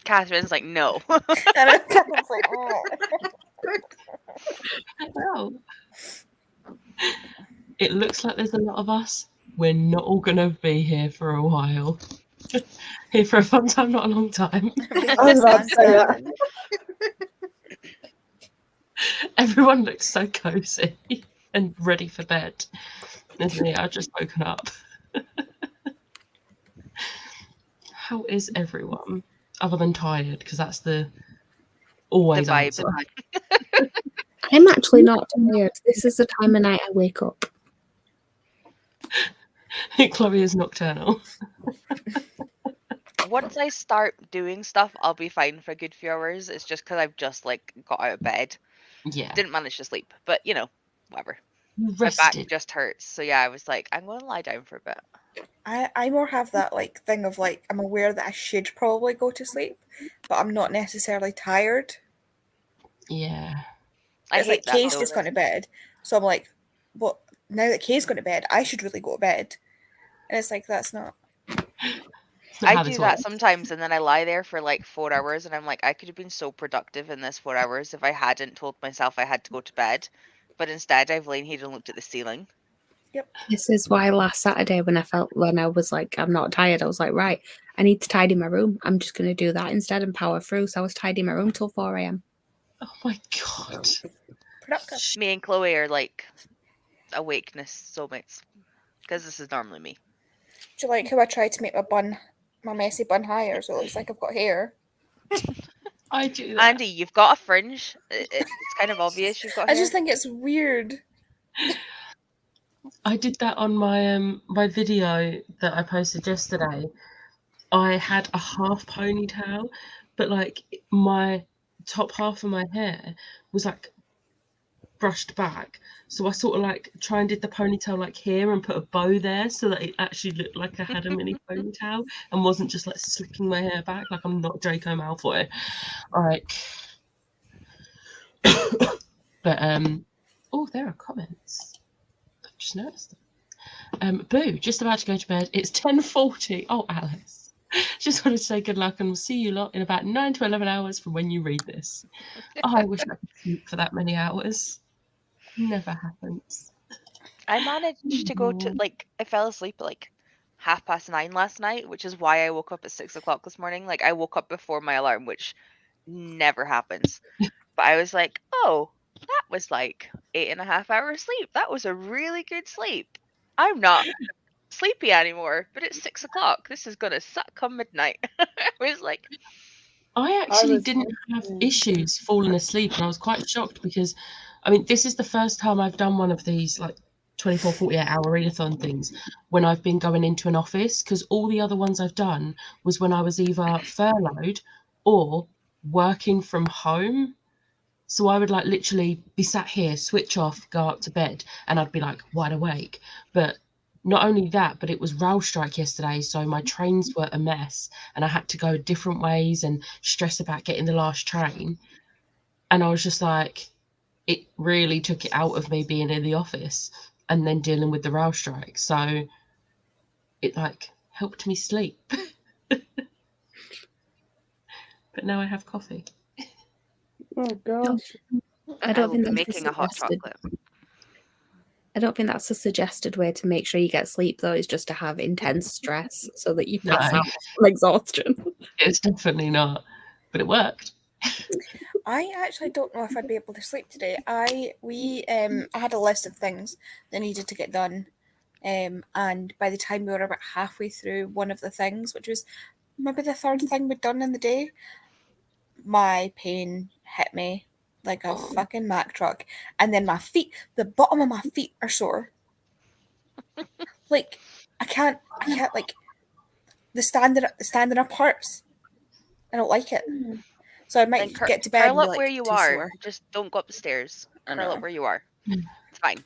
Catherine's like, no. And I was like, oh. Well, it looks like there's a lot of us. We're not all going to be here for a while. Here for a fun time, not a long time. I was about to say that. Everyone looks so cozy and ready for bed. Isn't it? I've just woken up. How is everyone? Other than tired, because that's the always The vibe. answer. I'm actually not tired. This is the time of night I wake up. Chloe is nocturnal. Once I start doing stuff, I'll be fine for a good few hours. It's just because I've just like got out of bed. Yeah. Didn't manage to sleep, but you know, whatever. You My back rested. just hurts. So yeah, I was like, I'm going to lie down for a bit. I more have that like thing of like I'm aware that I should probably go to sleep, but I'm not necessarily tired. Yeah. I It's hate like that Kay's though. just gone to bed, so I'm like, well, now that Kay's gone to bed, I should really go to bed. And it's like that's not. I How do this that works. sometimes, and then I lie there for like 4 hours, and I'm like, I could have been so productive in this 4 hours if I hadn't told myself I had to go to bed. But instead, I've lain here and looked at the ceiling. This is why last Saturday when I was like, I'm not tired, I was like, right, I need to tidy my room. I'm just going to do that instead and power through. So I was tidying my room till 4 a.m. Oh my god. Productive. Me and Chloe are like awakeness soulmates, because this is normally me. Do you like how I tried to make my messy bun higher so it looks like I've got hair? I do that. Andy, you've got a fringe. It's kind of obvious you've got I hair. just think it's weird. I did that on my my video that I posted yesterday. I had a half ponytail, but like my top half of my hair was like brushed back. So I sort of like try and did the ponytail like here and put a bow there so that it actually looked like I had a mini ponytail and wasn't just like slicking my hair back like I'm not Draco Malfoy. Like but oh, there are comments. I've just noticed them. Boo, just about to go to bed. It's 10:40. Oh, Alice. Just want to say good luck and we'll see you lot in about 9 to 11 hours from when you read this. Oh, I wish I could sleep for that many hours. Never happens. I managed to go to like I fell asleep at like 9:30 last night, which is why I woke up at 6 o'clock this morning. Like I woke up before my alarm, which never happens. But I was like, oh, that was like 8.5 hours sleep. That was a really good sleep. I'm not sleepy anymore, but it's 6 o'clock. This is gonna suck come midnight. I was like, I actually was- didn't have issues falling asleep, and I was quite shocked because, I mean, this is the first time I've done one of these like 24, 48-hour readathon things when I've been going into an office, because all the other ones I've done was when I was either furloughed or working from home. So I would like literally be sat here, switch off, go up to bed, and I'd be like wide awake. But not only that, but it was rail strike yesterday, so my trains were a mess and I had to go different ways and stress about getting the last train. And I was just like, it really took it out of me being in the office and then dealing with the rail strike. So it like helped me sleep. But now I have coffee. Oh gosh. I I don't will think be that's making a hot chocolate. I don't think that's a suggested way to make sure you get sleep, though, is just to have intense stress so that you pass No. out from exhaustion. It's definitely not, but it worked. I actually don't know if I'd be able to sleep today. I had a list of things that needed to get done, and by the time we were about halfway through one of the things, which was maybe the third thing we'd done in the day, my pain hit me like a fucking Mack truck, and then the bottom of my feet are sore. Like I can't like the standing up hurts. I don't like it. So I might Then get to bed and curl be up like, where you too are. sore. Just don't go up the stairs. I Curl know. up where you are. It's fine.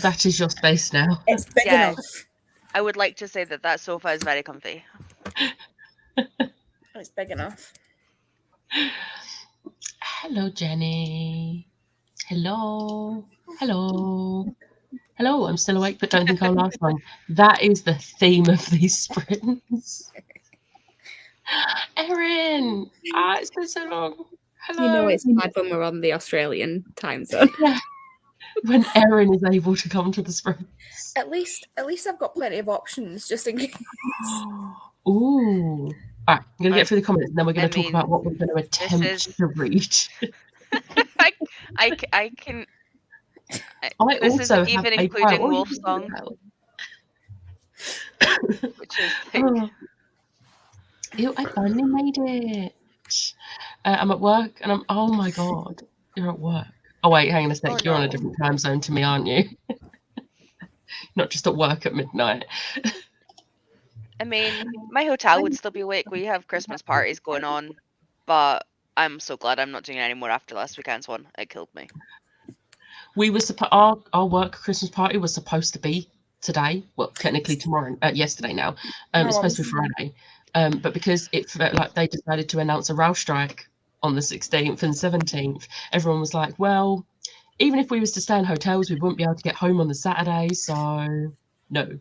That is your space now. It's big Yeah. enough. I would like to say that sofa is very comfy. It's big enough. Hello, Jenny. Hello. Hello. Hello, I'm still awake, but don't think I'll last long. That is the theme of these sprints. everyone. It's been so long. Hello. You know it's bad when we're on the Australian time zone. Yeah. When Erin is able to come to the Springs. At least I've got plenty of options just in case. Ooh. All right, I'm going to get through the comments and then we're going to talk mean, about what we're going to attempt is- to read. I can. I This also isn't have even a including file. Wolf Song, which is like, Ew, I finally made it. I'm at work and I'm, oh my God, you're at work. Oh wait, hang on a sec, Oh, you're on a no. different time zone to me, aren't you? Not just at work at midnight. I mean, my hotel would still be awake. We have Christmas parties going on, but I'm so glad I'm not doing it anymore after last weekend's one. It killed me. We were our work Christmas party was supposed to be today. Well, technically tomorrow, yesterday now. It's supposed to be Friday. But because it felt like they decided to announce a rail strike on the 16th and 17th, everyone was like, well, even if we was to stay in hotels, we wouldn't be able to get home on the Saturday. So no.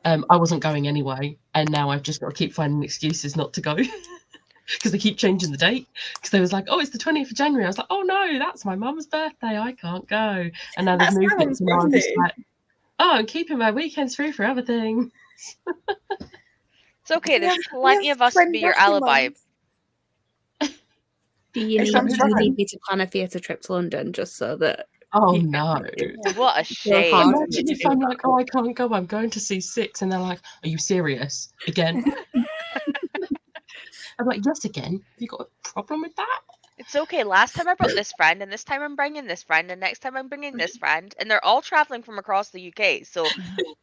I wasn't going anyway, and now I've just got to keep finding excuses not to go because they keep changing the date. Because they was like, "Oh, it's the 20th of January." I was like, "Oh no, that's my mum's birthday. I can't go." And now they've That's my moved it. mum's So now I'm just birthday. like, "Oh, I'm keeping my weekends free for other things." It's okay. There's We plenty have of us to twin be your birthday alibi. months. Do you It's need, from do you Scotland. need me to plan a theatre trip to London just so that Oh you no! What a shame. hard. Imagine if I'm like, "Oh, I can't go. I'm going to see Six," and they're like, "Are you serious again?" I'm like, "Yes, again. Have you got a problem with that?" It's okay. Last time I brought this friend, and this time I'm bringing this friend, and next time I'm bringing this friend, and they're all traveling from across the UK. So,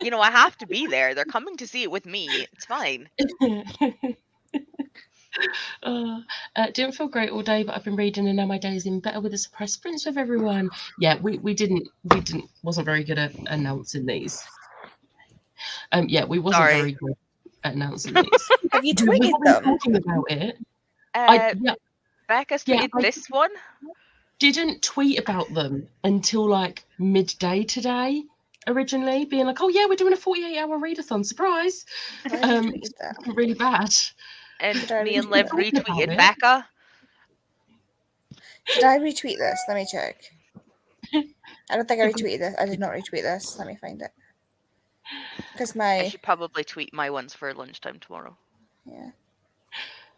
you know, I have to be there. They're coming to see it with me. It's fine. Didn't feel great all day, but I've been reading and now my day is in better with the suppressed prints with everyone. Yeah, we wasn't very good at announcing these. We wasn't Sorry. very good at announcing these. Have you We've tweeted not been them? talking about it. Becca's Yeah, tweeted this one. Didn't tweet about them until like midday today. Originally, being like, "Oh yeah, we're doing a 48-hour readathon, surprise!" I haven't tweeted that. Really bad. And Did I me and retweet Liv that? retweeted About it. Becca. Did I retweet this? Let me check. I don't think I retweeted this. I did not retweet this. Let me find it. Because I my should probably tweet my ones for lunchtime tomorrow. yeah.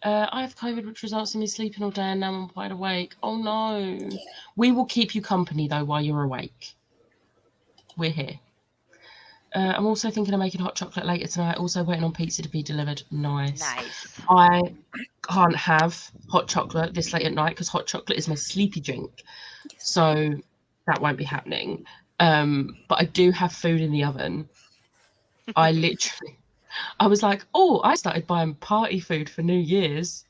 I have COVID, which results in me sleeping all day, and now I'm wide awake. Oh no! We will keep you company though while you're awake. We're here. I'm also thinking of making hot chocolate later tonight. Also waiting on pizza to be delivered. Nice. I can't have hot chocolate this late at night because hot chocolate is my sleepy drink, so that won't be happening. But I do have food in the oven. I was like, oh, I started buying party food for New Year's.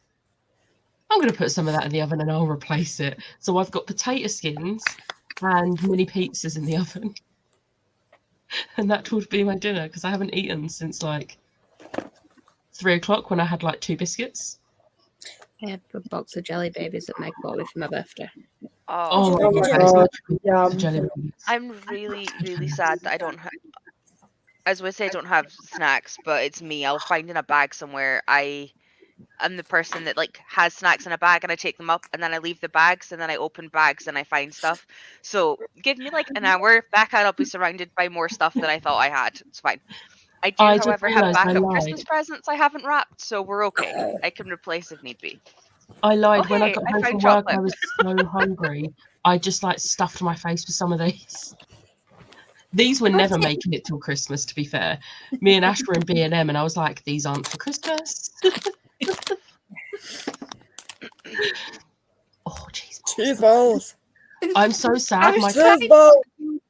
I'm going to put some of that in the oven and I'll replace it. So I've got potato skins and mini pizzas in the oven. And that would be my dinner because I haven't eaten since like 3 o'clock when I had like 2 biscuits. I had a box of jelly babies that Meg bought me for my birthday. Oh my my God. Yum. Jelly babies. I'm really, really sad that I don't have. As we say, I don't have snacks, but it's me. I'll find in a bag somewhere. I'm the person that like has snacks in a bag and I take them up and then I leave the bags and then I open bags and I find stuff. So give me like an hour back and I'll be surrounded by more stuff than I thought I had. It's fine. I do, I just however, have realised I backup lied. Christmas presents I haven't wrapped, so we're okay. I can replace if need be. I lied. When I Okay, got I home found from work, I chocolate. was so hungry. I just like stuffed my face with some of these. These were never making it till Christmas, to be fair. Me and Ash were in B&M and I was like, these aren't for Christmas. Oh, jeez. Cheese balls. I'm so sad. My Cheese balls.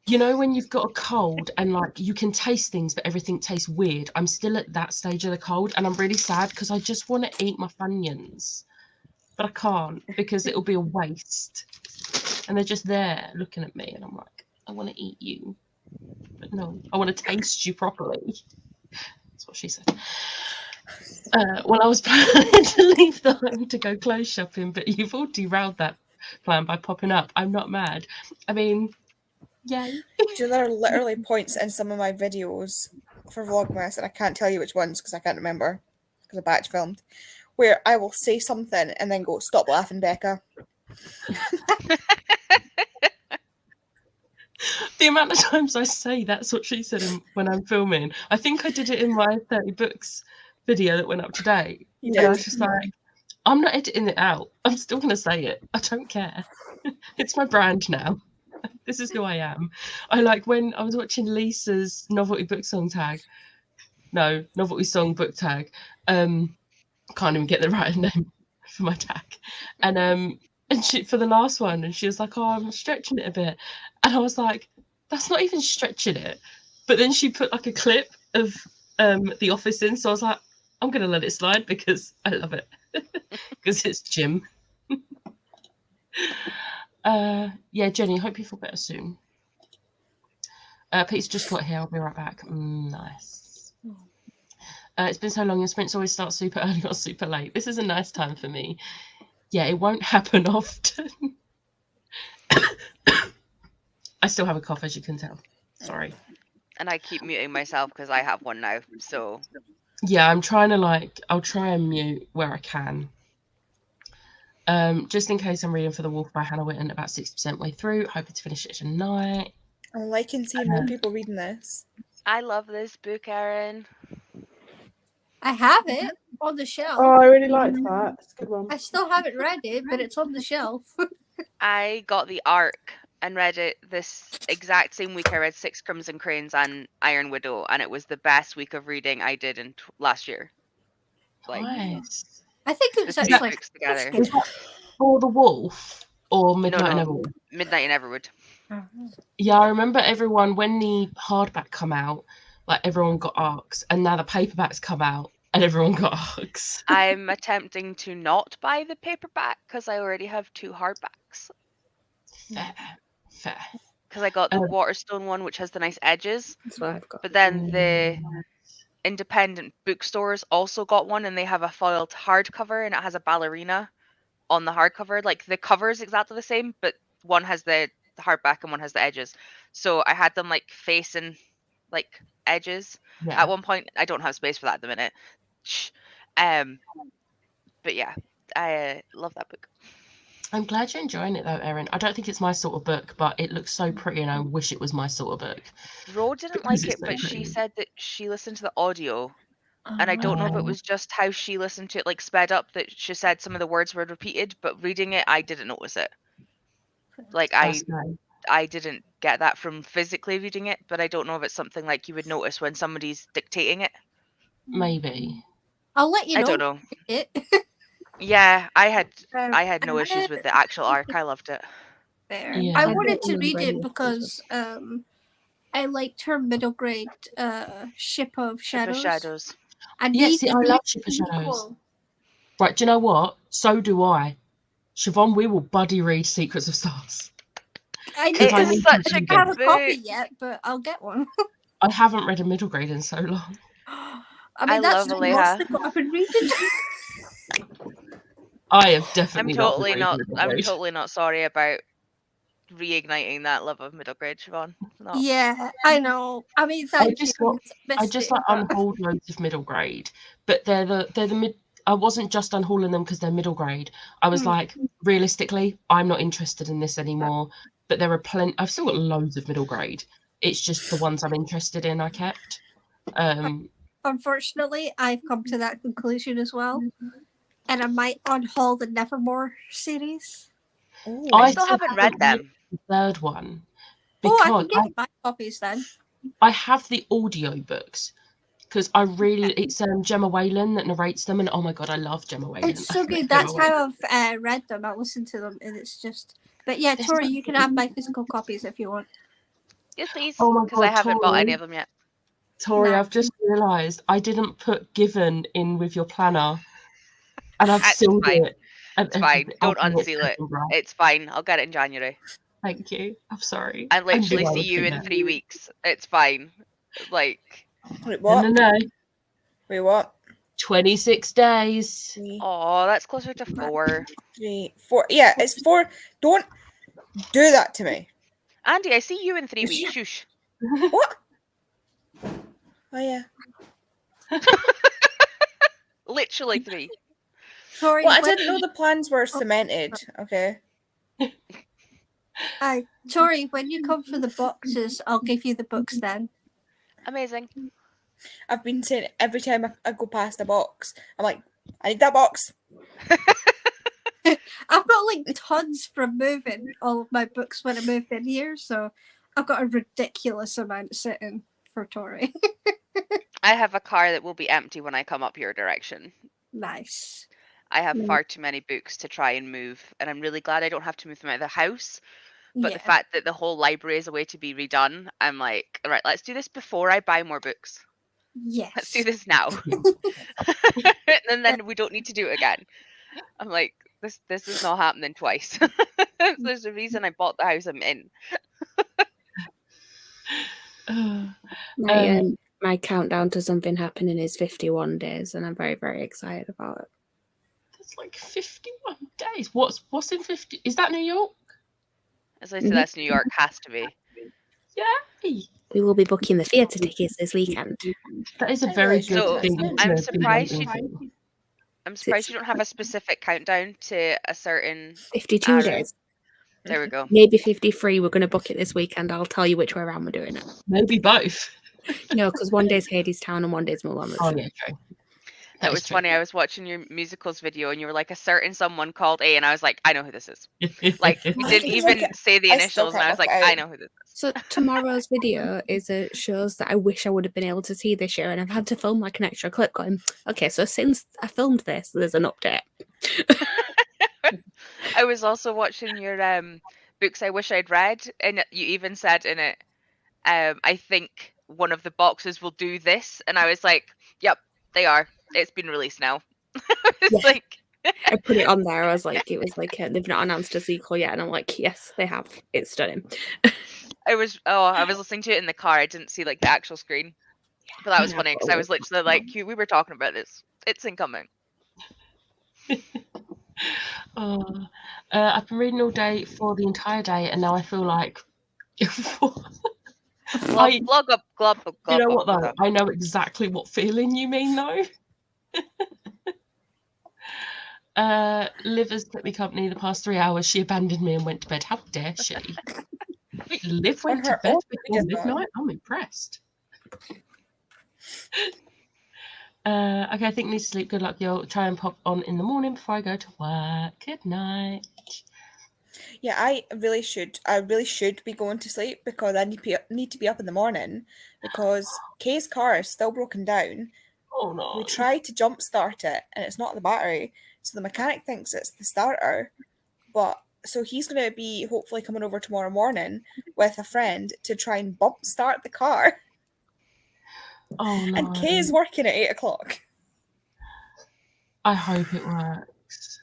You know when you've got a cold and like you can taste things but everything tastes weird? I'm still at that stage of the cold and I'm really sad because I just want to eat my Funyuns. But I can't because it'll be a waste. And they're just there looking at me and I'm like, I want to eat you. But no, I want to taste you properly. That's what she said. Well, I was planning to leave the home to go clothes shopping, but you've all derailed that plan by popping up. I'm not mad. I mean, yay. Do you know, there are literally points in some of my videos for Vlogmas, and I can't tell you which ones because I can't remember because I batch filmed, where I will say something and then go, "Stop laughing, Becca." The amount of times I say that's what she said when I'm filming. I think I did it in my 30 books video that went up today. You And I did. was just like, I'm not editing it out. I'm still going to say it. I don't care. It's my brand now. This is who I am. I like when I was watching Lisa's novelty book song tag. No, novelty song book tag. Can't even get the right name for my tag. And she, for the last one, and she was like, "Oh, I'm stretching it a bit," and I was like, "That's not even stretching it." But then she put like a clip of The Office in, so I was like, "I'm gonna let it slide because I love it because it's Jim." Yeah, Jenny, hope you feel better soon. Pete's just got here. I'll be right back. Nice. It's been so long. Your sprints always start super early or super late. This is a nice time for me. Yeah, it won't happen often. I still have a cough, as you can tell. Sorry. And I keep muting myself because I have one now. So Yeah, I'm trying to I'll try and mute where I can. Just in case, I'm reading For the Wolf by Hannah Witten, about 60% way through. Hoping to finish it tonight. I'm liking seeing more people reading this. I love this book, Erin. I have it on the shelf. Oh, I really liked that. It's a good one. I still haven't read it, but it's on the shelf. I got the ARC and read it this exact same week. I read Six Crimson Cranes and Iron Widow, and it was the best week of reading I did in last year. Like, Nice. I think it was the two actually books together. Is that For the Wolf or Midnight No. in Everwood? Midnight in Everwood. Yeah, I remember everyone, when the hardback come out, like everyone got ARCs, and now the paperbacks come out and everyone got ARCs. I'm attempting to not buy the paperback because I already have 2 hardbacks. Fair. Because I got the Waterstone one, which has the nice edges. That's what I've got. But then the independent bookstores also got one, and they have a foiled hardcover, and it has a ballerina on the hardcover. Like, the cover is exactly the same, but one has the hardback and one has the edges. So I had them like facing like edges Yeah. at one point. I don't have space for that at the minute. But yeah, I love that book. I'm glad you're enjoying it though, Erin. I don't think it's my sort of book, but it looks so pretty and I wish it was my sort of book. Ro didn't Because like it's it, so but she pretty. said that she listened to the audio, and I don't know if it Oh. was just how she listened to it, like sped up, that she said some of the words were repeated, but reading it, I didn't notice it. Like, That's nice. I didn't get that from physically reading it, but I don't know if it's something like you would notice when somebody's dictating it. Maybe. I'll let you know. I don't know. It. Yeah, I had no I issues read with the actual arc. I loved it. there. Yeah. I I wanted don't to read remember it because I liked her middle grade Ship of Ship of Shadows. Shadows. And Yeah, these see, I are love Ship of really Shadows. cool. Right, do you know what? So do I. Siobhan, we will buddy read Secrets of Stars. I Because I It's need such to a read don't have a good copy book. yet, but I'll get one. I haven't read a middle grade in so long. I mean, I that's love most Aleha. of what I've been reading. I have definitely I'm I'm totally not sorry about reigniting that love of middle grade, Siobhan. No. Yeah, I know. I mean, thank just you. want- I Missed just it, like but- unhauled loads of middle grade, but they're the mid. I wasn't just unhauling them because they're middle grade. I was like, realistically, I'm not interested in this anymore. But there are plenty. I've still got loads of middle grade. It's just the ones I'm interested in. I kept. Unfortunately, I've come to that conclusion as well, and I might unhaul the Nevermore series. Oh, I still haven't read them. The third one. Oh, I Because can give you my copies then. I have the audio books because I really it's Gemma Whalen that narrates them, and oh my god, I love Gemma Whalen. It's so I good. love That's Gemma Whalen. how I've read them. I listened to them, and it's just. But yeah, They're Tori, so you can have my physical copies if you want. Yes, please. Oh my Because I God, haven't bought any Tori. of them yet. Tori, No. I've just realised I didn't put Given in with your planner, and I've That's sealed fine. it. And It's fine. I'll Don't do unseal it. Edinburgh. It's fine. I'll get it in January. Thank you. I'm sorry. I I knew literally I see would you do in that. 3 weeks. It's fine. Like, wait, No, what? no, no. Wait, what? 26 days. 3, oh, that's closer to 4. 3, 4. Yeah, it's 4. Don't do that to me. Andy, I see you in 3 weeks. Shush. What? Oh yeah. Literally 3. Tori, Well, I when, didn't know the plans were cemented. Okay. Tori, when you come for the boxes, I'll give you the books then. Amazing. I've been saying every time I go past a box, I'm like, I need that box. I've got like tons from moving all of my books when I moved in here, so I've got a ridiculous amount sitting for Tori. I have a car that will be empty when I come up your direction. Nice. I have Mm. far too many books to try and move, and I'm really glad I don't have to move them out of the house. But Yeah. the fact that the whole library is a way to be redone, I'm like, all right, let's do this before I buy more books. Yes. Let's do this now. And then we don't need to do it again. I'm like, this is not happening twice. There's a reason I bought the house I'm in. My countdown to something happening is 51 days, and I'm very, very excited about it. That's like 51 days. What's in 50? Is that New York? As I said, that's New York, has to be. Yay! We will be booking the theatre tickets this weekend. That is a I very realise good So, thing. I'm to be surprised waiting you- for. I'm surprised you don't have a specific countdown to a certain 52 arrow. days. There we go. Maybe 53. We're going to book it this weekend. I'll tell you which way around we're doing it. Maybe both. No, because one day's Hadestown and one day's Moulin Rouge. Oh yeah, true. That is was true. funny. I was watching your musicals video and you were like, a certain someone called A, and I was like, I know who this is. Like, you I didn't can even look at- say the I still initials, and I can't was like, work it I out. know who this is. So tomorrow's video is shows that I wish I would have been able to see this year, and I've had to film like an extra clip going, okay, so since I filmed this, there's an update. I was also watching your books I wish I'd read, and you even said in it, I think one of the boxes will do this, and I was like, yep, they are. It's been released now. It's Yeah. like, I put it on there. I was like, it was like they've not announced a sequel yet, and I'm like, yes, they have. It's stunning. I was listening to it in the car. I didn't see like the actual screen, but that was Yeah, funny because but I was literally like, we were talking about this. It's incoming. I've been reading all day for the entire day, and now I feel like. Glug up. You know what though? I know exactly what feeling you mean though. Liv has kept me company the past 3 hours. She abandoned me and went to bed. How dare she? Liv went to her bed own before video. midnight. I'm impressed. Okay, I think I need to sleep. Good luck, y'all. Try and pop on in the morning before I go to work. Good night. Yeah, I really should. I really should be going to sleep because I need to be up in the morning because Kay's car is still broken down. Oh no. We tried to jump start it and it's not the battery, so the mechanic thinks it's the starter. But so he's going to be hopefully coming over tomorrow morning with a friend to try and bump start the car. Oh no. And Kay is working at 8:00. I hope it works.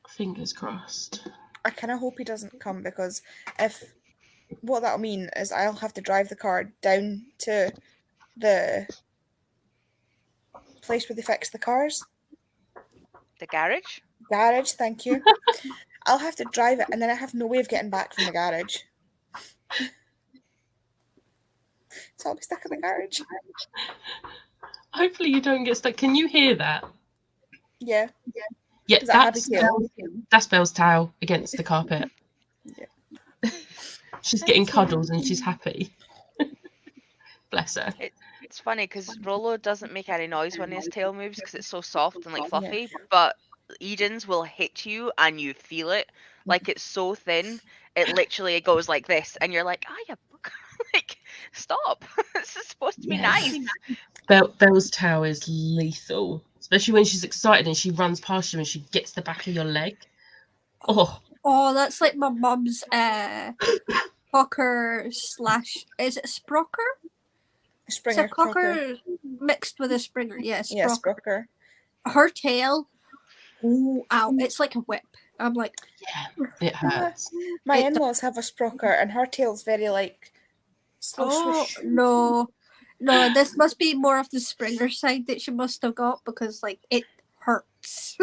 Fingers crossed. I kind of hope he doesn't come because if what that'll mean is I'll have to drive the car down to the place where they fix the cars. The garage? Garage, thank you. I'll have to drive it and then I have no way of getting back from the garage. So I'll be stuck in the garage. Hopefully you don't get stuck. Can you hear that? Yeah. Yeah, Is that Happy that's Belle's tail against the carpet. Yeah. She's getting cuddles and she's happy. Bless her. It's funny because Rollo doesn't make any noise when his tail moves because it's so soft and like fluffy, but Eden's will hit you and you feel it. Like it's so thin, it literally goes like this, and you're like, you like, stop. This is supposed to be nice. Belle's tail is lethal, especially when she's excited and she runs past you and she gets the back of your leg. Oh, that's like my mum's cocker / is it Sprocker? Springer. It's a cocker mixed with a Springer. Yeah, Sprocker. Yeah, Sprocker. Her tail, ow, it's like a whip. I'm like, Yeah, it hurts. My in-laws have a Sprocker and her tail's very like slow swoosh. no, this must be more of the Springer side that she must have got because like it hurts.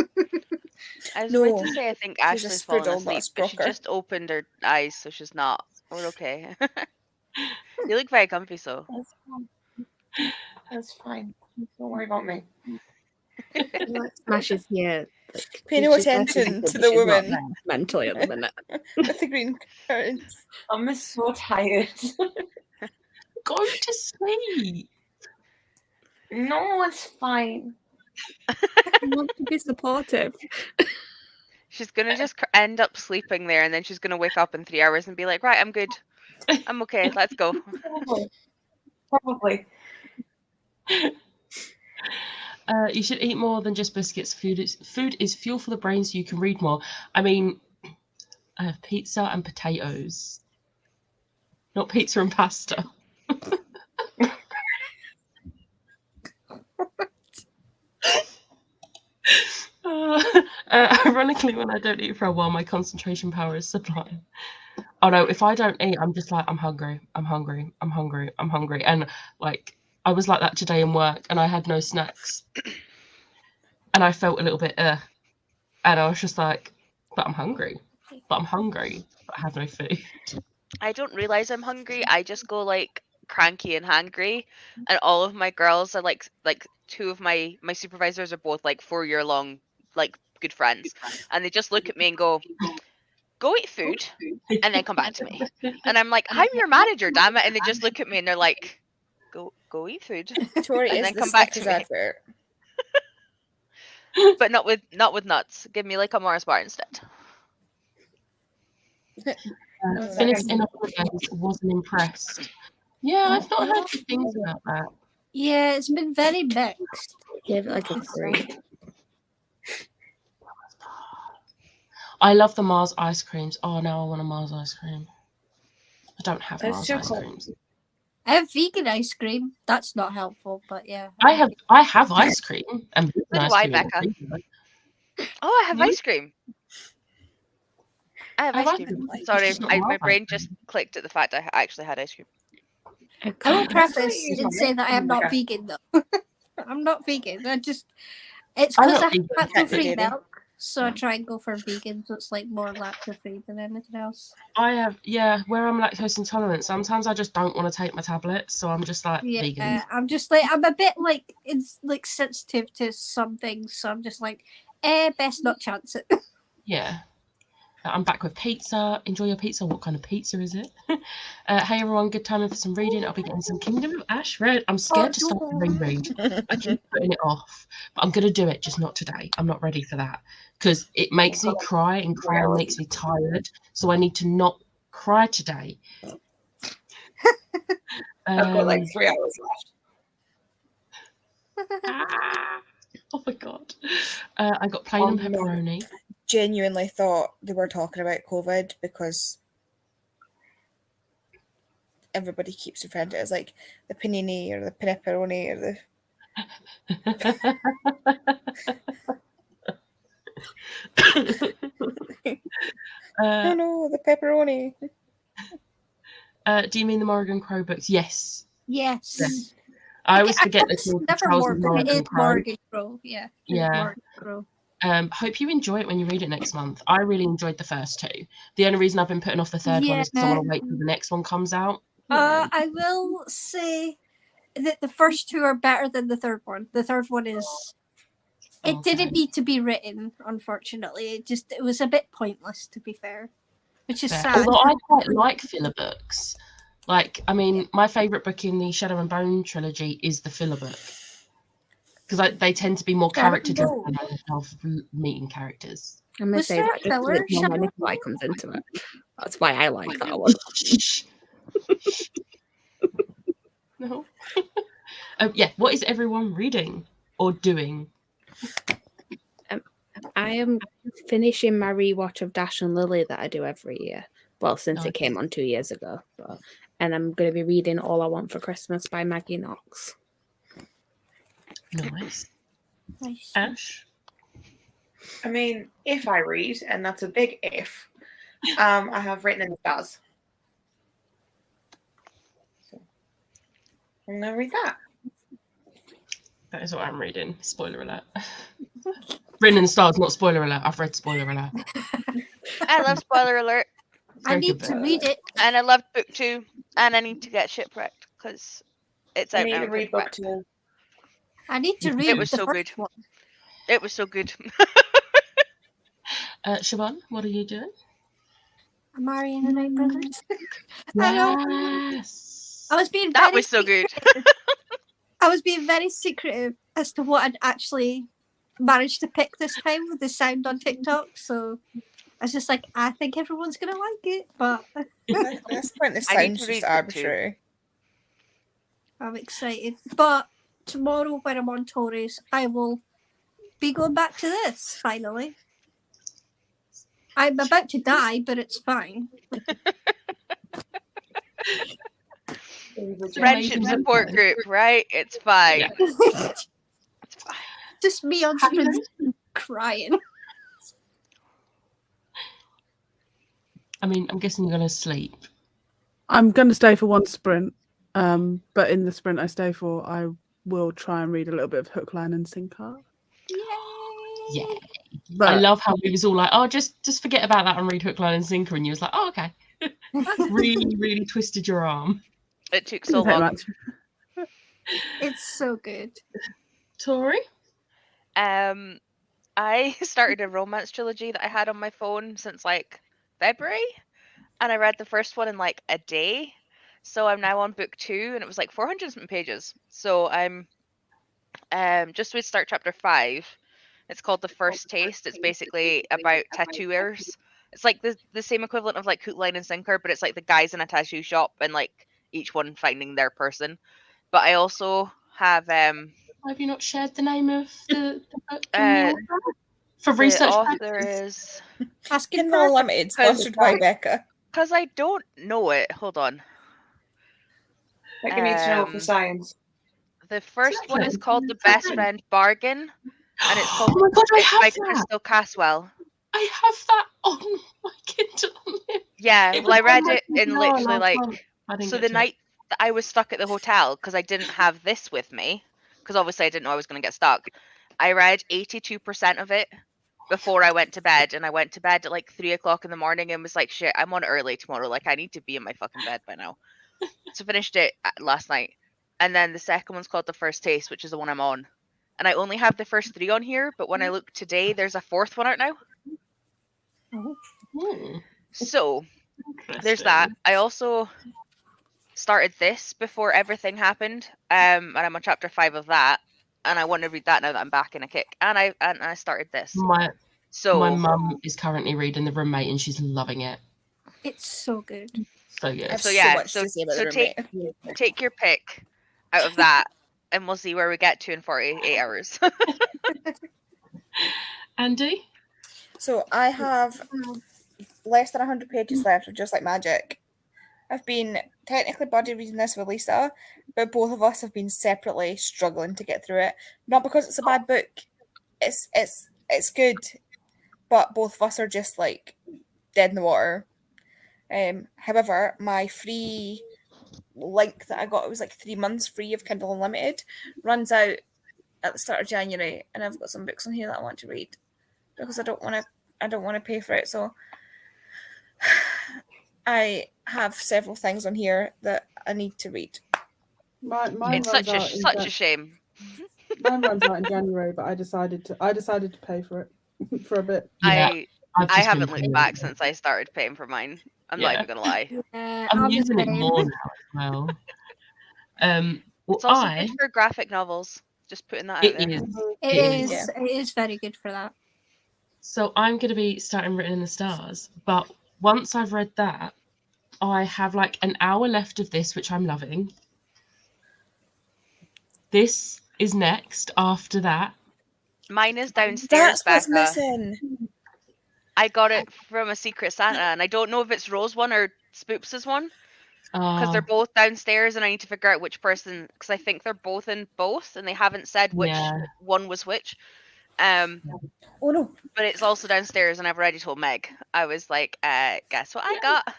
I was No, going to say I think she's a Ashley's fallen Spriddle, not a asleep, but she Sprocker. just opened her eyes, so she's not. We're okay. You look very comfy, so. That's fine. Don't worry about me. Smashes here. Like, Pay no she's not attention connected, to but the she's not woman. there mentally at the minute. With the green curtains. I'm so tired. Go to sleep. No, it's fine. I want to be supportive. She's gonna just end up sleeping there, and then she's gonna wake up in 3 hours and be like, "Right, I'm good. I'm okay. Let's go." Probably. You should eat more than just biscuits. Food is fuel for the brain, so you can read more. I mean, I have pizza and potatoes, not pizza and pasta. Ironically, when I don't eat for a while, my concentration power is sublime. Oh no, if I don't eat, I'm just like, I'm hungry, I'm hungry, I'm hungry, I'm hungry. And like, I was like that today in work, and I had no snacks. And I felt a little bit, and I was just like, but I'm hungry, but I have no food. I don't realize I'm hungry. I just go like cranky and hangry, and all of my girls are like two of my supervisors are both like 4-year-long like good friends, and they just look at me and go eat food and then come back to me, and I'm like, I'm your manager, damn it, and they just look at me and they're like, go eat food, Tori and is then the come back to Snickers me. advert. But not with nuts. Give me like a Mars bar instead. Finished in a days, wasn't impressed. Yeah, I've not heard good things about that. Yeah, it's been very mixed. Give it like a 3. I love the Mars ice creams. Oh, now I want a Mars ice cream. I don't have It's Mars too ice cold. creams. I have vegan ice cream. That's not helpful, but yeah. I have ice cream and do ice I, cream in the Becca. freezer. Oh, I have Hmm? ice cream. I have I ice like cream. it. Sorry, It's not my my brain ice just cream. clicked at the fact I actually had ice cream. I will can't. preface use in my saying that I am not Okay. vegan though. I'm not vegan. It's I'm because not I vegan. have lactose-free Can't be milk, so I try and go for vegan, so it's like more lactose-free than anything else. I have, where I'm lactose intolerant, sometimes I just don't want to take my tablets, so I'm just like vegan. Yeah, I'm just like I'm a bit like it's like sensitive to some things, so I'm just like, best not chance it. Yeah. I'm back with pizza. Enjoy your pizza. What kind of pizza is it? Hey everyone, good timing for some reading. I'll be getting some Kingdom of Ash read. I'm scared to start the reread. I keep putting it off, but I'm gonna do it, just not today. I'm not ready for that because it makes me cry, and crying makes me tired. So I need to not cry today. I've got like 3 hours left. Oh my god. I got plain and pepperoni. Genuinely thought they were talking about COVID because everybody keeps referring to it as like the panini or the pepperoni or the no, the pepperoni. Do you mean the Morrigan Crow books? Yes. Yes. Yeah. I always forget it's the never Charles Morgan. It Morrigan is Crow. Morgan Crow. Yeah. It's Yeah. Morgan Crow. Hope you enjoy it when you read it next month. I really enjoyed the first two. The only reason I've been putting off the third one is because I want to wait till the next one comes out. I will say that the first two are better than the third one. The third one is. It didn't need to be written, unfortunately. It was a bit pointless, to be fair, which is sad. Although I quite like filler books. Like, I mean, my favourite book in the Shadow and Bone trilogy is the filler book. Because they tend to be more character driven of meeting characters. I'm gonna Was say there that a filler, just because Shadow? Nikolai comes into it. That's why I like that one. No. Yeah. What is everyone reading or doing? I am finishing my rewatch of Dash and Lily that I do every year. Well, since Nice. it came on 2 years ago. And I'm going to be reading All I Want for Christmas by Maggie Knox. Nice. Nice. Ash? I mean, if I read, and that's a big if, I have Written in the Stars. So I'm going to read that. That is what I'm reading. Spoiler alert. Written in the Stars, not spoiler alert. I've read spoiler alert. I love spoiler alert, I need to read it. and I loved book 2, and I need to get Shipwrecked because it's I out need now. to read book 2. I need to read It was the so first good. one. It was so good. Siobhan, what are you doing? Amari and the Night Brothers. I know. Yes. I was being That very was so good. I was being very secretive as to what I'd actually managed to pick this time with the sound on TikTok. So I was just like, I think everyone's gonna like it, but At this point, the I need sound's to just read book 2. arbitrary. I'm excited. But tomorrow when I'm on Tories, I will be going back to this finally. I'm about to die, but it's fine. Friendship Amazing. support group, right? It's fine. Yeah. It's fine. Just me on screen crying. I mean, I'm guessing you're going to sleep. I'm going to stay for one sprint, but in the sprint I stay for, I will try and read a little bit of Hook, Line and Sinker. Yay! Yeah. I But love how we was all like, oh, just forget about that and read Hook, Line and Sinker. And you was like, oh, okay. Really, really twisted your arm. It took so didn't take long. much. It's so good. Tori? I started a romance trilogy that I had on my phone since like February, and I read the first one in like a day. So I'm now on book 2, and it was like 400 something pages. So I'm just with start chapter 5. It's called The First Taste. It's basically about tattooers. It's like the same equivalent of like Hook, Line and Sinker, but it's like the guys in a tattoo shop and like each one finding their person. But I also have Have you not shared the name of the book? For the research author purposes? is Asking Kindle for Unlimited, sponsored by Becca. because I don't know it. Hold on. Like, you need to know for Um, science. The first one is called The Best Friend Bargain, and it's called Oh my god, I it's by have that! Crystal Caswell. I have that on my Kindle. Yeah, It well, I was on read my it in Kindle literally last like month. I didn't so get the to it. night that I was stuck at the hotel because I didn't have this with me because obviously I didn't know I was going to get stuck. I read 82% of it before I went to bed, and I went to bed at like 3 o'clock in the morning and was like, shit, I'm on early tomorrow. Like, I need to be in my fucking bed by now. So finished it last night. And then the second one's called The First Taste, which is the one I'm on. And I only have the first 3 on here, but when I look today, there's a 4th one out now. Hmm, So there's that. I also started this before everything happened, and I'm on chapter 5 of that, and I want to read that now that I'm back in a kick. And I started this. My So mum is currently reading The Roommate and she's loving it. It's so good. So I yeah. have So so yeah, much so- to say about so the take- roommate. take your pick out of that, and we'll see where we get to in 48 hours. Andy? So I have less than 100 pages left of Just Like Magic. I've been technically buddy reading this with Lisa, but both of us have been separately struggling to get through it. Not because it's a bad book. It's good, but both of us are just like dead in the water. However, my free link that I got, it was like 3 months free of Kindle Unlimited, runs out at the start of January, and I've got some books on here that I want to read because I don't want to pay for it. So I have several things on here that I need to read. Mine It's runs such a out in such a shame. Mine runs out in January, but I decided to pay for it for a bit. Yeah, I I've just been haven't playing looked back it. since I started paying for mine. I'm not Yeah. even gonna lie. I'm the using it same. more now as well. Well, It's also good for graphic novels. Just putting that out it there. is. It It is. is. It is very good for that. So I'm going to be starting Written in the Stars, but once I've read that, I have like an hour left of this, which I'm loving. This is next after that. Mine is downstairs, That's what's Becca. missing. I got it from a Secret Santa, and I don't know if it's Rose one or Spoops' one because they're both downstairs, and I need to figure out which person because I think they're both in both, and they haven't said which Yeah. one was which. Oh no. But it's also downstairs, and I've already told Meg. I was like, guess what I got?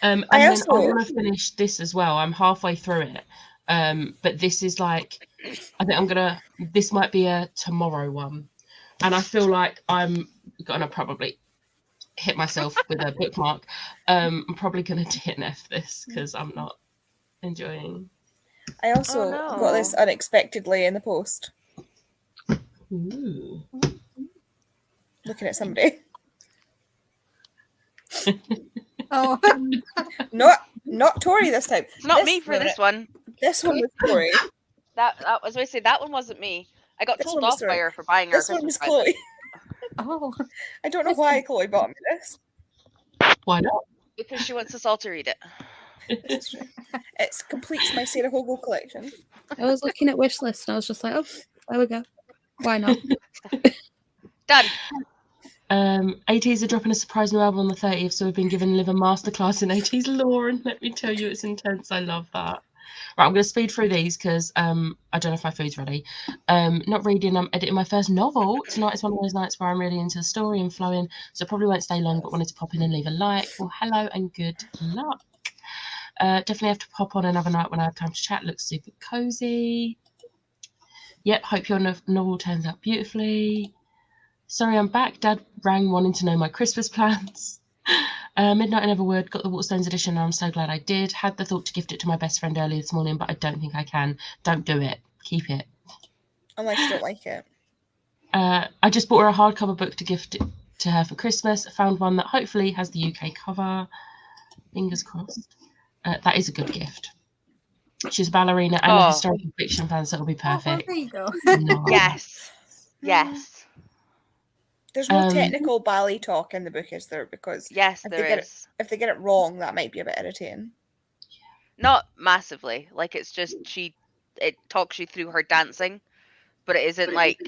And I then also- I want to finish this as well. I'm halfway through it. But this is like, I think this might be a tomorrow one. And I feel like I'm going to probably hit myself with a bookmark. I'm probably going to DNF this because I'm not enjoying. I also no. got this unexpectedly in the post. Ooh. Looking at somebody. Oh, Not Tori this time. It's not me for this one. This one was Tori. That was I say that one wasn't me. I got This told one was off by Tori. her for buying her a This one Christmas was present. Chloe. oh. I don't know why Chloe bought me this. Why not? Because she wants us all to read it. This is true. It completes my Sarah Hogle collection. I was looking at wish list and I was just like, oh, there we go. Why not? Done. ATs are dropping a surprise new album on the 30th, so we've been given Live a masterclass in ATs lore, and let me tell you, it's intense. I love that. Right, I'm going to speed through these because I don't know if my food's ready. Not reading, I'm editing my first novel. Tonight is one of those nights where I'm really into the story and flowing, so probably won't stay long, but wanted to pop in and leave a like. Well, hello and good luck. Definitely have to pop on another night when I have time to chat. Looks super cozy. Yep, hope your novel turns out beautifully. Sorry, I'm back. Dad rang wanting to know my Christmas plans. Midnight and Everword got the Waterstones edition, and I'm so glad I did. Had the thought to gift it to my best friend earlier this morning, but I don't think I can. Don't do it. Keep it. Unless you don't like it. I just bought her a hardcover book to gift it to her for Christmas. I found one that hopefully has the UK cover. Fingers crossed. That is a good gift. She's a ballerina and a historical fiction fan, so it'll be Well, perfect. there you go. No. Yes. Yes. There's no technical ballet talk in the book, is there? Because Yes, if there they get is. if they get it wrong, that might be a bit irritating. Not massively. Like it's just it talks you through her dancing, but it isn't like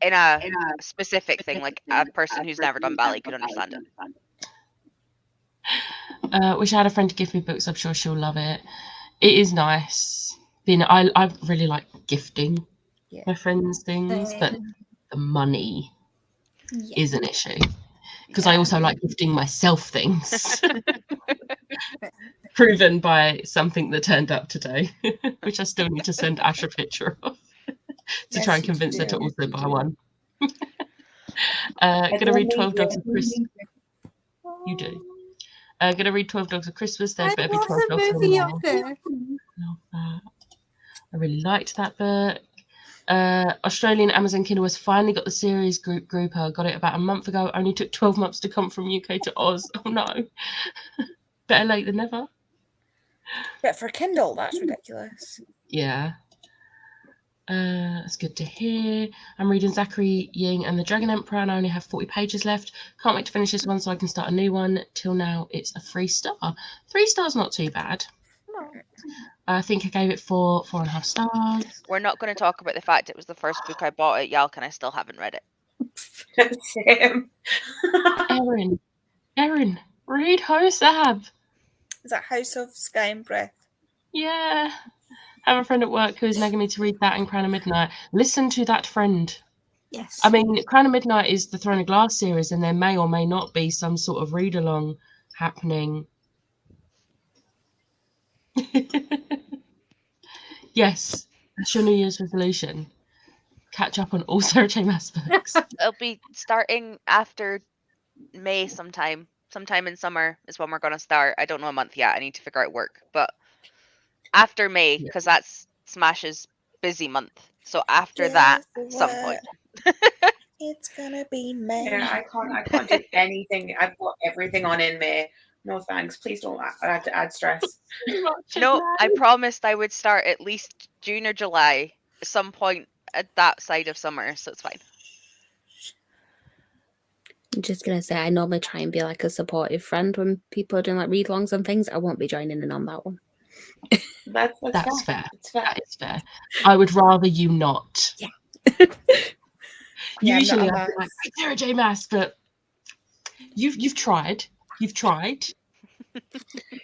in a specific thing. Like a person who's never done ballet could understand it. Wish I had a friend to give me books. I'm sure she'll love it. It is nice. I really like gifting my friends things, but the money is an issue because I also like gifting myself things. Proven by something that turned up today, which I still need to send Ash a picture of to try and convince her to also buy one. Gonna read 12 Dogs of Christmas. You do. Gonna read 12 Dogs of Christmas. There better be 12 dogs in movie up there. there. Love that. I really liked that book. Australian Amazon Kindle has finally got the series Grouper. Got it about a month ago. Only took 12 months to come from UK to Oz. Oh no. Better late than never. But for Kindle, that's ridiculous. Yeah. It's good to hear. I'm reading Zachary Ying and the Dragon Emperor, and I only have 40 pages left. Can't wait to finish this one so I can start a new one. Till now, it's a 3 star. 3 stars not too bad. No. I think I gave it 4.5 stars. We're not going to talk about the fact it was the first book I bought at Yalk and I still haven't read it. Same. Erin, read Hosab. Is that House of Sky and Breath? Yeah. I have a friend at work who's nagging me to read that and Crown of Midnight. Listen to that friend. Yes. I mean, Crown of Midnight is the Throne of Glass series, and there may or may not be some sort of read-along happening. Yes, that's your New Year's resolution. Catch up on all Sarah J. Maas books. It'll be starting after May sometime. Sometime in summer is when we're going to start. I don't know a month yet. I need to figure out work. But after May, because that's Smash's busy month. So after that, some point. It's gonna be May. Yeah, I can't do anything. I've got everything on in May. No thanks. Please don't add stress. No, I promised I would start at least June or July, some point at that side of summer, so it's fine. I'm just gonna say I normally try and be like a supportive friend when people are doing like read-alongs and things. I won't be joining in on that one. That's fair. It's fair. That is fair. I would rather you not. Yeah. Yeah, Usually I'm I'd be like, Sarah J. Maas, but you've tried. You've tried.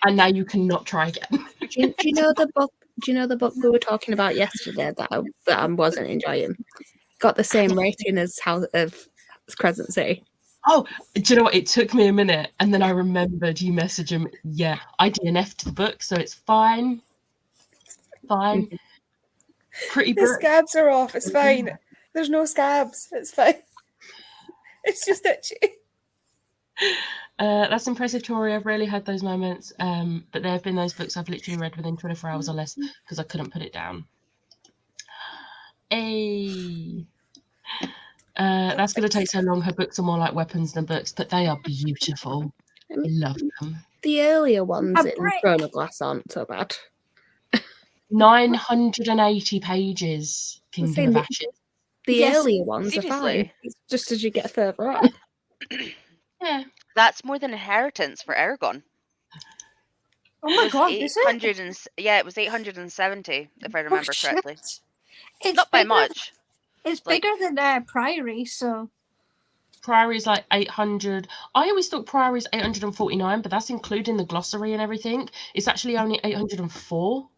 And now you cannot try again. Do you know the book? Do you know the book we were talking about yesterday that I wasn't enjoying? Got the same rating as House of Crescent City. Oh, do you know what? It took me a minute, and then I remembered you messaged him. Yeah, I DNF'd the book, so it's fine. Fine. Pretty The book. scabs are off. It's fine. There's no scabs. It's fine. It's just itchy. That's impressive, Tori. I've rarely had those moments, but there have been those books I've literally read within 24 hours or less because I couldn't put it down. Hey. That's going to take so long. Her books are more like weapons than books, but they are beautiful. I love them. The earlier ones A in brick. Chronoglass aren't so bad. 980 pages, Kingdom saying of that- Ashes. The Yes, earlier ones are fine. seriously. It's just as you get further on. Yeah. That's more than Inheritance for Aragon. Oh my It god, was is it? it was 870 if I remember Oh, shit. correctly. It's Not by bigger- much. It's Like- bigger than Priory, so Priory is like 800. I always thought Priory is 849, but that's including the glossary and everything. It's actually only 804.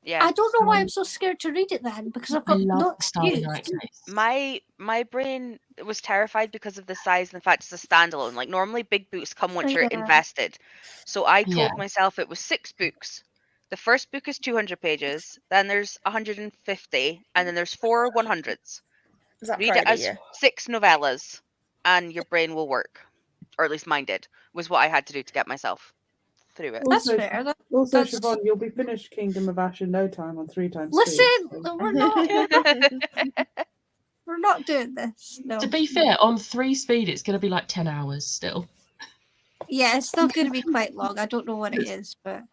Yeah. I don't know why I'm so scared to read it then, because I've I got no love the Starry excuse. Night case. My brain was terrified because of the size and the fact it's a standalone. Like normally big books come once you're Yeah. invested. So I told Yeah. myself it was 6 books. The first book is 200 pages, then there's 150, and then there's 4 100s. Is that Read Friday? it as Yeah. 6 novellas, and your brain will work. Or at least mine did. Was what I had to do to get myself through it. That's Also, fair. Also, That's- Siobhan, you'll be finished Kingdom of Ash in no time on 3 times. Listen, speed, so- we're not doing this. No. To be fair, on 3 speed, it's going to be like 10 hours still. Yeah, it's still going to be quite long. I don't know what it is, but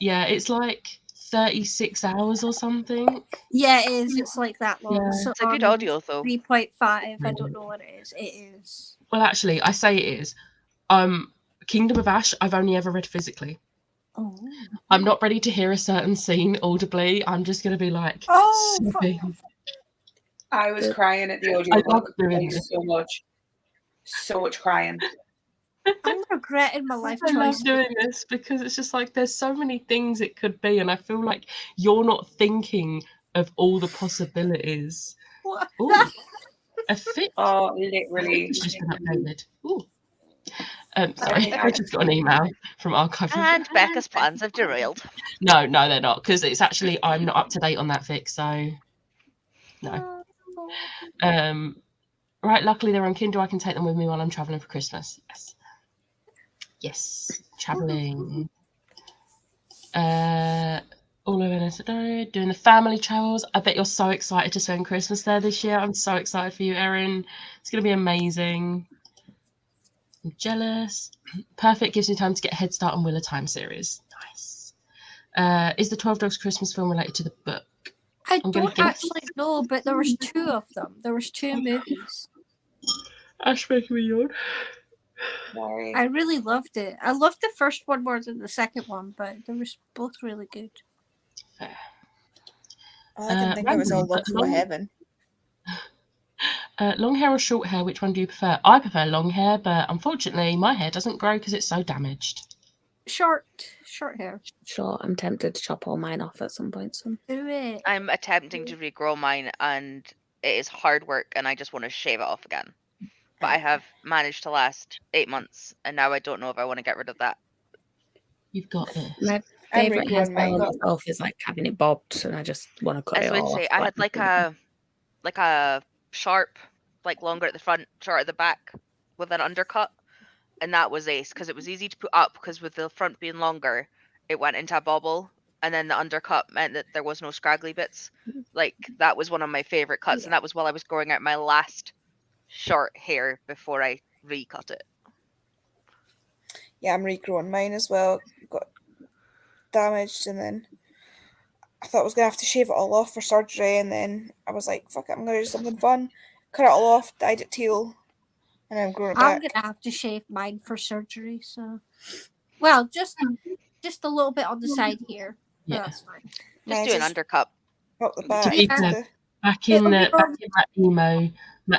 Yeah, it's like 36 hours or something. yeah, it is. It's like that long. Yeah. So It's a good on audio though. 3.5. I don't know what it is. It is. Well, actually, I say it is. Kingdom of Ash, I've only ever read physically. Oh. I'm not ready to hear a certain scene audibly. I'm just going to be like, Oh, fuck. sobbing. I was crying at the I audiobook. love doing Like, this. so much crying. I'm regretting my life I love choice. doing this because it's just like there's so many things it could be, and I feel like you're not thinking of all the possibilities. What? Ooh, a fit. Oh, literally. It's just been uploaded. Ooh. Sorry, I- I just got an email from Archive. And Becca's plans have derailed. No, they're not, because it's actually I'm not up to date on that fic, so no. Right, luckily they're on Kindle. I can take them with me while I'm traveling for Christmas. Yes, traveling. All over Nesado, doing the family travels. I bet you're so excited to spend Christmas there this year. I'm so excited for you, Erin. It's going to be amazing. I'm jealous. Perfect, gives me time to get a head start on Wheel of Time series. Nice. Is the 12 Dogs Christmas film related to the book? I I'm gonna don't guess. actually know, but there was 2 of them. There was 2 movies. Ash making me yawn. Sorry. I really loved it. I loved the first one more than the second one, but they were both really good. All I can think of is all random, Love but for long- Heaven. Long hair or short hair? Which one do you prefer? I prefer long hair, but unfortunately my hair doesn't grow because it's so damaged. Short hair. Sure, I'm tempted to chop all mine off at some point soon. Do it. I'm attempting to regrow mine and it is hard work and I just want to shave it off again. But I have managed to last 8 months and now I don't know if I want to get rid of that. You've got this. My I'm favourite regrowing mine. hairstyle myself is like having it bobbed, and I just want to cut As it I would all say, off. I had like a sharp, like longer at the front, short at the back with an undercut. And that was ace because it was easy to put up because with the front being longer, it went into a bobble. And then the undercut meant that there was no scraggly bits. Like that was one of my favorite cuts. And that was while I was growing out my last short hair before I recut it. Yeah, I'm regrowing mine as well. Got damaged, and then I thought I was gonna have to shave it all off for surgery, and then I was like, "Fuck it, I'm gonna do something fun." Cut it all off, dyed it teal, and I'm growing it I'm back. gonna have to shave mine for surgery, so well, just a little bit on the side here. But Yeah. that's fine. Just Mine's do an just undercut. up the back. be just fair, to- Back in, It'll be my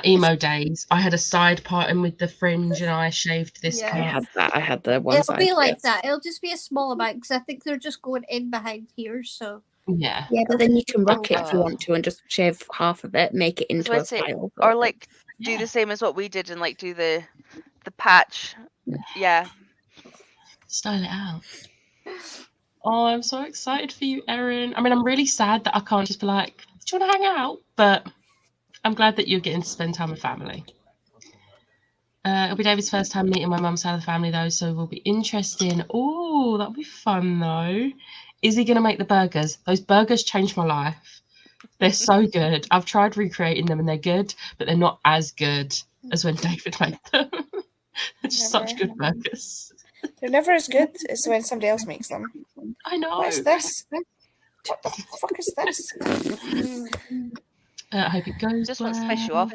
emo days, I had a side parting with the fringe, and I shaved this Yeah. I part. had that. I had the one It'll side. be like yes. that. It'll just be a small amount because I think they're just going in behind here. So Yeah. Yeah, but then you can rock it if you Oh. want to, and just shave half of it, make it into I'd a say- style. Or like do Yeah. the same as what we did and like do the patch. Yeah. Style it out. Oh, I'm so excited for you, Erin. I mean, I'm really sad that I can't just be like, do you want to hang out? But I'm glad that you're getting to spend time with family. It'll be David's first time meeting my mum's side of the family, though, so it will be interesting. Oh, that'll be fun, though. Is he going to make the burgers? Those burgers changed my life. They're so good. I've tried recreating them and they're good, but they're not as good as when David made them. They're just such good burgers. They're never as good as when somebody else makes them. I know. What is this? What the fuck is this? I hope it goes Just well. wants to spice you up.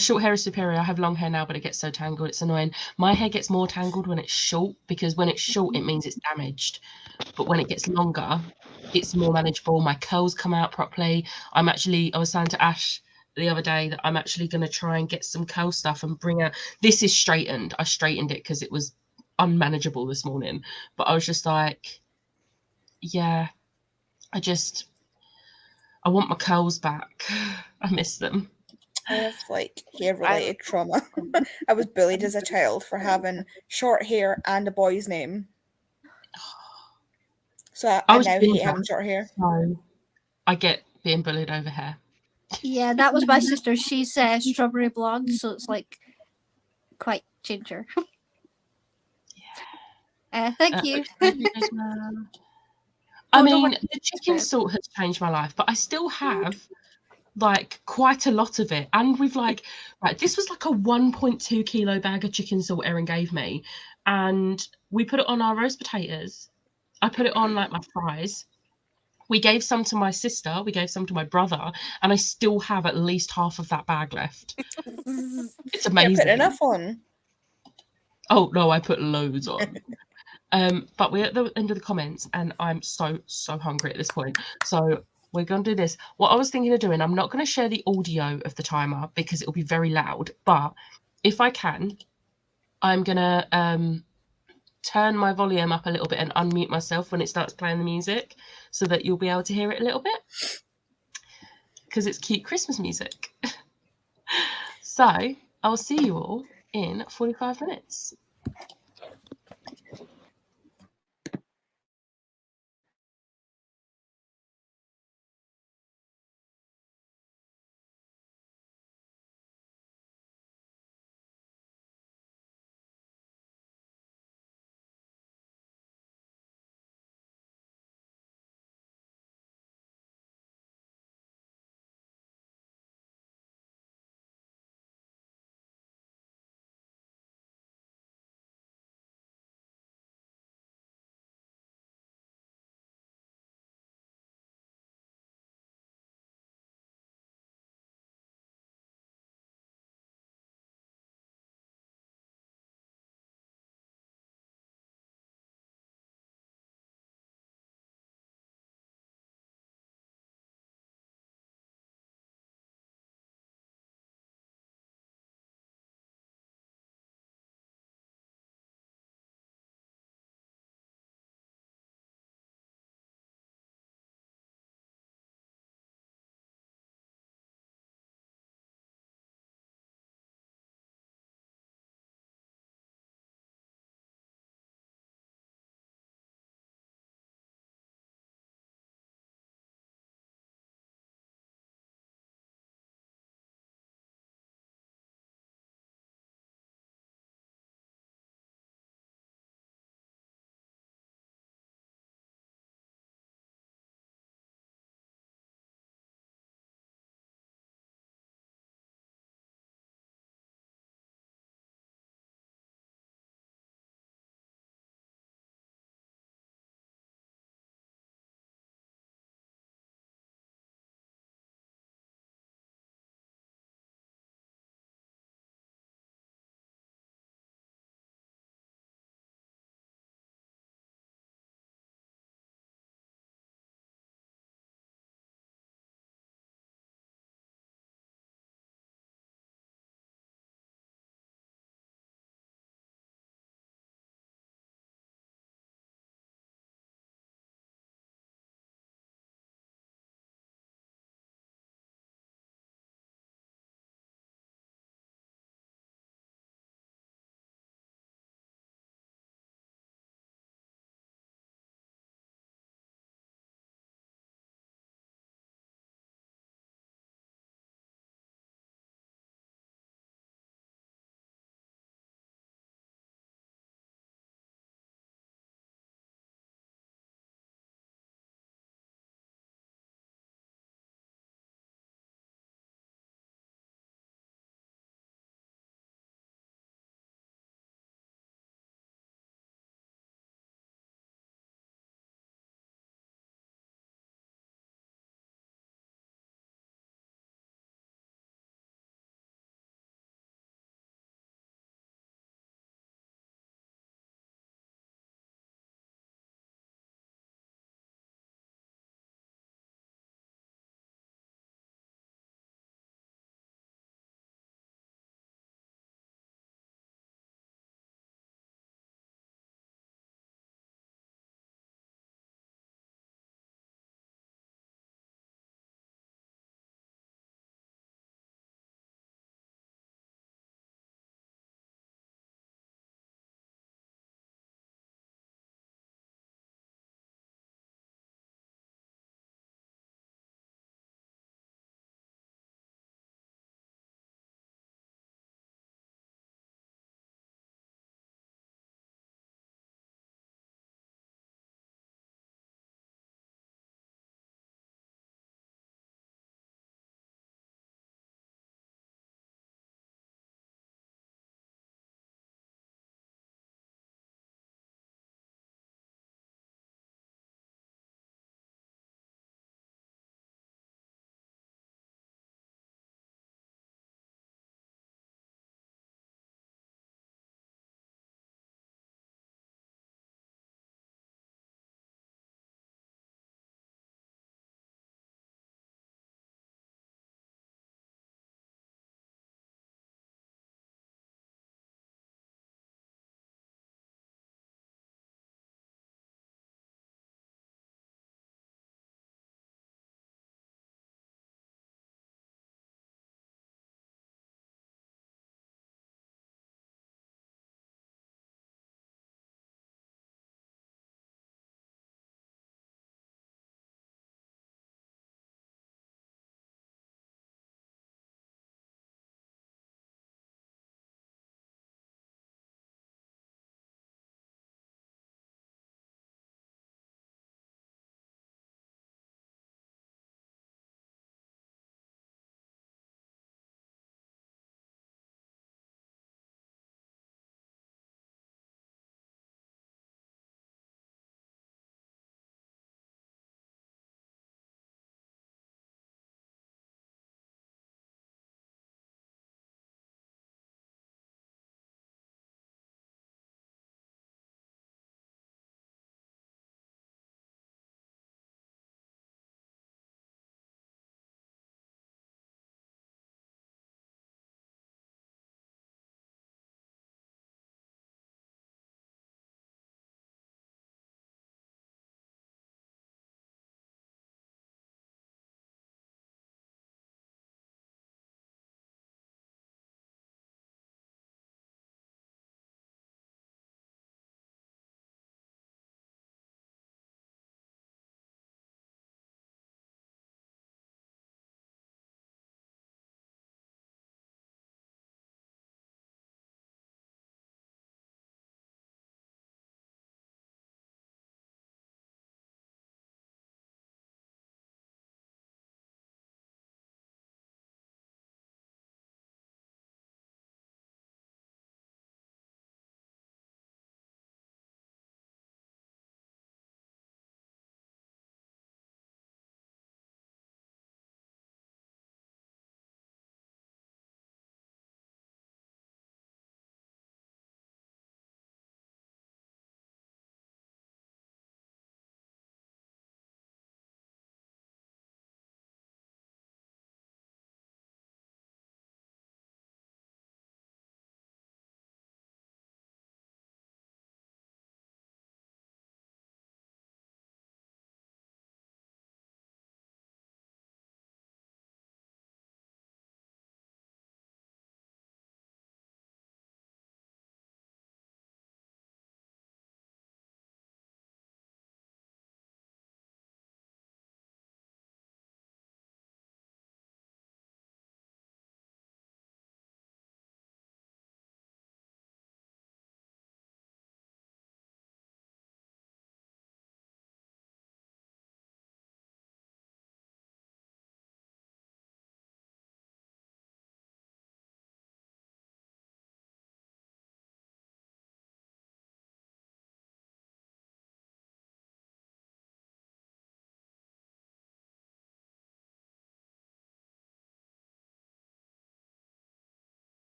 Short hair is superior. I have long hair now, but it gets so tangled. It's annoying. My hair gets more tangled when it's short, because when it's short, it means it's damaged. But when it gets longer, it's more manageable. My curls come out properly. I was saying to Ash the other day that I'm actually going to try and get some curl stuff and bring out. This is straightened. I straightened it because it was unmanageable this morning. But I was just like, yeah, I want my curls back. I miss them. I have like hair related trauma. I was bullied as a child for having short hair and a boy's name. So I now hate having short hair. So I get being bullied over hair. Yeah, that was my sister. She's strawberry blonde, so it's like quite ginger. Thank you. I mean, the chicken salt has changed my life, but I still have like quite a lot of it. And we've like, right, this was like a 1.2 kilo bag of chicken salt Erin gave me. And we put it on our roast potatoes. I put it on like my fries. We gave some to my sister. We gave some to my brother. And I still have at least half of that bag left. It's amazing. You put enough on. Oh, no, I put loads on. But we're at the end of the comments and I'm so hungry at this point. So we're going to do this. What I was thinking of doing, I'm not going to share the audio of the timer because it will be very loud. But if I can, I'm going to turn my volume up a little bit and unmute myself when it starts playing the music so that you'll be able to hear it a little bit because it's cute Christmas music. So I'll see you all in 45 minutes.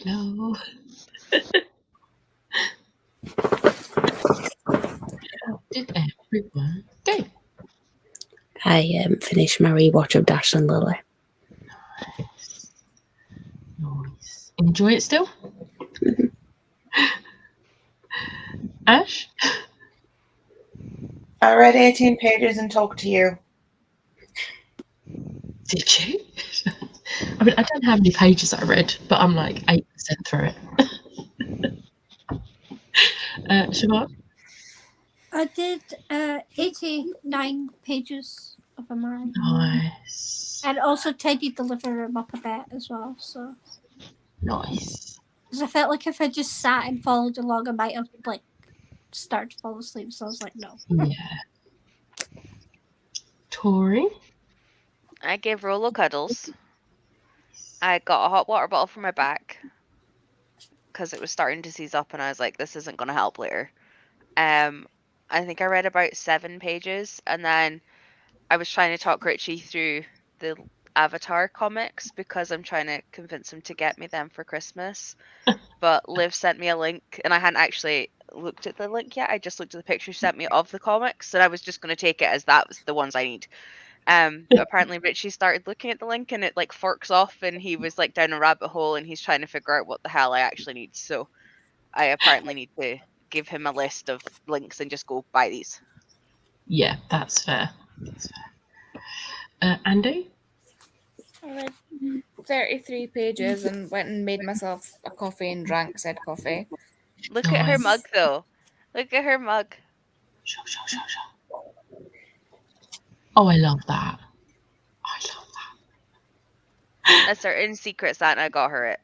Hello. How did everyone go? I finished my rewatch of Dash and Lily. Nice. Enjoy it still? Ash? I read 18 pages and talked to you. Did you? I mean, I don't know how many pages I read, but I'm like 8% through it. Siobhan? I did 89 pages of a marathon. Nice. And also tidied the living room up a bit as well. So, Nice. because I felt like if I just sat and followed along, I might have like started to fall asleep. So I was like, no. Yeah. Tori? I gave Rolo cuddles. I got a hot water bottle for my back because it was starting to seize up, and I was like, this isn't going to help later. I think I read about 7 pages, and then I was trying to talk Richie through the Avatar comics because I'm trying to convince him to get me them for Christmas. But Liv sent me a link, and I hadn't actually looked at the link yet. I just looked at the picture she sent me of the comics, and I was just going to take it as that was the ones I need. But apparently Richie started looking at the link, and it like forks off, and he was like down a rabbit hole, and he's trying to figure out what the hell I actually need. So I apparently need to give him a list of links and just go buy these. Yeah, that's fair. That's fair. Andy? I read 33 pages and went and made myself a coffee and drank said coffee. Look at her Nice. mug, though. Look at her mug. Show. Oh, I love that. I love that. That's certain secret Santa got her it.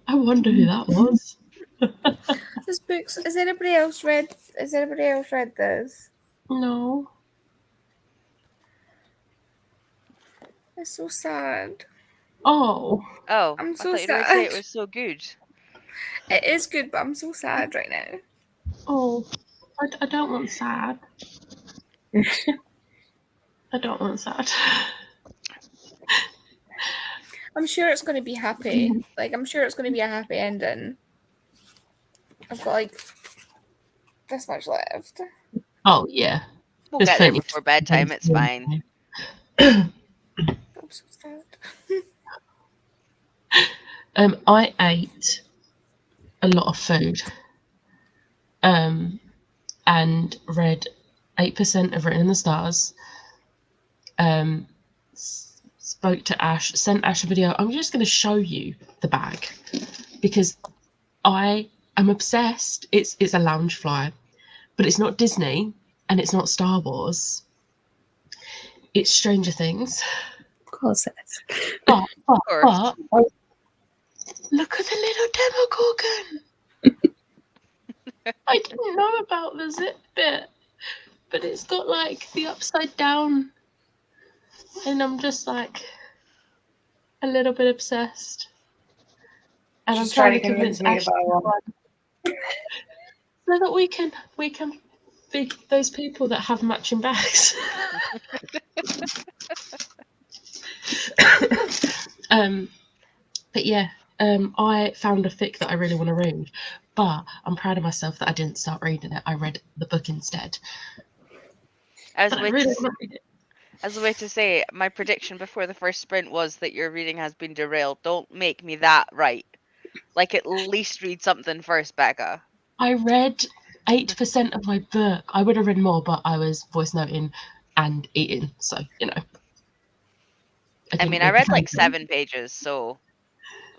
I wonder who that was. This book's. Has anybody else read this? No. It's so sad. Oh. Oh, I'm I so thought you were going to say sad. it was so good. It is good, but I'm so sad right now. Oh. I don't want sad. I don't want sad. I'm sure it's going to be happy. Like, I'm sure it's going to be a happy ending. I've got like this much left. Oh, yeah. We'll There's get there plenty before bedtime. It's fine. I'm so sad. I ate a lot of food. And read 8% of Written in the Stars. Spoke to Ash, sent Ash a video. I'm just going to show you the bag because I am obsessed. It's a Loungefly, but it's not Disney and it's not Star Wars. It's Stranger Things. Of course it is. But course. look at the little Demogorgon. I didn't know about the zip bit, but it's got like the upside down, and I'm just like a little bit obsessed. And She's I'm trying to convince convince me Ash about one. so that we can be those people that have matching bags. But yeah, I found a fic that I really want to read, but I'm proud of myself that I didn't start reading it. I read the book instead. As But a I way really to, want to read it. as a way to say, my prediction before the first sprint was that your reading has been derailed. Don't make me that right. Like, at least read something first, Becca. I read 8% of my book. I would have read more, but I was voice noting and eating, so you know. I didn't mean, I read read the like whole thing. 7 pages, so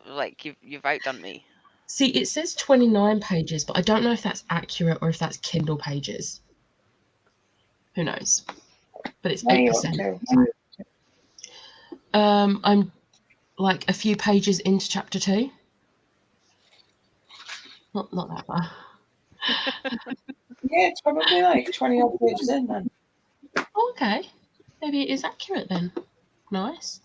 like you've outdone me. See, it says 29 pages, but I don't know if that's accurate or if that's Kindle pages. Who knows? But it's What are you up 8%. to? I'm like a few pages into chapter 2. Not that far. Yeah, it's probably like 20 odd pages in then. Oh, okay. Maybe it is accurate then. Nice.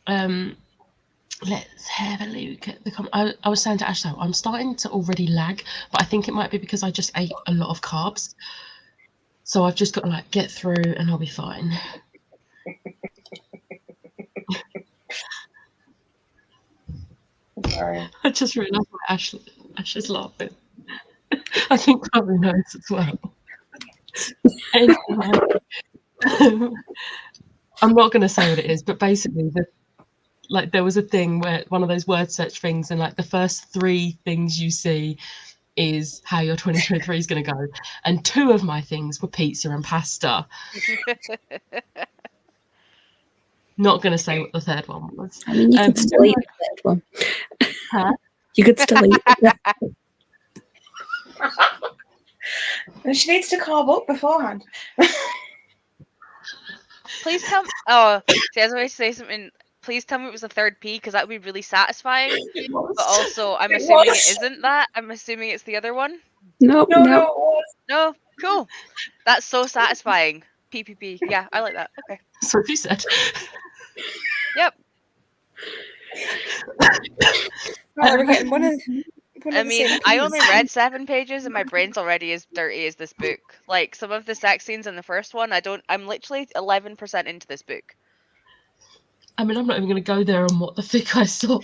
Let's have a look at the I was saying to Ash though, I'm starting to already lag, but I think it might be because I just ate a lot of carbs. So I've just got to like get through and I'll be fine. Sorry. I just realised why Ash is laughing. I think Chloe knows as well. Anyway, I'm not going to say what it is, but basically, there was a thing where one of those word search things, and like the first 3 things you see is how your 2023 is going to go, and 2 of my things were pizza and pasta. Not going to say what the 3rd one was. I mean, you could still eat the third one. Huh? You could still eat it. And she needs to carb up beforehand. Please tell me. Oh, see, I was going to say something. Please tell me it was a 3rd P, because that would be really satisfying. But also, I'm assuming it isn't that. I'm assuming it's the other one. No. No, it was. No, cool. That's so satisfying. PPP. Yeah, I like that. Okay. That's what you said. Yep. Well, we're getting one of I the mean, same I Ps. only read 7 pages, and my brain's already as dirty as this book. Like some of the sex scenes in the first one, I'm literally 11% into this book. I mean, I'm not even going to go there on what the fic I saw.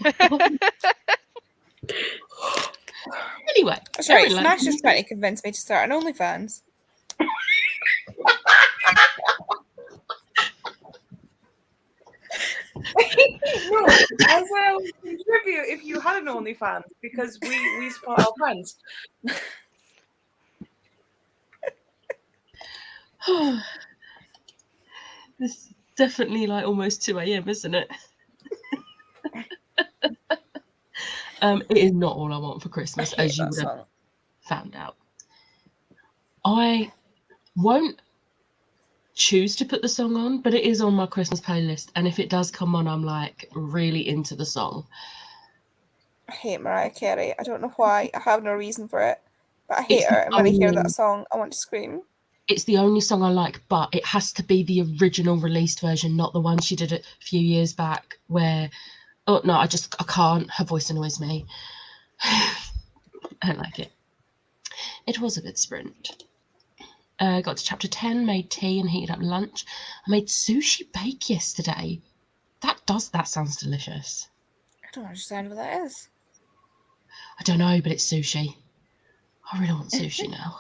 Anyway. That's right. Erin, Smash is trying to convince me to start an OnlyFans. No, as a contribute if you had an OnlyFans, because we support our friends. This is definitely like almost 2 a.m, isn't it? It is not all I want for Christmas, as you would have found out. I won't choose to put the song on, but it is on my Christmas playlist, and if it does come on, I'm like really into the song. I hate Mariah Carey. I don't know why. I have no reason for it, but I hate her. And when I hear that song, I want to scream. It's the only song I like, but it has to be the original released version, not the one she did a few years back where, oh no, I can't. Her voice annoys me. I don't like it. It was a good sprint. Got to chapter 10, made tea and heated up lunch. I made sushi bake yesterday. That sounds delicious. I don't understand what that is. I don't know, but it's sushi. I really want sushi now.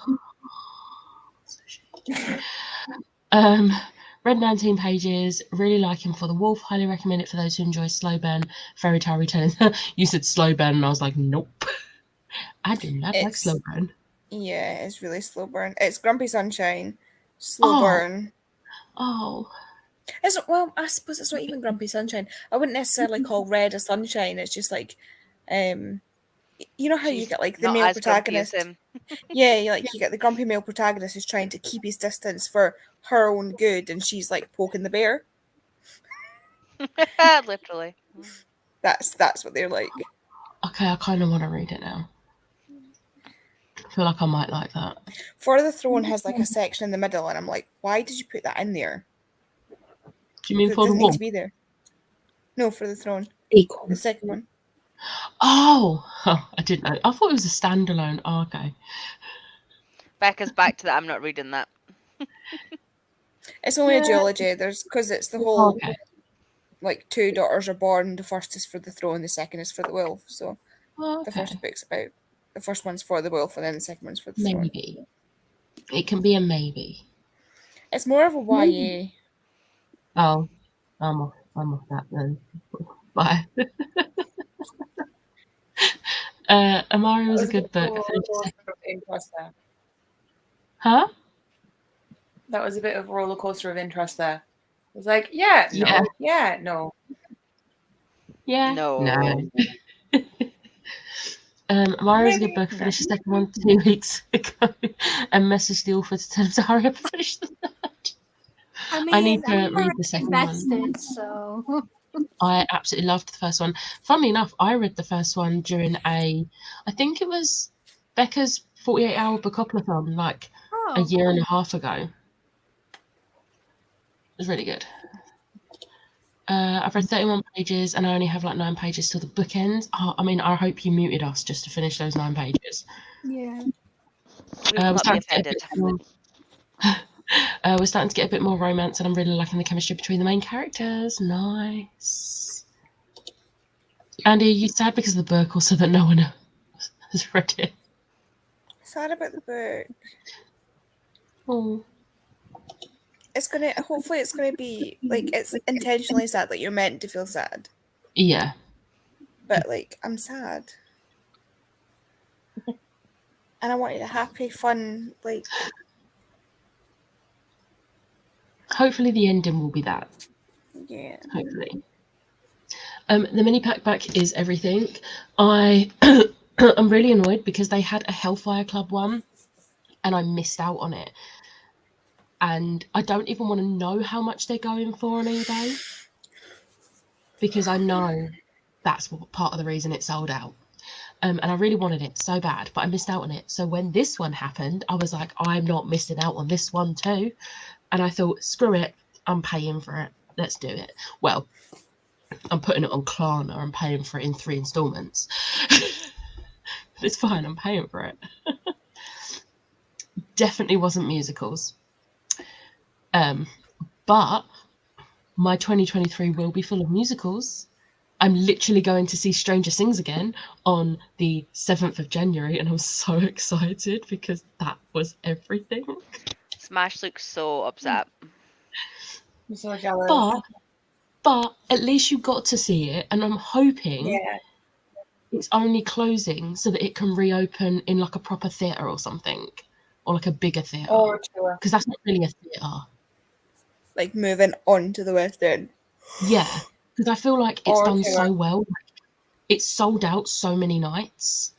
Read 19 pages. Really like Him for the Wolf. Highly recommend it for those who enjoy slow burn fairy tale retelling. You said slow burn, and I was like, nope. I do not like slow burn. Yeah, it's really slow burn. It's Grumpy Sunshine, slow burn. Oh. Well, I suppose it's not even Grumpy Sunshine. I wouldn't necessarily call Red a sunshine. It's just like, you know how you get like the male protagonist. Yeah, you get the grumpy male protagonist who's trying to keep his distance for her own good, and she's like poking the bear. Literally. That's what they're like. Okay, I kind of want to read it now. I feel like I might like that. For the Throne has like a section in the middle, and I'm like, why did you put that in there? Do you mean For the Wolf? Need to be there. No, For the Throne. Equal. The second one. Oh, I didn't know. I thought it was a standalone. Oh, okay. Becca's back to that. I'm not reading that. It's only a duology. Because it's the whole like 2 daughters are born. The first is for the throne, the second is for the wolf. So the first book's about the first one's for the wolf, and then the second one's for the throne. Maybe it can be a maybe. It's more of a YA. Oh, I'm off that then. Bye. Amari was a good book. Huh? That was a bit of a roller coaster of interest there. It was like, yeah, no, yeah, no. Yeah, no. Amari was a good book. I finished the second one 2 weeks ago and messaged the author to tell him to hurry up and finish the third. I need to read the second one. So. I absolutely loved the first one. Funnily enough, I read the first one during I think it was Becca's 48-hour bookoplathon like a year and a half ago. It was really good. I've read 31 pages and I only have like 9 pages till the book ends. Oh, I mean, I hope you muted us just to finish those 9 pages. Yeah. We're starting to get a bit more romance, and I'm really liking the chemistry between the main characters. Nice. Andy, are you sad because of the book, or so that no one has read it? Sad about the book. Oh, Hopefully it's gonna be like it's intentionally sad, like you're meant to feel sad. yeah. But like I'm sad. And I wanted a happy, fun, like Hopefully the ending will be that. yeah. Hopefully. The mini pack back is everything. I'm really annoyed because they had a Hellfire Club one and I missed out on it. And I don't even want to know how much they're going for on eBay because I know that's part of the reason it sold out. And I really wanted it so bad, but I missed out on it. So when this one happened, I was like, I'm not missing out on this one too. And I thought, screw it, I'm paying for it. Let's do it. Well, I'm putting it on Klarna. I'm paying for it in 3 installments. It's fine. I'm paying for it. Definitely wasn't musicals. But my 2023 will be full of musicals. I'm literally going to see Stranger Things again on the 7th of January, and I'm so excited because that was everything. Smash looks so upset. I'm so jealous. But at least you got to see it, and I'm hoping Yeah. it's only closing so that it can reopen in like a proper theatre or something, or like a bigger theatre, Or a tour. because that's not really a theatre. Like moving on to the West End. Yeah, because I feel like it's Or a done tour. so well. Like, it's sold out so many nights.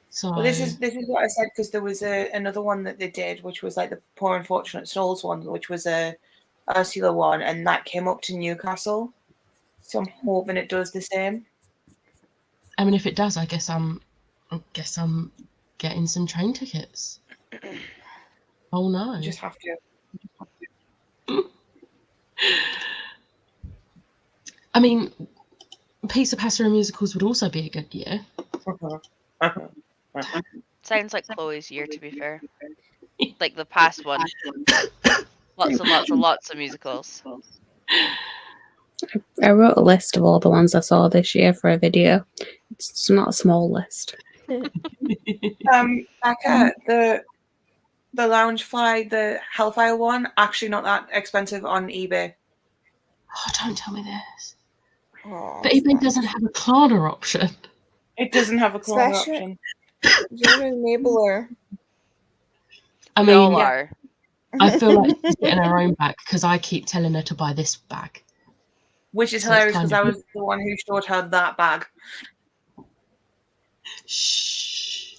So Well, this is what I said, because there was another one that they did, which was like the Poor Unfortunate Souls one, which was a Ursula one, and that came up to Newcastle. So I'm hoping it does the same. I mean, if it does, I guess I'm getting some train tickets. Oh no! You just have to. I mean, Pizza Pasta and musicals would also be a good year. Sounds like Chloe's year, to be fair. Like the past one. Lots of musicals. I wrote a list of all the ones I saw this year for a video. It's not a small list. Becca, the Loungefly, the Hellfire one, actually not that expensive on eBay. Oh, don't tell me this. Oh, But eBay doesn't have a Klarna option. It doesn't have a Klarna Especially- option. You're an enabler. I We all mean, are. I feel like she's getting her own back because I keep telling her to buy this bag. Which is So it's hilarious kind because of- I was the one who showed her that bag. Shh.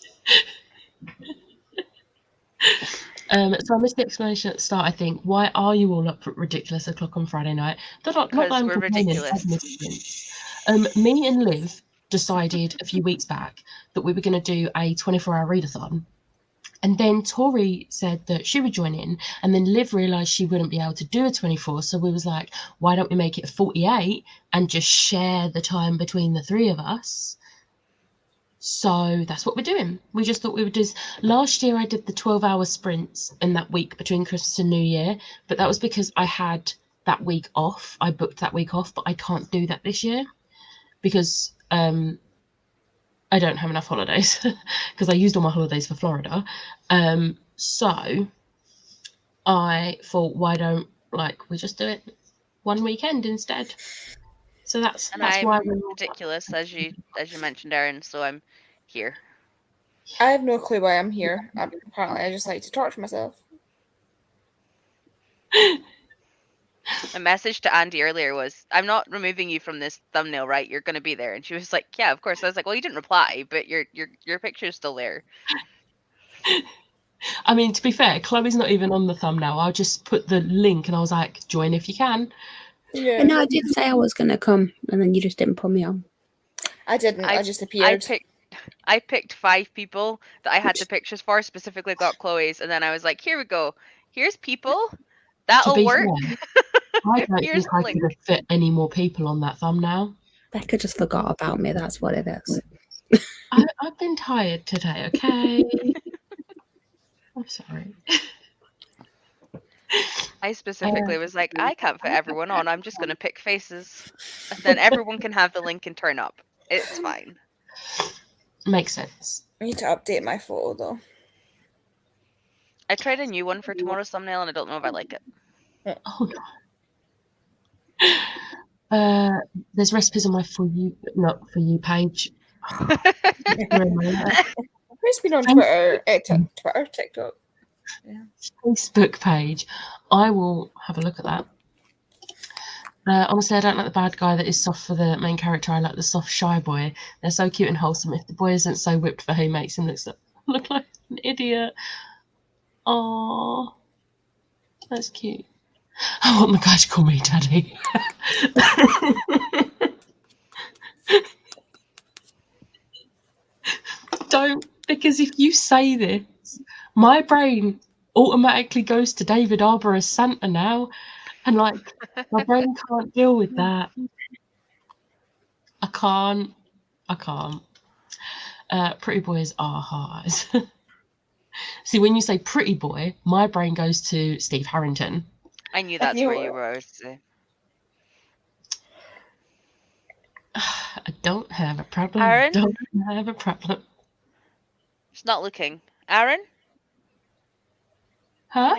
So I missed the explanation at the start, I think. Why are you all up at ridiculous o'clock on Friday night? Not that Because I'm we're complaining, it's ridiculous. admittance. Me and Liv decided a few weeks back that we were going to do a 24-hour readathon. And then Tori said that she would join in, and then Liv realised she wouldn't be able to do a 24, so we was like, why don't we make it a 48 and just share the time between the 3 of us? So that's what we're doing. We just thought we would do. Last year I did the 12-hour sprints in that week between Christmas and New Year, but that was because I had that week off. I booked that week off, but I can't do that this year because I don't have enough holidays because I used all my holidays for Florida. So I thought, why don't we just do it one weekend instead? So that's And why I'm ridiculous, as you mentioned, Erin, so I'm here. I have no clue why I'm here. Apparently, I just like to torture myself. My message to Andy earlier was, I'm not removing you from this thumbnail, right? You're going to be there. And she was like, yeah, of course. I was like, well, you didn't reply, but your picture's still there. I mean, to be fair, Chloe's not even on the thumbnail. I'll just put the link and I was like, join if you can. Yeah. But no, I did say I was going to come, and then you just didn't put me on. I didn't. I just appeared. I picked 5 people that I had the pictures for, specifically got Chloe's, and then I was like, here we go. Here's people. To That'll be work. fair, I don't Here's think I the could have fit any more people on that thumbnail. Becca just forgot about me. That's what it is. I've been tired today, okay? I'm sorry. I specifically was like, I can't fit everyone on. I'm just going to pick faces. And then everyone can have the link and turn up. It's fine. Makes sense. I need to update my photo though. I tried a new one for tomorrow's thumbnail and I don't know if I like it. Oh no. There's recipes on my For You page. Who's been on Twitter, TikTok? Facebook page. I will have a look at that. Honestly, I don't like the bad guy that is soft for the main character. I like the soft, shy boy. They're so cute and wholesome. If the boy isn't so whipped for who makes him look like an idiot. Oh, that's cute. I want the guy to call me daddy. Don't, because if you say this, my brain automatically goes to David Arbor as Santa now, and like my brain can't deal with that. I can't. Pretty boys are hard. See, when you say pretty boy, my brain goes to Steve Harrington. I knew that's where you were. I don't have a problem. Aaron? Don't have a problem. It's not looking. Aaron? Huh?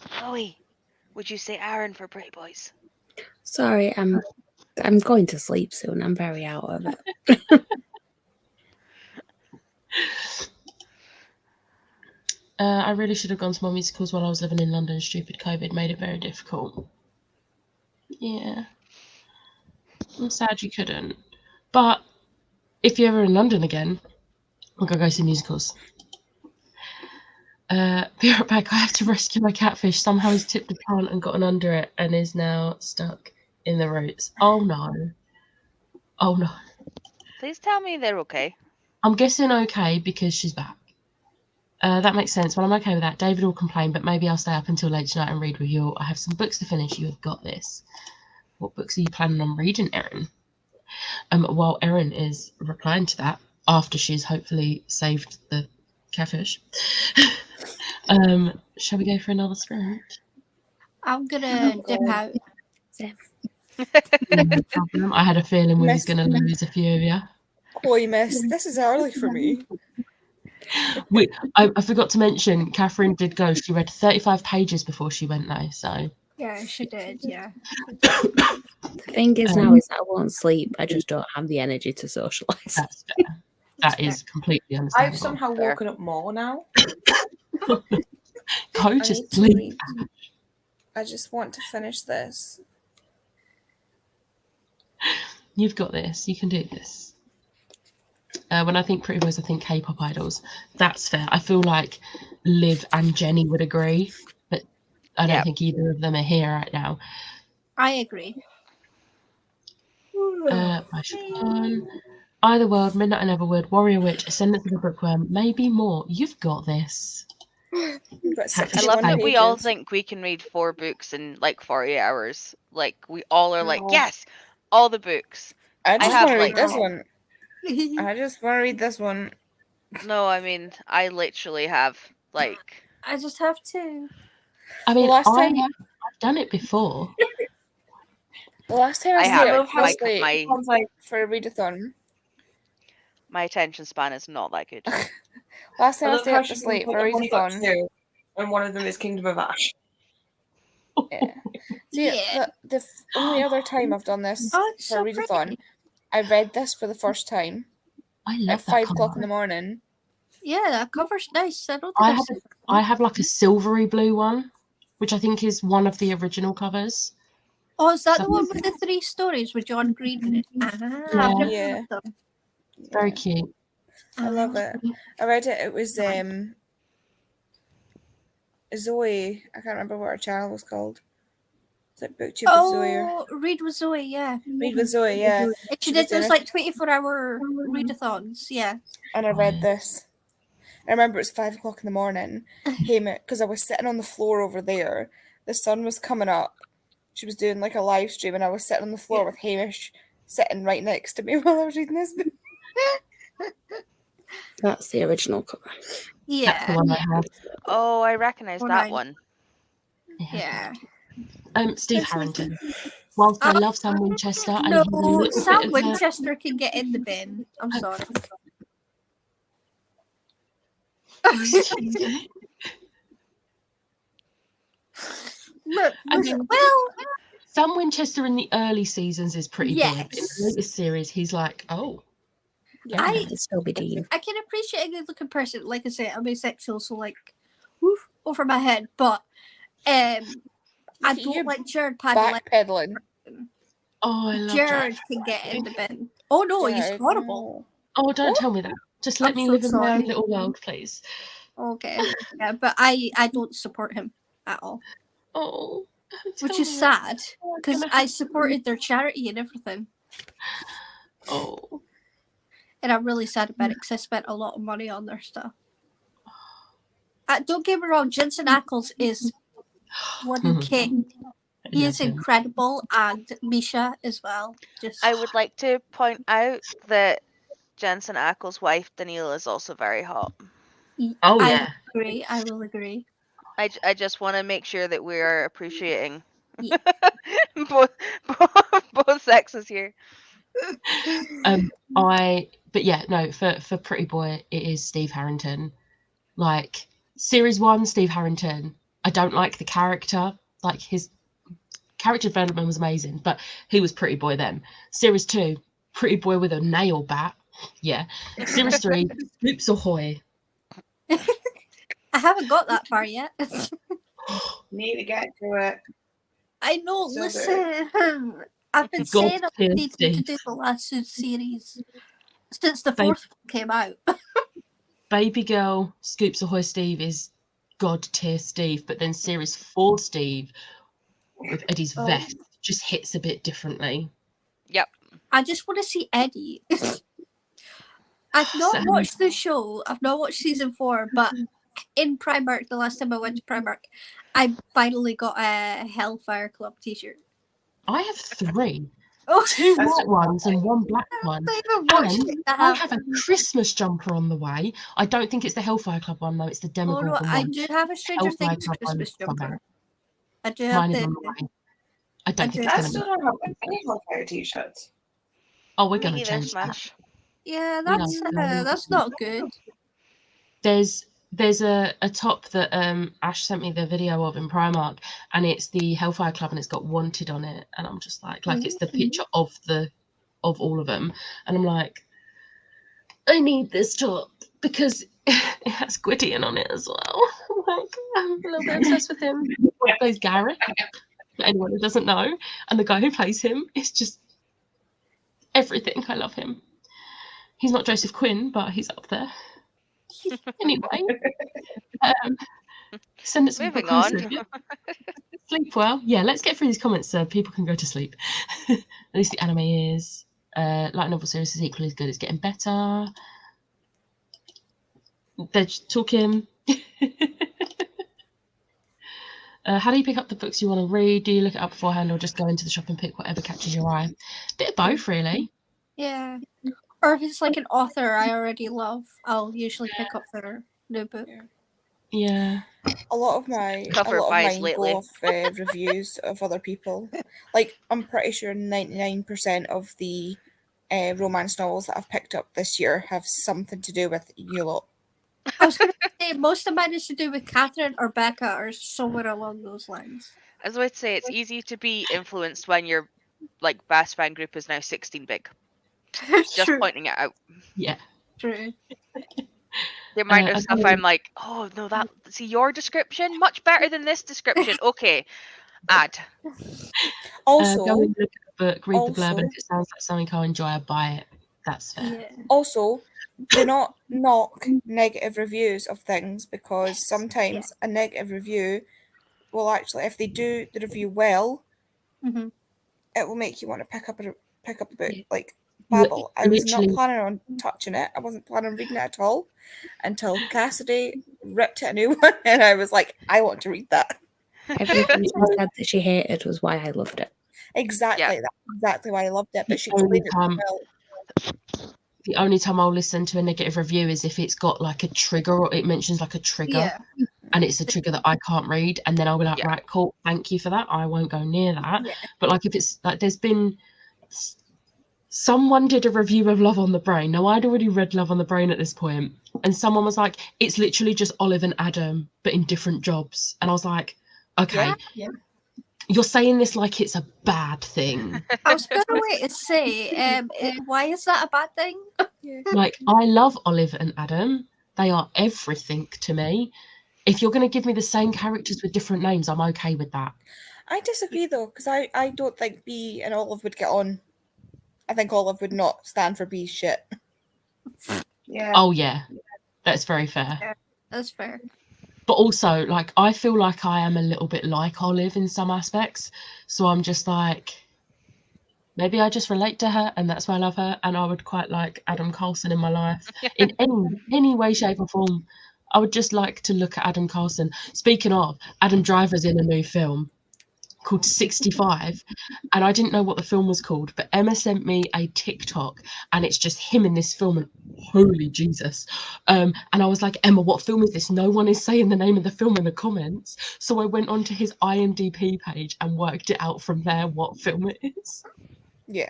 Chloe, would you say Aaron for Pretty Boys? Sorry, I'm going to sleep soon. I'm very out of it. I really should have gone to more musicals while I was living in London. Stupid COVID made it very difficult. Yeah. I'm sad you couldn't. But if you're ever in London again, we'll go see musicals. Be right back. I have to rescue my catfish. Somehow he's tipped a plant and gotten under it and is now stuck in the roots. Oh no. Oh no. Please tell me they're okay. I'm guessing okay because she's back. That makes sense. Well, I'm okay with that. David will complain, but maybe I'll stay up until late tonight and read with you. I have some books to finish. You have got this. What books are you planning on reading, Erin? While Erin is replying to that, after she's hopefully saved the catfish, shall we go for another sprint? I'm gonna dip out. No problem. I had a feeling we was going to lose a few of you. Chloe, miss, this is early for me. I forgot to mention, Catherine did go. She read 35 pages before she went though, so. Yeah, she did, yeah. The thing is now is I won't sleep. I just don't have the energy to socialise. That's fair. That is completely understandable. I've somehow woken up more now. Go to sleep. I just want to finish this. You've got this. You can do this. When I think Pretty Boys, I think K-pop idols. That's fair. I feel like Liv and Jenny would agree, but I don't think either of them are here right now. I agree. Either World, Midnight and Everwood, Warrior Witch, Ascendance of the Bookworm, maybe more. You've got this. I love that we all think we can read 4 books in like 48 hours. Like we all are like, yes, all the books. I just want to read like, this one. I just want to read this one. No, I mean, I literally have like. I just have to. I mean, last time I've done it before. The last time I have for a readathon. My attention span is not that good. Last time I stayed up to sleep for a readathon. And one of them is Kingdom of Ash. Yeah. See, the only other time I've done this for so a readathon, I read this for the first time. I love at that 5 cover. o'clock in the morning. Yeah, that cover's nice. I have like a silvery blue one, which I think is one of the original covers. Oh, is that the one with the 3 stories with John Green in it? Yeah. Very cute. I love it. I read it. It was Zoe. I can't remember what her channel was called. It's like BookTube with Zoe. Oh, Read with Zoe, yeah. Read with Zoe, yeah. She did those like 24-hour readathons, yeah. And I read this. I remember it was 5 o'clock in the morning. Because I was sitting on the floor over there. The sun was coming up. She was doing like a live stream, and I was sitting on the floor with Hamish sitting right next to me while I was reading this book. That's the original cover. Yeah. That's the one I have. Oh, I recognize that one. Yeah. Steve Harrington. Whilst I love Sam Winchester, and he's a No, little Sam bit of Winchester can get in the bin. I'm sorry. Look, I mean, well, Sam Winchester in the early seasons is pretty boy. But in yes. the latest series, he's like, oh, Yeah, I- it'd still be Dean. I can appreciate a good looking person. Like I say, I'm asexual, so like, woof, over my head. But I at don't you like Jared Padalecki. Backpedaling. oh, I love Jared Jared. can get in the bin. Oh no, he's Jared, horrible. Oh, don't tell me that. Just let I'm me so live in my sorry. own little world, please. Okay, yeah, but I don't support him at all, Oh, which tell is me sad I'm because gonna I have to- supported their charity and everything, Oh, and I'm really sad about it because I spent a lot of money on their stuff. Don't get me wrong, Jensen Ackles is one king. He is love him. incredible, and Misha as well. Just I would like to point out that Jensen Ackles' wife Daniela is also very hot. Oh I yeah. agree. I will agree. I just want to make sure that we are appreciating Yeah. both sexes here. But yeah, no, for Pretty Boy, it is Steve Harrington. Like series 1, Steve Harrington. I don't like the character. Like his character development was amazing, but he was Pretty Boy then. Series 2, Pretty Boy with a nail bat. Yeah. Series 3, Scoops Ahoy. I haven't got that far yet. Need to get to it. I know. So Listen, I've been God saying I tier need to Steve. do the last two series since the Babe. fourth one came out. Baby Girl, Scoops Ahoy Steve is God tier Steve, but then series 4 Steve with Eddie's Oh. vest just hits a bit differently. I just want to see Eddie. I've not Same. watched the show. I've not watched season 4, but in Primark, the last time I went to Primark, I finally got a Hellfire Club t-shirt. I have 3, Oh, 2 That's white ones and 1 black one. I haven't watched And it. I I have. have a Christmas jumper on the way. I don't think it's the Hellfire Club one though. It's the Oh Demogorgon no, I one. do have a Stranger Hellfire Things Club one Christmas from jumper. there. I do have Mine is the. on the way. I don't I think do. it's I gonna still be. don't have any Hellfire t-shirts. Oh, we're Me gonna neither, change that. Smash. Yeah, We are that's not good. There's a top that Ash sent me the video of in Primark, and it's the Hellfire Club, and it's got Wanted on it, and I'm just like it's the picture of all of them, and I'm like, I need this top because it has Gwydion on it as well. I'm a little bit obsessed with him. He plays Garrett, for anyone who doesn't know, and the guy who plays him is just everything. I love him. He's not Joseph Quinn, but he's up there. Anyway, send it some Moving people on. sleep. Sleep well. Yeah, let's get through these comments so people can go to sleep. At least the anime is. Light novel series is equally as good. It's getting better. They're just talking. How do you pick up the books you want to read? Do you look it up beforehand or just go into the shop and pick whatever catches your eye? Bit of both, really. Yeah. Or if it's like an author I already love, I'll usually pick up their new book. Yeah. A lot of my Cover a lot of buys mine lately. go off reviews of other people. Like I'm pretty sure 99% of the romance novels that I've picked up this year have something to do with you lot. I was going to say most of mine is to do with Catherine or Becca or somewhere along those lines. As I would say, it's easy to be influenced when your like best fan group is now 16 big. Just True. pointing it out. Yeah. True. The amount of I stuff know. I'm like, oh no, that see your description much better than this description. Okay, add. Also, Go and look at the book, read the blurb, and also- if it sounds like something I'll enjoy, I'll buy it. That's fair. Yeah. Also, do not knock negative reviews of things because Yes, sometimes a negative review will actually, if they do the review well, Mhm. it will make you want to pick up the book. Yeah. Like Li- Babel, I was not literally- planning on touching it. I wasn't planning on reading it at all until Cassidy ripped it a new one, and I was like, I want to read that. Everything she said that she hated was why I loved it. Exactly, that's exactly why I loved it. But she only explained it so time- well. The only time I'll listen to a negative review is if it's got like a trigger or it mentions like a trigger. Yeah. and it's a trigger that I can't read, and then I'll be like, Yeah. right, cool, thank you for that. I won't go near that. Yeah. But like if it's like someone did a review of Love on the Brain. Now I'd already read Love on the Brain at this point, and someone was like, it's literally just Olive and Adam, but in different jobs. And I was like, okay, Yeah. you're saying this like it's a bad thing. I was going to wait to say, why is that a bad thing? Like, I love Olive and Adam. They are everything to me. If you're going to give me the same characters with different names, I'm okay with that. I disagree though, because I don't think Bee and Olive would get on. I think Olive would not stand for Bee's shit. Yeah. Oh, yeah. That's very fair. That's fair. But also, like, I feel like I am a little bit like Olive in some aspects. So I'm just like, maybe I just relate to her and that's why I love her. And I would quite like Adam Carlson in my life in any way, shape or form. I would just like to look at Adam Carlson. Speaking of, Adam Driver's in a new film called 65, and I didn't know what the film was called, but Emma sent me a TikTok and it's just him in this film, and holy Jesus. And I was like, Emma, what film is this? No one is saying the name of the film in the comments. So I went onto his IMDb page and worked it out from there what film it is. Yeah.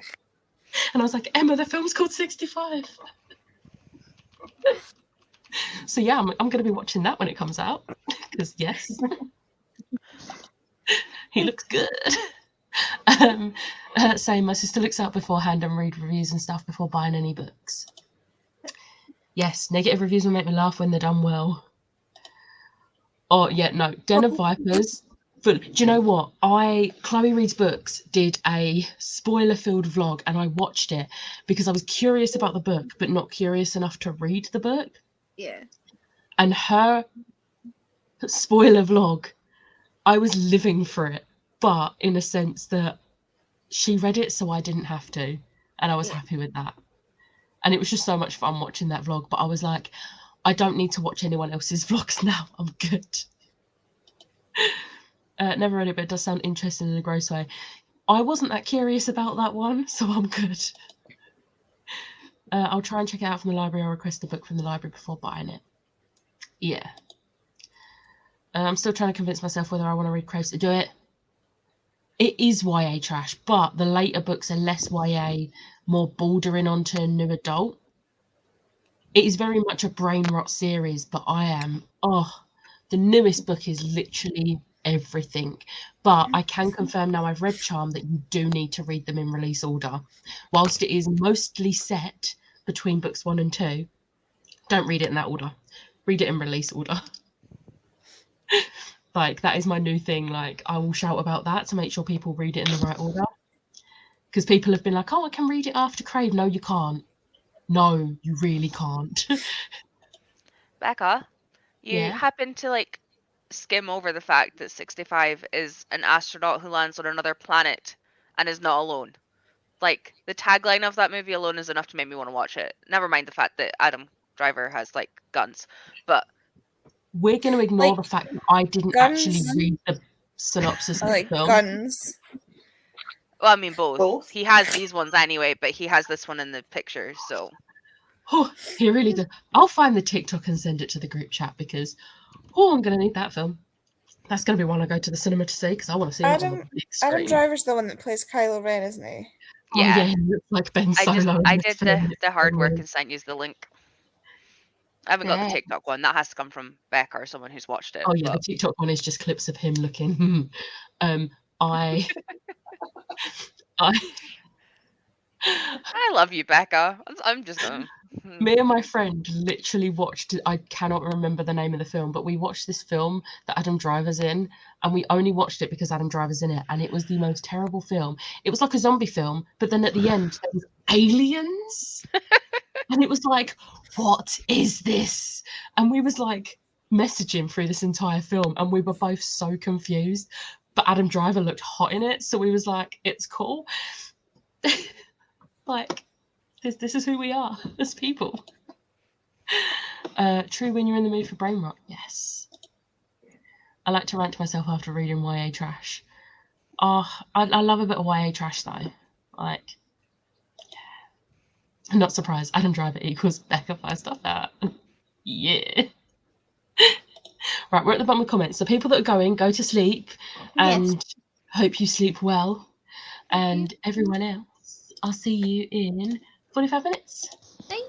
And I was like, Emma, the film's called 65. So yeah, I'm going to be watching that when it comes out, because yes. He looks good. Same, my sister looks out beforehand and read reviews and stuff before buying any books. Yes, negative reviews will make me laugh when they're done well. Oh, yeah, no, Den of Vipers. But do you know what? Chloe Reads Books did a spoiler-filled vlog, and I watched it because I was curious about the book, but not curious enough to read the book. Yeah. And her spoiler vlog, I was living for it, but in a sense that she read it so I didn't have to, and I was happy with that. And it was just so much fun watching that vlog, but I was like, I don't need to watch anyone else's vlogs now. I'm good. Never read it, but it does sound interesting in a gross way. I wasn't that curious about that one, so I'm good. I'll try and check it out from the library. I'll request a book from the library before buying it. Yeah. I'm still trying to convince myself whether I want to read Craves to do it. It is YA trash, but the later books are less YA, more bordering onto new adult. It is very much a brain rot series, but the newest book is literally everything. But I can confirm now I've read Charm that you do need to read them in release order. Whilst it is mostly set between books 1 and 2, don't read it in that order. Read it in release order. Like, that is my new thing. Like, I will shout about that to make sure people read it in the right order. Because people have been like, oh, I can read it after Crave. No, you can't. No, you really can't. Becca, you Yeah? happen to like skim over the fact that 65 is an astronaut who lands on another planet and is not alone. Like, the tagline of that movie alone is enough to make me want to watch it. Never mind the fact that Adam Driver has like guns. But We're going to ignore Like, the fact that I didn't actually guns? read the synopsis I of the like film. guns. well, I mean both. Both? He has these ones anyway, but he has this one in the picture, so Oh, he really did. I'll find the TikTok and send it to the group chat because, I'm going to need that film. That's going to be one I go to the cinema to see because I want to see it on the big screen. Adam Driver's the one that plays Kylo Ren, isn't he? Oh, yeah, he looks like Ben Solo. I in did this film. the hard work and sent you the link. I haven't got Yeah. the TikTok one. That has to come from Becca or someone who's watched it. Oh yeah, but- the TikTok one is just clips of him looking. I I love you, Becca. I'm just going. me and my friend literally watched, I cannot remember the name of the film, but we watched this film that Adam Driver's in, and we only watched it because Adam Driver's in it, and it was the most terrible film. It was like a zombie film, but then at the end there was aliens, and it was like, what is this? And we was like messaging through this entire film, and we were both so confused, but Adam Driver looked hot in it, so we was like, it's cool. Like, this is who we are as people. True when you're in the mood for brain rot. Yes. I like to rant to myself after reading YA trash. I love a bit of YA trash though. Like, yeah. I'm not surprised. Adam Driver equals Becca 5 stuff out. Yeah. Right, we're at the bottom of the comments. So people that are going, go to sleep, and Yes. hope you sleep well. Thank you. And everyone else, I'll see you in 45 minutes. Bye.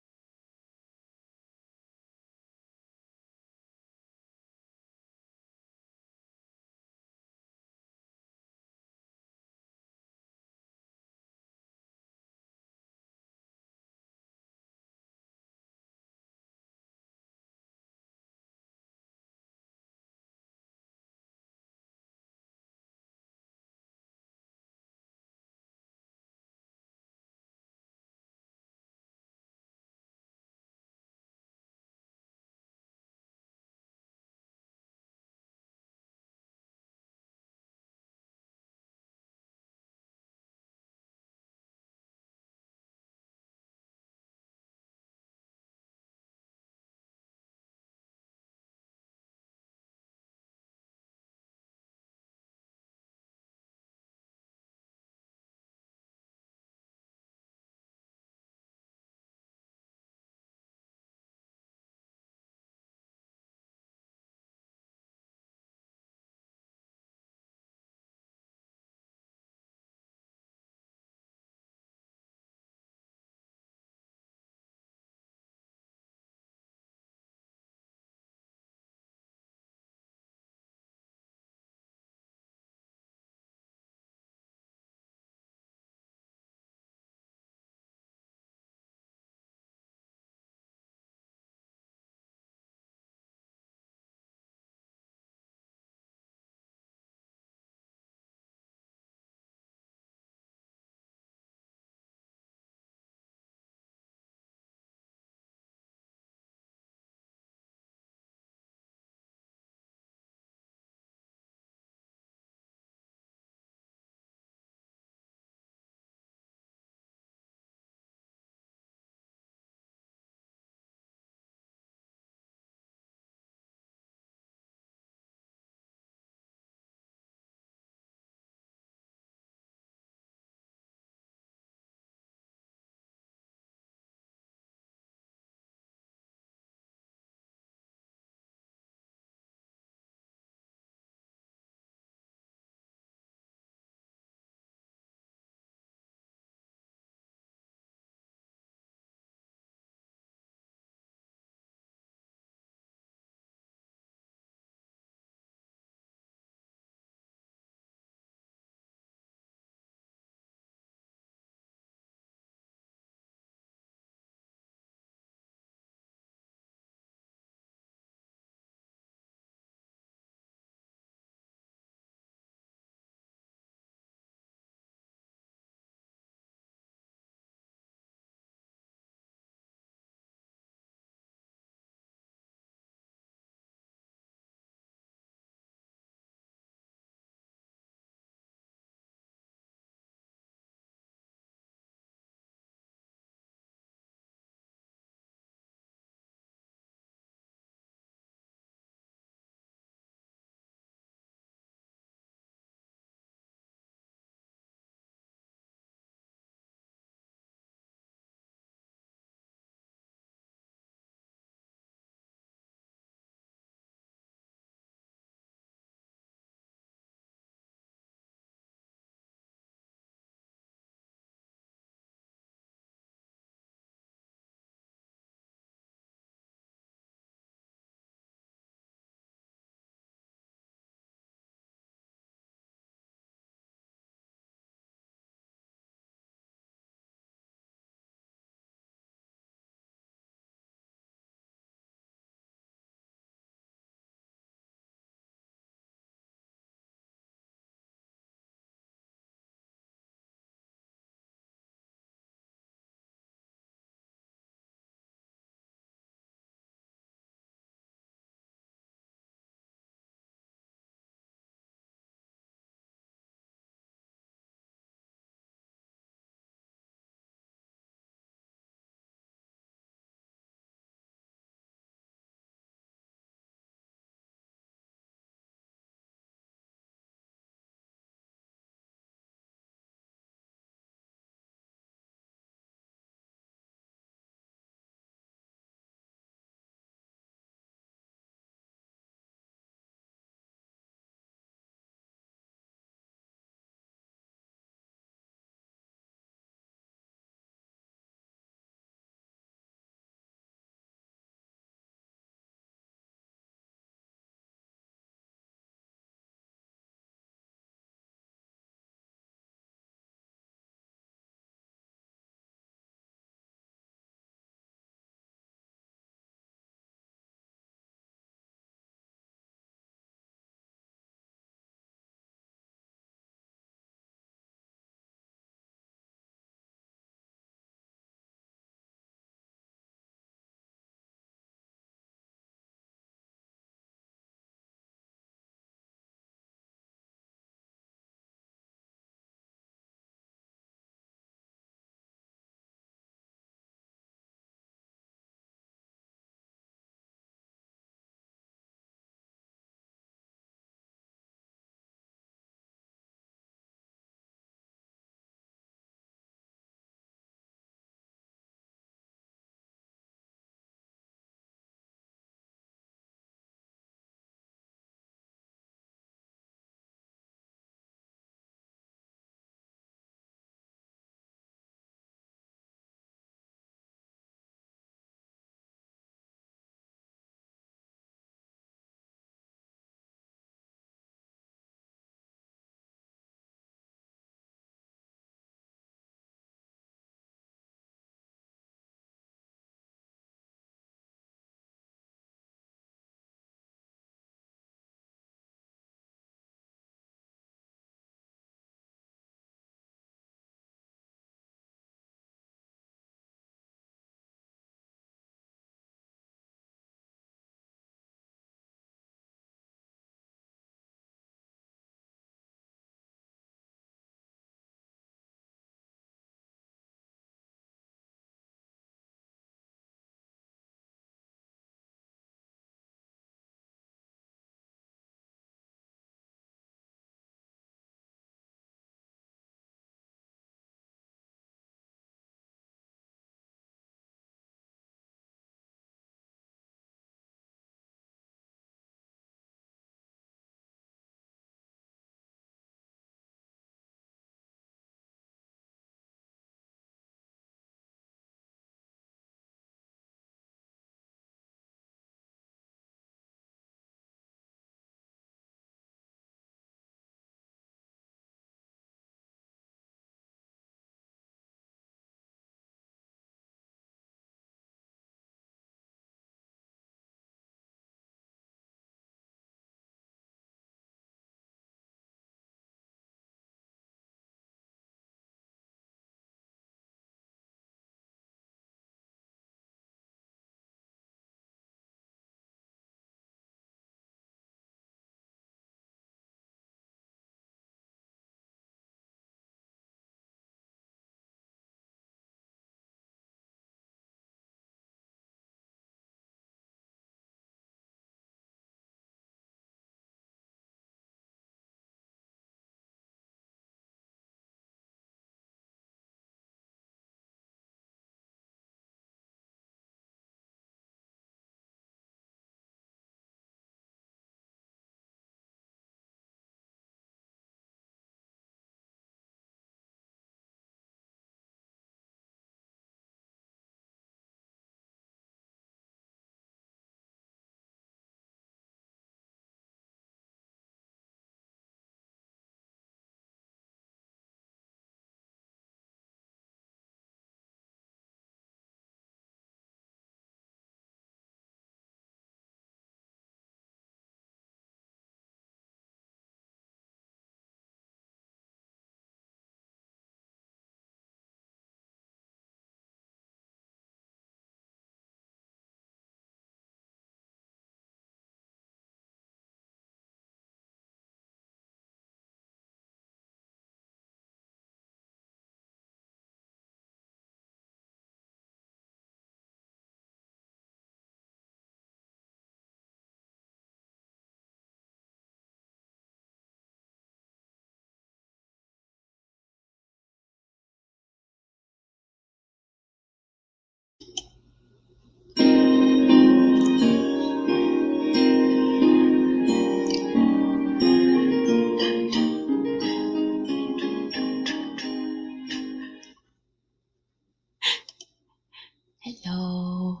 Hello.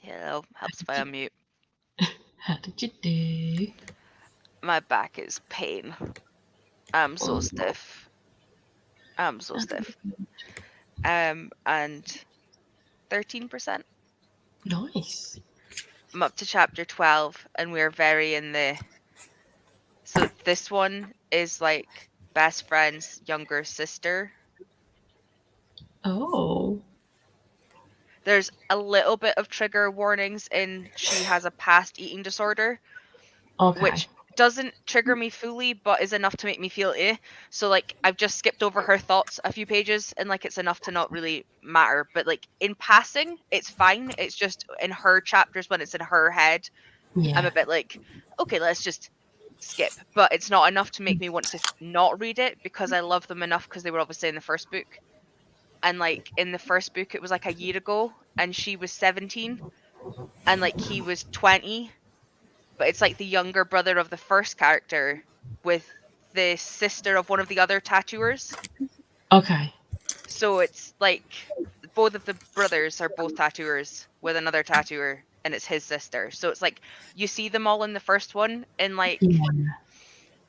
Hello, helps if I unmute. How did you do? My back is pain. I'm so Oh, stiff. I'm so stiff. And 13%. nice. I'm up to chapter 12, and we're very in the. So this one is like best friend's younger sister. Oh. There's a little bit of trigger warnings in she has a past eating disorder, Okay. which doesn't trigger me fully, but is enough to make me feel So like I've just skipped over her thoughts a few pages, and like it's enough to not really matter. But like in passing, it's fine. It's just in her chapters when it's in her head, Yeah. I'm a bit like, okay, let's just skip. But it's not enough to make me want to not read it, because I love them enough because they were obviously in the first book. And like in the first book, it was like a year ago, and she was 17, and like he was 20. But it's like the younger brother of the first character with the sister of one of the other tattooers. Okay. So it's like both of the brothers are both tattooers with another tattooer, and it's his sister. So it's like you see them all in the first one, and like Yeah.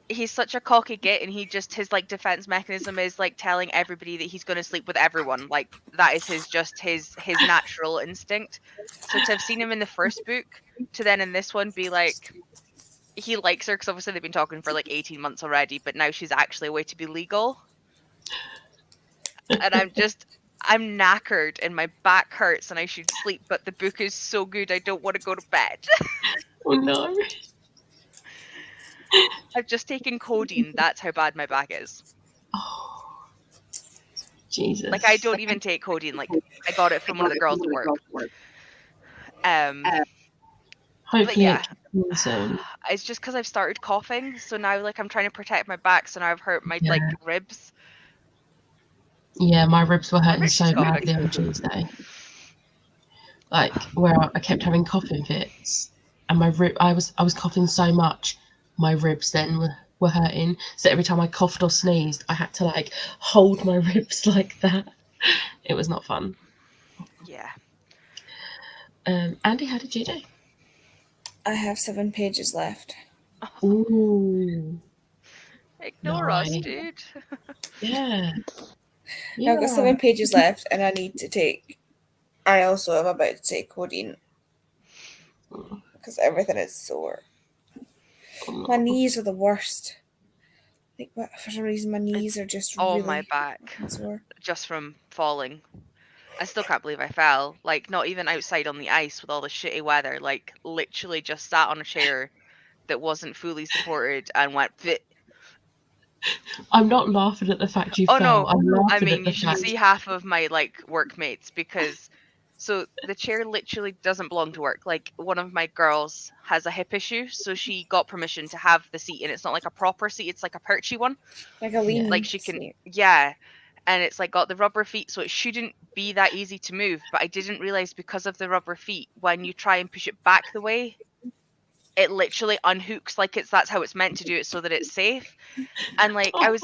he's such a cocky git, and he just, his like defense mechanism is like telling everybody that he's going to sleep with everyone. Like that is his natural instinct. So to have seen him in the first book to then in this one be like he likes her, because obviously they've been talking for like 18 months already, but now she's actually a way to be legal. And I'm knackered and my back hurts and I should sleep, but the book is so good I don't want to go to bed. Oh no. I've just taken codeine. That's how bad my back is. Oh. Jesus. Like I don't even take codeine. Like I got it from one of the girls at work. Hopefully yeah. it can be soon. It's just because I've started coughing, so now like I'm trying to protect my back, so now I've hurt my like ribs. Yeah, my ribs were hurting Richard's so coughing. badly on Tuesday. Like where I kept having coughing fits, and my rib, I was coughing so much, my ribs then were hurting. So every time I coughed or sneezed, I had to like hold my ribs like that. It was not fun. Yeah. Andy, how did you do? I have 7 pages left. Ooh. Ignore us, Nice. dude. Yeah. I've got 7 pages left, and I need to take. I also am about to take codeine because everything is sore. My knees are the worst. Like for some reason, my knees are just all really my back sore. just from falling. I still can't believe I fell. Like not even outside on the ice with all the shitty weather. Like literally just sat on a chair that wasn't fully supported and went fit. I'm not laughing at the fact you Oh fell. no, I'm laughing I mean at the you should fact. see half of my like workmates, because so the chair literally doesn't belong to work. Like one of my girls has a hip issue, so she got permission to have the seat, and it's not like a proper seat, it's like a perchy one. Like a lean. Like she can seat. yeah. And it's like got the rubber feet, so it shouldn't be that easy to move. But I didn't realize because of the rubber feet, when you try and push it back the way, it literally unhooks like that's how it's meant to do it, so that it's safe. And like I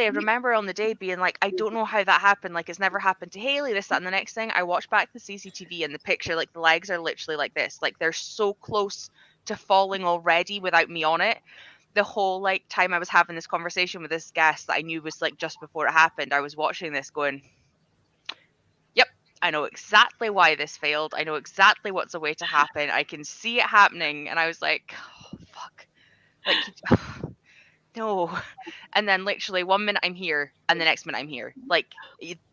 remember on the day being like, I don't know how that happened. Like it's never happened to Haley, this, that, and the next thing. I watched back the CCTV and the picture, like the legs are literally like this. Like they're so close to falling already without me on it. The whole like time I was having this conversation with this guest that I knew was like just before it happened, I was watching this going, yep, I know exactly why this failed. I know exactly what's a way to happen. I can see it happening. And I was like, oh, fuck. Like, no. And then literally 1 minute I'm here and the next minute I'm here. Like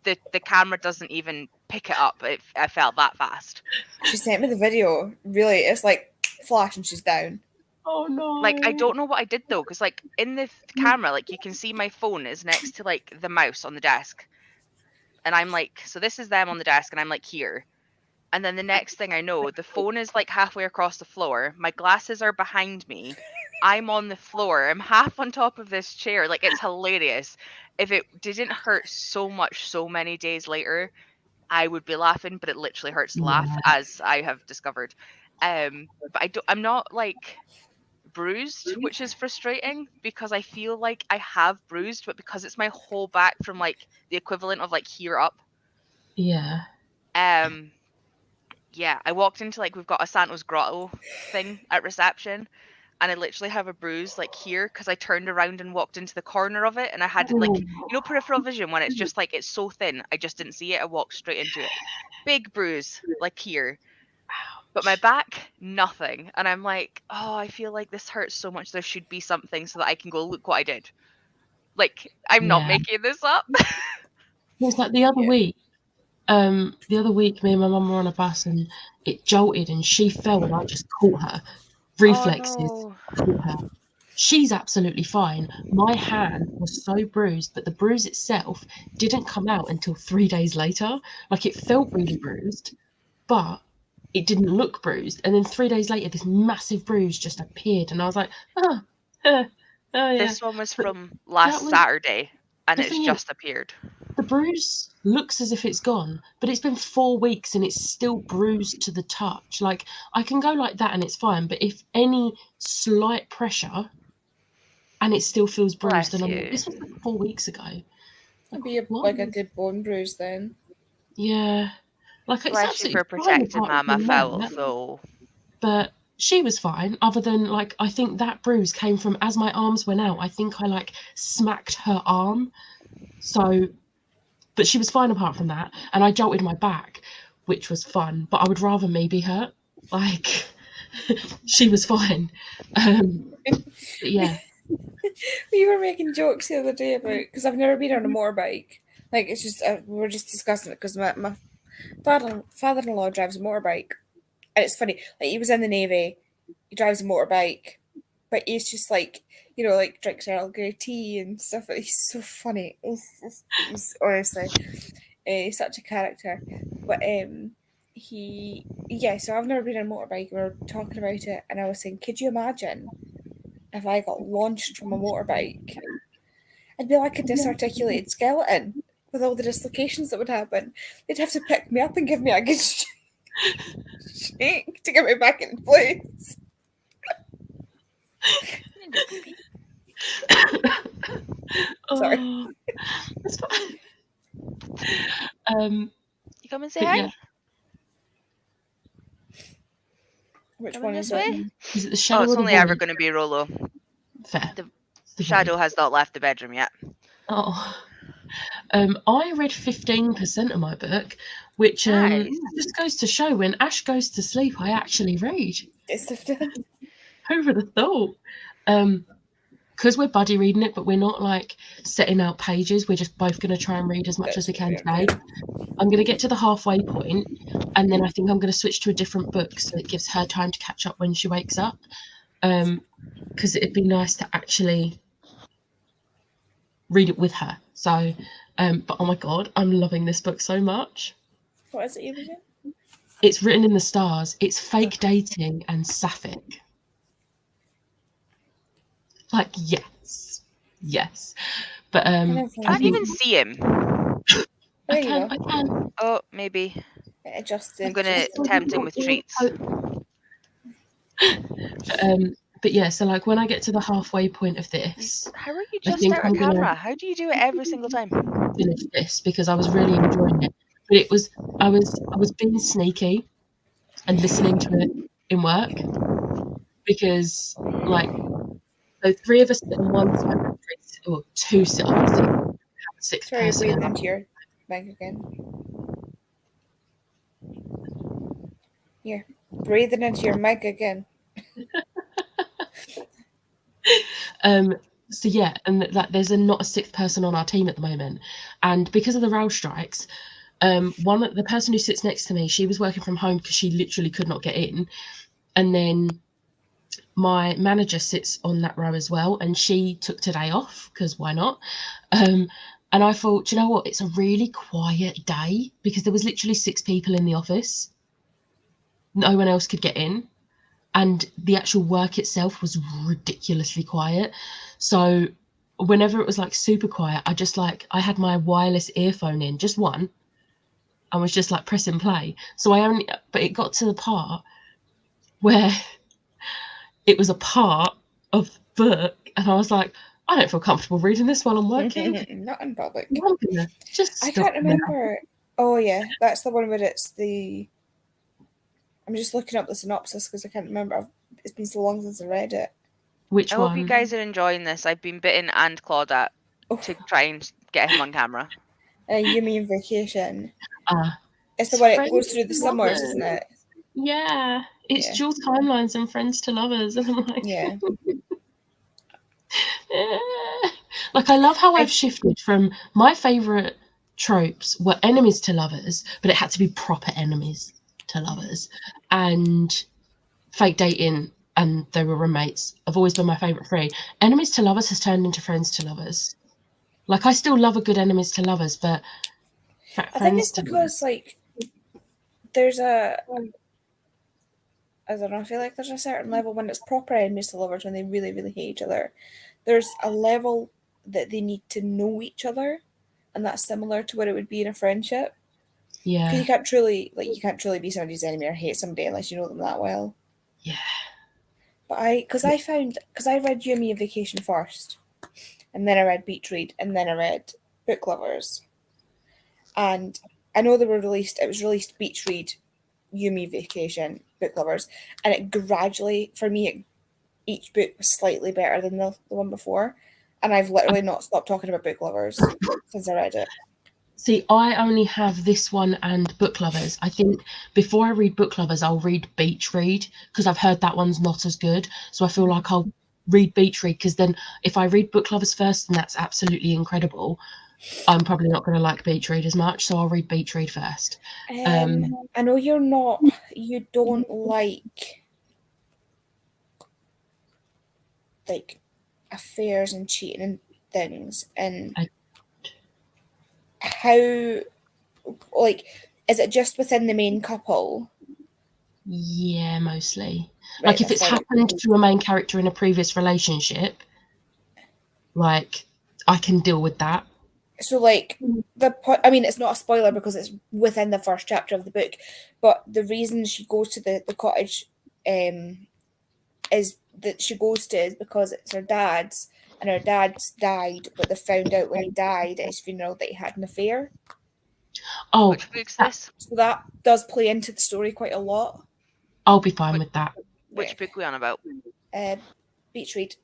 the camera doesn't even pick it up. I felt that fast. She sent me the video. Really, it's like flash and she's down. Oh no. Like I don't know what I did though, because like in the camera, like you can see my phone is next to like the mouse on the desk, and I'm like, so this is them on the desk, and I'm like here, and then the next thing I know, the phone is like halfway across the floor, my glasses are behind me, I'm on the floor, I'm half on top of this chair. Like it's hilarious. If it didn't hurt so much so many days later, I would be laughing, but it literally hurts to laugh, as I have discovered. But I'm not like bruised, which is frustrating because I feel like I have bruised, but because it's my whole back from like the equivalent of like here up, Yeah. Yeah, I walked into like we've got a Santa's grotto thing at reception, and I literally have a bruise like here because I turned around and walked into the corner of it, and I had like peripheral vision when it's just like it's so thin I just didn't see it. I walked straight into it. Big bruise like here. But my back, nothing. And I'm like, oh, I feel like this hurts so much. There should be something so that I can go, look what I did. Like, I'm not Yeah. making this up. It was like the other week. The other week, me and my mum were on a bus and it jolted and she fell and I just caught her. Reflexes, Oh, caught her. She's absolutely fine. My hand was so bruised, but the bruise itself didn't come out until 3 days later. Like it felt really bruised, but it didn't look bruised. And then 3 days later, this massive bruise just appeared, and I was like, oh yeah. This one was from last Saturday, and it's just appeared. The bruise looks as if it's gone, but it's been 4 weeks and it's still bruised to the touch. Like I can go like that and it's fine, but if any slight pressure and it still feels bruised, and I'm like, this was like 4 weeks ago. It'd be like a good bone bruise then. Yeah. Like it's Especially absolutely for protected fine, Mama Fowl, so. But she was fine, other than like I think that bruise came from as my arms went out. I think I like smacked her arm. So, but she was fine apart from that, and I jolted my back, which was fun. But I would rather me be hurt. Like she was fine. But yeah. We were making jokes the other day about because I've never been on a motorbike. Like it's just we were just discussing it because my father-in-law drives a motorbike, and it's funny. Like he was in the Navy, he drives a motorbike, but he's just like like drinks Earl Grey tea and stuff. He's so funny. He's honestly, he's such a character. But so I've never been on a motorbike. We were talking about it, and I was saying, could you imagine if I got launched from a motorbike? I'd be like a disarticulated skeleton with all the dislocations that would happen. They'd have to pick me up and give me a good shake to get me back in place. Sorry. Oh, that's fine. You come and say hi? Yeah. Which Coming one this is way? it? Is it the shadow? It's or the only ever void? going to be Rolo. Fair. The shadow has not left the bedroom yet. Oh. I read 15% of my book, which Nice. just goes to show when Ash goes to sleep, I actually read. Who would have thought? Because we're buddy reading it, but we're not like setting out pages. We're just both going to try and read as much as we can today. I'm going to get to the halfway point, and then I think I'm going to switch to a different book so it gives her time to catch up when she wakes up. Because it'd be nice to actually read it with her. So, but oh my god, I'm loving this book so much. What is it you reading? It's written in the stars. It's fake dating and sapphic. Like yes. But I can't even see him. I can. Oh, maybe. Adjusted. I'm gonna tempt him with treats. But yeah, so like when I get to the halfway point of this, How are you I just think out I'm of gonna camera? How do you do it every single time? finish this because I was really enjoying it. But I was being sneaky and listening to it in work because like so 3 of us sit on one side or 2 sit on the side. Have a 6th Sorry, person. breathe into your mic again. Here, breathing into your mic again. So yeah, and that there's not a 6th person on our team at the moment, and because of the rail strikes, the person who sits next to me, she was working from home because she literally could not get in, and then my manager sits on that row as well, and she took today off because why not? And I thought, do you know what? It's a really quiet day because there was literally 6 people in the office. No one else could get in. And the actual work itself was ridiculously quiet. So whenever it was like super quiet, I had my wireless earphone in, just one, and was just like pressing play. So but it got to the part where it was a part of the book, and I was like, I don't feel comfortable reading this while I'm working. Not in public. I'm gonna just I stop can't now. remember. Oh yeah, that's the one where it's the. I'm just looking up the synopsis because I can't remember. It's been so long since I read it. Which I hope you one? guys are enjoying this. I've been bitten and clawed at Oh, to try and get him on camera. Yumi in Vacation. Ah, It's the it's one it Friends goes through the to summers, Lovers. isn't it? Yeah, it's Yeah. dual timelines and Friends to Lovers. And I'm like, Yeah. like I love how I've shifted from my favorite tropes were enemies to lovers, but it had to be proper enemies to lovers, and fake dating, and they were roommates. Have always been my favorite three. Enemies to lovers has turned into friends to lovers. Like I still love a good enemies to lovers, but I think friends it's to because like there's a. I don't know. I feel like there's a certain level when it's proper enemies to lovers when they really, really hate each other. There's a level that they need to know each other, and that's similar to what it would be in a friendship. Because yeah, you can't truly be somebody's enemy or hate somebody unless you know them that well. yeah. But I read Yumi in Vacation first, and then I read Beach Read, and then I read Book Lovers, and I know they were released. It was released Beach Read, Yumi Vacation, Book Lovers, and it gradually, for me, each book was slightly better than the one before, and I've literally not stopped talking about Book Lovers since I read it. See, I only have this one and Book Lovers. I think before I read Book Lovers, I'll read Beach Read because I've heard that one's not as good. So I feel like I'll read Beach Read because then if I read Book Lovers first, and that's absolutely incredible, I'm probably not going to like Beach Read as much. So I'll read Beach Read first. I know you don't like affairs and cheating and things, and how, like, is it just within the main couple? Yeah, mostly. Right, Like if that's it's fine. happened to a main character in a previous relationship, like I can deal with that. So, like, I mean, it's not a spoiler because it's within the first chapter of the book, but the reason she goes to the cottage is that she goes to is because it's her dad's, and her dad's died, but they found out when he died at his funeral that he had an affair. Oh, Which book's this? So that does play into the story quite a lot. I'll be fine with that. Which book we on about? Beach Read.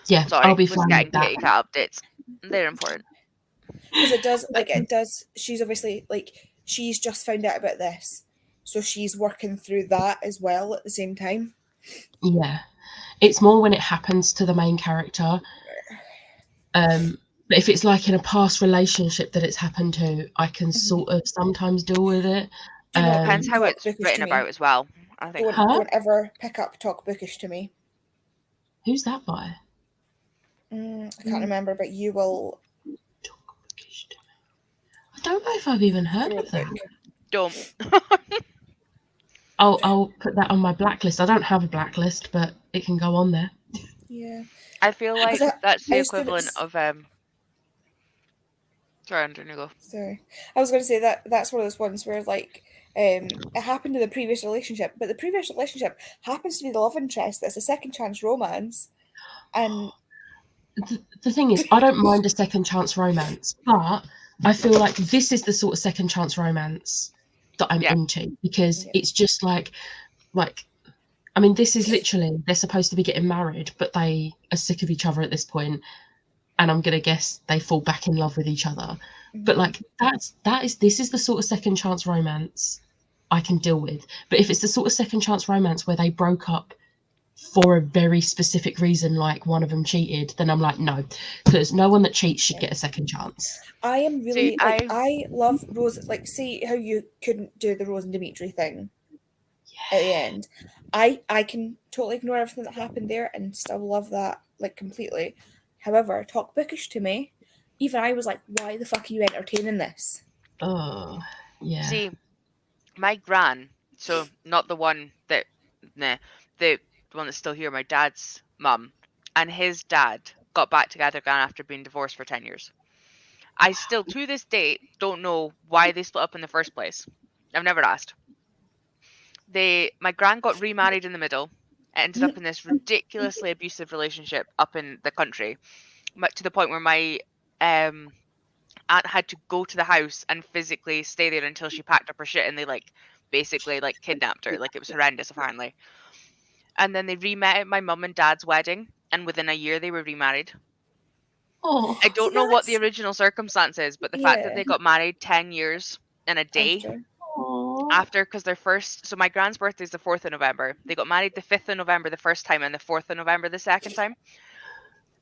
Yeah, Sorry, I'll be was fine getting with that. kitty cat updates. They're important. Because it does, she's obviously, like, she's just found out about this, so she's working through that as well at the same time. Yeah, it's more when it happens to the main character. But if it's like in a past relationship that it's happened to, I can sort of sometimes deal with it. Depends how Talk it's bookish to written me. about as well. I think. Don't ever pick up Talk Bookish to me. Who's that by? I can't remember, but you will. I don't know if I've even heard of that. Don't. I'll put that on my blacklist. I don't have a blacklist, but it can go on there. Yeah. I feel like that's the I used to- equivalent of Sorry, Andrew, you go. Sorry, I was going to say that's one of those ones where like it happened in the previous relationship, but the previous relationship happens to be the love interest. That's a second chance romance, and The thing is, I don't mind a second chance romance, but I feel like this is the sort of second chance romance that I'm into because it's just like, I mean, this is literally they're supposed to be getting married, but they are sick of each other at this point, and I'm gonna guess they fall back in love with each other. But like this is the sort of second chance romance I can deal with. But if it's the sort of second chance romance where they broke up for a very specific reason, like one of them cheated, then I'm like, no, because no one that cheats should get a second chance. I am really I love Rose. Like, see how you couldn't do the Rose and Dimitri thing at the end. I can totally ignore everything that happened there and still love that like completely. However, Talk Bookish to me, even I was like, why the fuck are you entertaining this? Oh, yeah. See, my gran, so not the one that, the one that's still here, my dad's mum, and his dad got back together again after being divorced for 10 years. I still, to this date, don't know why they split up in the first place. I've never asked. My gran got remarried in the middle, ended up in this ridiculously abusive relationship up in the country, to the point where my aunt aunt had to go to the house and physically stay there until she packed up her shit, and they like basically like kidnapped her. Like, it was horrendous, apparently. And then they re-met at my mum and dad's wedding, and within a year they were remarried. Oh, I don't See, know what the that's- original circumstance is, but the fact that Yeah. they got married 10 years in a day After. after, because their first, so my grand's birthday is the 4th of November. They got married the 5th of November the first time and the 4th of November the second time.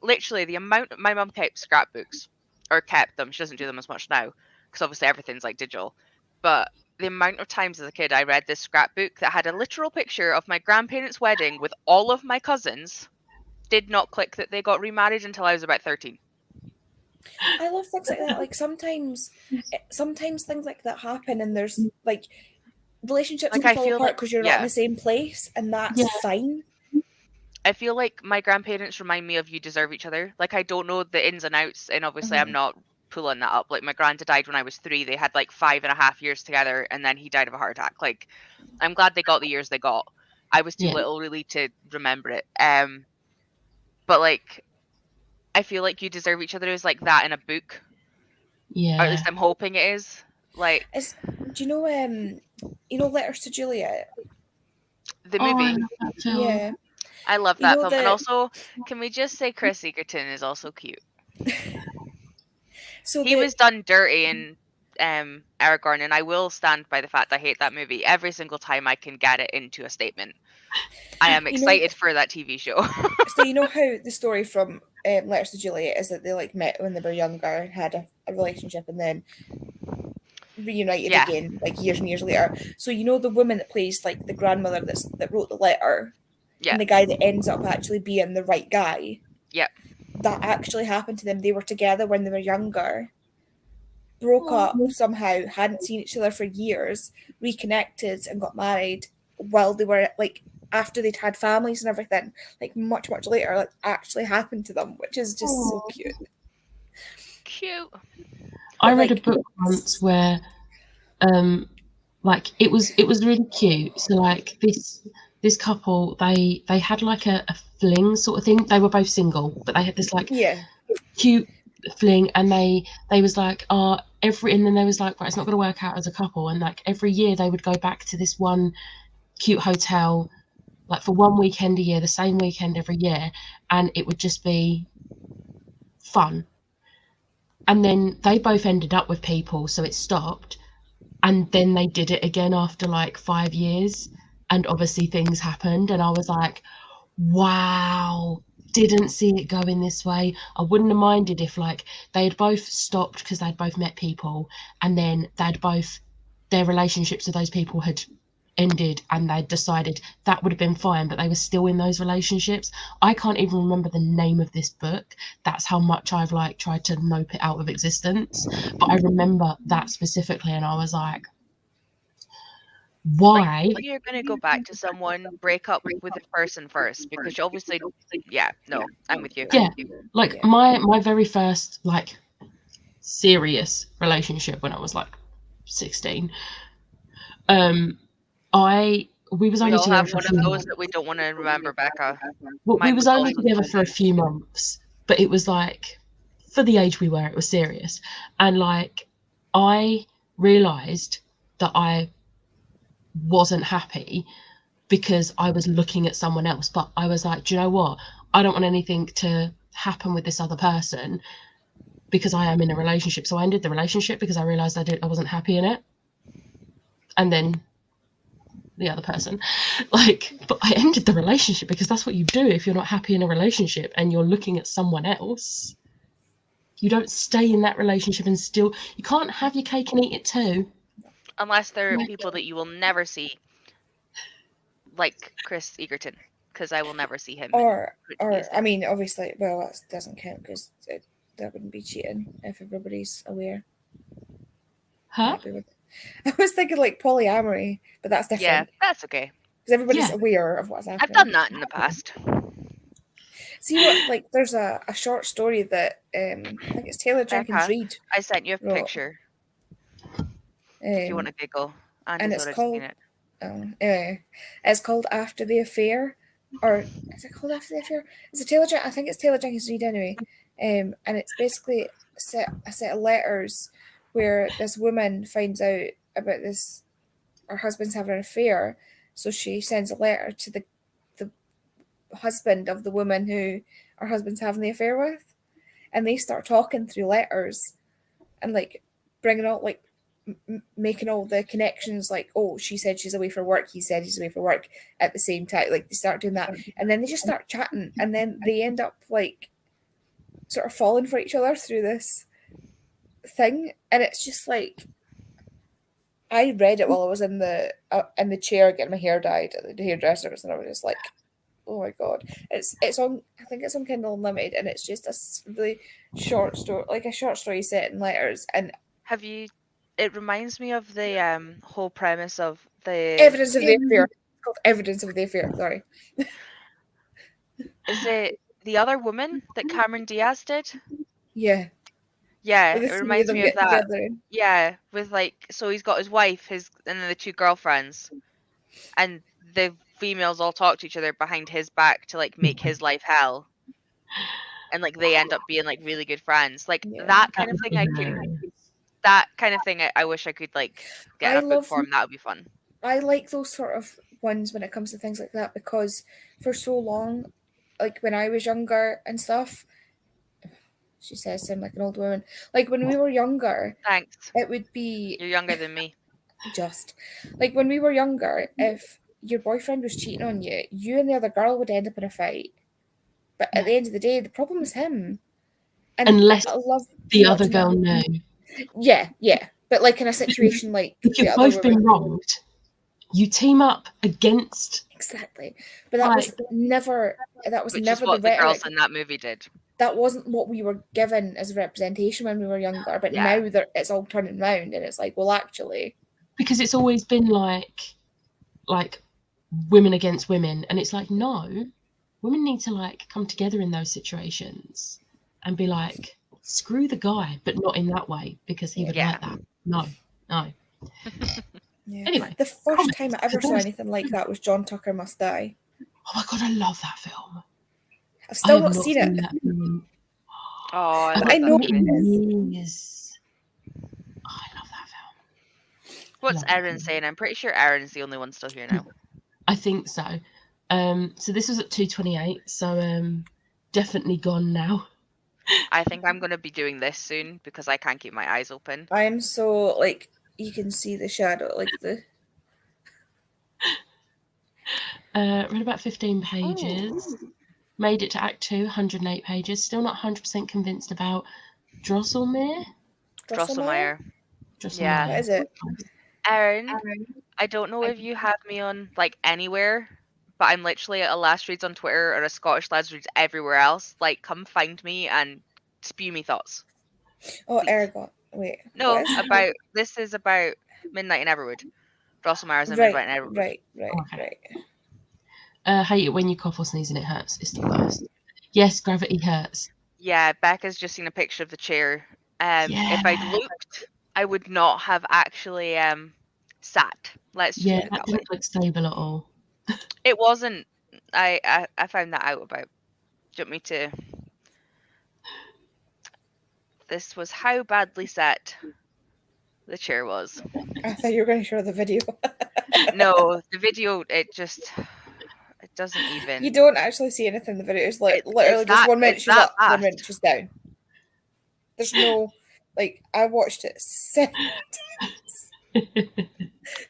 Literally, the amount my mum kept scrapbooks, or kept them, she doesn't do them as much now, because obviously everything's like digital. But the amount of times as a kid I read this scrapbook that had a literal picture of my grandparents' wedding with all of my cousins did not click that they got remarried until I was about 13. I love things like that. Like sometimes things like that happen, and there's like relationships Like, can I fall feel apart like- because you're not in yeah. the same place, and that's Yeah. fine. I feel like my grandparents remind me of You Deserve Each Other. Like, I don't know the ins and outs, and obviously I'm not pulling that up. Like, my granda died when I was 3. They had like 5.5 years together, and then he died of a heart attack. Like, I'm glad they got the years they got. I was too Yeah. little really to remember it. But like, I feel like You Deserve Each Other is like that in a book, or at yeah. least I'm hoping it is. Like, Do you know Letters to Juliet? the Oh, I movie. love that film. Yeah. I love You that know film. And the- also, can we just say Chris Egerton is also cute? So He was done dirty in Aragorn, and I will stand by the fact I hate that movie every single time I can get it into a statement. I am You know- excited for that TV show. So you know how the story from Letters to Juliet is that they like met when they were younger, had a relationship, and then reunited Yeah. again like years and years later. So you know the woman that plays like the grandmother that wrote the letter, Yeah. and the guy that ends up actually being the right guy. Yep. That actually happened to them. They were together when they were younger, broke up somehow, hadn't seen each other for years, reconnected and got married while they were like after they'd had families and everything, like much later, like actually happened to them, which is just so cute. Cute. I But, read a like- book once where like it was really cute. So like this couple, they had like a fling sort of thing. They were both single, but they had this like Yeah. cute fling, and they was like, and then they was like, right, it's not going to work out as a couple, and like every year they would go back to this one cute hotel, like for one weekend a year, the same weekend every year, and it would just be fun. And then they both ended up with people, so it stopped, and then they did it again after like 5 years, and obviously things happened, and I was like, wow, didn't see it going this way. I wouldn't have minded if like they had both stopped because they'd both met people, and then their relationships with those people had ended, and they decided that would have been fine, but they were still in those relationships. I can't even remember the name of this book. That's how much I've like tried to nope it out of existence. But I remember that specifically, and I was like, why? Like, you're gonna go back to someone, break up with the person first, because you obviously, yeah, no, I'm with you. Yeah. Like Yeah. my very first like serious relationship when I was like 16, we was We only all together have for a one few of those months. that we don't want to remember, Becca. Well, we mine was was only also together the for a few months, but it was like for the age we were, it was serious. And like I realized that I wasn't happy because I was looking at someone else, but I was like, do you know what? I don't want anything to happen with this other person because I am in a relationship. So I ended the relationship because I realized I wasn't happy in it. And then the other person, like, but I ended the relationship because that's what you do if you're not happy in a relationship and you're looking at someone else. You don't stay in that relationship and still, you can't have your cake and eat it too. Unless they're Yeah. people that you will never see, like Chris Egerton, because I will never see him. Or Yes, I mean, obviously, well, that doesn't count because that wouldn't be cheating if everybody's aware. Huh? Happy with it. I was thinking like polyamory, but that's yeah, different that's okay. because everybody's Yeah. aware of what's happening. I've done that in the past. See what like there's a short story that I think it's Taylor Jenkins Becca, Reid, I sent you a Right. picture if you want to giggle. and Andy's it's already called seen it. anyway, it's called After the Affair or is it called After the Affair? It's a Taylor I think it's Taylor Jenkins Reid anyway. And it's basically a set of letters where this woman finds out about this, her husband's having an affair, so she sends a letter to the husband of the woman who her husband's having the affair with, and they start talking through letters and like bringing out like making all the connections, like, oh, she said she's away for work, he said he's away for work at the same time, like they start doing that, and then they just start chatting, and then they end up like sort of falling for each other through this thing, and it's just like, I read it while I was in the chair getting my hair dyed at the hairdressers, and I was just like, oh my god, it's on, I think it's on Kindle Unlimited, and it's just a really short story, like a short story set in letters. And Have you? It reminds me of the whole premise of the Evidence of the Affair. It's called Evidence of the Affair. Sorry. Is it the other woman that Cameron Diaz did? Yeah. Yeah, Where the it three of reminds them me of get that. together. Yeah, with like, so he's got his wife, and then the two girlfriends, and the females all talk to each other behind his back to like make his life hell, and like they end up being like really good friends. Like Yeah. that kind of thing. That kind of thing. I wish I could like get I in a book love- form. That would be fun. I like those sort of ones when it comes to things like that, because for so long, like when I was younger and stuff, she says sound like an old woman. Like when we were younger, Thanks. it would be You're younger than me. just like when we were younger, if your boyfriend was cheating on you, you and the other girl would end up in a fight. But at the end of the day, the problem was him. And Unless I love the other watching girl that. knew. Yeah. But like in a situation like If the you've other both been woman. wronged, you team up against. Exactly. But that was never Which is never what the the girls rhetoric. in that movie did. That wasn't what we were given as a representation when we were younger. But Yeah. now it's all turning round, and it's like, well, actually, Because it's always been like women against women, and it's like, no, women need to like come together in those situations and be like, screw the guy, but not in that way, because he would Yeah. like that. No. yeah. Anyway, The first time I ever saw anything like that was John Tucker Must Die. oh my god, I love that film. I've still I have not seen it. that film. Oh, I I've love I not know that seen movie. it in years. Oh, I love that film. What's Love that Erin film. saying? I'm pretty sure Erin's the only one still here now. I think so. So this was at 2:28, so definitely gone now. I think I'm going to be doing this soon because I can't keep my eyes open. I am so like, you can see the shadow, like the. Read about 15 pages. Made it to Act 2, 108 pages. Still not 100% convinced about Drosselmeyer. Drosselmeyer. Drosselmeyer. Yeah. What is it? Erin, I don't know if you have me on like anywhere, but I'm literally at a Last Reads on Twitter or a Scottish Lads Reads everywhere else. Like, come find me and spew me thoughts. Oh, Eragon. Wait. No, what is it? about this is about Midnight in Everwood. Drosselmeyer's in Right, Midnight in Everwood. right. Okay. Hate it when you cough or sneeze and it hurts. It's the worst. Yes, gravity hurts. Yeah, Becca's just seen a picture of the chair. If I'd Yeah. looked, I would not have actually sat. Let's just Yeah, put it that that way. didn't look stable at all. It wasn't. I found that out about. Do you want me to? This was how badly set the chair was. I thought you were going to show the video. No, the video, it doesn't even. You don't actually see anything in the video. It's like It's literally just that- 1 minute it's she's that up, 1 fast. minute she's down. There's no, like, I watched it 7 times.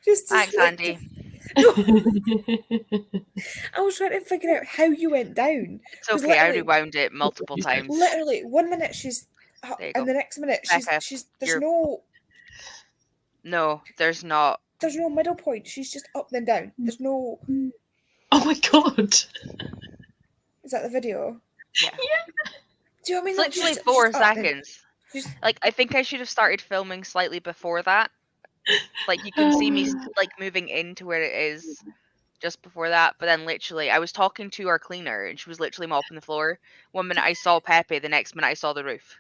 Just to Thanks, like, Andy. I was trying to figure out how you went down. It's 'cause okay. I literally- rewound it multiple times. Literally, 1 minute she's up, There you and go. the next minute Becca, there's you're- no No, there's not. middle point. She's just up then down. There's no. Oh my god. Is that the video? Yeah. Do you know what I mean? It's Like, literally she's 4 up then- seconds. she's- Like, I think I should have started filming slightly before that. Like, you can see me like moving into where it is just before that. But then literally, I was talking to our cleaner and she was literally mopping the floor. 1 minute I saw Pepe, the next minute I saw the roof.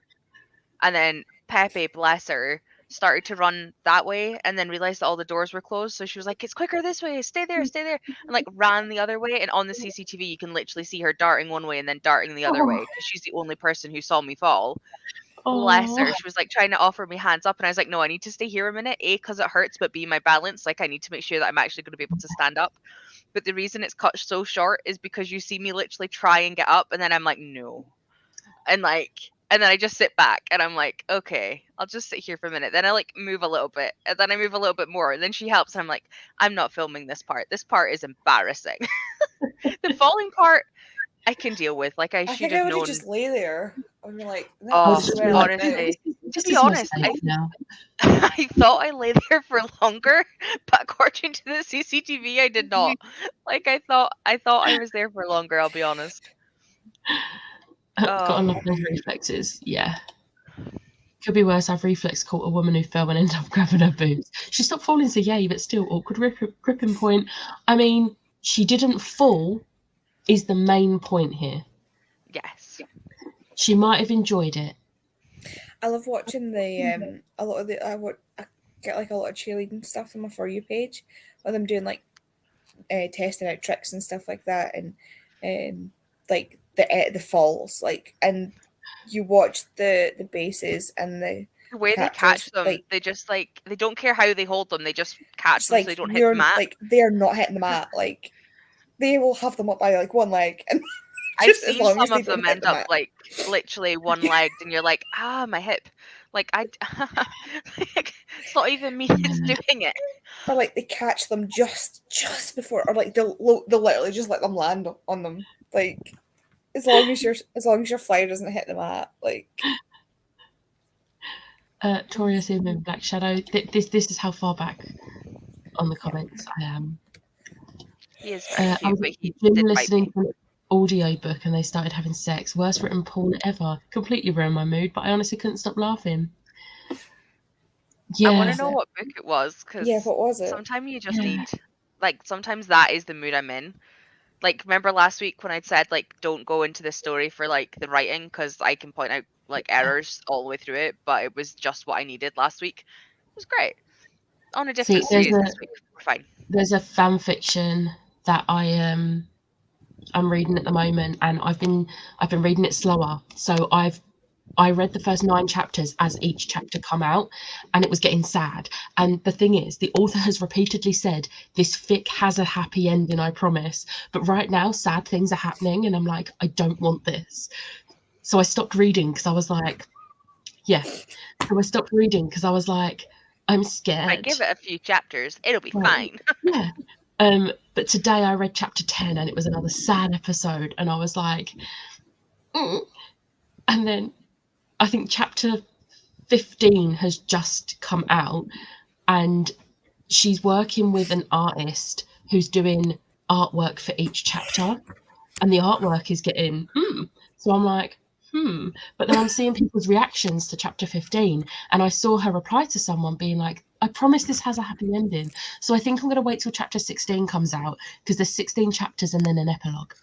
And then Pepe, bless her, started to run that way and then realized that all the doors were closed. So she was like, it's quicker this way, stay there, and like ran the other way. And on the CCTV, you can literally see her darting one way and then darting the other Oh. way because she's the only person who saw me fall. Bless her. She was like trying to offer me hands up, and I was like, no, I need to stay here a minute. A, because it hurts, but B, my balance. Like, I need to make sure that I'm actually going to be able to stand up. But the reason it's cut so short is because you see me literally try and get up, and then I'm like, no. And then I just sit back, and I'm like, okay, I'll just sit here for a minute. Then I like move a little bit, and then I move a little bit more. And then she helps, and I'm like, I'm not filming this part. This part is embarrassing. The falling part, I can deal with. Like, I I should think I have would have known. just lay there. I'd be like, no, Oh, this is where I like honestly, now. to be honest, I thought I lay there for longer, but according to the CCTV, I did not. Like, I thought I was there for longer. I'll be honest. Got a lot of those reflexes. Yeah. Could be worse. I've reflex caught a woman who fell and ended up grabbing her boobs. She stopped falling, so yay, but still awkward gripping point. I mean, she didn't fall is the main point here. Yes. She might have enjoyed it. I love watching the a lot of the I get like a lot of cheerleading stuff on my For You page, of them doing like testing out tricks and stuff like that, and like the falls, like, and you watch the bases and the way they catch them, like, they just like, they don't care how they hold them, they just catch them, like, so they don't hit the mat. Like, they're not hitting the mat. Like, they will have them up by like one leg, and I've seen some of them end up like literally one-legged, and you're like, my hip. Like, like, it's not even me that's doing it. Or like they catch them just before, or like they'll literally just let them land on them. Like, as long as your flyer doesn't hit the mat, like. Toria Seaman, Black Shadow. This is how far back on the comments I am. He is very cute, but he did listening to an audio book and they started having sex. Worst written porn ever. Completely ruined my mood, but I honestly couldn't stop laughing. Yeah. I want to know what book it was, because what was it? Sometimes you just need, like, sometimes that is the mood I'm in. Like, remember last week when I'd said, like, don't go into the story for, like, the writing, because I can point out, like, errors all the way through it, but it was just what I needed last week. It was great. On a different series this week. We're fine. There's a fan fiction that I'm reading at the moment, and I've been reading it slower. So I read the first 9 chapters as each chapter come out, and it was getting sad. And the thing is, the author has repeatedly said this fic has a happy ending, I promise. But right now, sad things are happening, and I'm like, I don't want this. So I stopped reading because I was like, I'm scared. I give it a few chapters, it'll be fine. Yeah. But today I read chapter 10, and it was another sad episode, and I was like, And then I think chapter 15 has just come out, and she's working with an artist who's doing artwork for each chapter, and the artwork is getting so I'm like but then I'm seeing people's reactions to chapter 15, and I saw her reply to someone being like, I promise this has a happy ending. So I think I'm going to wait till chapter 16 comes out, because there's 16 chapters and then an epilogue.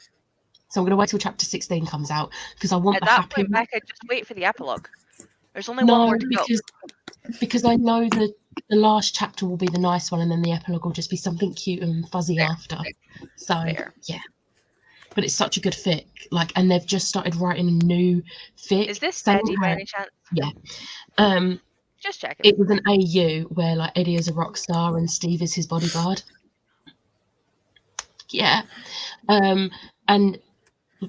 So I'm going to wait till chapter 16 comes out, because I want At that point, Becca, just wait for the epilogue. There's only one more to go. Because I know that the last chapter will be the nice one, and then the epilogue will just be something cute and fuzzy after. So yeah, but it's such a good fic. Like, and they've just started writing a new fic. Is this Eddie by any chance? Yeah. Just checking. It was an AU where like Eddie is a rock star and Steve is his bodyguard. Yeah. And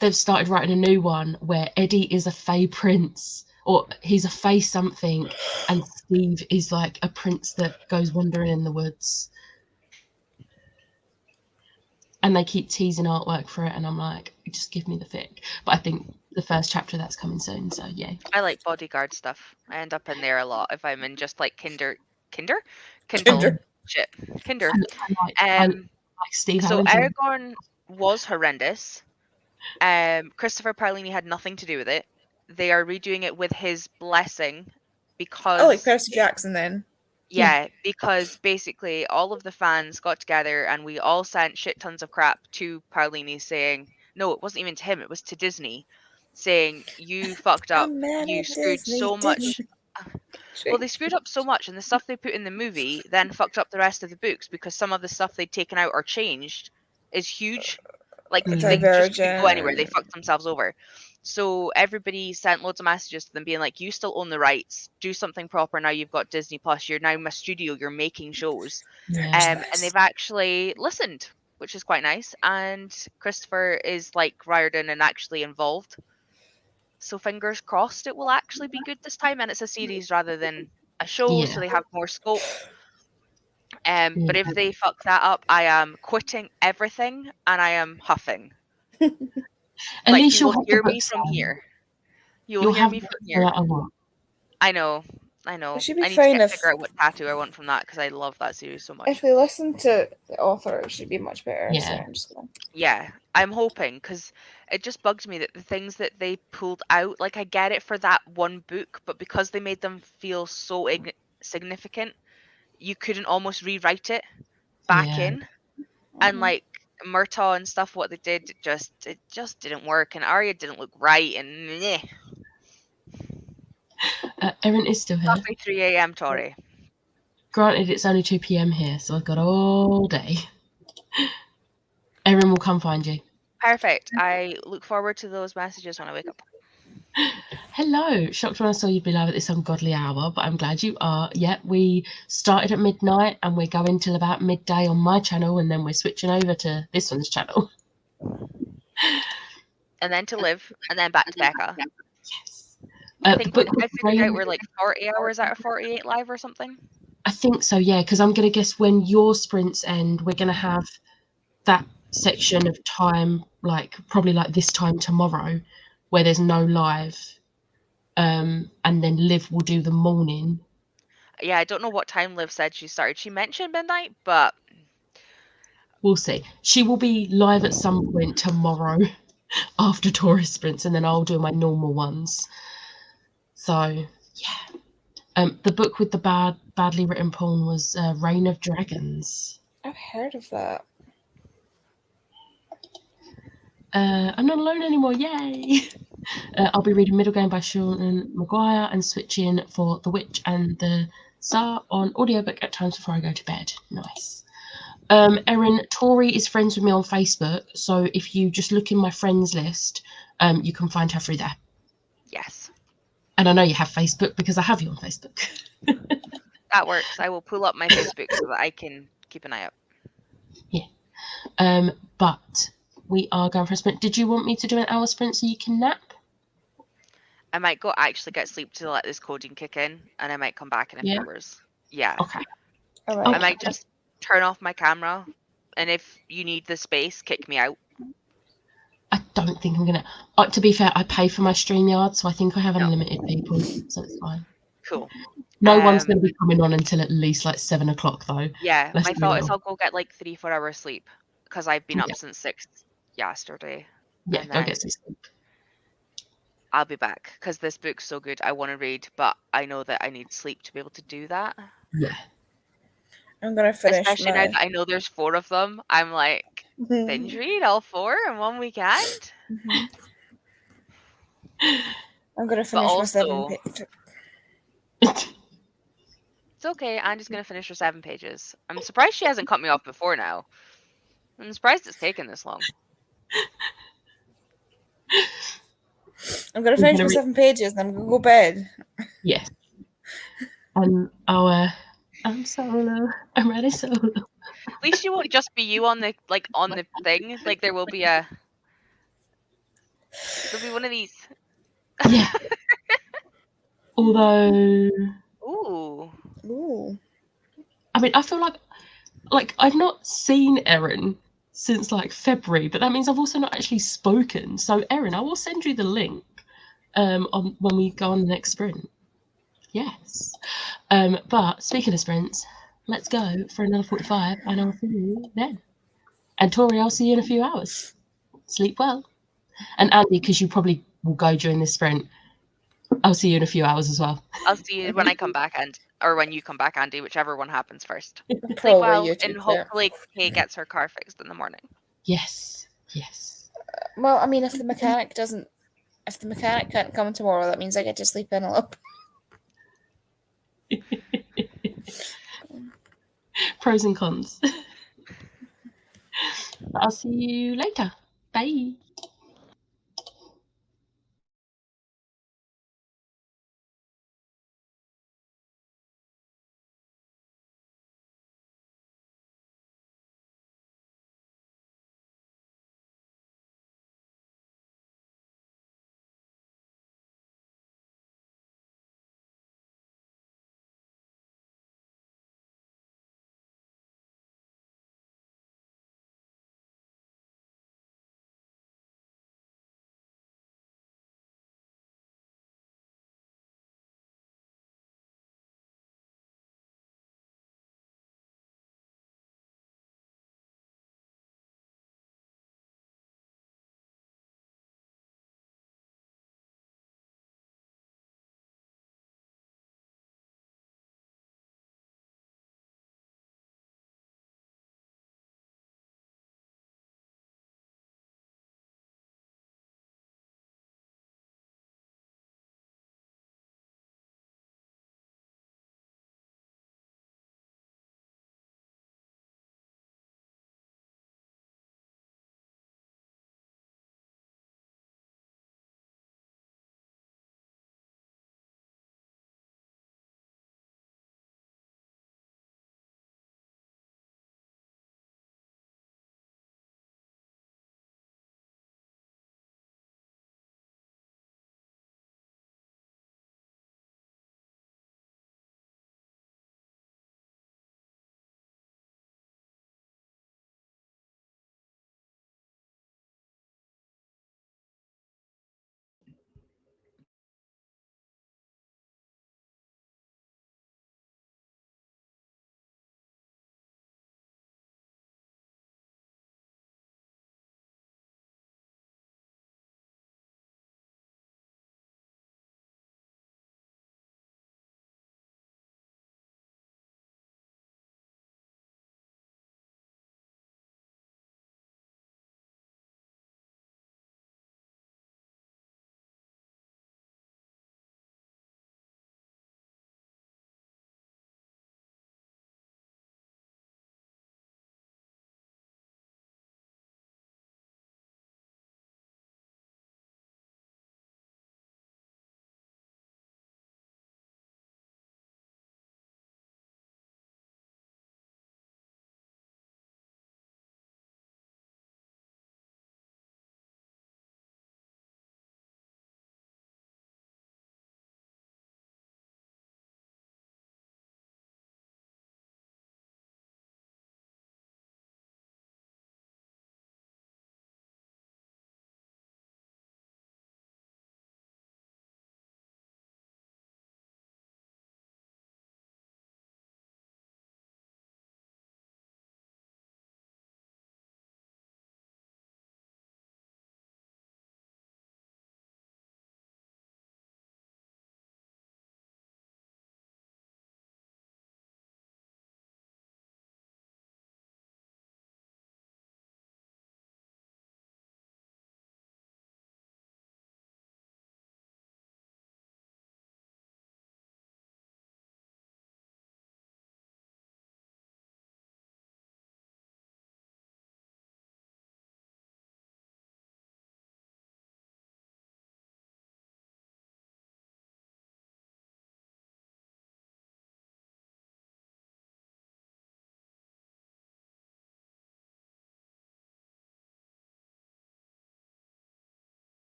they've started writing a new one where Eddie is a fae prince, or he's a fae something, and Steve is like a prince that goes wandering in the woods. And they keep teasing artwork for it, and I'm like, just give me the fic. But I think the first chapter that's coming soon, so yeah. I like bodyguard stuff. I end up in there a lot if I'm in just like Kindle shit. Kinder. I like Steve. So Aragorn was horrendous. Christopher Paolini had nothing to do with it. They are redoing it with his blessing because like Percy Jackson then. Yeah, because basically all of the fans got together and we all sent shit tons of crap to Paolini saying, no, it wasn't even to him, it was to Disney, saying, you fucked up, you screwed so much. Well, they screwed up so much, and the stuff they put in the movie then fucked up the rest of the books because some of the stuff they'd taken out or changed is huge. Like they just couldn't go anywhere. They fucked themselves over. So everybody sent loads of messages to them being like, "You still own the rights. Do something proper now. You've got Disney Plus. You're now my studio. You're making shows." And they've actually listened, which is quite nice. And Christopher is like Riordan and actually involved. So fingers crossed it will actually be good this time, and it's a series rather than a show, so they have more scope. But if they fuck that up, I am quitting everything and I am huffing. At least you you'll will hear me from here. You'll hear me from here. I know. It should be I need fine to if- figure out what tattoo I want from that because I love that series so much. If we listen to the author, it should be much better. Yeah. So I'm just gonna... Yeah, I'm hoping because it just bugged me that the things that they pulled out, like I get it for that one book, but because they made them feel so significant, you couldn't almost rewrite it back in. And like Murtaugh and stuff, what they did, it just didn't work, and Arya didn't look right, and meh. Erin is still here. Roughly 3 a.m. Tori. Granted, it's only 2 p.m. here, so I've got all day. Erin will come find you. Perfect. I look forward to those messages when I wake up. Hello. Shocked when I saw you'd be live at this ungodly hour, but I'm glad you are. Yeah, we started at midnight and we're going till about midday on my channel, and then we're switching over to this one's channel. And then to Liv, and then back to Becca. Yes. I think I figured out we're like 40 hours out of 48 live or something. I think so, yeah, because I'm going to guess when your sprints end, we're going to have that section of time, like probably like this time tomorrow, where there's no live, and then Liv will do the morning. Yeah, I don't know what time Liv said she started. She mentioned midnight, but we'll see. She will be live at some point tomorrow after tourist sprints, and then I'll do my normal ones. So yeah, the book with the badly written porn was Reign of Dragons. I've heard of that. I'm not alone anymore, yay! I'll be reading Middle Game by Sean Maguire and switching for The Witch and the Tsar on audiobook at times before I go to bed. Nice. Erin, Tori is friends with me on Facebook, so if you just look in my friends list, you can find her through there. Yes. And I know you have Facebook because I have you on Facebook. That works. I will pull up my Facebook so that I can keep an eye out. Yeah. But we are going for a sprint. Did you want me to do an hour sprint so you can nap? I might go actually get sleep to let this coding kick in, and I might come back in a few hours. Yeah. Okay. All right. I might just turn off my camera, and if you need the space, kick me out. I don't think I'm going to... to be fair, I pay for my StreamYard, so I think I have unlimited people, so it's fine. Cool. No one's going to be coming on until at least like 7 o'clock, though. Yeah, my thought is I'll go get like 3-4 hours sleep, because I've been up since 6 yesterday. Yeah, go get some sleep. I'll be back, because this book's so good. I want to read, but I know that I need sleep to be able to do that. Yeah. I'm going to finish Especially now that I know there's 4 of them. I'm like, binge read all 4 in one weekend? I'm going to finish my 7 pages. It's okay. Andy's going to finish her 7 pages. I'm surprised she hasn't cut me off before now. I'm surprised it's taken this long. I'm going to finish my 7 pages and I'm going to go to bed. Yes. I'm solo. I'm ready solo. At least you won't just be you on the thing. Like there'll be one of these. Yeah. Although. Ooh. I mean, I feel like I've not seen Erin since like February, but that means I've also not actually spoken. So Erin, I will send you the link on when we go on the next sprint. Yes. But speaking of sprints, let's go for another 45 and I'll see you then. And Tori, I'll see you in a few hours. Sleep well. And Andy, because you probably will go during this sprint, I'll see you in a few hours as well. I'll see you when I come back, or when you come back, Andy, whichever one happens first. Probably well, you two, and hopefully Kay gets her car fixed in the morning. Yes. Well, I mean, if the mechanic can't come tomorrow, that means I get to sleep in a little. pros and cons. I'll see you later. Bye.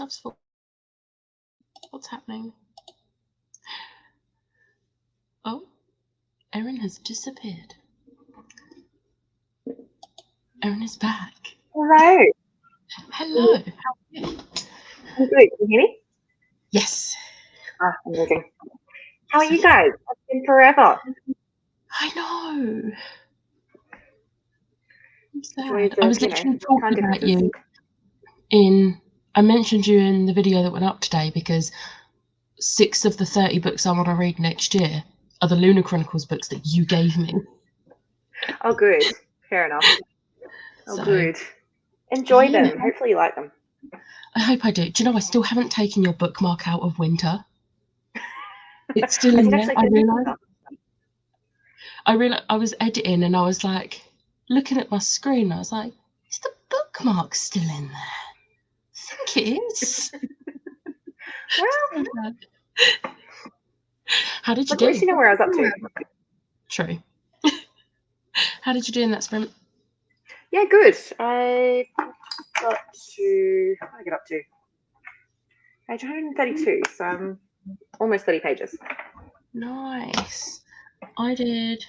stuff's full. What's happening? Oh, Erin has disappeared. Erin is back. Hello. Hello. How are you? I'm good. Can you hear me? Yes. Ah, amazing. How are you guys? It's been forever. I know. I'm sad. Enjoyed I was the, literally time talking about differences. you I mentioned you in the video that went up today because 6 of the 30 books I want to read next year are the Lunar Chronicles books that you gave me. Oh, good. Fair enough. Oh, So, good. Enjoy yeah. them. Hopefully you like them. I hope I do. Do you know I still haven't taken your bookmark out of winter? It's still I in did there. actually I get a realised. picture. I was editing and I was like looking at my screen. I was like, is the bookmark still in there? I think it is. Well, How did you look, at least do? you know where I was up to. True. How did you do in that sprint? Yeah, good. I got to, what did I get up to? Page 132, so I'm almost 30 pages. Nice. I did.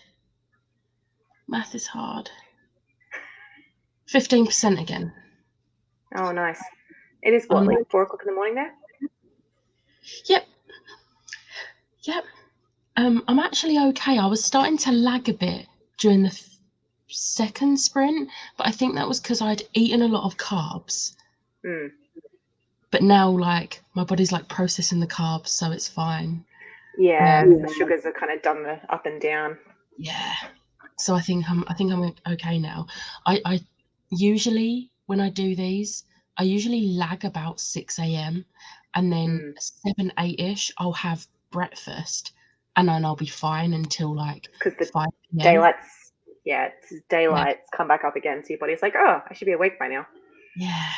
Math is hard. 15% again. Oh, nice. It is what, like 4 o'clock in the morning there? Yep. Yep. I'm actually okay. I was starting to lag a bit during the second sprint, but I think that was because I'd eaten a lot of carbs. Mm. But now, like, my body's like processing the carbs, so it's fine. Yeah, the sugars are kind of done the up and down. Yeah. So I think I'm okay now. I usually when I do these, I usually lag about 6 a.m. and then 7, 8-ish, I'll have breakfast and then I'll be fine until like 5 p.m. Daylight's daylight's come back up again, so your body's like, oh, I should be awake by now. Yeah.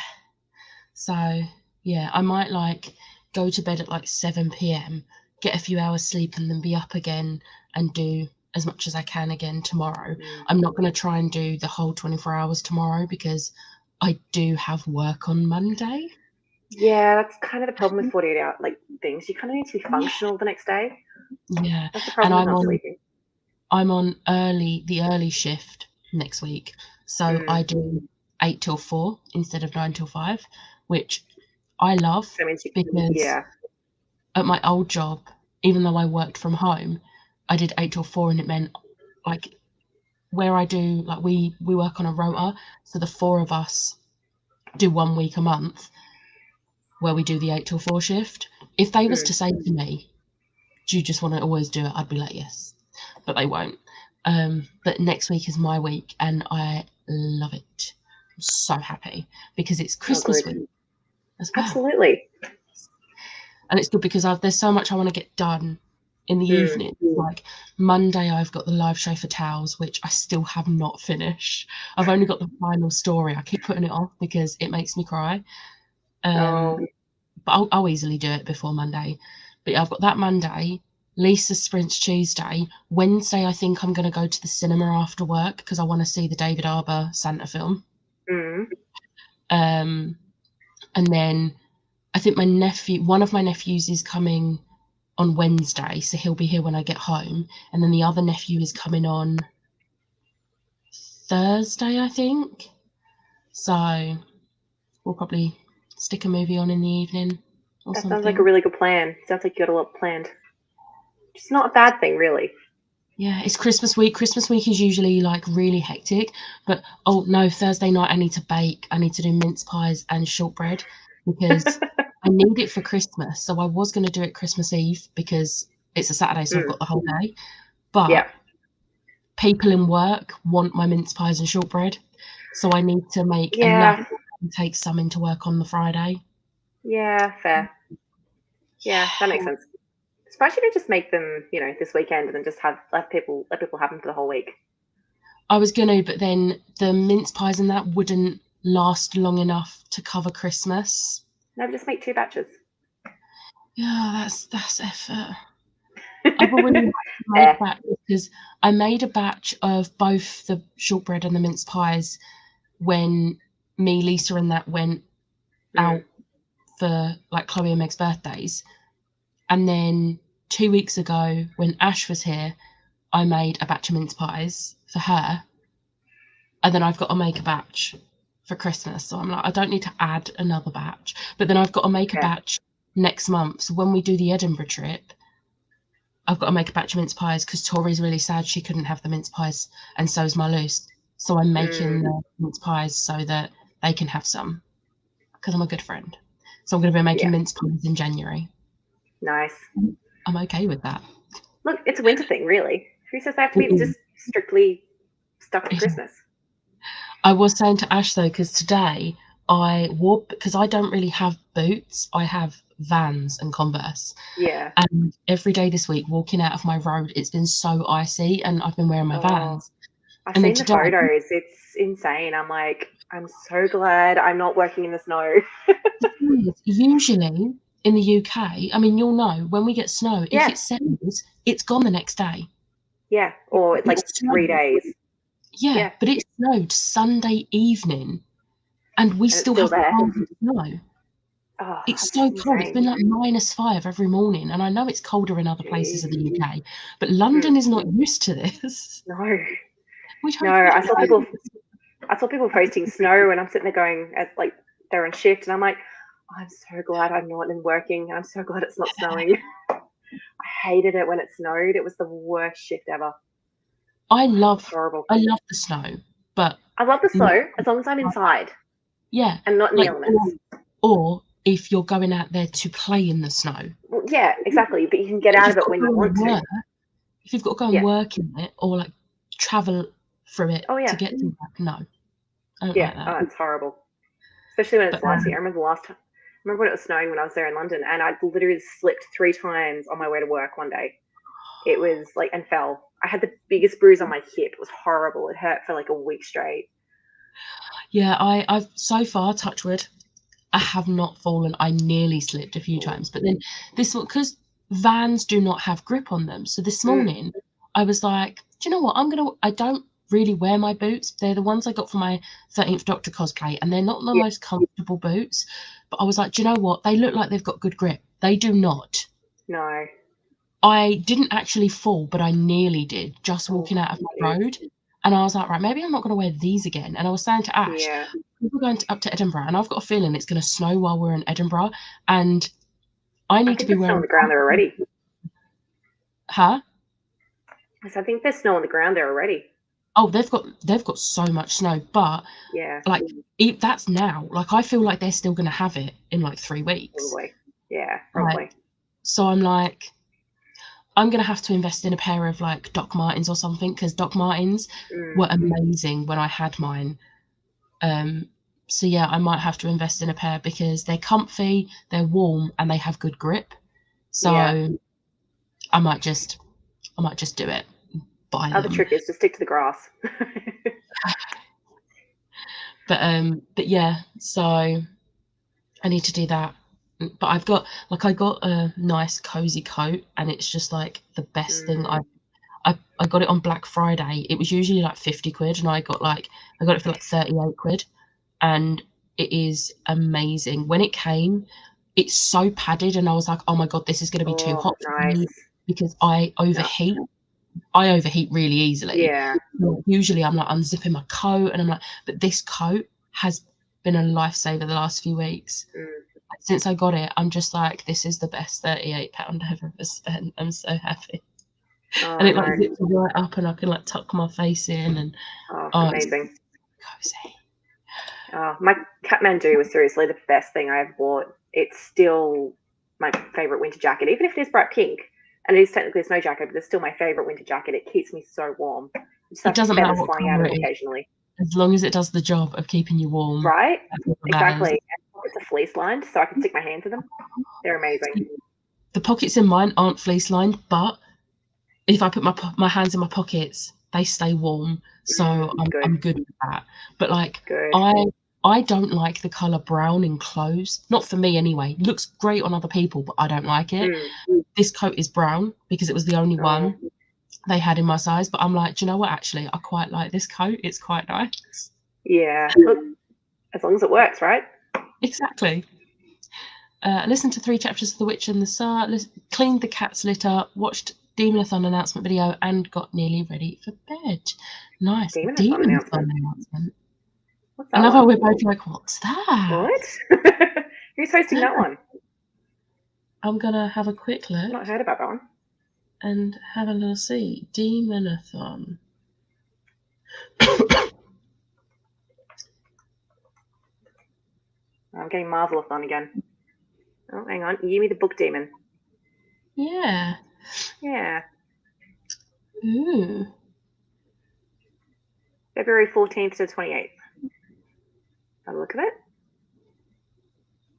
So yeah, I might like go to bed at like 7 p.m, get a few hours sleep and then be up again and do as much as I can again tomorrow. I'm not going to try and do the whole 24 hours tomorrow because I do have work on Monday. Yeah, that's kind of the problem with 48-hour like things. You kind of need to be functional the next day. Yeah. That's the problem with not sleeping. I'm on the early shift next week. So I do 8 till 4 instead of 9 till 5, which I love because at my old job, even though I worked from home, I did 8 till 4 and it meant like where I do like we work on a rota, so the 4 of us do 1 week a month where we do the 8 till 4 shift. If they was to say to me, do you just want to always do it, I'd be like yes, but they won't. But next week is my week and I love it. I'm so happy because it's Christmas week as well. Absolutely. And it's good because there's so much I want to get done in the evening. Like Monday, I've got the live show for Towels, which I still have not finished. I've only got the final story. I keep putting it off because it makes me cry. But I'll easily do it before Monday. But yeah, I've got that Monday. Lisa sprints Tuesday. Wednesday, I think I'm going to go to the cinema after work because I want to see the David Harbour Santa film. And then I think one of my nephews is coming on Wednesday, so he'll be here when I get home. And then the other nephew is coming on Thursday, I think. So we'll probably stick a movie on in the evening or something. Sounds like a really good plan. Sounds like you got a lot planned. It's not a bad thing, really. Yeah, it's Christmas week. Christmas week is usually like really hectic, but oh no, Thursday night I need to bake. I need to do mince pies and shortbread because I need it for Christmas. So I was going to do it Christmas Eve because it's a Saturday, so I've got the whole day. But people in work want my mince pies and shortbread, so I need to make enough and take some into work on the Friday. Yeah, fair. Yeah, that makes sense. Surprised you didn't just make them, this weekend and then just let people have them for the whole week. I was gonna, but then the mince pies and that wouldn't last long enough to cover Christmas. No, just make 2 batches. Yeah, that's effort. I've already made batches because I made a batch of both the shortbread and the mince pies when me, Lisa, and that went out for like Chloe and Meg's birthdays. And then 2 weeks ago, when Ash was here, I made a batch of mince pies for her. And then I've got to make a batch for Christmas. So I'm like, I don't need to add another batch. But then I've got to make a batch next month. So when we do the Edinburgh trip, I've got to make a batch of mince pies because Tori's really sad she couldn't have the mince pies, and so is Marloes. So I'm making the mince pies so that they can have some because I'm a good friend. So I'm going to be making mince pies in January. Nice. I'm okay with that. Look, it's a winter thing, really. Who says they have to be just strictly stuck to Christmas? I was saying to Ash, though, because today I wore, because I don't really have boots, I have Vans and Converse. Yeah. And every day this week, walking out of my road, it's been so icy, and I've been wearing my Vans. I've seen the photos. It's insane. I'm like, I'm so glad I'm not working in the snow. Usually in the UK, I mean, you'll know, when we get snow, if it settles, it's gone the next day. Yeah, or like 3 days. Yeah, but it snowed Sunday evening, and we still have snow. Oh, it's so cold. It's been like -5 every morning, and I know it's colder in other places of the UK, but London is not used to this. No, I saw people posting snow, and I'm sitting there going, as like they're on shift, and I'm like, I'm so glad I'm not working. I'm so glad it's not snowing. I hated it when it snowed. It was the worst shift ever. I love the snow, but I love the snow as long as I'm inside. Yeah, and not in the elements. Or if you're going out there to play in the snow. Well, yeah, exactly. But you can get out of it when you want to. If you've got to go and work in it, or like travel through it to get to work, no. I don't like that. Oh, it's horrible. Especially when it's icy. I remember when it was snowing when I was there in London, and I literally slipped 3 times on my way to work one day. It was like, and fell. I had the biggest bruise on my hip. It was horrible. It hurt for like a week straight. Yeah, I've so far, touch wood, I have not fallen. I nearly slipped a few times, but then this one, because Vans do not have grip on them. So this morning I was like, do you know what? I don't really wear my boots. They're the ones I got for my 13th Doctor cosplay, and they're not the most comfortable boots. But I was like, do you know what? They look like they've got good grip. They do not. No. I didn't actually fall, but I nearly did, just walking out of my road. And I was like, right, maybe I'm not going to wear these again. And I was saying to Ash, we're going up to Edinburgh, and I've got a feeling it's going to snow while we're in Edinburgh, and I need to be wearing. Snow on the ground there already. Huh? I think there's snow on the ground there already. Oh, they've got so much snow, but like that's now. Like I feel like they're still going to have it in like 3 weeks. Probably. Yeah, probably. Right. So I'm like, I'm going to have to invest in a pair of like Doc Martens or something, because Doc Martens were amazing when I had mine. So yeah, I might have to invest in a pair because they're comfy, they're warm, and they have good grip. So I might just do it. Buy them. The trick is to stick to the grass. But yeah, so I need to do that. But I got a nice cozy coat, and it's just like the best thing. I got it on Black Friday. It was usually like 50 quid, and I got it for like 38 quid, and it is amazing. When it came, it's so padded, and I was like, oh my god, this is going to be too hot for me, because I overheat. I overheat really easily. Yeah. Usually I'm like unzipping my coat, and I'm like, but this coat has been a lifesaver the last few weeks. Since I got it, I'm just like, this is the best £38 I've ever spent. I'm so happy. And it like zips right up, and I can like tuck my face in, and amazing. Cozy. My Kathmandu was seriously the best thing I ever bought. It's still my favorite winter jacket, even if it is bright pink, and it is technically a snow jacket, but it's still my favorite winter jacket. It keeps me so warm. It doesn't matter what flying out of it occasionally, as long as it does the job of keeping you warm. Right? Exactly. It's a fleece lined, so I can stick my hand to them. They're amazing. The pockets in mine aren't fleece lined, but if I put my hands in my pockets, they stay warm. So I'm good with that. But like I don't like the colour brown in clothes. Not for me anyway. It looks great on other people, but I don't like it. This coat is brown because it was the only one they had in my size. But I'm like, do you know what? Actually, I quite like this coat. It's quite nice. Yeah. Look, as long as it works, right? Exactly. Listened to 3 chapters of The Witch and the Tsar, cleaned the cat's litter, watched Demonathon announcement video, and got nearly ready for bed. Nice. Demonathon announcement. What's I that love how one? we're both like, what's that? What? Who's hosting that one? I'm going to have a quick look I've not heard about that one. and have a little see. Demonathon. I'm getting Marvelathon again. Oh, hang on. You give me the book demon. Yeah. Yeah. Ooh. February 14th to 28th. Have a look at it.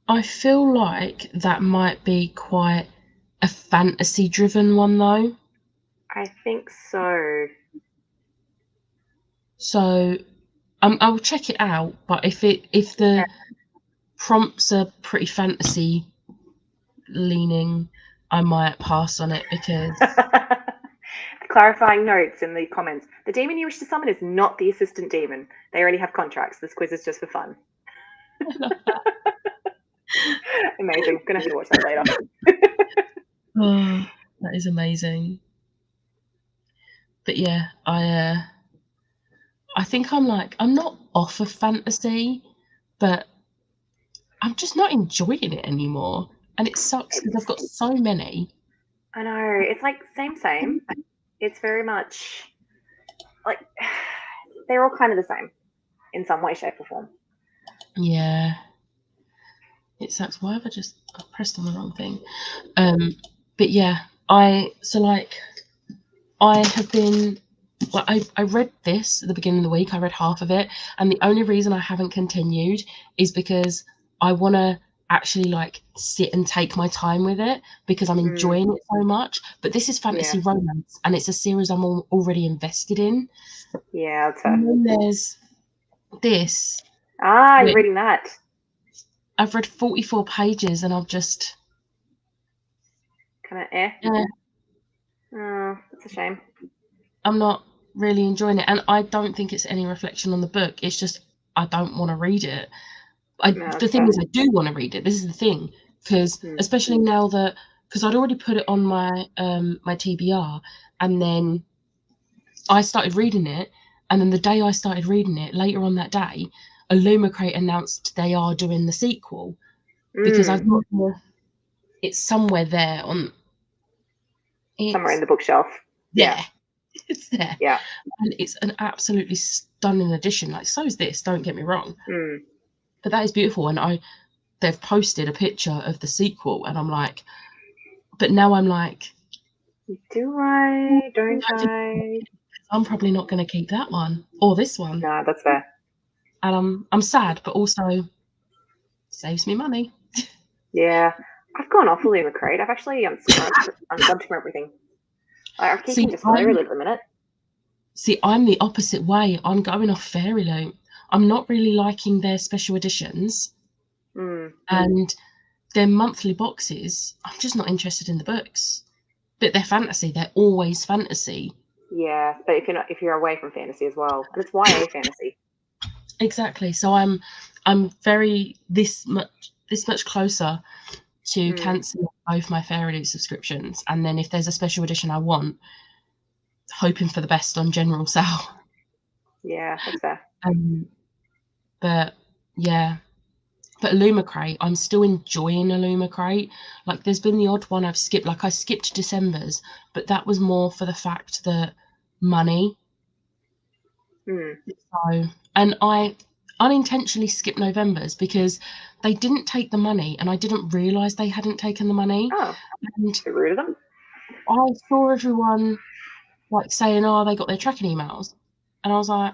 I feel like that might be quite a fantasy-driven one, though. I think so. So I'll check it out. But if the prompts are pretty fantasy leaning, I might pass on it because Clarifying notes in the comments. The demon you wish to summon is not the assistant demon. They already have contracts. This quiz is just for fun. Amazing. I'm gonna have to watch that later. oh, that is amazing. But yeah, I think I'm not off of fantasy, but I'm just not enjoying it anymore. And it sucks because I've got so many. I know. It's like same. It's very much like they're all kind of the same in some way, shape, or form. Yeah. It sucks. Why have I pressed on the wrong thing? But yeah, I have been I read this at the beginning of the week. I read half of it, and the only reason I haven't continued is because I want to actually sit and take my time with it because I'm enjoying it so much. But this is fantasy romance, and it's a series I'm already invested in. Yeah, that's fair. And then there's this. You're reading that? I've read 44 pages, and I've just kind of Yeah. Oh, that's a shame. I'm not really enjoying it, and I don't think it's any reflection on the book. It's just I don't want to read it. The thing is, I do want to read it. This is the thing, because especially now because I'd already put it on my my TBR, and then I started reading it, and then the day I started reading it, later on that day, Illumicrate announced they are doing the sequel, because I've got it's somewhere there somewhere in the bookshelf. Yeah. It's there. Yeah. And it's an absolutely stunning edition. So is this, don't get me wrong. But that is beautiful. And they've posted a picture of the sequel, and I'm like, but now I'm like, do I? Don't I? I'm probably not going to keep that one or this one. No, that's fair. And I'm sad, but also saves me money. Yeah. I've gone off Illumicrate. I've actually unsubbed from everything. I'm keeping just Fairyloot at the minute. See, I'm the opposite way. I'm going off Fairyloot. I'm not really liking their special editions and their monthly boxes. I'm just not interested in the books. But they're fantasy. They're always fantasy. Yeah, but if you're away from fantasy as well, and it's YA fantasy. Exactly. So I'm very this much closer to cancelling both my Fairyloot subscriptions, and then if there's a special edition I want, hoping for the best on general sale. Yeah, that's fair. But yeah, but Illumicrate, I'm still enjoying Illumicrate. There's been the odd one I've skipped. I skipped December's, but that was more for the fact that money. So, and I unintentionally skipped November's because they didn't take the money, and I didn't realise they hadn't taken the money. Oh, and get rid of them. I saw everyone saying, "Oh, they got their tracking emails," and I was like,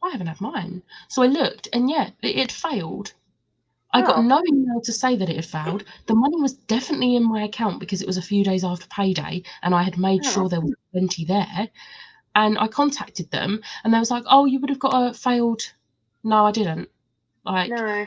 "I haven't had mine." So I looked, and yeah, it failed. I got no email to say that it had failed. The money was definitely in my account because it was a few days after payday, and I had made sure there was plenty there. And I contacted them, and they was like, "Oh, you would have got a failed." No, I didn't. No.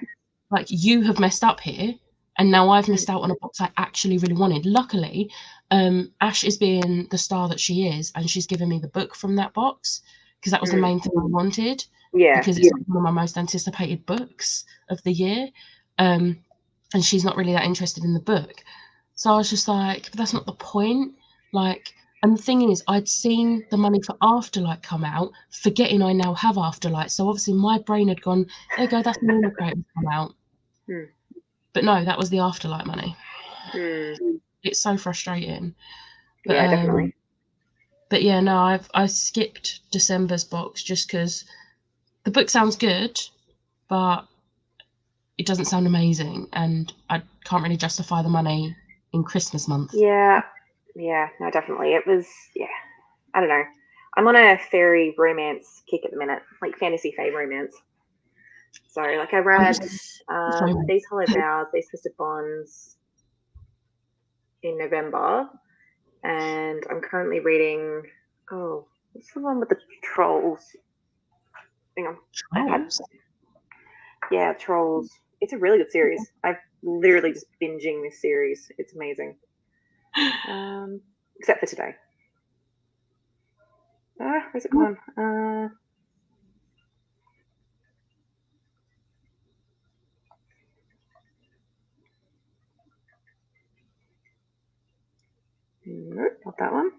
You have messed up here, and now I've missed out on a box I actually really wanted. Luckily, Ash is being the star that she is, and she's given me the book from that box because that was the main thing I wanted. Yeah. Because it's one of my most anticipated books of the year. and she's not really that interested in the book. So I was just like, but that's not the point. Like, and the thing is, I'd seen the money for Afterlight come out, forgetting I now have Afterlight. So obviously my brain had gone, there you go, that's Normal Creators come out. But no, that was the Afterlight money. It's so frustrating. But, Yeah, definitely. But yeah, no, I skipped December's box just because the book sounds good, but it doesn't sound amazing, and I can't really justify the money in Christmas month. Yeah, no, definitely. It was, I don't know. I'm on a fairy romance kick at the minute, like fantasy fae romance. So, like, I read These Hollow Vows, These Twisted Bonds in November, and I'm currently reading, what's the one with the trolls? Hang on. Trolls? Yeah, Trolls. It's a really good series. I've literally just binging this series. It's amazing. Except for today. Where's it gone? Nope, not that one.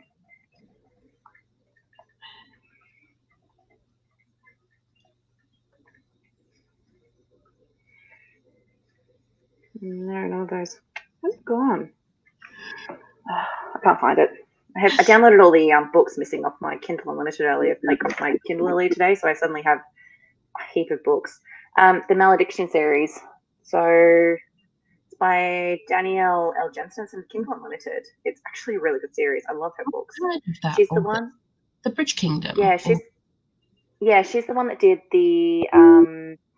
No, none of those. Where's it gone? I can't find it. I downloaded all the books missing off my Kindle Unlimited earlier, like off my Kindle earlier today, so I suddenly have a heap of books. The Malediction series. So it's by Danielle L. Jensen and Kindle Unlimited. It's actually a really good series. I love her books. She's the one. The Bridge Kingdom. Yeah, she's the one that did the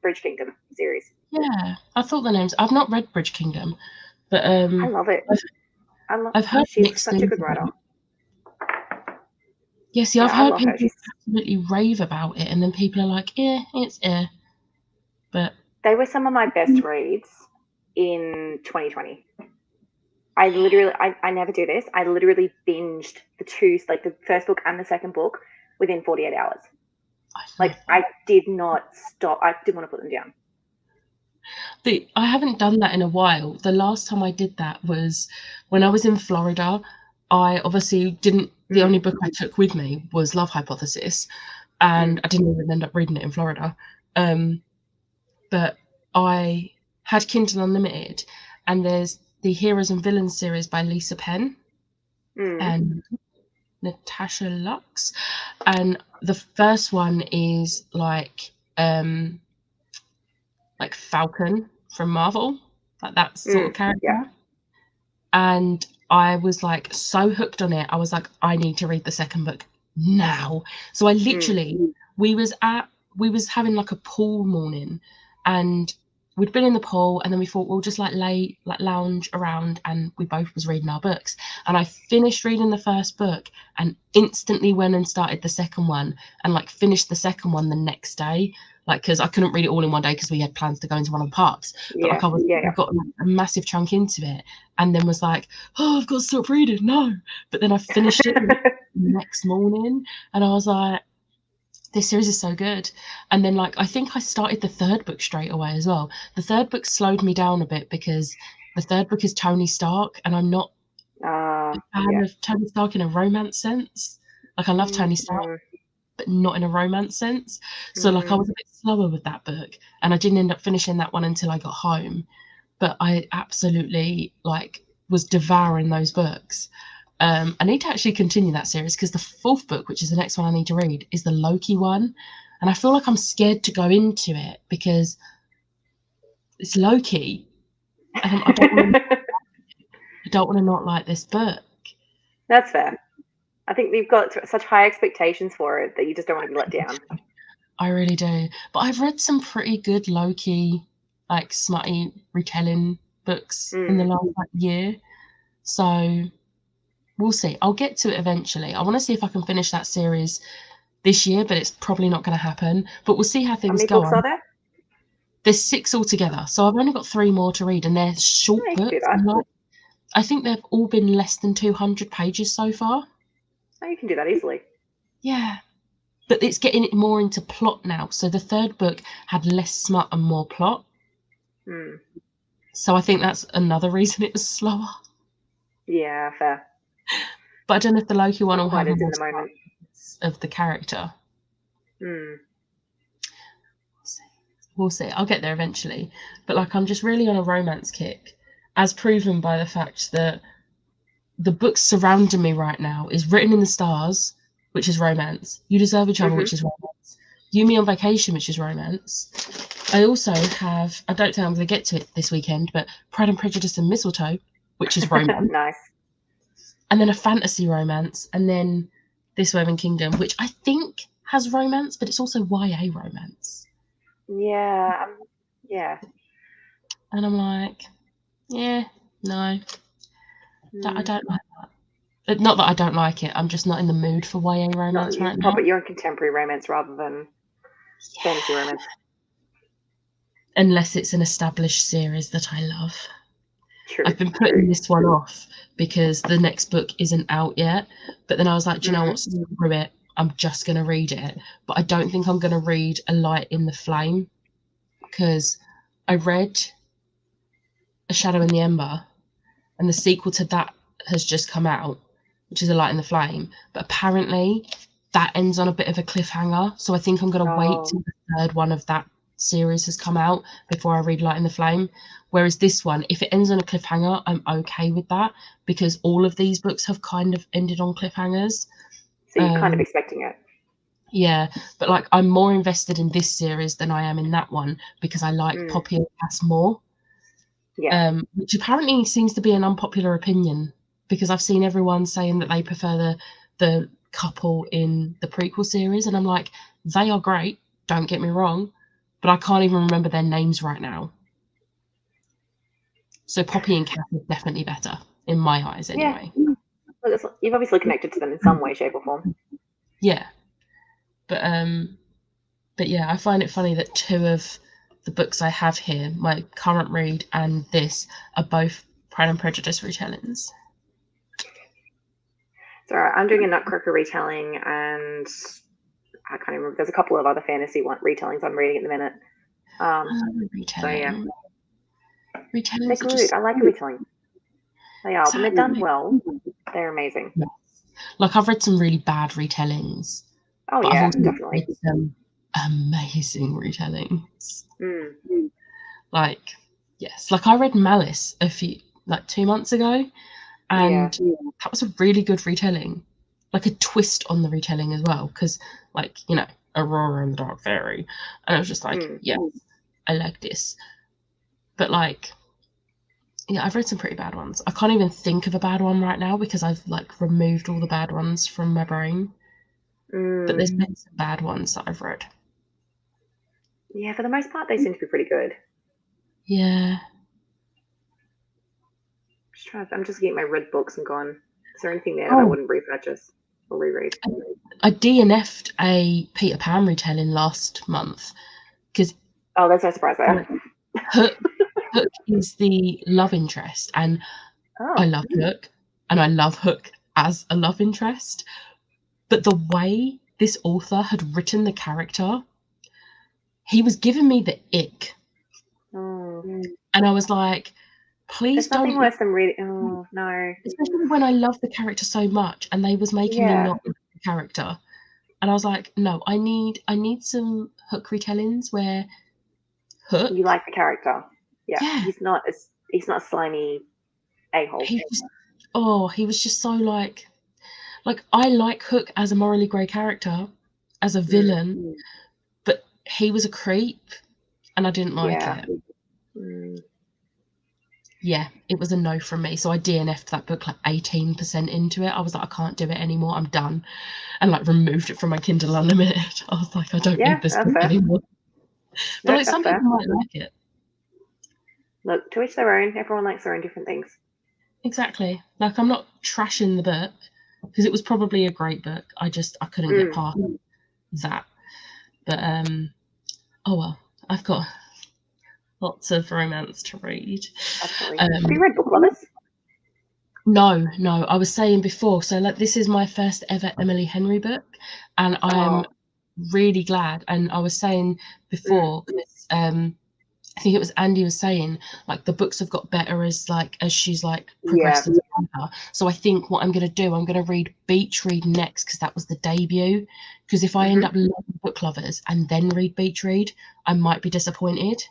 Bridge Kingdom series. Yeah, I thought the names. I've not read Bridge Kingdom, but I love it. I've heard she's such a good writer. Yeah, see, I've heard people absolutely rave about it, and then people are like, it's But they were some of my best reads in 2020. I literally, I never do this. I literally binged the first book and the second book within 48 hours. I did not stop. I didn't want to put them down. I haven't done that in a while. The last time I did that was when I was in Florida. I obviously didn't. The only book I took with me was Love Hypothesis, and I didn't even end up reading it in Florida. But I had Kindle Unlimited, and there's the Heroes and Villains series by Lisa Penn and Natasha Lux, and the first one is like Falcon from Marvel, like that sort of character. Yeah. And I was like so hooked on it. I was like, I need to read the second book now. So I literally, we was having like a pool morning, and we'd been in the pool, and then we thought we'll just lounge around, and we both was reading our books. And I finished reading the first book and instantly went and started the second one, and finished the second one the next day. Because I couldn't read it all in one day because we had plans to go into one of the parks. But I got a massive chunk into it, and then was like, I've got to stop reading. No. But then I finished it the next morning, and I was like, this series is so good. And then I think I started the third book straight away as well. The third book slowed me down a bit because the third book is Tony Stark, and I'm not a fan of Tony Stark in a romance sense. I love Tony Stark, but not in a romance sense. So I was a bit slower with that book, and I didn't end up finishing that one until I got home. But I absolutely was devouring those books. I need to actually continue that series because the fourth book, which is the next one I need to read, is the Loki one, and I feel like I'm scared to go into it because it's Loki, and I don't want to not like this book. That's fair. I think we've got such high expectations for it that you just don't want to be let down. I really do. But I've read some pretty good Loki, smutty retelling books in the last year. So we'll see. I'll get to it eventually. I want to see if I can finish that series this year, but it's probably not going to happen. But we'll see how things go. How many books are there? There's 6 altogether. So I've only got 3 more to read, and they're short books. I think they've all been less than 200 pages so far. Oh, you can do that easily. Yeah. But it's getting it more into plot now. So the third book had less smut and more plot. So I think that's another reason it was slower. Yeah, fair. But I don't know if the Loki one Not will quite have as in more the moment. of the character. Hmm. We'll see. I'll get there eventually. But like, I'm just really on a romance kick, as proven by the fact that the books surrounding me right now is Written in the Stars, which is romance. You Deserve Each Other, which is romance. Yumi on Vacation, which is romance. I also have, I don't think I'm going to get to it this weekend, but Pride and Prejudice and Mistletoe, which is romance. Nice. And then a fantasy romance, and then This Woven Kingdom, which I think has romance, but it's also YA romance. Yeah. Yeah. And I'm like, yeah, no, I don't like that. Not that I don't like it. I'm just not in the mood for YA romance right now. But you're in contemporary romance rather than fantasy romance. Unless it's an established series that I love. True. I've been putting this one off because the next book isn't out yet. But then I was like, do you know what? Screw it. I'm just going to read it. But I don't think I'm going to read A Light in the Flame, because I read A Shadow in the Ember, and the sequel to that has just come out, which is A Light in the Flame. But apparently that ends on a bit of a cliffhanger. So I think I'm going to wait till the third one of that series has come out before I read Light in the Flame. Whereas this one, if it ends on a cliffhanger, I'm okay with that, because all of these books have kind of ended on cliffhangers. So you're kind of expecting it. Yeah, but like, I'm more invested in this series than I am in that one, because I like Poppy and Cass more. Yeah. Which apparently seems to be an unpopular opinion, because I've seen everyone saying that they prefer the couple in the prequel series, and I'm like, they are great, don't get me wrong, but I can't even remember their names right now. So Poppy and Cass is definitely better, in my eyes anyway. Yeah. Well, you've obviously connected to them in some way, shape or form. Yeah. But yeah, I find it funny that two of the books I have here, my current read and this, are both Pride and Prejudice retellings. So I'm doing a Nutcracker retelling, and I can't remember. There's a couple of other fantasy retellings I'm reading at the minute. So yeah, retellings they're good. I like retelling. They are. When they're done well, they're amazing. Yes. Like, I've read some really bad retellings. Oh but yeah, I've also definitely. read some amazing retellings. Like, yes, like I read Malice 2 months ago, and that was a really good retelling, like a twist on the retelling as well, because, like, you know, Aurora and the Dark Fairy, and I was just like, yes, I like this. But like, yeah, I've read some pretty bad ones. I can't even think of a bad one right now because I've like removed all the bad ones from my brain. But there's been some bad ones that I've read. Yeah, for the most part, they seem to be pretty good. Yeah. I'm just getting my red books and going, is there anything there that I wouldn't repurchase or reread? I DNF'd a Peter Pan retelling last month because there's no surprise there. Hook is the love interest, and I love Hook, and I love Hook as a love interest, but the way this author had written the character, he was giving me the ick. And I was like, please don't. There's nothing worse than reading. Oh, no. Especially when I love the character so much, and they was making me not like the character. And I was like, no, I need some Hook retellings where Hook, you like the character. Yeah. He's not a slimy a-hole. He was just so like I like Hook as a morally grey character, as a villain, but he was a creep, and I didn't like it. Yeah, it was a no from me. So I DNF'd that book like 18% into it. I was like, I can't do it anymore. I'm done. And like removed it from my Kindle Unlimited. I was like, I don't need this book anymore. But like, some people might like it. Look, to each their own. Everyone likes their own different things. Exactly. Like, I'm not trashing the book because it was probably a great book. I couldn't get past that. But oh well, I've got lots of romance to read. Absolutely. Have you read Book Lovers? No. I was saying before, so like, this is my first ever Emily Henry book, and I am really glad. And I was saying before, I think it was Andy was saying, like, the books have got better as she's like progressed as a writer. So I think what I'm going to do, I'm going to read Beach Read next, because that was the debut. Because if I end up loving Book Lovers and then read Beach Read, I might be disappointed.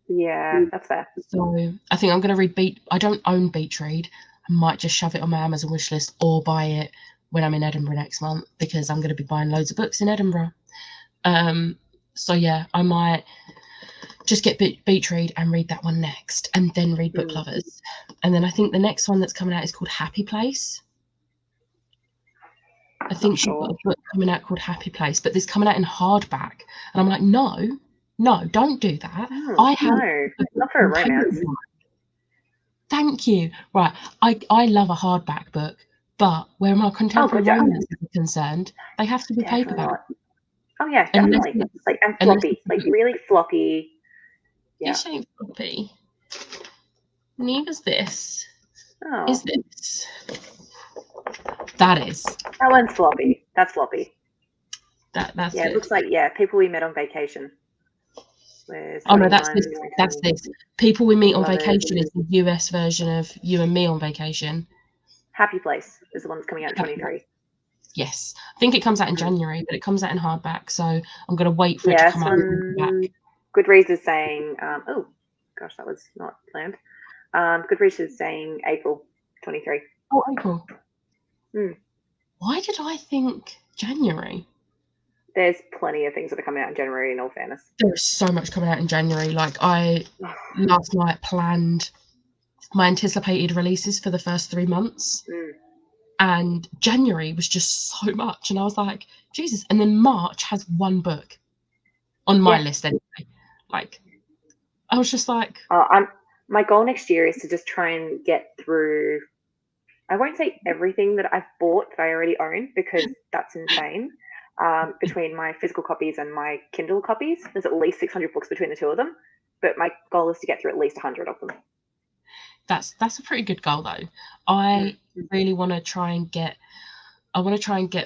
Yeah, that's fair. So I think I'm going to read I don't own Beach Read. I might just shove it on my Amazon wish list or buy it when I'm in Edinburgh next month, because I'm going to be buying loads of books in Edinburgh. So yeah, I might just get Beach Read and read that one next, and then read Book Lovers. And then I think the next one that's coming out is called Happy Place. I think she's got a book coming out called Happy Place, but this coming out in hardback. And I'm like, no, don't do that. Not for a romance. Thank you. Right, I love a hardback book, but where my contemporary romances are concerned, they have to be paperback. Oh yeah, definitely. And floppy, really floppy. Yeah. This ain't floppy. Neither's this. Oh. Is this? That is. That one's floppy. That's floppy. That's yeah. good. It looks like People We Met on Vacation. Oh no, that's this. That's this. People We Meet on Vacation is the US version of You and Me on Vacation. Happy Place is the one that's coming out in 2023. Yes, I think it comes out in January, but it comes out in hardback, so I'm going to wait for it to come out in hardback. Goodreads is saying, oh gosh, that was not planned. Goodreads is saying April 23. Oh, April. Why did I think January? There's plenty of things that are coming out in January, in all fairness. There is so much coming out in January. Like, I last night planned my anticipated releases for the first 3 months. And January was just so much. And I was like, Jesus. And then March has one book on my list anyway. Like, I was just like... my goal next year is to just try and get through... I won't say everything that I've bought that I already own, because that's insane. Between my physical copies and my Kindle copies, there's at least 600 books between the two of them. But my goal is to get through at least 100 of them. That's a pretty good goal, though. I really want to try and get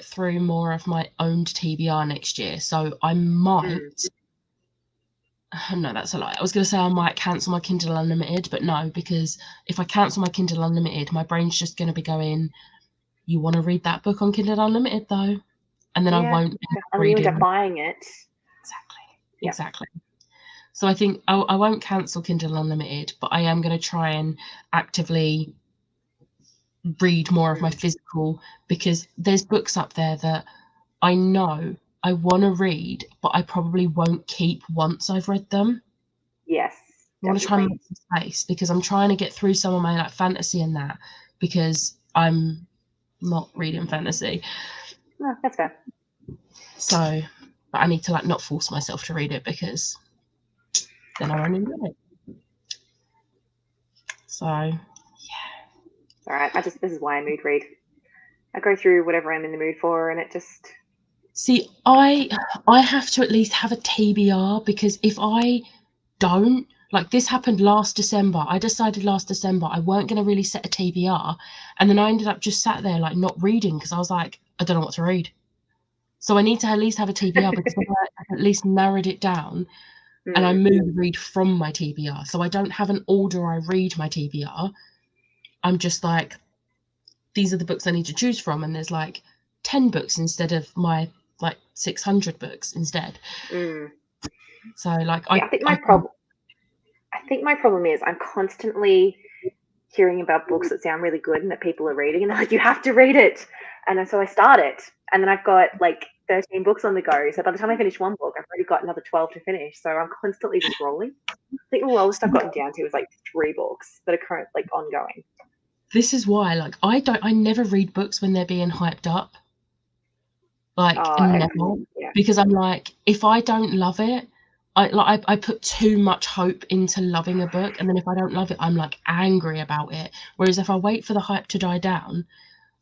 through more of my owned TBR next year. So I might. No, that's a lie. I was going to say I might cancel my Kindle Unlimited, but no, because if I cancel my Kindle Unlimited, my brain's just going to be going, you want to read that book on Kindle Unlimited, though? And then I won't end up buying it. Exactly. So I think I won't cancel Kindle Unlimited, but I am going to try and actively read more of my physical, because there's books up there that I know I want to read, but I probably won't keep once I've read them. Yes. I want to try and make some space, because I'm trying to get through some of my fantasy and that, because I'm not reading fantasy. No, that's fair. So, but I need to not force myself to read it, because then I won't enjoy it. So, yeah. All right. This is why I mood read. I go through whatever I'm in the mood for, and it just... See, I have to at least have a TBR, because if I don't, like, this happened last December. I decided last December I weren't going to really set a TBR, and then I ended up just sat there not reading, because I was like, I don't know what to read. So I need to at least have a TBR, because I at least narrowed it down, and I read from my TBR. So I don't have an order I read my TBR. I'm just like, these are the books I need to choose from, and there's 10 books instead of my 600 books instead. So I think my problem is I'm constantly hearing about books that sound really good and that people are reading, and they're like, you have to read it. And so I start it, and then I've got 13 books on the go. So by the time I finish one book, I've already got another 12 to finish. So I'm constantly just rolling. I think the lowest I've gotten down to is 3 books that are current ongoing. This is why I never read books when they're being hyped up. Never. Yeah. Because I'm if I don't love it, I put too much hope into loving a book, and then if I don't love it, I'm angry about it. Whereas if I wait for the hype to die down,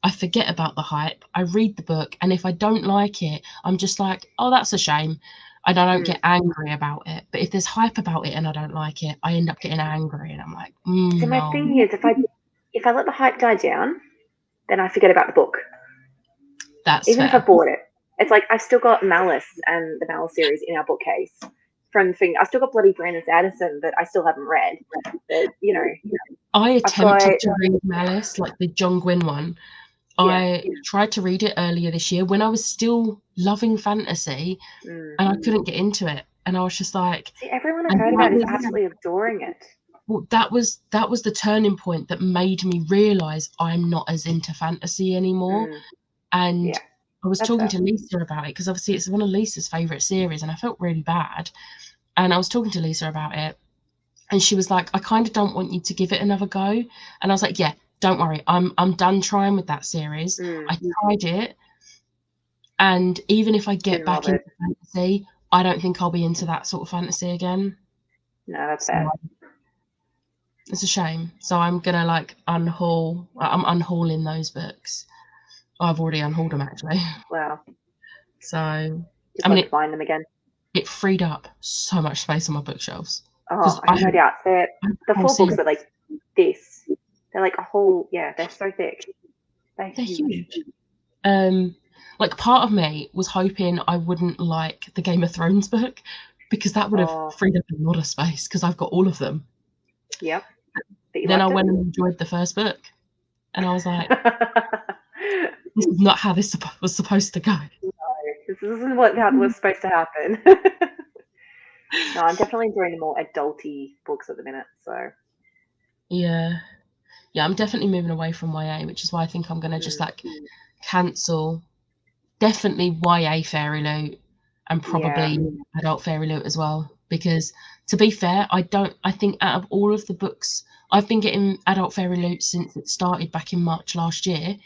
I forget about the hype, I read the book, and if I don't like it, I'm just oh, that's a shame. And I don't get angry about it. But if there's hype about it and I don't like it, I end up getting angry, and I'm like, So my thing is, if I let the hype die down, then I forget about the book. That's even fair. if I bought it. It's I've still got Malice and the Malice series in our bookcase from the thing. I still got bloody Brandon Sanderson that I still haven't read. But, you know, I attempted got- to read Malice, like the John Gwynne one. Yeah. I tried to read it earlier this year when I was still loving fantasy, and I couldn't get into it. And I was just like, See, everyone I've and heard that about is was- absolutely adoring it. well, that was the turning point that made me realise I'm not as into fantasy anymore. And Yeah, I was that's talking fair. to Lisa about it because obviously it's one of Lisa's favourite series, and I felt really bad. And I was talking to Lisa about it, and she was like, I kind of don't want you to give it another go. And I was like, yeah, don't worry, I'm done trying with that series. I tried it, and even if I get Didn't back love into fantasy, I don't think I'll be into that sort of fantasy again. No, that's So fair. it's a shame. So I'm gonna like unhaul. I'm unhauling those books. I've already unhauled them actually. Wow. So Just I mean, want to find them again. it freed up so much space on my bookshelves. Oh, I have no doubt. The whole 4 books are like this. They're like a whole, yeah, they're so thick. They're huge. Like part of me was hoping I wouldn't like the Game of Thrones book because that would have freed up a lot of space because I've got all of them. Yep. Then I went and enjoyed the first book, and I was like, this is not how this was supposed to go. No, this isn't what was supposed to happen. No, I'm definitely enjoying the more adulty books at the minute. So Yeah, I'm definitely moving away from YA, which is why I think I'm gonna just like cancel definitely YA Fairy Loot and probably adult Fairy Loot as well. Because to be fair, I think out of all of the books, I've been getting adult Fairy Loot since it started back in March last year,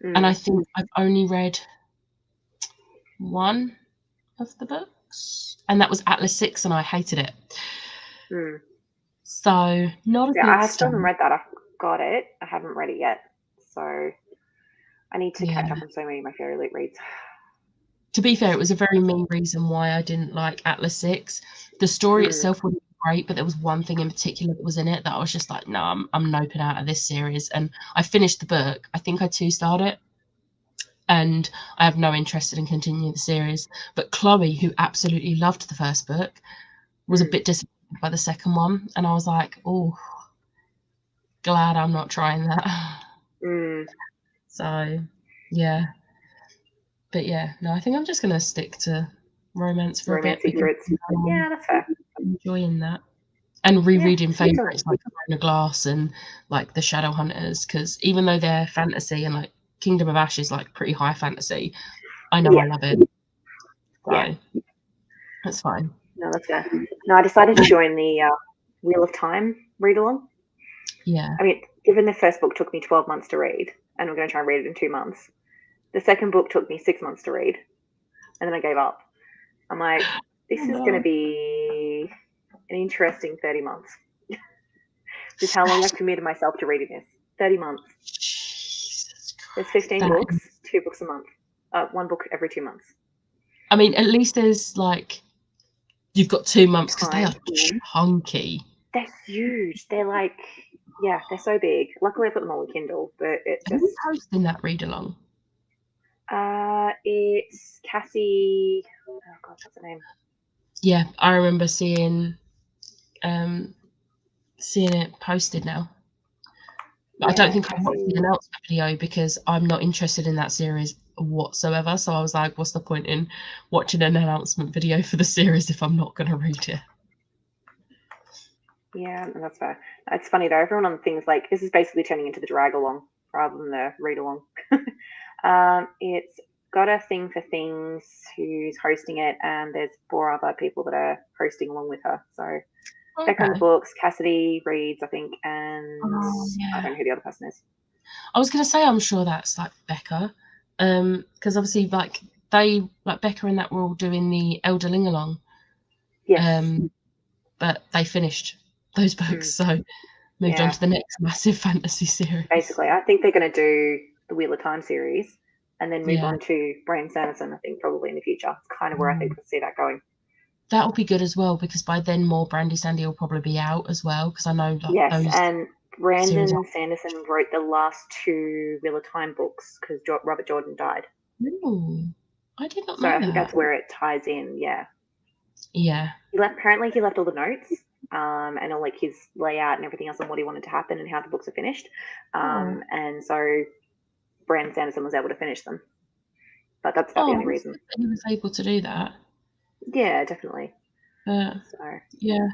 and I think I've only read one of the books, and that was Atlas 6, and I hated it. So not a good I still start. haven't read that. I've got it. I haven't read it yet. So I need to catch up on so many of my Fairy Loot reads. To be fair, it was a very main reason why I didn't like Atlas 6. The story itself wasn't great, but there was one thing in particular that was in it that I was just like, no, I'm noping out of this series. And I finished the book. I think I 2-starred it. And I have no interest in continuing the series. But Chloe, who absolutely loved the first book, was a bit disappointed by the second one. And I was like, oh, glad I'm not trying that. So, yeah. But yeah, no, I think I'm just going to stick to romance for a bit. Yeah, that's fair. I'm enjoying that. And rereading favourites like Corona Glass and like the Shadowhunters, because even though they're fantasy and like Kingdom of Ash is like pretty high fantasy, I know I love it. So that's fine. No, that's fair. No, I decided to join the Wheel of Time read along. Yeah. I mean, given the first book took me 12 months to read, and I'm going to try and read it in 2 months. The second book took me 6 months to read, and then I gave up. I'm like, this is going to be an interesting 30 months. This is how long I've committed myself to reading this. 30 months. There's 15 books, 2 books a month. 1 book every 2 months. I mean, at least there's like, you've got 2 months because they are chunky. They're huge. They're like, yeah, they're so big. Luckily, I put them all on Kindle, but it's just. Who's hosting that read along? It's Cassie. Oh God, what's her name? Yeah, I remember seeing it posted now. But I don't think I watched the announcement video because I'm not interested in that series whatsoever. So I was like, what's the point in watching an announcement video for the series if I'm not going to read it? Yeah, that's fair. It's funny though. Everyone on things like this is basically turning into the drag along rather than the read along. It's got a thing for things who's hosting it, and there's 4 other people that are hosting along with her. So Becca on the books, Cassidy reads, I think, and I don't know who the other person is. I was going to say I'm sure that's like Becca, because obviously like Becca and that were all doing the Elderling along. Yes. But they finished those books, so moved on to the next massive fantasy series. Basically, I think they're going to do the Wheel of Time series and then move on to Brandon Sanderson, I think, probably in the future. It's kind of where I think we'll see that going. That will be good as well, because by then more Brandy Sandy will probably be out as well, because I know like, those and Brandon Sanderson wrote the last 2 Wheel of Time books because Robert Jordan died. Ooh, I did not know so that. I think that's where it ties in, yeah. Yeah. Apparently he left all the notes, and all like his layout and everything else on what he wanted to happen and how the books are finished. And so Brandon Sanderson was able to finish them. But that's about the only reason. He was able to do that. Yeah, definitely. But So yeah.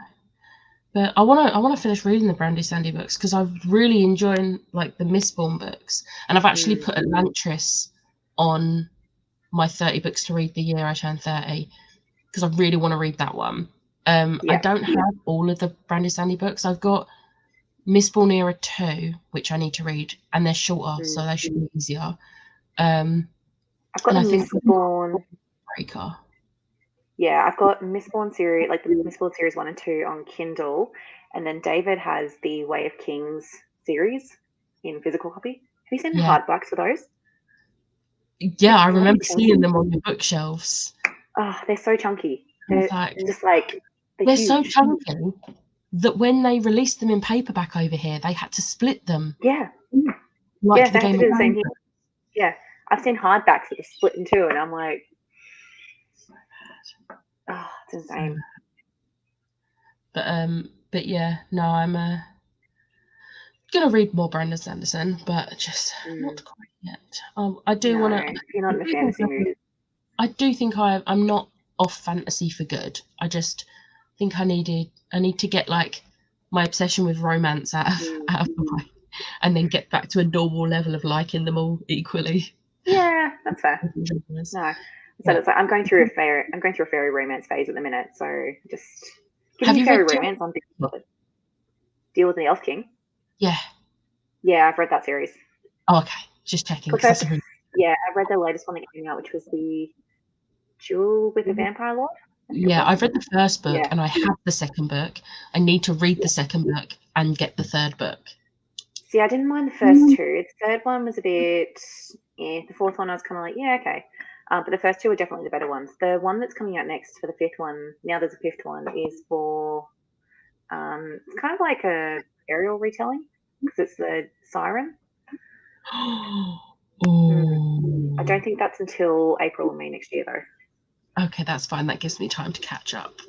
But I want to finish reading the Brandy Sandy books because I'm really enjoying like the Mistborn books, and I've actually put Elantris on my 30 books to read the year I turn 30 because I really want to read that one. I don't have all of the Brandy Sandy books. I've got Mistborn Era 2, which I need to read, and they're shorter, so they should be easier. I've got the Mistborn Breaker. Yeah, I've got Mistborn series, like the Mistborn series 1 and 2 on Kindle, and then David has the Way of Kings series in physical copy. Have you seen the hardbacks for those? Yeah, I remember seeing them on the bookshelves. Oh, they're so chunky. They're just like they're so chunky that when they released them in paperback over here, they had to split them. Yeah, like they have to do the same thing. Yeah, I've seen hardbacks that are split in two, and I'm like, oh, it's insane. But yeah, no, I'm gonna read more Brandon Sanderson, but just not quite yet. I do want to. You're not in the fantasy mood. I do think I'm not off fantasy for good. I just think I need to get like my obsession with romance out of the way, and then get back to a normal level of liking them all equally. Yeah, that's fair. No, so it's like I'm going through a fairy romance phase at the minute. So just give me fairy romance on Deal with the Elf King. Yeah. Yeah, I've read that series. Oh, okay, just checking. Yeah, I read the latest one that came out, which was the Duel with the Vampire Lord. Yeah, I've read the first book and I have the second book. I need to read the second book and get the third book. See, I didn't mind the first two. The third one was a bit, the fourth one I was kind of like, yeah, okay. But the first two are definitely the better ones. The one that's coming out next for the fifth one, now there's a fifth one, is for, it's kind of like a aerial retelling because it's the Siren. I don't think that's until April or May next year, though. Okay, that's fine. That gives me time to catch up.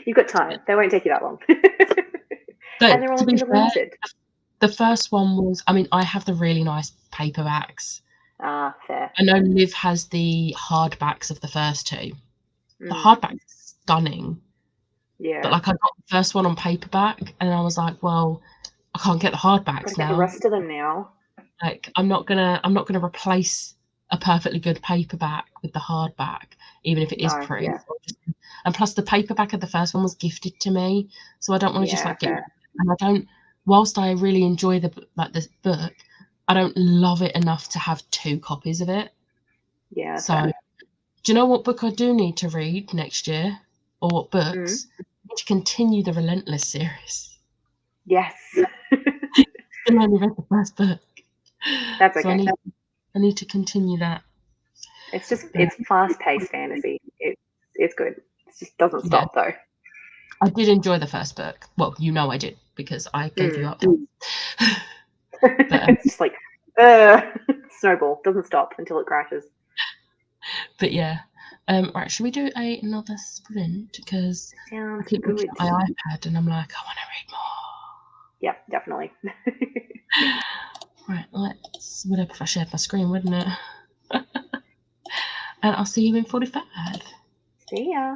You've got time. They won't take you that long. But and they're all limited. The first one was, I mean, I have the really nice paperbacks. Ah, fair. I know Liv has the hardbacks of the first two. The hardbacks are stunning. Yeah. But like I got the first one on paperback and I was like, well, I can't get the hardbacks now. The rest of them now. Like I'm not gonna replace a perfectly good paperback with the hardback, even if it is pretty. Yeah. And plus the paperback of the first one was gifted to me, so I don't want to just like get it. And I don't, whilst I really enjoy this book, I don't love it enough to have two copies of it. Yeah. So do you know what book I do need to read next year? Or what books? I need to continue the Relentless series. Yes. I only read the first book. That's okay. So I need to continue that. It's fast-paced fantasy. It's good. It just doesn't stop though. I did enjoy the first book. Well, you know I did because I gave you up. It's just like snowball doesn't stop until it crashes. But yeah, right. Should we do another sprint? Because I keep looking at my iPad and I'm like, I want to read more. Yeah, definitely. Right, let's. Would if I shared my screen, wouldn't it? And I'll see you in 45. See ya.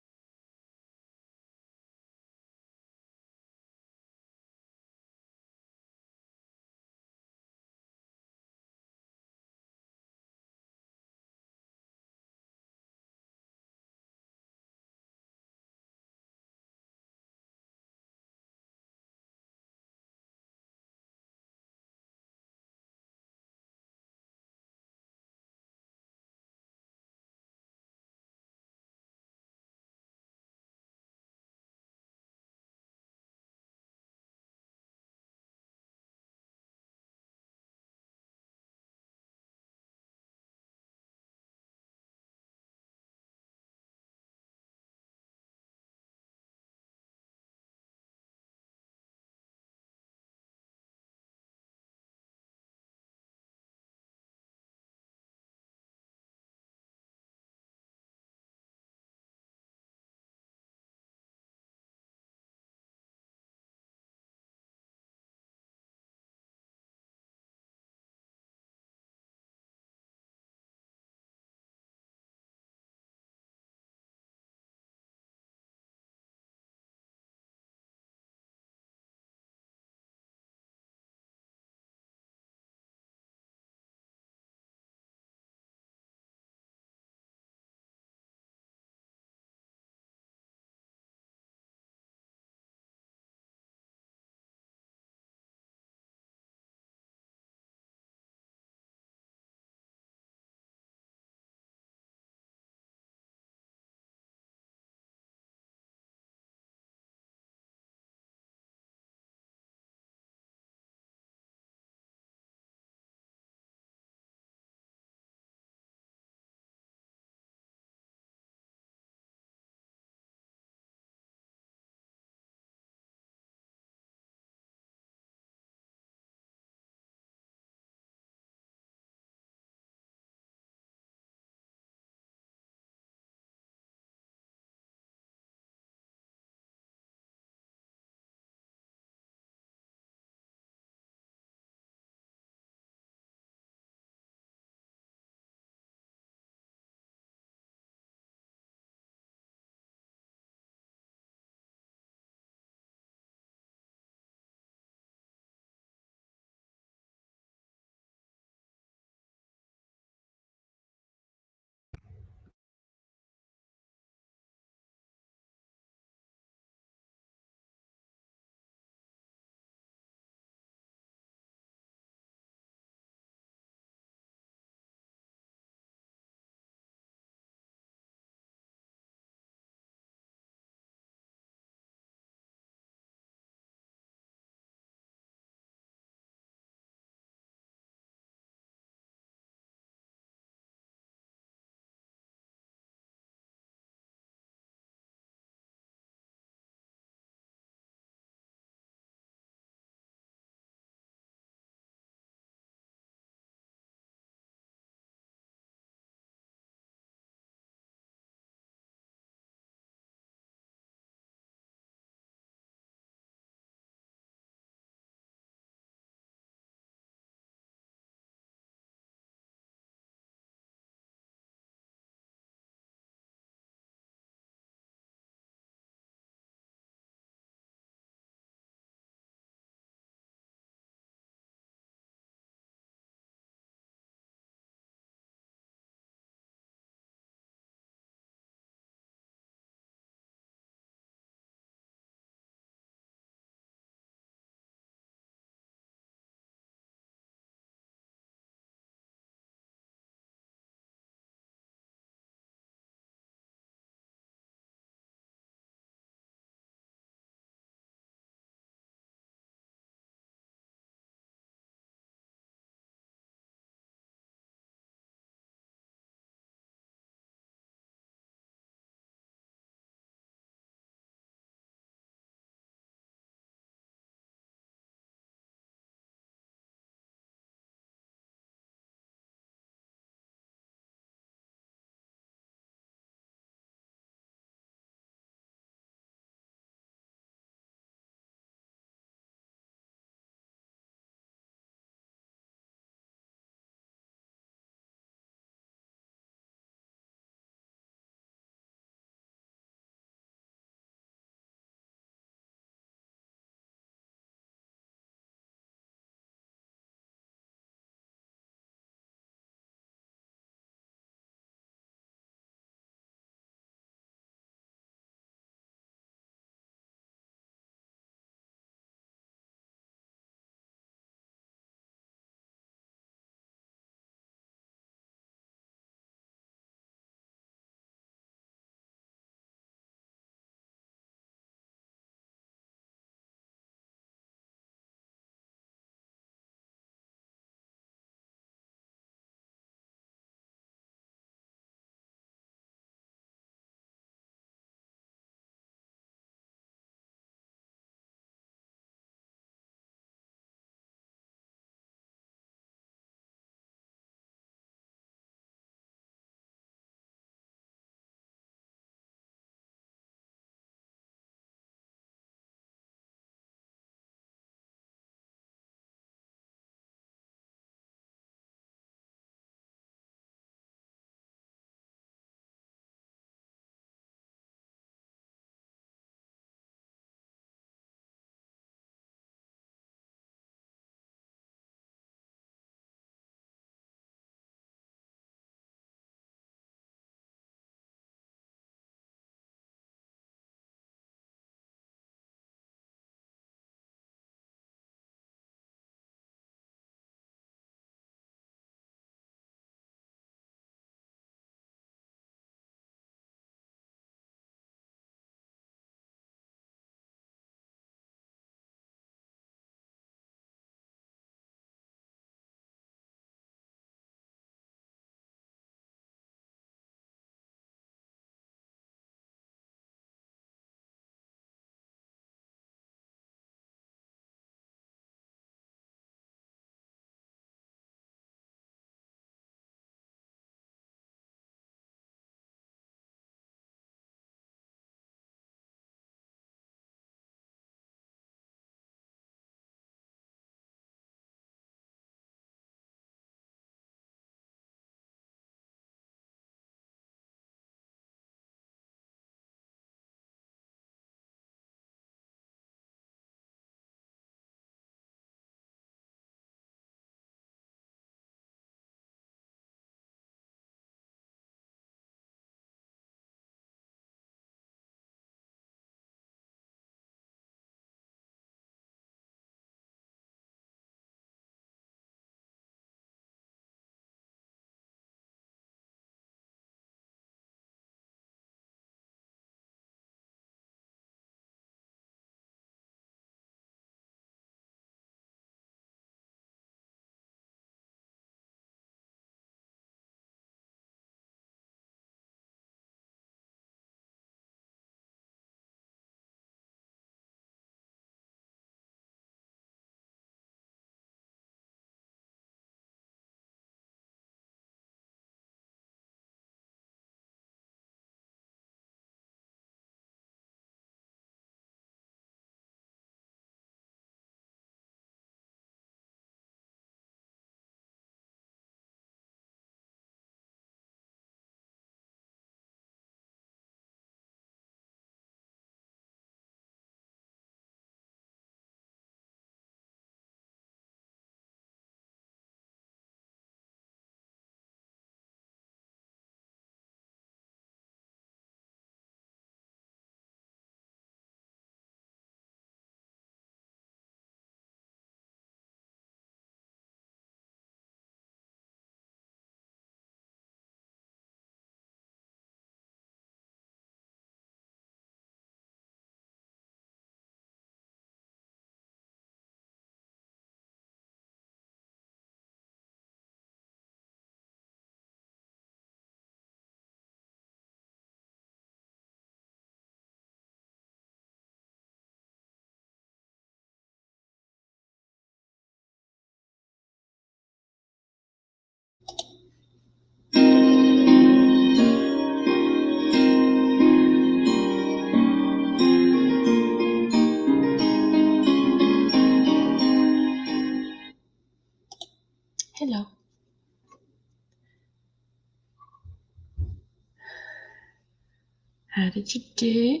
How did you do?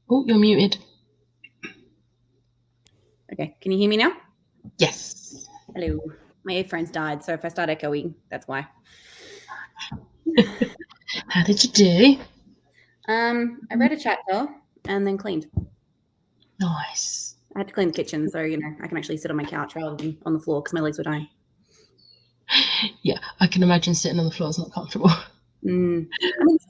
Oh, you're muted. Okay, can you hear me now? Yes. Hello. My earphones died, so if I start echoing, that's why. How did you do? I read a chapter and then cleaned. Nice. I had to clean the kitchen, so I can actually sit on my couch rather than on the floor because my legs were dying. Yeah, I can imagine sitting on the floor is not comfortable. I mean,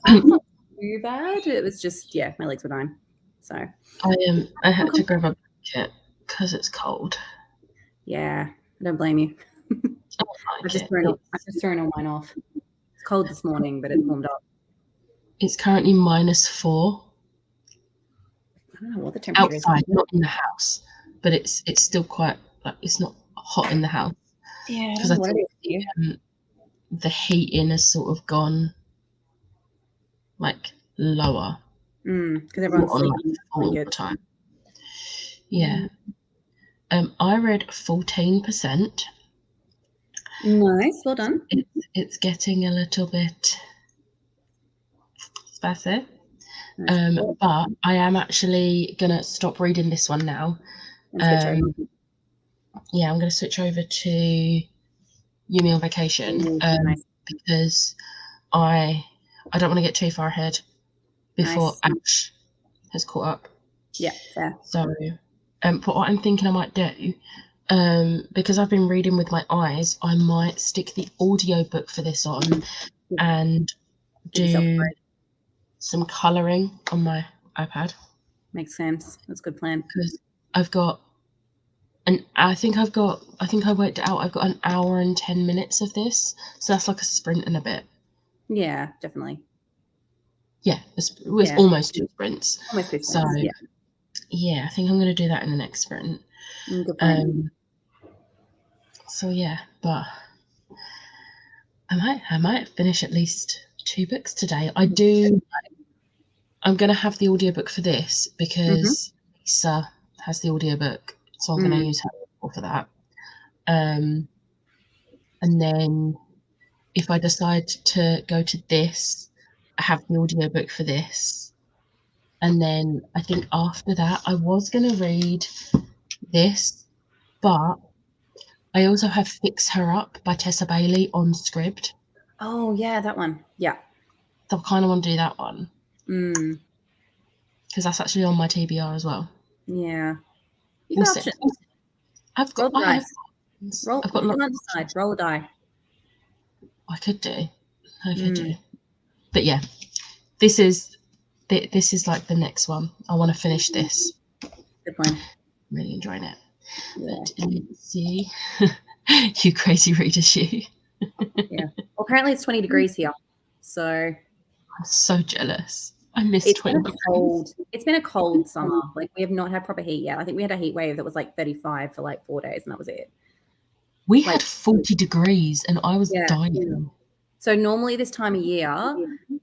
it's not too bad. It was just, my legs were dying. So I had to grab a blanket because it's cold. Yeah, I don't blame you. I've just thrown all mine off. It's cold this morning, but it's warmed up. It's currently -4. I don't know what the temperature outside, is. not in the house, but it's still quite like it's not hot in the house. Yeah, because I think the heating has sort of gone like lower. Because everyone's sleeping all the time. Yeah. I read 14%. Nice, well done. It's getting a little bit spicy. But I am actually gonna stop reading this one now. Yeah, I'm gonna switch over to Yumi on Vacation because I don't want to get too far ahead before Ash has caught up. Yeah, fair. So, but what I'm thinking I might do, because I've been reading with my eyes, I might stick the audiobook for this on and do some colouring on my iPad. Makes sense. That's a good plan. Because I've got I think I worked it out. I've got an hour and 10 minutes of this, so that's like a sprint and a bit. Yeah, definitely. Yeah, it was almost 2 sprints. Almost 2 sprints. So yeah, I think I'm going to do that in the next sprint. Good plan. So yeah, but I might finish at least 2 books today. I'm going to have the audiobook for this because Lisa has the audiobook, so I'm going to use her for that. And then if I decide to go to this, I have the audiobook for this. And then I think after that, I was going to read this, but I also have Fix Her Up by Tessa Bailey on Scribd. Oh, yeah, that one. Yeah. So I kind of want to do that one. Because that's actually on my TBR as well. Yeah. We'll see. I've got roll a die. I could do. But yeah, this is like the next one. I want to finish this. Good point. Really enjoying it. Yeah. But let's see. You crazy readers, you. Yeah. Well, apparently it's 20 degrees here. So I'm so jealous. I miss 20 degrees. It's been a cold summer. Like we have not had proper heat yet. I think we had a heat wave that was like 35 for like 4 days and that was it. We had 40 degrees and I was dying. Yeah. So normally this time of year,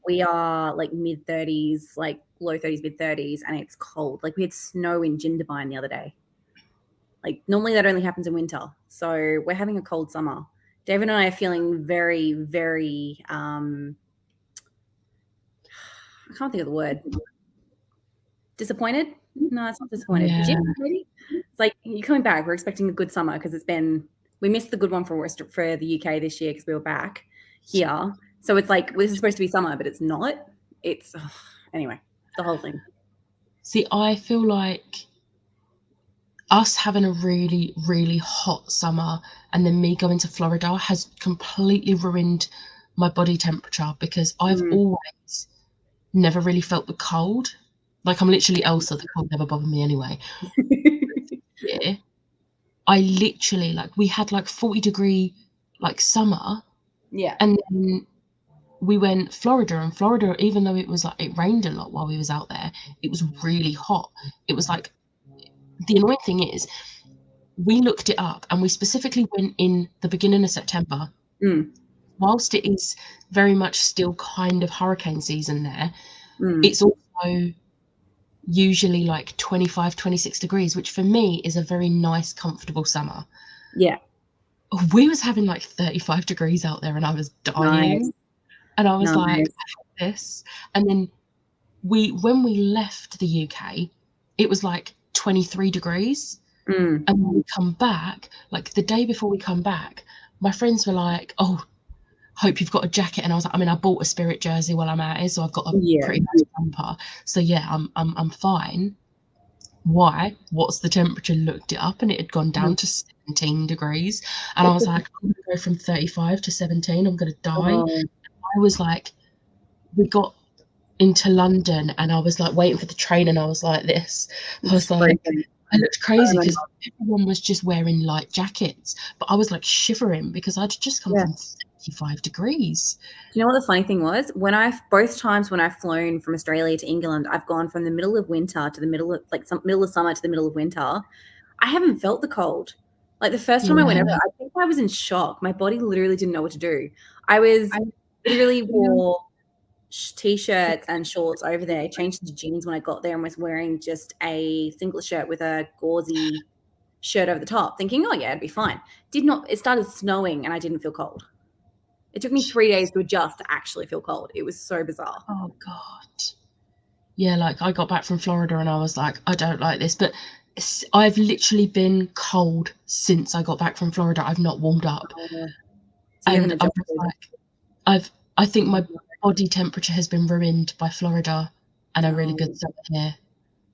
we are like mid 30s, like low 30s, mid 30s, and it's cold. Like we had snow in Jindabyne the other day. Like normally that only happens in winter. So we're having a cold summer. David and I are feeling very, very, I can't think of the word. Disappointed? No, it's not disappointed. Yeah. It's like you're coming back. We're expecting a good summer because we missed the good one for the UK this year because we were back here. So it's like this is supposed to be summer, but it's not. It's anyway, the whole thing. See, I feel like us having a really, really hot summer and then me going to Florida has completely ruined my body temperature because I've always never really felt the cold. Like I'm literally Elsa, the cold never bothered me anyway. Yeah. I literally we had like 40-degree summer. Yeah. And then we went Florida, and Florida, even though it was it rained a lot while we was out there, it was really hot. It was like, the annoying thing is we looked it up and we specifically went in the beginning of September. Whilst it is very much still kind of hurricane season there, it's also usually like 25, 26 degrees, which for me is a very nice, comfortable summer. Yeah. We was having like 35 degrees out there and I was dying. Nice. And I was like, this. And then when we left the UK, it was like 23 degrees. Mm. And when we come back, like the day before we come back, my friends were like, "Oh, hope you've got a jacket." And I was like, I bought a Spirit jersey while I'm out here, so I've got a pretty nice jumper. So yeah, I'm fine. Why? What's the temperature? Looked it up, and it had gone down to 17 degrees. And I was like, I'm gonna go from 35 to 17. I'm gonna die. I was like, we got into London, and I was like waiting for the train, and I was like this. I was like, I looked crazy because everyone was just wearing light jackets, but I was like shivering because I'd just come from 35 degrees. Do you know what the funny thing was? Both times when I've flown from Australia to England, I've gone from the middle of winter to the middle of middle of summer to the middle of winter. I haven't felt the cold. Like the first time I went over, I think I was in shock. My body literally didn't know what to do. I literally wore t-shirts and shorts over there, changed into jeans when I got there, and was wearing just a singlet shirt with a gauzy shirt over the top, thinking, oh yeah, it'd be fine. It started snowing and I didn't feel cold. It took me 3 days to adjust to actually feel cold. It was so bizarre. Oh God. Yeah, like I got back from Florida and I was like, I don't like this, but I've literally been cold since I got back from Florida. I've not warmed up. And I'm just like, I think my body temperature has been ruined by Florida and a really good summer here.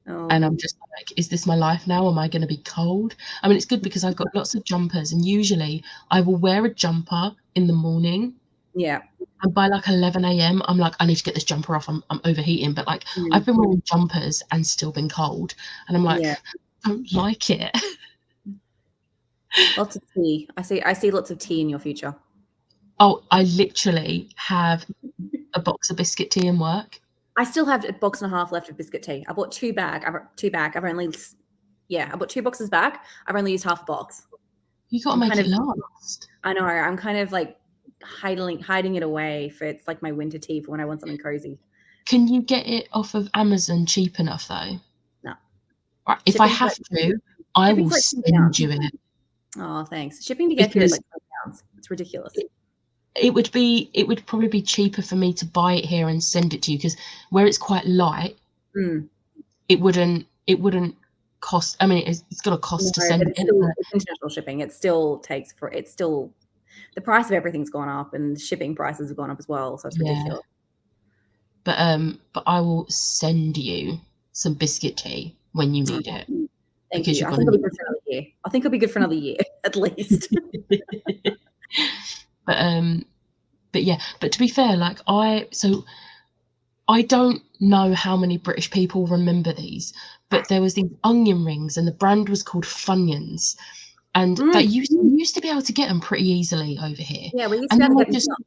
And I'm just like, is this my life now? Am I going to be cold? I mean, it's good because I've got lots of jumpers, and usually I will wear a jumper in the morning. Yeah. And by like 11 a.m, I'm like, I need to get this jumper off. I'm overheating. But like, I've been wearing jumpers and still been cold. And I'm like, I don't like it. Lots of tea. I see lots of tea in your future. Oh, I literally have a box of biscuit tea in work. I still have a box and a half left of biscuit tea. I bought two back. I bought 2 boxes back. I've only used half a box. You got to make it last. I know. I'm kind of like hiding it away for it's like my winter tea for when I want something cozy. Can you get it off of Amazon cheap enough though? No. Right, if I have to, I will send you it. Oh, thanks. Shipping to get here is like £10. It's ridiculous. It would probably be cheaper for me to buy it here and send it to you, because where it's quite light, it wouldn't cost. I mean, it's got a cost to send it. It's international shipping. It still takes the price of everything's gone up, and the shipping prices have gone up as well. So it's ridiculous. But I will send you some biscuit tea when you need it. Thank you. I think it'll be good for another year. I think it'll be good for another year at least. But yeah, but to be fair, like I don't know how many British people remember these, but there was these onion rings and the brand was called Funyuns, and that you used to be able to get them pretty easily over here. Yeah, we used to be able to get them.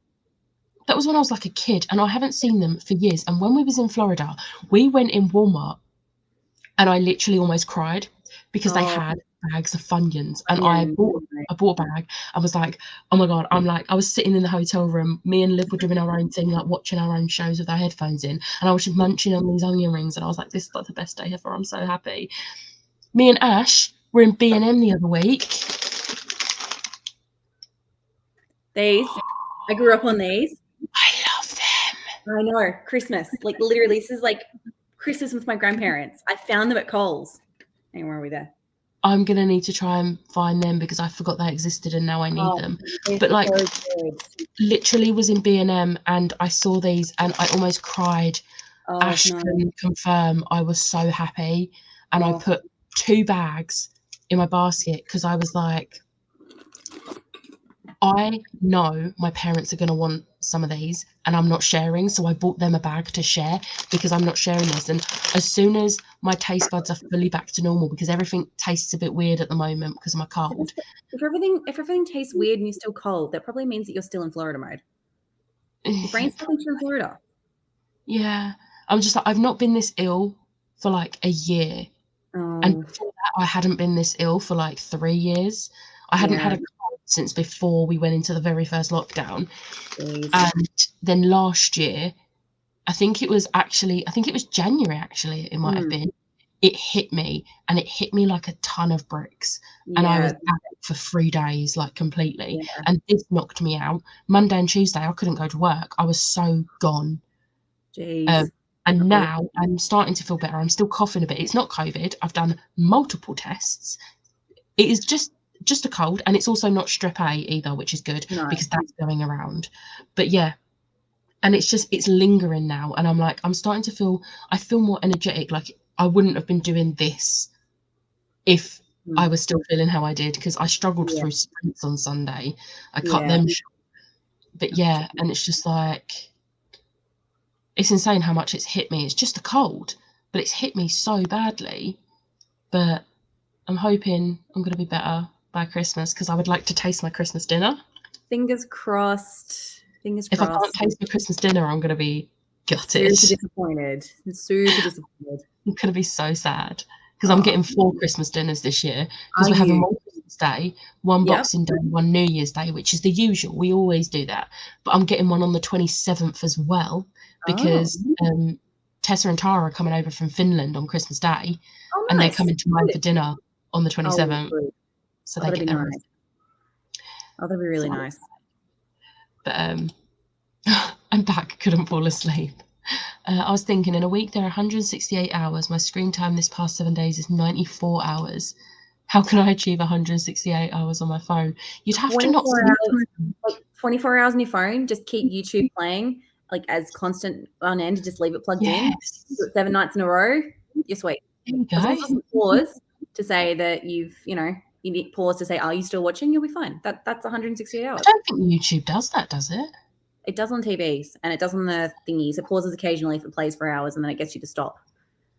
That was when I was like a kid, and I haven't seen them for years. And when we was in Florida, we went in Walmart and I literally almost cried because they had bags of Funyuns, and I bought a bag. I was like, oh my God, I was sitting in the hotel room, me and Liv were doing our own thing, like watching our own shows with our headphones in, and I was just munching on these onion rings, and I was like, this is like the best day ever. I'm so happy. Me and Ash were in B&M the other week. These, I grew up on these. I love them. I know. Christmas, like literally, this is like Christmas with my grandparents. I found them at Coles. Hang on, where are we there? I'm gonna need to try and find them because I forgot they existed and now I need them. But like, literally was in B&M and I saw these and I almost cried. Ash can confirm I was so happy, and I put 2 bags in my basket because I was like, I know my parents are going to want some of these and I'm not sharing, so I bought them a bag to share because I'm not sharing this. And as soon as my taste buds are fully back to normal, because everything tastes a bit weird at the moment because of my cold. If everything tastes weird and you're still cold, that probably means that you're still in Florida mode. Your brain's still in Florida. Yeah, I'm just like, I've not been this ill for like a year, and before that I hadn't been this ill for like 3 years. I hadn't had a cold since before we went into the very first lockdown. And then last year, I think it was January actually, it might have been, it hit me, and it hit me like a ton of bricks. And I was out for 3 days, like completely. And this knocked me out. Monday and Tuesday, I couldn't go to work. I was so gone. Jeez. And now I'm starting to feel better. I'm still coughing a bit. It's not COVID. I've done multiple tests. It is just a cold, and it's also not strep A either, which is good because that's going around. But yeah, and it's lingering now, and I'm starting to feel, I feel more energetic. Like I wouldn't have been doing this if I was still feeling how I did, because I struggled through sprints on Sunday. I cut them short. But yeah, and it's just like, it's insane how much it's hit me. It's just a cold, but it's hit me so badly. But I'm hoping I'm going to be better by Christmas, because I would like to taste my Christmas dinner. Fingers crossed. Fingers if crossed. I can't taste my Christmas dinner, I'm going to be gutted. Super disappointed. I'm going to be so sad, because I'm getting 4 Christmas dinners this year, because we're having one Christmas Day, one Boxing Day, one New Year's Day, which is the usual. We always do that. But I'm getting one on the 27th as well, because Tessa and Tara are coming over from Finland on Christmas Day, and they're coming to mine for dinner on the 27th. So they get their nice. Oh, that'd be really nice. But I'm back, couldn't fall asleep. I was thinking, in a week there are 168 hours. My screen time this past 7 days is 94 hours. How can I achieve 168 hours on my phone? You'd have to not sleep. Like 24 hours on your phone, just keep YouTube playing, like as constant on end, just leave it plugged in. 7 nights in a row, you're sweet. There you go. As long as it doesn't pause to say that you need pause to say, are you still watching? You'll be fine. That's 168 hours. I don't think YouTube does that, does it? It does on TVs, and it does on the thingies. It pauses occasionally if it plays for hours, and then it gets you to stop.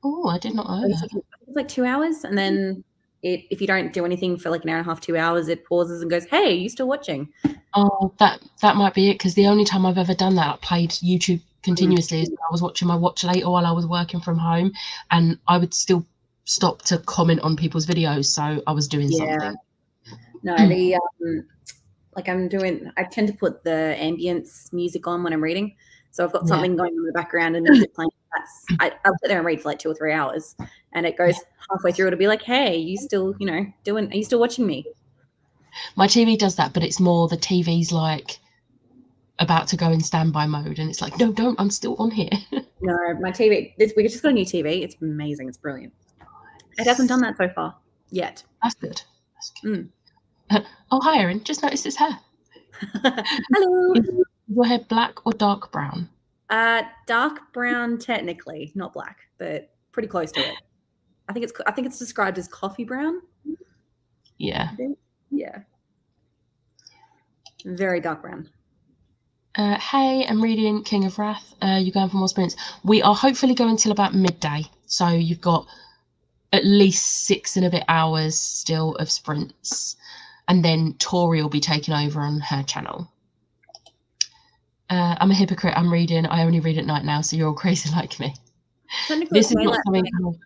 Oh, I did not know that. It's like 2 hours, and then if you don't do anything for like an hour and a half, 2 hours, it pauses and goes, hey, are you still watching? Oh, that might be it, because the only time I've ever done that, I played YouTube continuously, is when I was watching my Watch Later while I was working from home, and I would still stop to comment on people's videos, so I was doing something. No, I tend to put the ambience music on when I'm reading, so I've got something going on in the background and music playing. I'll sit there and read for like 2 or 3 hours, and it goes halfway through, it'll be like, hey, you still, are you still watching me? My TV does that, but it's more the TV's like about to go in standby mode, and it's like, no, don't, I'm still on here. No, my TV, we just got a new TV. It's amazing. It's brilliant. It hasn't done that so far yet. That's good. Oh, hi, Erin. Just noticed his hair. Hello. Is your hair black or dark brown? Dark brown, technically, not black, but pretty close to it. I think it's described as coffee brown. Yeah. Yeah. Very dark brown. Hey, I'm reading King of Wrath. You're going for more sprints. We are hopefully going till about midday, so you've got at least 6 and a bit hours still of sprints, and then Tori will be taking over on her channel. I'm a hypocrite. I only read at night now, so you're all crazy like me. This is not something.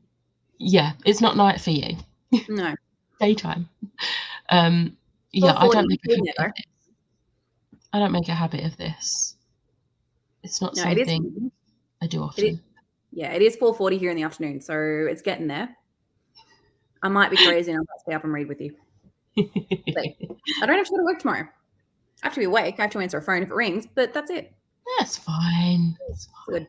Yeah, it's not night for you. No. Daytime. Yeah, I don't make a habit of this. It's not something I do often. It is 4:40 here in the afternoon, so it's getting there. I might be crazy and I'll stay up and read with you. I don't have to go to work tomorrow. I have to be awake. I have to answer a phone if it rings, but that's it. That's fine. That's fine. Good.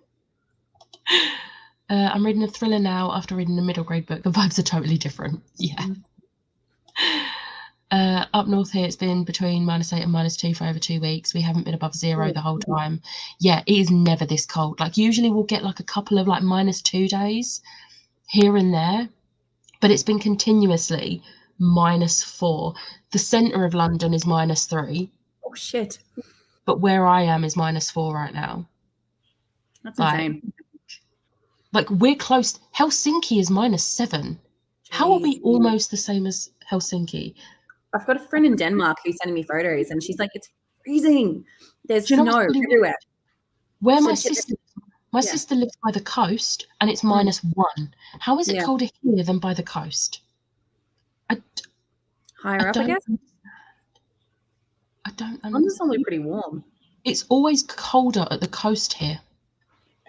I'm reading a thriller now after reading a middle grade book. The vibes are totally different. Yeah. Up north here, it's been between -8 and -2 for over 2 weeks. We haven't been above 0 the whole time. Yeah, it is never this cold. Like usually we'll get like a couple of like -2 days here and there, but it's been continuously -4. The centre of London is -3. Oh shit. But where I am is -4 right now. That's insane. Like we're close. Helsinki is -7. How are we almost the same as Helsinki? I've got a friend in Denmark who's sending me photos, and she's like, "It's freezing. There's snow everywhere." Where my sister lives by the coast, and it's -1. How is it colder here than by the coast? Higher up, I guess. I don't understand. London's normally pretty warm. It's always colder at the coast here.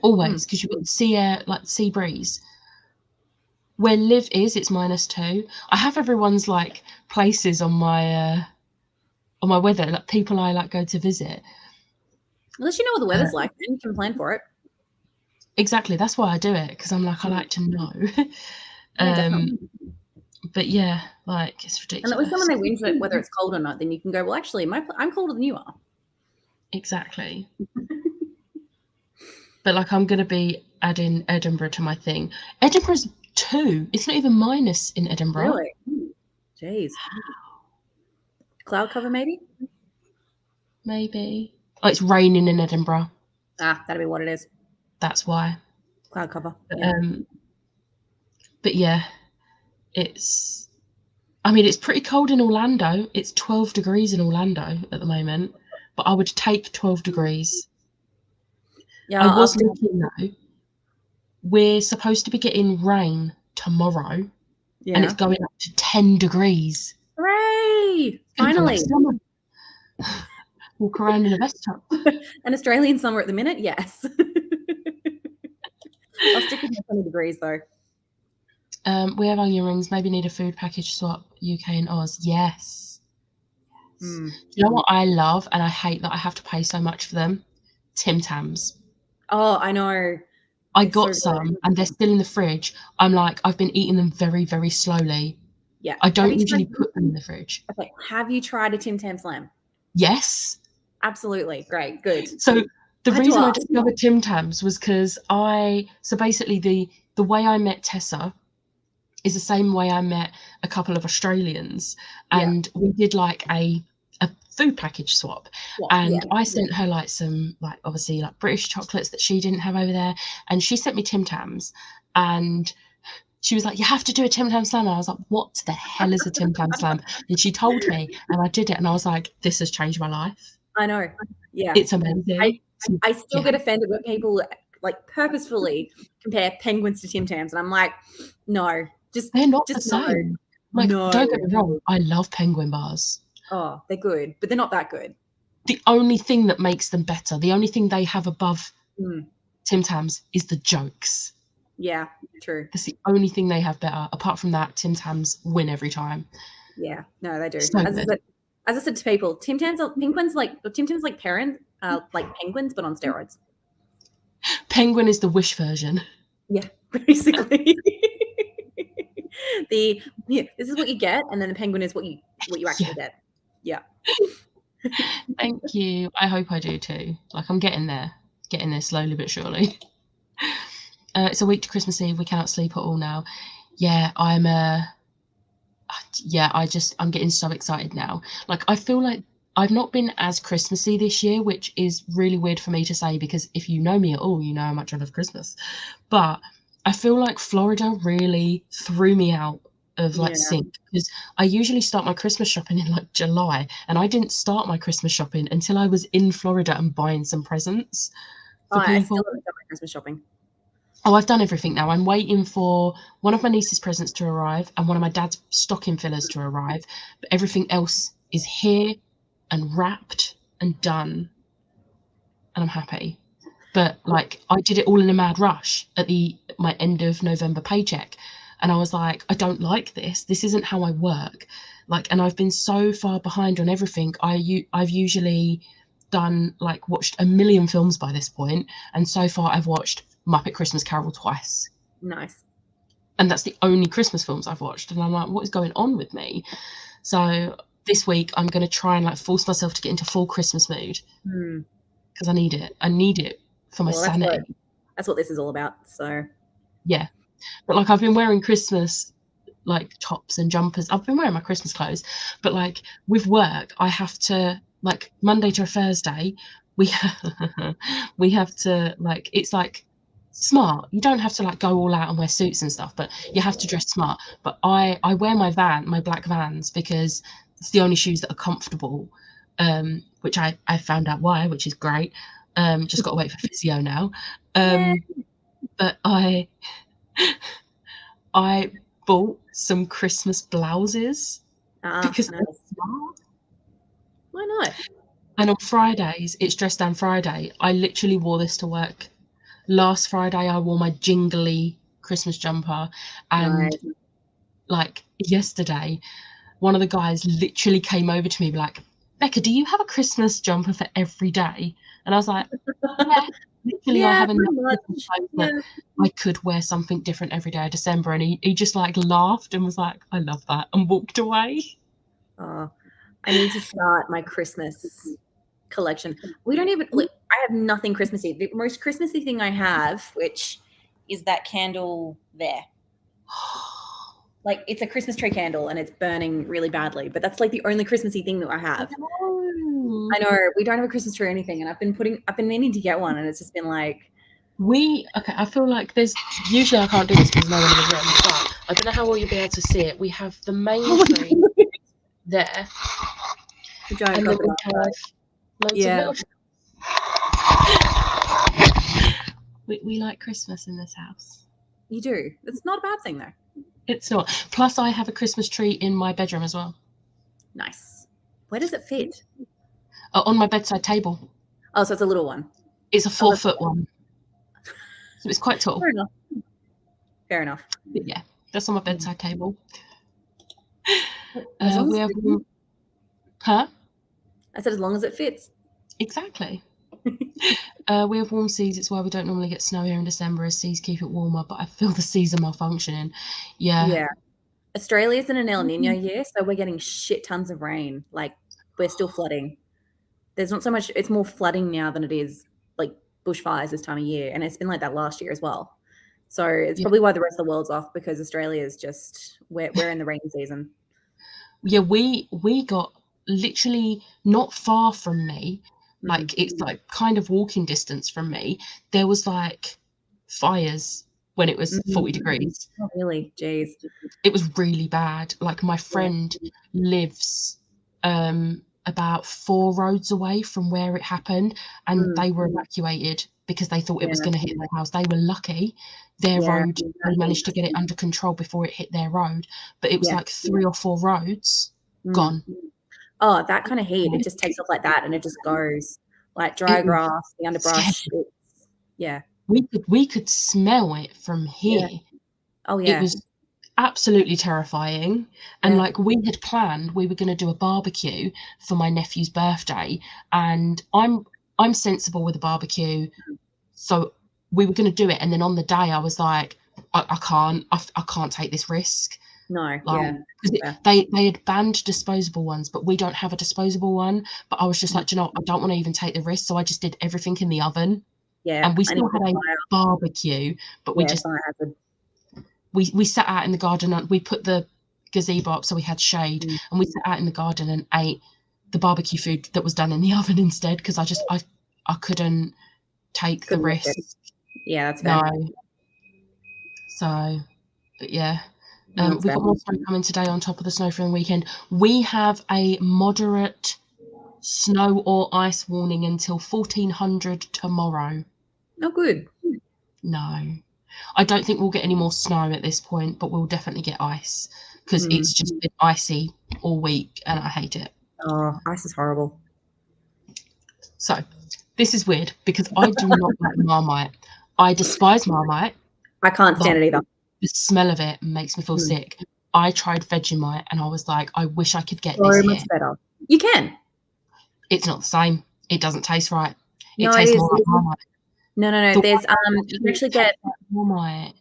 Always, because you've got sea air, like sea breeze. Where Liv is, it's -2. I have everyone's like places on my weather, like people I like go to visit. Unless you know what the weather's like, then you can plan for it. Exactly. That's why I do it, because I'm like, I like to know. Yeah, definitely. But yeah, like it's And ridiculous. at least when they win it, whether it's cold or not, then you can go, well, actually, I'm colder than you are. Exactly. But like, I'm gonna be adding Edinburgh to my thing. Edinburgh's 2. It's not even minus in Edinburgh. Really? Jeez. Cloud cover, maybe? Maybe. Oh, it's raining in Edinburgh. Ah, that'd be what it is. That's why. Cloud cover. But yeah, it's pretty cold in Orlando. It's 12 degrees in Orlando at the moment, but I would take 12 degrees. Yeah, I was looking though. We're supposed to be getting rain tomorrow, and it's going up to 10 degrees. Hooray! Finally. Walk around in a vest top. An Australian summer at the minute, yes. I'll stick with my 20 degrees though. We have onion rings. Maybe need a food package swap. UK and Oz. Yes. Do you know what I love, and I hate that I have to pay so much for them? Tim Tams. Oh, I know. I got some, and they're still in the fridge. I'm like, I've been eating them very, very slowly. Yeah. I don't usually put them in the fridge. Okay. Have you tried a Tim Tam Slam? Yes. Absolutely. Great. Good. So the reason I discovered Tim Tams was because so basically the way I met Tessa is the same way I met a couple of Australians, and we did like a food package swap, and I sent her like some like obviously like British chocolates that she didn't have over there, and she sent me Tim Tams, and she was like, you have to do a Tim Tam Slam. And I was like, what the hell is a Tim Tam Slam? And she told me, and I did it, and I was like, this has changed my life. I know. Yeah. It's amazing. I still get offended when people like purposefully compare penguins to Tim Tams, and I'm like, no, they're not the same. Like, don't get me wrong, I love penguin bars. Oh, they're good, but they're not that good. The only thing that makes them better, the only thing they have above Tim Tams is the jokes. Yeah, true. That's the only thing they have better. Apart from that, Tim Tams win every time. Yeah, no, they do. So as I said to people, Tim Tams like parents, like penguins, but on steroids. Penguin is the Wish version. Yeah, basically. This is what you get, and then the penguin is what you actually get. Yeah. Thank you. I hope I do too. Like, I'm getting there slowly but surely. It's a week to Christmas Eve. We cannot sleep at all now. Yeah, I'm getting so excited now. Like, I feel like I've not been as Christmassy this year, which is really weird for me to say, because if you know me at all, you know how much I love Christmas. But I feel like Florida really threw me out of like sync, because I usually start my Christmas shopping in like July, and I didn't start my Christmas shopping until I was in Florida and buying some presents for people. I still haven't done my Christmas shopping. Oh, I've done everything now. I'm waiting for one of my niece's presents to arrive and one of my dad's stocking fillers to arrive, but everything else is here and wrapped and done, and I'm happy. But like, I did it all in a mad rush at my end of November paycheck, and I was like, I don't like this. This isn't how I work. Like, and I've been so far behind on everything. I've usually watched a million films by this point, and so far I've watched Muppet Christmas Carol twice. Nice. And that's the only Christmas films I've watched, and I'm like, what is going on with me? So this week I'm going to try and like force myself to get into full Christmas mood, because I need it for my sanity. That's what this is all about. So yeah, but like, I've been wearing Christmas like tops and jumpers. I've been wearing my Christmas clothes, but like with work, I have to, like, Monday to Thursday, we have to, like, it's like smart. You don't have to like go all out and wear suits and stuff, but you have to dress smart. But I wear my black Vans, because it's the only shoes that are comfortable, which I found out why, which is great. Just got to wait for physio now. But I bought some Christmas blouses because they're smart. Why not? And on Fridays, it's Dress Down Friday. I literally wore this to work. Last Friday, I wore my jingly Christmas jumper, and like yesterday, one of the guys literally came over to me like, Becca, do you have a Christmas jumper for every day? And I was like, yeah, luckily I have enough pretty much. Christmas clothes that I could wear something different every day of December. And he just like laughed and was like, I love that, and walked away. Oh, I need to start my Christmas collection. We don't even like, I have nothing Christmassy. The most Christmassy thing I have, which is that candle there. Like, it's a Christmas tree candle and it's burning really badly, but that's like the only Christmassy thing that I have. No. I know we don't have a Christmas tree or anything, and I've been meaning to get one, and it's just been like, I feel like there's usually I can't do this because no one in the room, but I don't know how well you'll be able to see it. We have the main tree there, the giant and then we crocodile. have loads Yeah. of little. We like Christmas in this house. You do. It's not a bad thing though. It's not. Plus, I have a Christmas tree in my bedroom as well, Nice. Where does it fit? on my bedside table. Oh, so it's a little one. It's a Oh, that's 4-foot one, so it's quite tall. Fair enough. Fair enough. But yeah, that's on my bedside table. As long as We it have, fits. huh? I said as long as it fits. Exactly. We have warm seas. It's why we don't normally get snow here in December, as seas keep it warmer. But I feel the seas are malfunctioning. Yeah. Australia's in an El Nino year, so we're getting shit tons of rain. Like, we're still flooding. There's not so much, it's more flooding now than it is like bushfires this time of year. And it's been like that last year as well. So it's probably why the rest of the world's off, because Australia is just, we're in the rainy season. Yeah, we got literally not far from me, like it's like kind of walking distance from me. There was like fires when it was 40 degrees. Oh, really? Jeez. It was really bad. Like, my friend lives about 4 roads away from where it happened, and they were evacuated because they thought it was going to hit their house. They were lucky. Their road, they managed to get it under control before it hit their road, but it was like 3 or 4 roads gone. Oh, that kind of heat, it just takes off like that and it just goes. Like dry grass, the underbrush. We could smell it from here. Oh yeah. It was absolutely terrifying. And like, we had planned we were going to do a barbecue for my nephew's birthday, and I'm sensible with a barbecue, so we were going to do it. And then on the day I was like, I can't take this risk. No, they had banned disposable ones, but we don't have a disposable one. But I was just like, you know, I don't want to even take the risk, so I just did everything in the oven. Yeah, and we still had a barbecue, but we just we sat out in the garden and we put the gazebo up so we had shade, and we sat out in the garden and ate the barbecue food that was done in the oven instead, because I couldn't take the risk. Yeah, that's fair. No. So, but yeah. We've got more snow coming today on top of the snow from the weekend. We have a moderate snow or ice warning until 1400 tomorrow. Oh, good. No. I don't think we'll get any more snow at this point, but we'll definitely get ice, because it's just been icy all week and I hate it. Oh, ice is horrible. So, this is weird because I do not like Marmite. I despise Marmite. I can't stand it either. The smell of it makes me feel sick. I tried Vegemite and I was like, I wish I could get so this much here. better. You can. It's not the same. It doesn't taste right. It No, tastes it more like Marmite. No. There's you can actually get Marmite.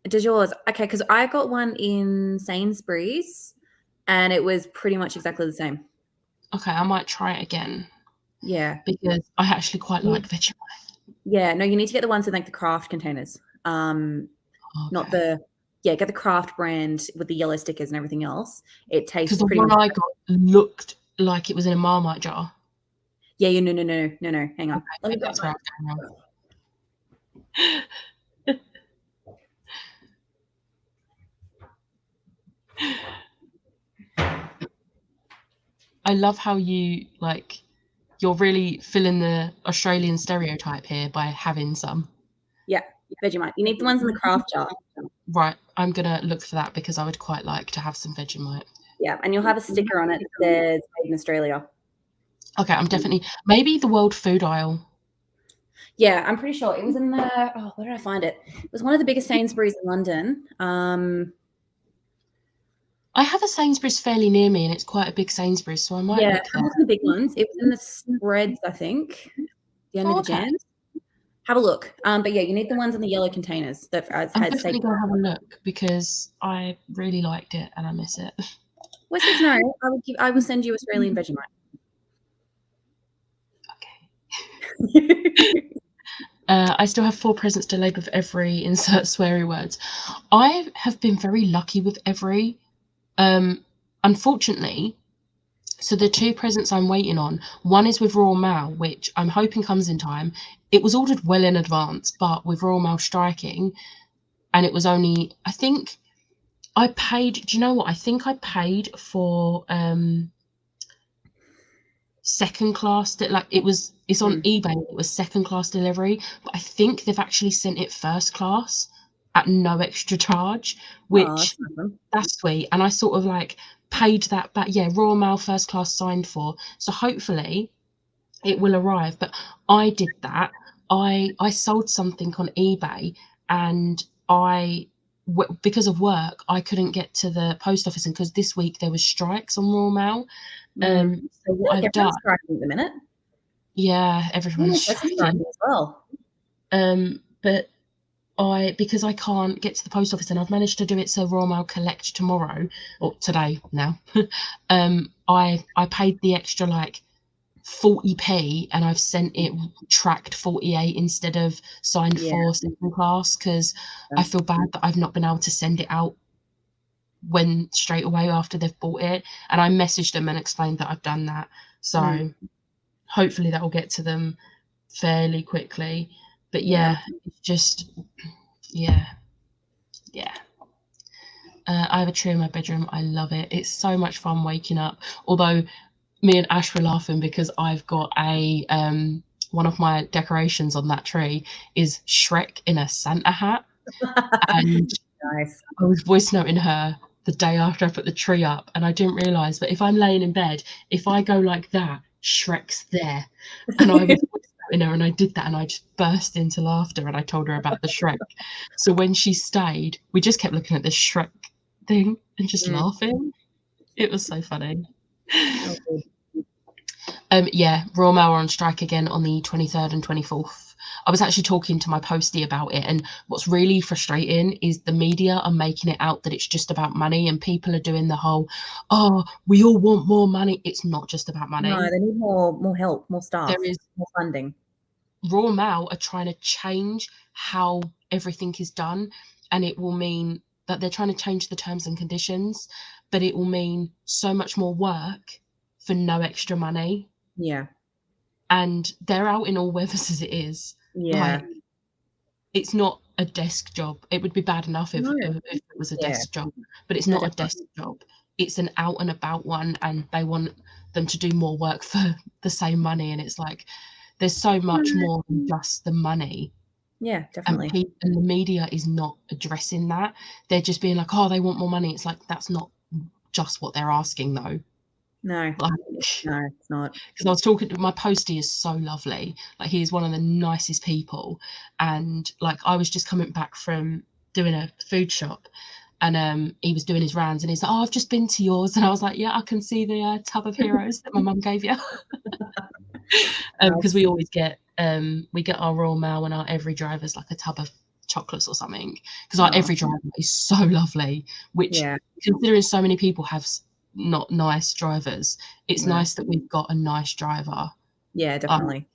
Does yours? Okay, because I got one in Sainsbury's and it was pretty much exactly the same. Okay, I might try it again. Yeah. Because I actually quite like Vegemite. Yeah, no, you need to get the ones in like the craft containers. Not the get the craft brand with the yellow stickers and everything else. It tastes because the pretty one much. I got looked like it was in a Marmite jar. Yeah, no. Hang on. Okay, Let me that's right. I love how you're really filling the Australian stereotype here by having some. Yeah, Vegemite. You need the ones in the craft jar. Right, I'm gonna look for that because I would quite like to have some Vegemite. Yeah, and you'll have a sticker on it that says made in Australia. Okay, I'm definitely maybe the World Food Aisle. Yeah, I'm pretty sure it was in the. Where did I find it? It was one of the biggest Sainsbury's in London. I have a Sainsbury's fairly near me, and it's quite a big Sainsbury's, so I might. Yeah, it was the big ones. It was in the spreads, I think. The only the jams. Have a look. But yeah, you need the ones in the yellow containers that I'm had definitely going to have a look because I really liked it and I miss it. Western Snow, I will send you Australian Vegemite. Okay. I still have 4 presents delayed with every insert sweary words. I have been very lucky with every. Unfortunately, so the 2 presents I'm waiting on, one is with Royal Mail, which I'm hoping comes in time. It was ordered well in advance, but with Royal Mail striking, and it was only, I think I paid, do you know what? I think I paid for second class, like it's on eBay, it was second class delivery, but I think they've actually sent it first class at no extra charge, which that's sweet. And I sort of like paid that back. Yeah, Royal Mail first class signed for, so hopefully it will arrive. But I did that. I sold something on eBay, and because of work I couldn't get to the post office, and because this week there was strikes on Royal Mail. So what I've done striking at the minute. Yeah, everyone's striking as well. But because I can't get to the post office, and I've managed to do it so Royal Mail collect tomorrow or today now. I paid the extra like 40p, and I've sent it tracked 48 instead of signed for second class, because I feel bad that I've not been able to send it out when straight away after they've bought it, and I messaged them and explained that I've done that, so hopefully that will get to them fairly quickly. But it's just I have a tree in my bedroom. I love it. It's so much fun waking up, although me and Ash were laughing because I've got a one of my decorations on that tree is Shrek in a Santa hat. And nice. I was voice noting her the day after I put the tree up, and I didn't realise, but if I'm laying in bed, if I go like that, Shrek's there. And I was voice noting her, and I did that, and I just burst into laughter, and I told her about the Shrek. So when she stayed, we just kept looking at this Shrek thing and just laughing. It was so funny. Royal Mail are on strike again on the 23rd and 24th. I was actually talking to my postie about it, and what's really frustrating is the media are making it out that it's just about money, and people are doing the whole, oh, we all want more money. It's not just about money. No, they need more help, more staff, there is more funding. Royal Mail are trying to change how everything is done, and it will mean that they're trying to change the terms and conditions, but it will mean so much more work for no extra money. Yeah. And they're out in all weathers as it is. Yeah. Like, it's not a desk job. It would be bad enough if it was a desk job, but it's not a desk job. It's an out and about one, and they want them to do more work for the same money. And it's like, there's so much more than just the money. Yeah, definitely. And the media is not addressing that. They're just being like, oh, they want more money. It's like, that's not just what they're asking though. No, like, no, it's not. Because I was talking to my postie is so lovely. Like, he is one of the nicest people. And like, I was just coming back from doing a food shop, and he was doing his rounds, and he's like, oh, I've just been to yours. And I was like, yeah, I can see the tub of heroes that my mum gave you. Because we always get our Royal Mail, and our Every Driver's like a tub of chocolates or something, because our Every Driver is so lovely, which considering so many people have not nice drivers, it's nice that we've got a nice driver. Yeah, definitely.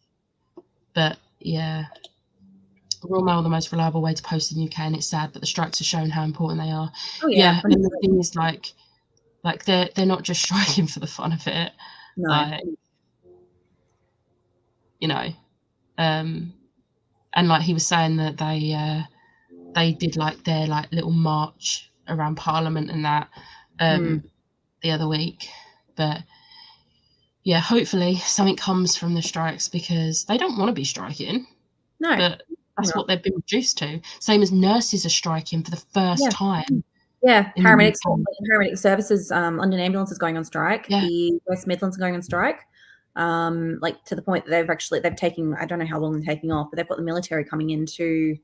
But yeah, Royal Mail are the most reliable way to post in the UK, and it's sad, but the strikes have shown how important they are. And the thing is, like they're not just striking for the fun of it. No. Like, you know, and like he was saying that they did like their like little march around Parliament and that the other week. But yeah, hopefully something comes from the strikes, because they don't want to be striking. No, but that's what they've been reduced to. Same as nurses are striking for the first time. Yeah, paramedic services, London Ambulance is going on strike. Yeah. The West Midlands are going on strike. Like to the point that they've taken, I don't know how long they're taking off, but they've got the military coming in to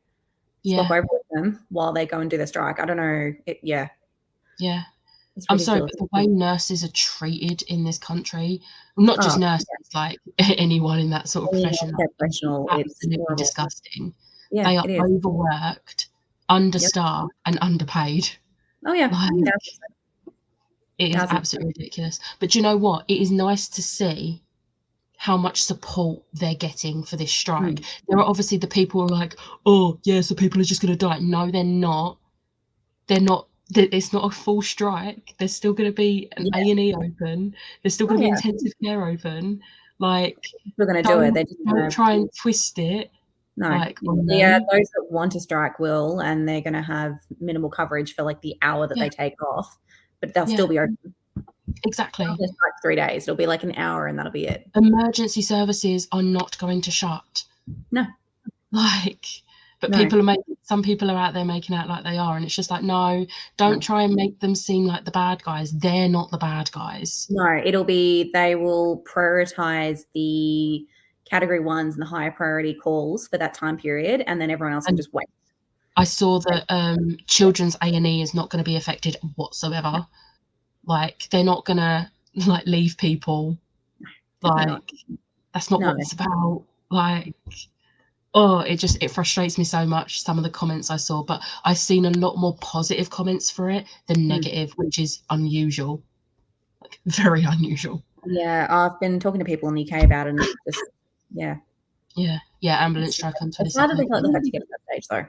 swap over with them while they go and do their strike. I don't know. Yeah. It's I'm sorry, ridiculous. but the way nurses are treated in this country, well, not just Oh, nurses, like anyone in that sort of Any profession, healthcare professional, it's absolutely horrible. disgusting. Yeah, They are it is. overworked, understaffed, and underpaid. Oh yeah, Like, it is 1000%. absolutely ridiculous. But do you know what? It is nice to see how much support they're getting for this strike. There are obviously the people who are like, oh, yeah, so people are just going to die. No, they're not. They're not. It's not a full strike. There's still going to be an A&E open. There's still going to be intensive care open. Like, We're going to do it. They're just don't try and twist it. no. Like, on Yeah, them. those that want to strike will, and they're going to have minimal coverage for like the hour that they take off, but they'll still be open. Exactly. It's like 3 days. It'll be like an hour, and that'll be it. Emergency services are not going to shut. No. Like, but No. some people are out there making out like they are, and it's just like, no, don't try and make them seem like the bad guys. They're not the bad guys. No, it'll be, they will prioritize the category 1s and the higher priority calls for that time period, and then everyone else can just wait. I saw that children's A&E is not going to be affected whatsoever. Like, they're not going to like leave people. Like, that's not what it's about. Like, oh, it frustrates me so much, some of the comments I saw, but I've seen a lot more positive comments for it than negative, which is unusual. Like, very unusual. Yeah, I've been talking to people in the UK about it, and it's just, yeah, ambulance strike on 22nd. It's hard to think like they've had to get to that stage, though.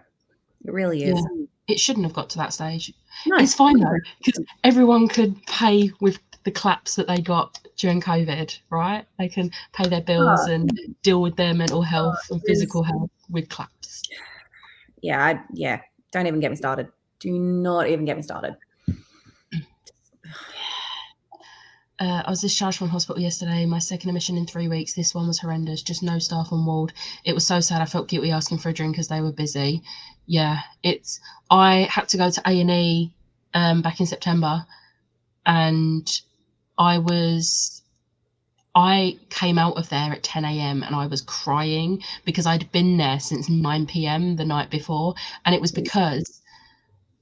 It really is. Yeah. It shouldn't have got to that stage. No. It's fine though, because everyone could pay with the claps that they got during COVID, right? They can pay their bills and deal with their mental health and physical health with claps. Yeah, don't even get me started. Do not even get me started. I was discharged from hospital yesterday, my second admission in 3 weeks. This one was horrendous, just no staff on ward. It was so sad. I felt guilty asking for a drink as they were busy. Yeah, I had to go to A&E back in September, and I came out of there at 10 a.m. and I was crying because I'd been there since 9 p.m. the night before, and it was because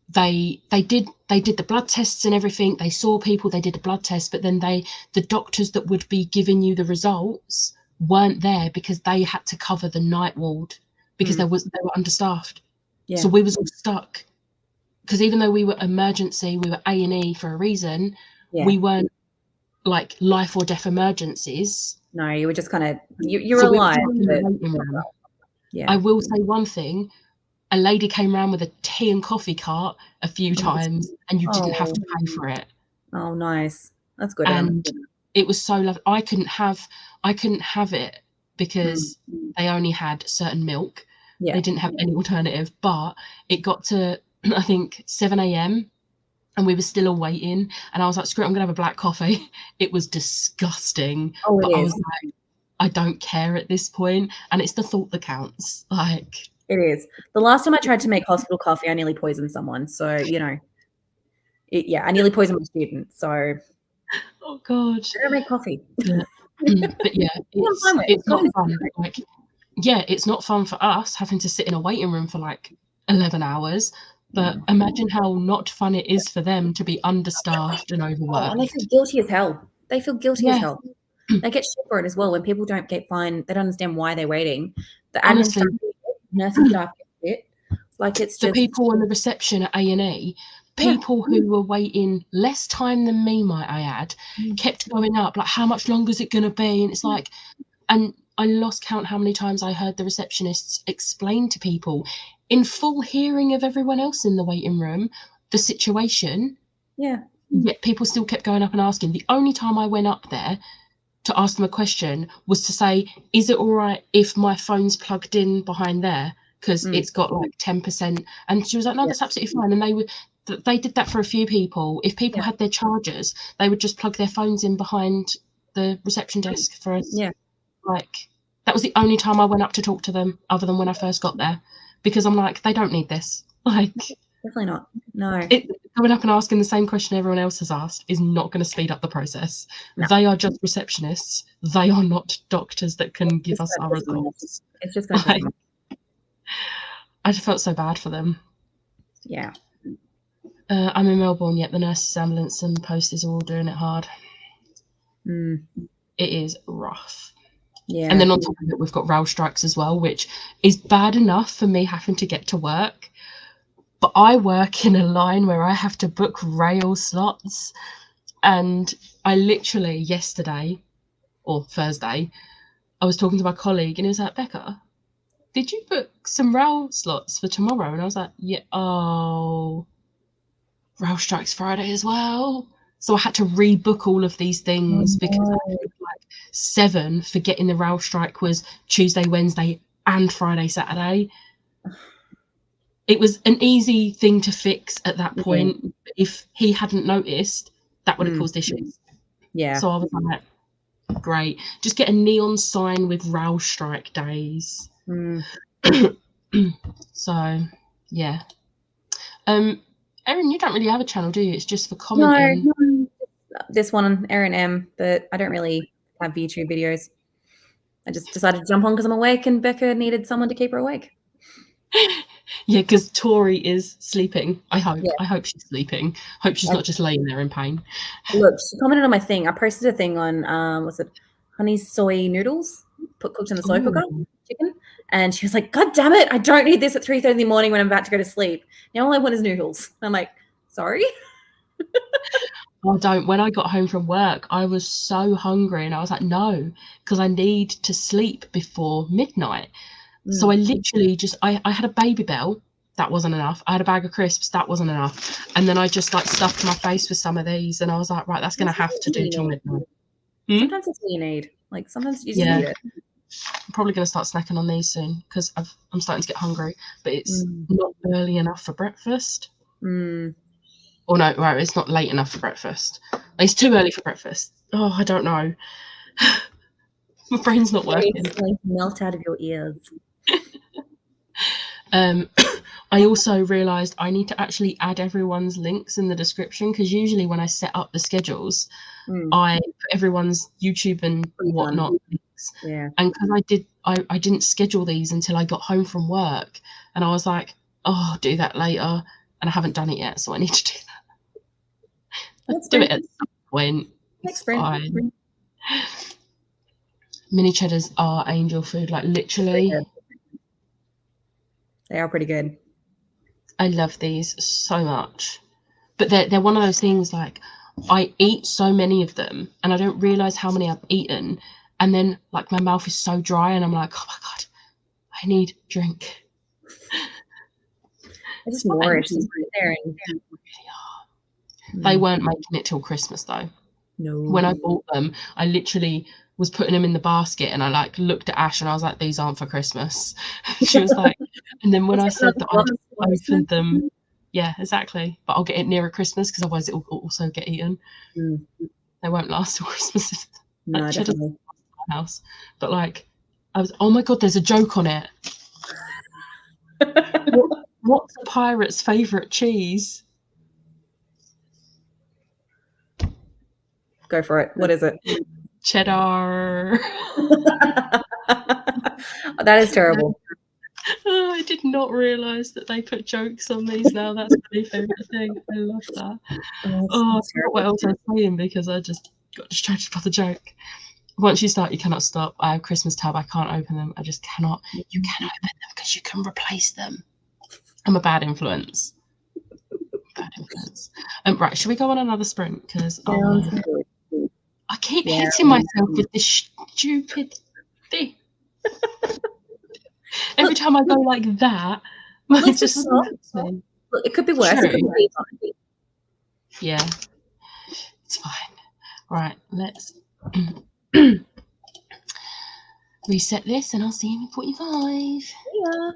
they did the blood tests and everything. They saw people, they did the blood tests, but then the doctors that would be giving you the results weren't there because they had to cover the night ward because they were understaffed. Yeah. So we was all stuck because even though we were emergency, we were A&E for a reason. Yeah. We weren't like life or death emergencies. No, you were just kind of you were alive. Yeah. I will say one thing. A lady came around with a tea and coffee cart a few times, and you didn't have to pay for it. Oh, nice. That's good. And it was so lovely. I couldn't have it because they only had certain milk. Yeah. They didn't have any alternative. But it got to, I think, 7 a.m. and we were still all waiting. And I was like, screw it, I'm going to have a black coffee. It was disgusting. Oh, but I was like, I don't care at this point. And it's the thought that counts. Like, it is. The last time I tried to make hospital coffee, I nearly poisoned someone. So, you know, I nearly poisoned my student. So, oh God, I don't make coffee. Yeah. But yeah, it's not fun. Like, yeah, it's not fun for us having to sit in a waiting room for like 11 hours. But imagine how not fun it is for them to be understaffed and overworked. And they feel guilty as hell. They feel guilty as hell. They get shit for it as well when people don't get fined. They don't understand why they're waiting. The admin staff, nursing staff get shit. Like, it's the just people on the reception at A&E, people who were waiting less time than me, might I add, kept going up. Like, how much longer is it going to be? And it's like, and I lost count how many times I heard the receptionists explain to people in full hearing of everyone else in the waiting room the situation. Yeah. Yet people still kept going up and asking. The only time I went up there to ask them a question was to say, is it all right if my phone's plugged in behind there? Because it's got like 10%. And she was like, no, that's absolutely fine. And they did that for a few people. If people had their chargers, they would just plug their phones in behind the reception desk for us. Yeah. Like, that was the only time I went up to talk to them other than when I first got there. Because I'm like, they don't need this. Like, definitely not. No. Coming up and asking the same question everyone else has asked is not going to speed up the process. No. They are just receptionists. They are not doctors that can give us our results. It's just going I just felt so bad for them. Yeah. I'm in Melbourne, yet the nurses, ambulance and posters are all doing it hard. Mm. It is rough. Yeah. And then on top of it, we've got rail strikes as well, which is bad enough for me having to get to work. But I work in a line where I have to book rail slots. And I literally yesterday or Thursday, I was talking to my colleague and he was like, Becca, did you book some rail slots for tomorrow? And I was like, yeah, oh, rail strikes Friday as well. So I had to rebook all of these things because I had like 7 forgetting the rail strike was Tuesday, Wednesday, and Friday, Saturday. It was an easy thing to fix at that point. If he hadn't noticed, that would have caused issues. Yeah. So I was like, great. Just get a neon sign with rail strike days. So, yeah. Erin, you don't really have a channel, do you? It's just for commenting. No, this one, Erin M, but I don't really have YouTube videos. I just decided to jump on because I'm awake and Becca needed someone to keep her awake. Yeah, because Tori is sleeping. I hope. Yeah. I hope she's sleeping. Hope she's not just laying there in pain. Look, she commented on my thing. I posted a thing on what's it, honey soy noodles, cooked in the soy cooker, chicken, and she was like, "God damn it! I don't need this at 3:30 in the morning when I'm about to go to sleep. Now all I want is noodles." I'm like, "Sorry." I don't. When I got home from work, I was so hungry, and I was like, "No," because I need to sleep before midnight. So I literally just I had a Baby Bell. That wasn't enough. I had a bag of crisps. That wasn't enough. And then I just like stuffed my face with some of these, and I was like, right, that's going to have to do till midnight. Sometimes that's what you need. Like sometimes you just need it. I'm probably going to start snacking on these soon because I'm starting to get hungry, but it's not early enough for breakfast. Or no, right, it's not late enough for breakfast. It's too early for breakfast. Oh, I don't know. My brain's not working. It's going to melt out of your ears. I also realised I need to actually add everyone's links in the description because usually when I set up the schedules, I put everyone's YouTube and whatnot links. Yeah. And because I didn't schedule these until I got home from work, and I was like, oh, I'll do that later, and I haven't done it yet, so I need to do that. Let's do it at some point. It's fine. Mini cheddars are angel food, like literally. They are pretty good. I love these so much. But they're one of those things like I eat so many of them and I don't realise how many I've eaten. And then like my mouth is so dry and I'm like, oh my God, I need a drink. It's more there. They weren't making it till Christmas though. No. When I bought them, I literally was putting them in the basket and I like looked at Ash and I was like, these aren't for Christmas. She was like, and then when I said that I opened them, yeah, exactly. But I'll get it nearer Christmas because otherwise it will also get eaten. They won't last till Christmas. No, definitely. In my house. But like, I was, oh my God, there's a joke on it. What's a pirate's favourite cheese? Go for it. What is it? Cheddar. That is terrible. Oh, I did not realise that they put jokes on these now. That's my favourite thing. I love that. I forgot what else I was saying because I just got distracted by the joke. Once you start, you cannot stop. I have Christmas tab. I can't open them. I just cannot. You can open them because you can replace them. I'm a bad influence. Right, should we go on another sprint? Because I keep hitting myself with this stupid thing. Every time I go like that, Look, it could be worse. It could be fine. Yeah, it's fine. Right, let's reset this and I'll see you in 45. Yeah.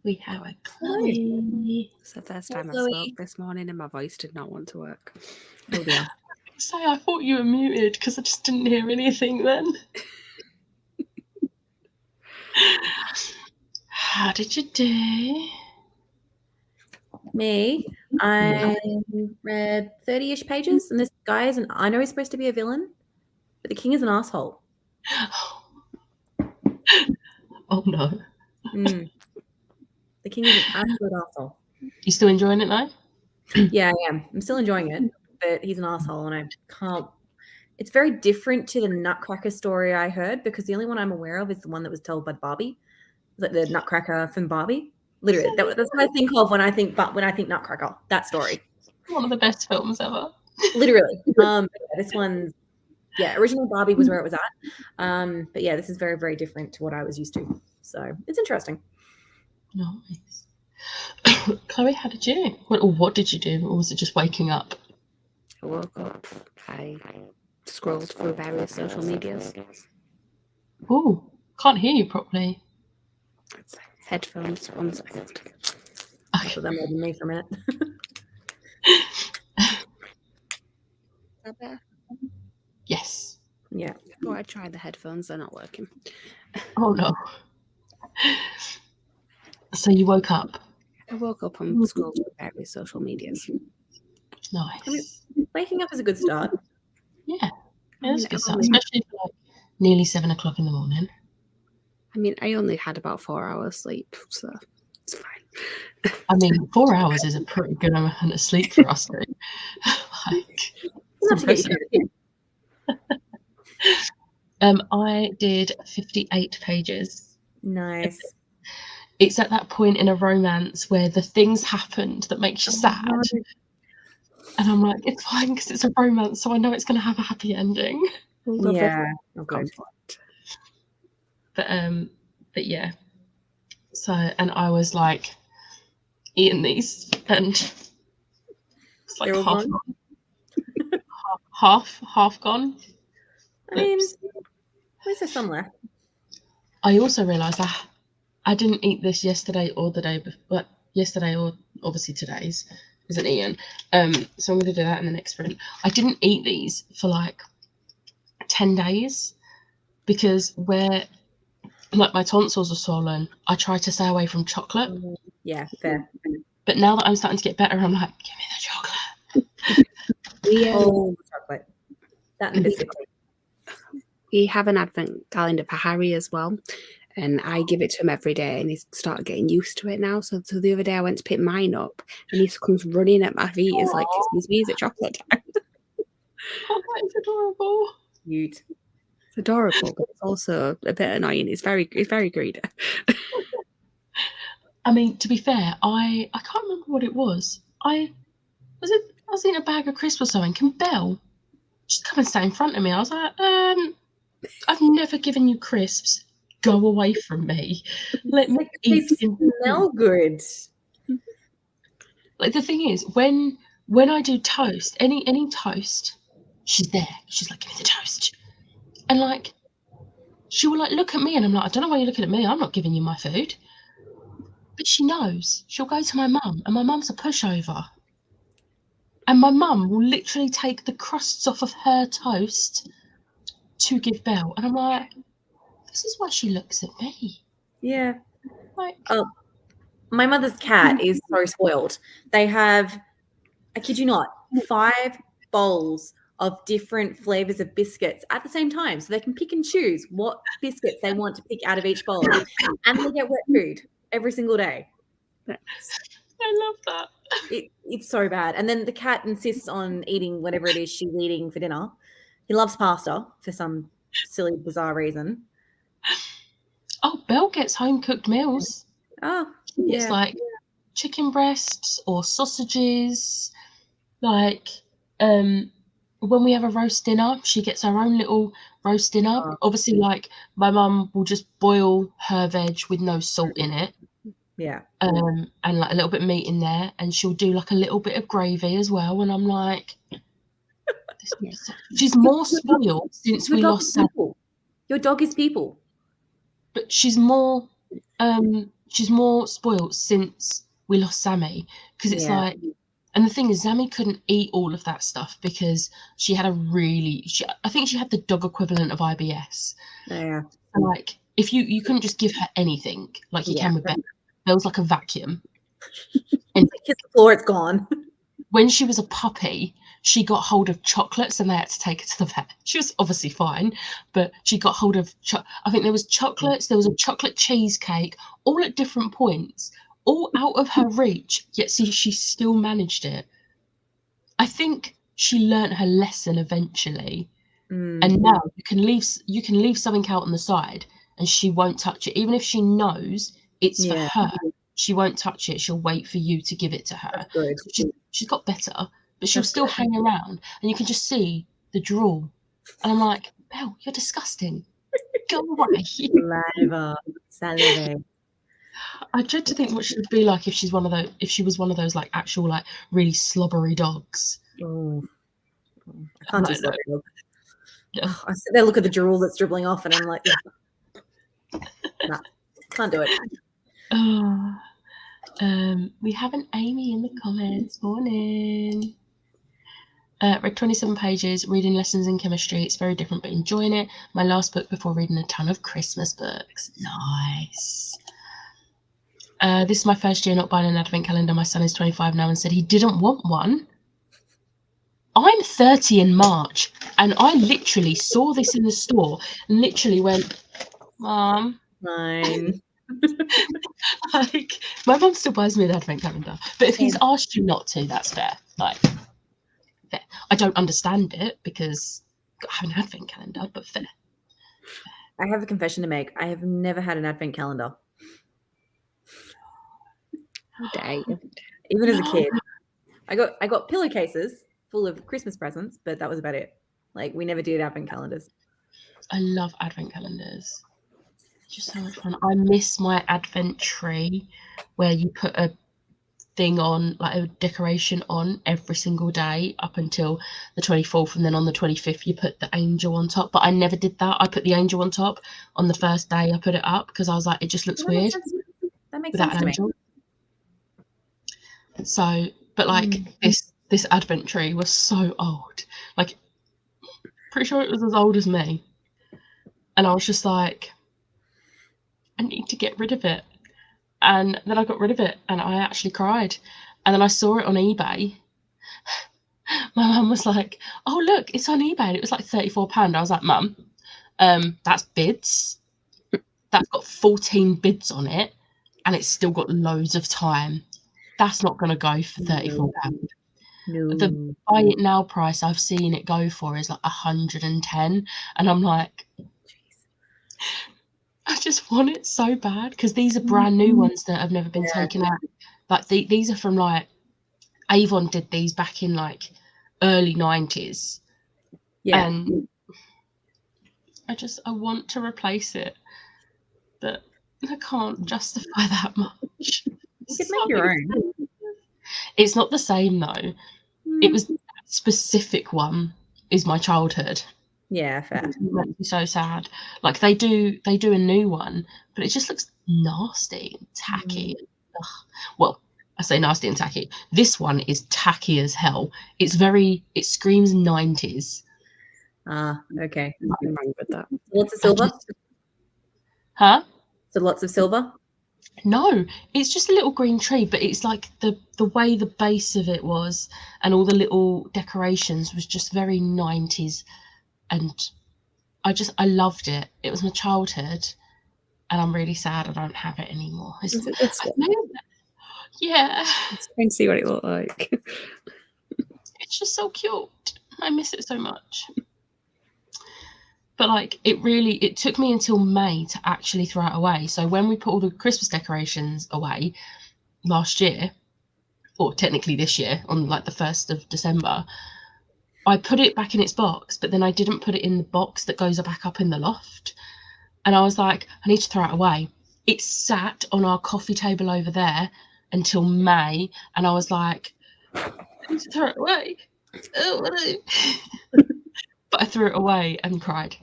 We have a Chloe. It's the first Hey, time I Chloe. spoke this morning and my voice did not want to work. Oh dear. Say, I thought you were muted because I just didn't hear anything then. How did you do? Me, I read 30-ish pages, and this guy is I know he's supposed to be a villain, but the king is an asshole. Oh no. The king is an absolute asshole. You still enjoying it though? Yeah, I am. I'm still enjoying it, but he's an asshole, and I can't. It's very different to the Nutcracker story I heard, because the only one I'm aware of is the one that was told by Barbie, like the Nutcracker from Barbie. Literally, that's what I think of when I think Nutcracker. That story. One of the best films ever. Literally. This one's original Barbie was where it was at. But yeah, this is very, very different to what I was used to. So it's interesting. Nice. Chloe, how did you? What did you do? Or was it just waking up? I woke up, I scrolled through various social medias. Oh, can't hear you properly. It's headphones, 1 second. So that might be me for a minute. Is that better? Yes. Yeah. I thought I'd try the headphones, they're not working. Oh no. So you woke up? I woke up and scrolled through various social medias. Nice. I mean, waking up is a good start. Yeah, that's a good start, especially for like nearly 7 o'clock in the morning. I mean, I only had about 4 hours sleep, so it's fine. I mean, 4 hours is a pretty good amount of sleep for us. I did 58 pages. Nice. It's at that point in a romance where the things happened that makes you sad. And I'm like, it's fine because it's a romance, so I know it's going to have a happy ending. Yeah. Oh, good. But yeah. So, and I was like eating these, and it's like half gone. half gone. I mean, at least there's some left. I also realised I didn't eat this yesterday or the day before, but yesterday or obviously today's isn't eaten. So I'm going to do that in the next sprint. I didn't eat these for like 10 days because where like my tonsils are swollen, I try to stay away from chocolate. Yeah, fair. But now that I'm starting to get better, I'm like, give me the chocolate. Chocolate. That and the biscuit. We have an advent calendar for Harry as well, and I give it to him every day, and he's started getting used to it now. So the other day I went to pick mine up, and he comes running at my feet. He's like, "Excuse me, is it chocolate time?" Oh, that is adorable. Cute. It's adorable, but it's also a bit annoying. It's very greedy. I mean, to be fair, I can't remember what it was. I was in a bag of crisps or something. Can Belle just come and stand in front of me? I was like, I've never given you crisps. Go away from me. Let me eat. They smell good. Like the thing is, when I do toast, any toast, she's there. She's like, give me the toast. And like, she will like look at me, and I'm like, I don't know why you're looking at me. I'm not giving you my food. But she knows. She'll go to my mum, and my mum's a pushover. And my mum will literally take the crusts off of her toast to give Belle. And I'm like, this is why she looks at me. Yeah. Like, my mother's cat is so spoiled. They have, I kid you not, 5 bowls of different flavors of biscuits at the same time. So they can pick and choose what biscuits they want to pick out of each bowl. And they get wet food every single day. I love that. It's so bad. And then the cat insists on eating whatever it is she's eating for dinner. He loves pasta for some silly, bizarre reason. Oh, Belle gets home-cooked meals. Oh, It's like chicken breasts or sausages. Like, when we have a roast dinner, she gets her own little roast dinner. Oh. Obviously, like, my mum will just boil her veg with no salt in it. Yeah. And like a little bit of meat in there, and she'll do like a little bit of gravy as well. And I'm like, she's more spoiled since we lost Sam. Your dog is people. But she's more she's more spoiled since we lost Sammy, because it's Yeah. like, and the thing is, Sammy couldn't eat all of that stuff because she had I think she had the dog equivalent of IBS. Yeah. And like, if you couldn't just give her anything like you can with Becca, there was like a vacuum. And Kiss the floor, it's gone. when she was a puppy, she got hold of chocolates and they had to take her to the vet. She was obviously fine, but she got hold of, I think there was chocolates, there was a chocolate cheesecake, all at different points, all out of her reach, yet see, she still managed it. I think she learnt her lesson eventually. And now you can leave something out on the side and she won't touch it. Even if she knows it's for her, she won't touch it. She'll wait for you to give it to her. So she's got better, but she'll still hang around and you can just see the drool. And I'm like, Belle, you're disgusting. Go away. Salivate. I dread to think what she would be like if she was one of those like actual like really slobbery dogs. Oh, I can't do slobbery dogs. Yeah. I sit there, look at the drool that's dribbling off, and I'm like, nah, can't do it. We have an Amy in the comments. Morning. Read 27 pages, reading lessons in chemistry. It's very different, but enjoying it. My last book before reading a ton of Christmas books. Nice. This is my first year not buying an advent calendar. My son is 25 now and said he didn't want one. I'm 30 in March, and I literally saw this in the store and literally went, Mom. Mine. Like, my mum still buys me an advent calendar, but if he's asked you not to, that's fair. Like, fair. I don't understand it because I have an advent calendar, but fair. I have a confession to make. I have never had an advent calendar. How dare you? Even as a kid. I got pillowcases full of Christmas presents, but that was about it. Like, we never did advent calendars. I love advent calendars. Just so much fun. I miss my advent tree where you put a thing on, like a decoration on every single day up until the 24th, and then on the 25th you put the angel on top. But I never did that. I put the angel on top on the first day I put it up because I was like, it just looks weird. That makes without sense an to me. angel. So, but like this advent tree was so old. Like, pretty sure it was as old as me. And I was just like, I need to get rid of it. And then I got rid of it and I actually cried. And then I saw it on eBay. My mum was like, oh, look, it's on eBay. And it was like £34. I was like, Mum, that's bids. That's got 14 bids on it. And it's still got loads of time. That's not going to go for £34. No. The buy it now price I've seen it go for is like 110. And I'm like, I just want it so bad because these are brand new ones that have never been taken out. Like these are from like Avon did these back in like early 90s. Yeah. And I want to replace it, but I can't justify that much. You could make your own. It's not the same though. It was that specific one is my childhood. Yeah, fair. It makes me so sad. Like they do a new one, but it just looks nasty and tacky. Ugh. Well, I say nasty and tacky. This one is tacky as hell. It screams 90s. Ah, okay. Nothing wrong with that. Lots of silver? Huh? So lots of silver? No, it's just a little green tree, but it's like the way the base of it was and all the little decorations was just very 90s. And I loved it. It was my childhood, and I'm really sad I don't have it anymore. Yeah. Let's try and see what it looked like. It's just so cute. I miss it so much. But like it took me until May to actually throw it away. So when we put all the Christmas decorations away last year, or technically this year on like the 1st of December, I put it back in its box, but then I didn't put it in the box that goes back up in the loft. And I was like, I need to throw it away. It sat on our coffee table over there until May, and I was like, I need to throw it away. But I threw it away and cried.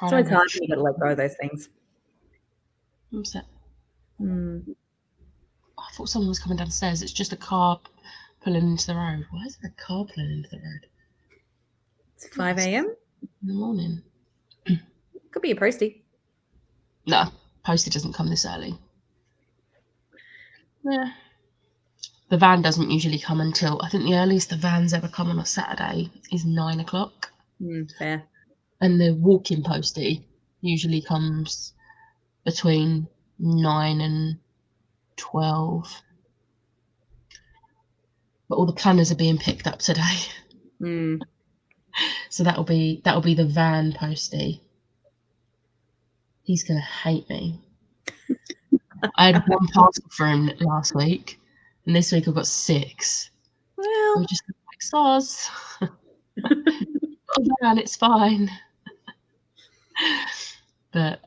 So it's hard when you got to let go of those things. I'm set. Hmm. I thought someone was coming downstairs. It's just a car pulling into the road. Why is there a car pulling into the road? It's 5 a.m. in the morning? Could be a postie. No, Postie doesn't come this early. Yeah. The van doesn't usually come until, I think the earliest the van's ever come on a Saturday is 9 o'clock. Fair. And the walk-in postie usually comes between 9 and 12. But all the planners are being picked up today. Hmm. So that'll be the van postie. He's gonna hate me. I had one parcel for him last week, and this week I've got 6. Well, I'm just like, soz. Oh man, it's fine. But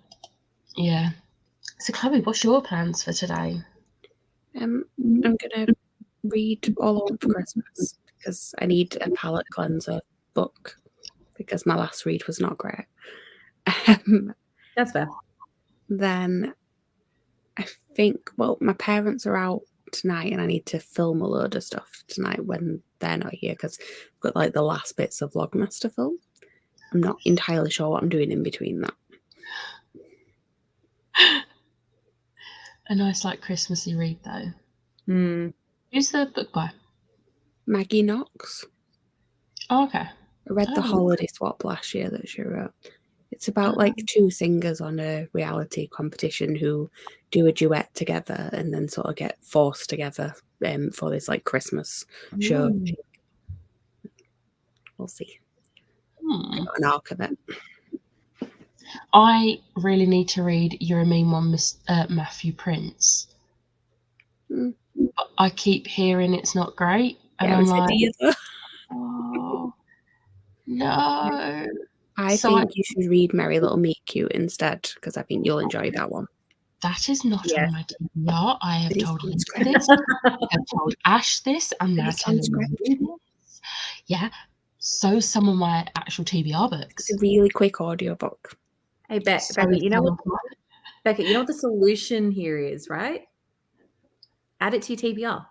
yeah. So Chloe, what's your plans for today? I'm gonna read All I Want for Christmas because I need a palate cleanser book because my last read was not great. that's fair. Then I think, well, my parents are out tonight and I need to film a load of stuff tonight when they're not here because I've got like the last bits of Vlogmas to film. I'm not entirely sure what I'm doing in between that. A nice like Christmassy read though. Who's the book by? Maggie Knox. Oh, okay. I read The Holiday Swap last year that she wrote. It's about like 2 singers on a reality competition who do a duet together and then sort of get forced together for this like Christmas show. We'll see. An arc of it. I really need to read You're a Mean One, Matthew Prince. But I keep hearing it's not great. And I'm like, oh, no. I think you should read Merry Little Meet Cute instead because I think you'll enjoy that one. That is not on my TBR. I have told Liz this. I have told Ash this. I'm now telling you this. Yeah. So some of my actual TBR books. It's a really quick audiobook. Hey, Becca, you know what? Becca, you know what the solution here is, right? Add it to your TBR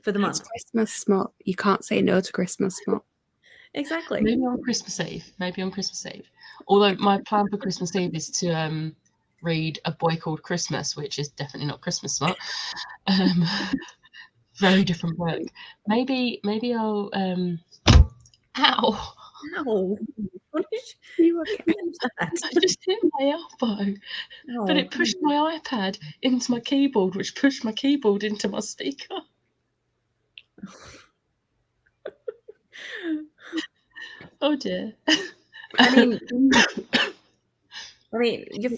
for the month. It's Christmas smut. You can't say no to Christmas smut. Exactly. Maybe on Christmas Eve. Although my plan for Christmas Eve is to read A Boy Called Christmas, which is definitely not Christmas smut. Very different book. Maybe I'll ow. What is you I just hit my elbow. But it pushed my iPad into my keyboard, which pushed my keyboard into my speaker. Oh dear. I mean,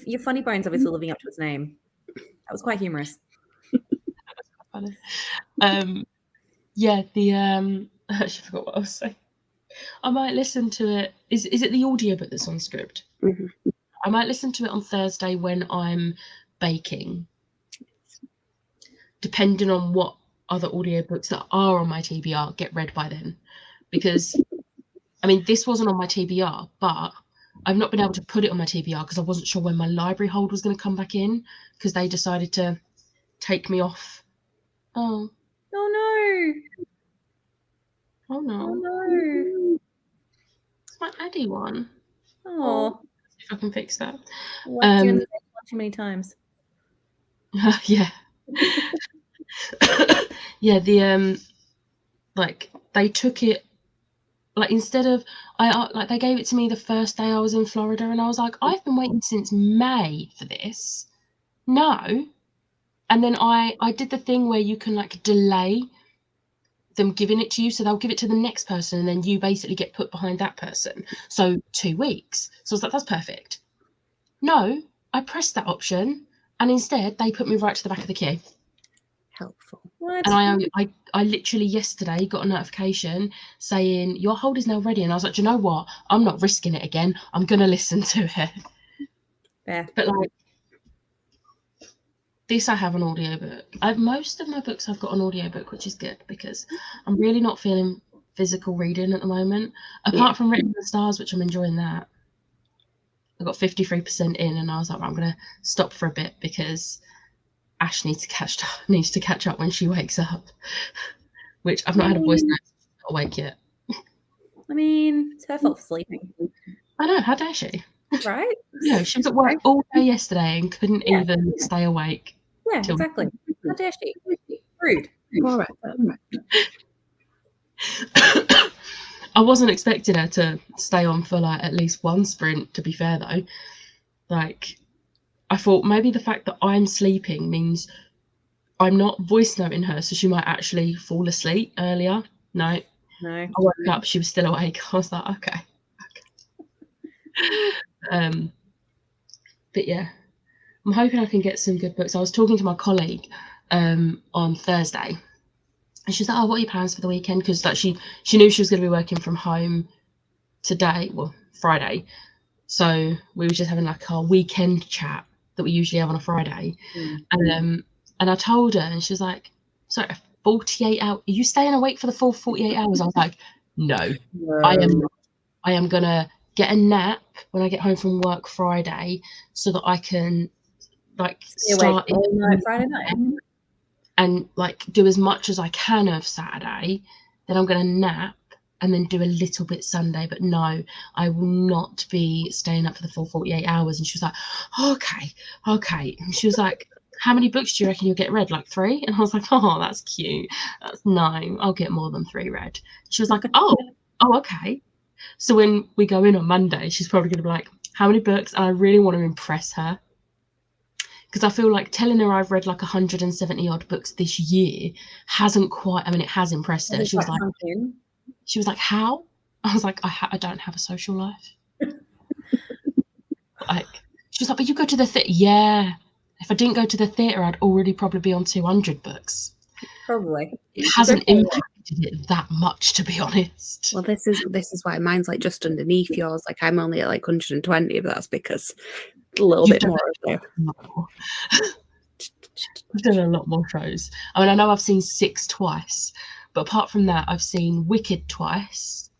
your funny bone's obviously living up to its name. That was quite humorous. Funny. Yeah, I actually forgot what I was saying. I might listen to it. Is it the audiobook that's on Scribd? Mm-hmm. I might listen to it on Thursday when I'm baking, depending on what other audiobooks that are on my TBR get read by then. Because, I mean, this wasn't on my TBR, but I've not been able to put it on my TBR because I wasn't sure when my library hold was going to come back in because they decided to take me off. Oh. Oh, no. Oh, no. Oh, no. It's my Addy one. Oh. See if I can fix that. Left you in the bed too many times. Yeah. Yeah, like, they took it, like, instead of, like, they gave it to me the first day I was in Florida, and I was like, I've been waiting since May for this. No. And then I did the thing where you can, like, delay them giving it to you, so they'll give it to the next person, and then you basically get put behind that person. So 2 weeks. So I was like, that's perfect. No, I pressed that option, and instead they put me right to the back of the queue. Helpful. What? And I literally yesterday got a notification saying your hold is now ready, and I was like, do you know what? I'm not risking it again. I'm gonna listen to it. Yeah. But like this, I have an audiobook. Most of my books I've got an audiobook, which is good because I'm really not feeling physical reading at the moment. Apart from Written in the Stars, which I'm enjoying that. I got 53% in, and I was like, I'm going to stop for a bit because Ash needs to catch up when she wakes up, which I've not had a voice note awake yet. I mean, it's her fault for sleeping. I know, how dare she? Right? Yeah, she was at work all day yesterday and couldn't even stay awake. Yeah, exactly. How dare she? Rude. All right. I wasn't expecting her to stay on for like at least one sprint, to be fair though. Like, I thought maybe the fact that I'm sleeping means I'm not voice noting her, so she might actually fall asleep earlier. No. I woke up, she was still awake. I was like, okay. But yeah, I'm hoping I can get some good books. I was talking to my colleague on Thursday, and she was like, "Oh, what are your plans for the weekend?" Because like she knew she was going to be working from home today, well, Friday. So we were just having like our weekend chat that we usually have on a Friday, and I told her, and she was like, "Sorry, 48 hours? Are you staying awake for the full 48 hours?" I was like, "No, I am not. I am gonna get a nap when I get home from work Friday, so that I can like start all night Friday night and like do as much as I can of Saturday. Then I'm gonna nap and then do a little bit Sunday. But no, I will not be staying up for the full 48 hours." And she was like, okay. And she was like, "How many books do you reckon you'll get read? Like 3? And I was like, "Oh, that's cute. No, I'll get more than 3 read." She was like, oh, okay. So when we go in on Monday, she's probably going to be like, "How many books?" And I really want to impress her, because I feel like telling her I've read like 170 odd books this year hasn't quite, I mean, it has impressed her. She was like, "How?" I was like, I don't have a social life. Like, she was like, "But you go to the theatre." Yeah. If I didn't go to the theatre, I'd already probably be on 200 books. Probably. It hasn't impacted it that much, to be honest. Well, this is why mine's like just underneath yours. Like I'm only at like 120, but that's because a little bit more of there. I've done a lot more shows. I mean, I know I've seen 6 twice, but apart from that, I've seen Wicked twice.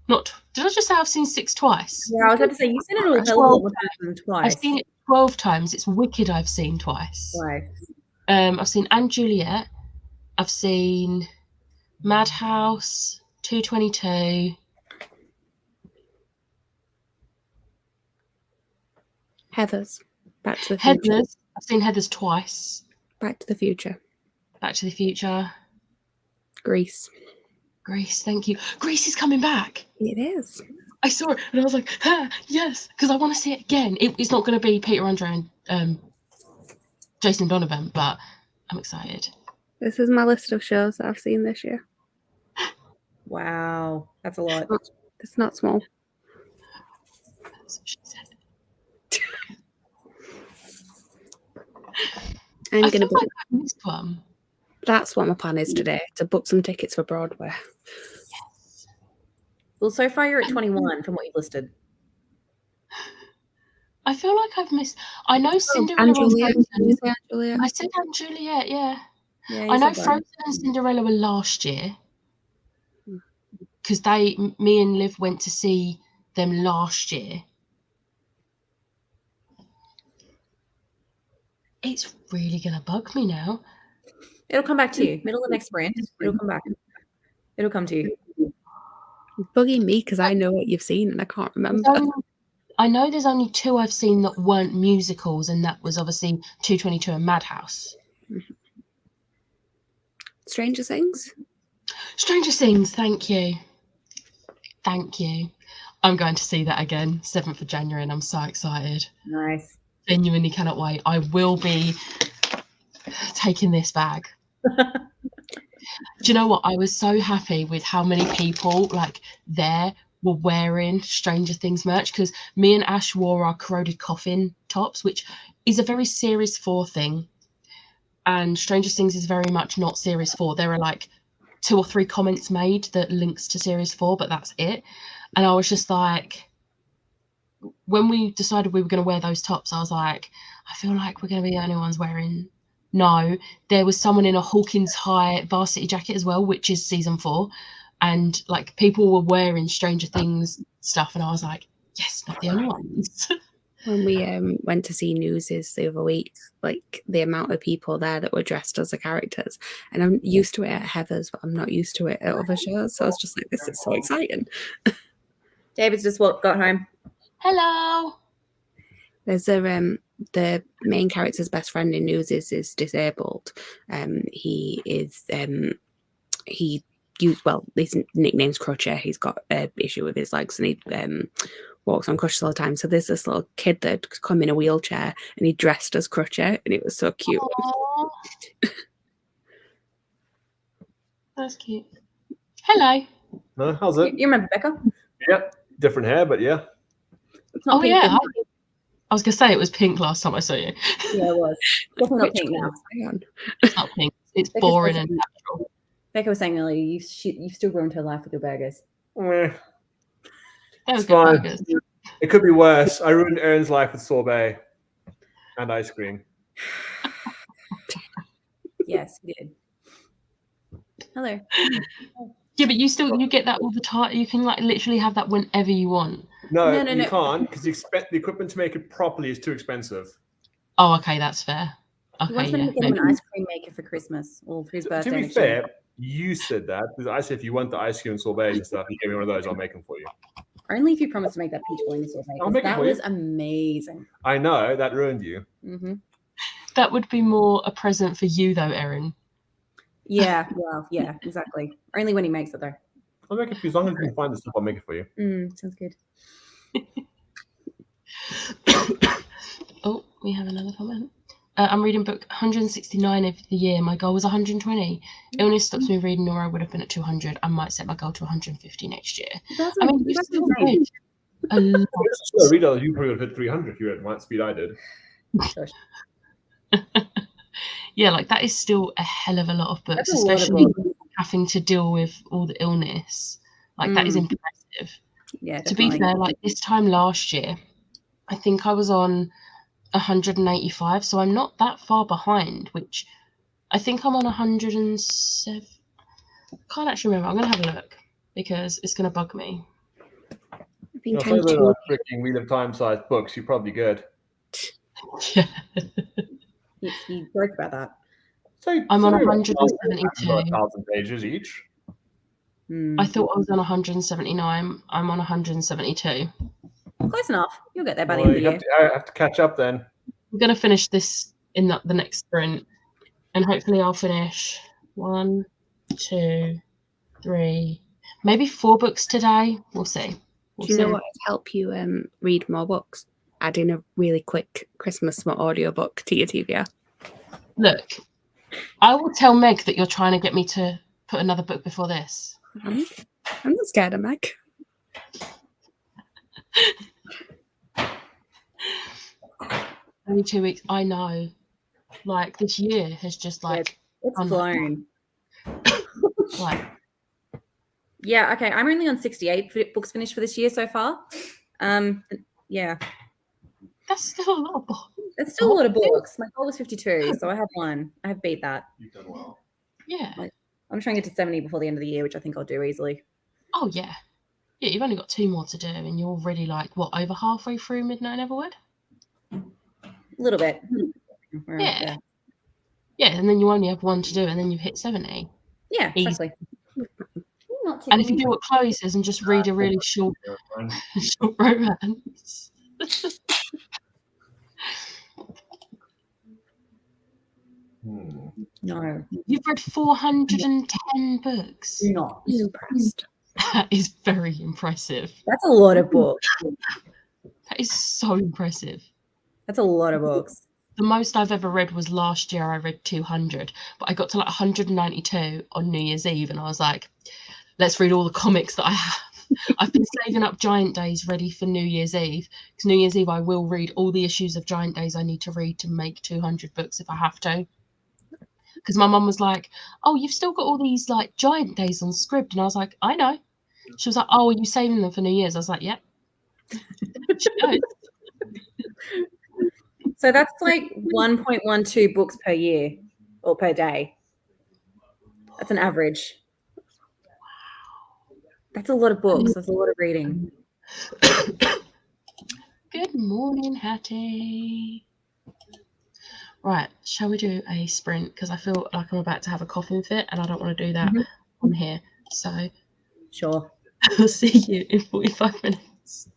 Did I just say I've seen 6 twice? Yeah, I was about to say, you seen it all hell of a lot more times than twice. I've seen it 12 times. It's Wicked I've seen twice. I've seen Anne Juliet. I've seen Madhouse, 222. Heathers. Back to the Future. Heathers. I've seen Heathers twice. Back to the Future. Back to the Future. Grease. Grease, thank you. Grease is coming back. It is. I saw it and I was like, yes, because I want to see it again. It's not going to be Peter Andre and Jason Donovan, but I'm excited. This is my list of shows that I've seen this year. Wow, that's a lot. It's not small. That's what she said. I'm going to book. Like I missed one. That's what my plan is today, to book some tickets for Broadway. Yes. Well, so far you're at 21 from what you've listed. I feel like I've missed. I know Cinderella. Juliet. I said Anne Juliet, yeah. Yeah, I know Frozen and Cinderella were last year, because me and Liv went to see them last year. It's really gonna bug me now. It'll come back to you. Middle of next sprint. It'll come back. It'll come to you. It's bugging me because I know what you've seen and I can't remember. I know there's only 2 I've seen that weren't musicals, and that was obviously 222 and Madhouse. Stranger Things? Stranger Things, thank you. Thank you. I'm going to see that again, 7th of January, and I'm so excited. Nice. Genuinely cannot wait. I will be taking this bag. Do you know what? I was so happy with how many people there were wearing Stranger Things merch, because me and Ash wore our Corroded Coffin tops, which is a very Series 4 thing. And Stranger Things is very much not Series 4. There are like 2 or 3 comments made that links to Series 4, but that's it. And I was just like, when we decided we were going to wear those tops, I was like, I feel like we're going to be the only ones wearing. No, there was someone in a Hawkins High varsity jacket as well, which is season 4. And like people were wearing Stranger Things stuff. And I was like, yes, not the only ones. When we went to see Newsies the other week, like the amount of people there that were dressed as the characters, and I'm used to it at Heather's, but I'm not used to it at other shows. So I was just like, this is so exciting. David's just got home. Hello. There's the main character's best friend in Newsies is disabled. He is his nickname's Crutcher. He's got an issue with his legs, and he walks on crutches all the time. So there's this little kid that come in a wheelchair, and he dressed as Crutcher, and it was so cute. That's cute. Hello. No, how's it? You remember Becca? Yep, different hair, but yeah. It's not pink, yeah. is it? I was gonna say it was pink last time I saw you. Yeah, it was. Definitely not pink now. It's not pink. It's Becca's boring supposed and to natural. Becca was saying earlier, you've still ruined her life with your burgers. Meh. That was It's good fine. burgers. It could be worse. I ruined Erin's life with sorbet and ice cream. Yes, you did. Hello. Yeah, but you get that all the time. You can like literally have that whenever you want. No, No. you can't because the equipment to make it properly is too expensive. Oh, okay, that's fair. He wants me to get him an ice cream maker for Christmas or for his birthday. To be next year. fair, you said that because I said if you want the ice cream and sorbets and stuff, you give me one of those, I'll make them for you. Only if you promise to make that peach bologna sorbet. I'll make it That for you. was amazing. I know that ruined you. Mm-hmm. That would be more a present for you, though, Erin. Yeah, well, yeah, exactly. Only when he makes it, though. I'll make it for you as long as you can find the stuff. I'll make it for you. Sounds good. Oh, we have another comment. I'm reading book 169 of the year. My goal was 120. Illness stops me reading, or I would have been at 200. I might set my goal to 150 next year. I mean, you're still good. A lot. Slow reader, you probably would have hit 300 if you were at the speed I did. Yeah, like that is still a hell of a lot of books, That's a lot of especially books. having to deal with all the illness. Like that is impressive. Yeah, To be fair, like this time last year, I think I was on 185, so I'm not that far behind, which I think I'm on 107. I can't actually remember. I'm going to have a look because it's going to bug me. If they're not freaking Wheel of Time sized books, you're probably good. Yeah. You joke about that. So I'm on 172. 172. 1,000 pages each. I thought I was on 179. I'm on 172. Close enough. You'll get there by the Well, end of the year. I have to catch up then. I'm going to finish this in the next sprint, and hopefully I'll finish 1, 2, 3, maybe 4 books today. We'll see. Do you know what would help you read more books? Add in a really quick Christmas audiobook to your TBR. Look, I will tell Meg that you're trying to get me to put another book before this. I'm not scared of Meg. Only 2 weeks. I know. Like this year has just like It's blown. Like, yeah, okay. I'm only on 68 books finished for this year so far. Yeah. That's still a lot of books. It's still a lot of books. My goal was 52, so I have one. I have beat that. You've done well. Yeah. I'm trying to get to 70 before the end of the year, which I think I'll do easily. Oh yeah. Yeah, you've only got 2 more to do, and you're already like what, over halfway through Midnight Neverwood? A little bit. Yeah. Yeah, and then you only have 1 to do, and then you've hit 70. Yeah, Easy. exactly. And if you do what Chloe says and just read a really short romance. No. You've read 410 books. Not impressed. That is very impressive. That's a lot of books. That is so impressive. That's a lot of books. The most I've ever read was last year. I read 200, but I got to like 192 on New Year's Eve, and I was like, let's read all the comics that I have. I've been saving up Giant Days ready for New Year's Eve, because New Year's Eve I will read all the issues of Giant Days I need to read to make 200 books if I have to. Because my mum was like, oh, you've still got all these like Giant Days on Scribd, and I was like, I know. She was like, oh, are you saving them for New Year's? I was like, yep. She knows. So that's like 1.12 books per year or per day. That's an average. That's a lot of books. That's a lot of reading. Good Good morning, Hattie. Right, shall we do a sprint? Because I feel like I'm about to have a coughing fit and I don't want to do that on here. So, Sure. I'll see you in 45 minutes.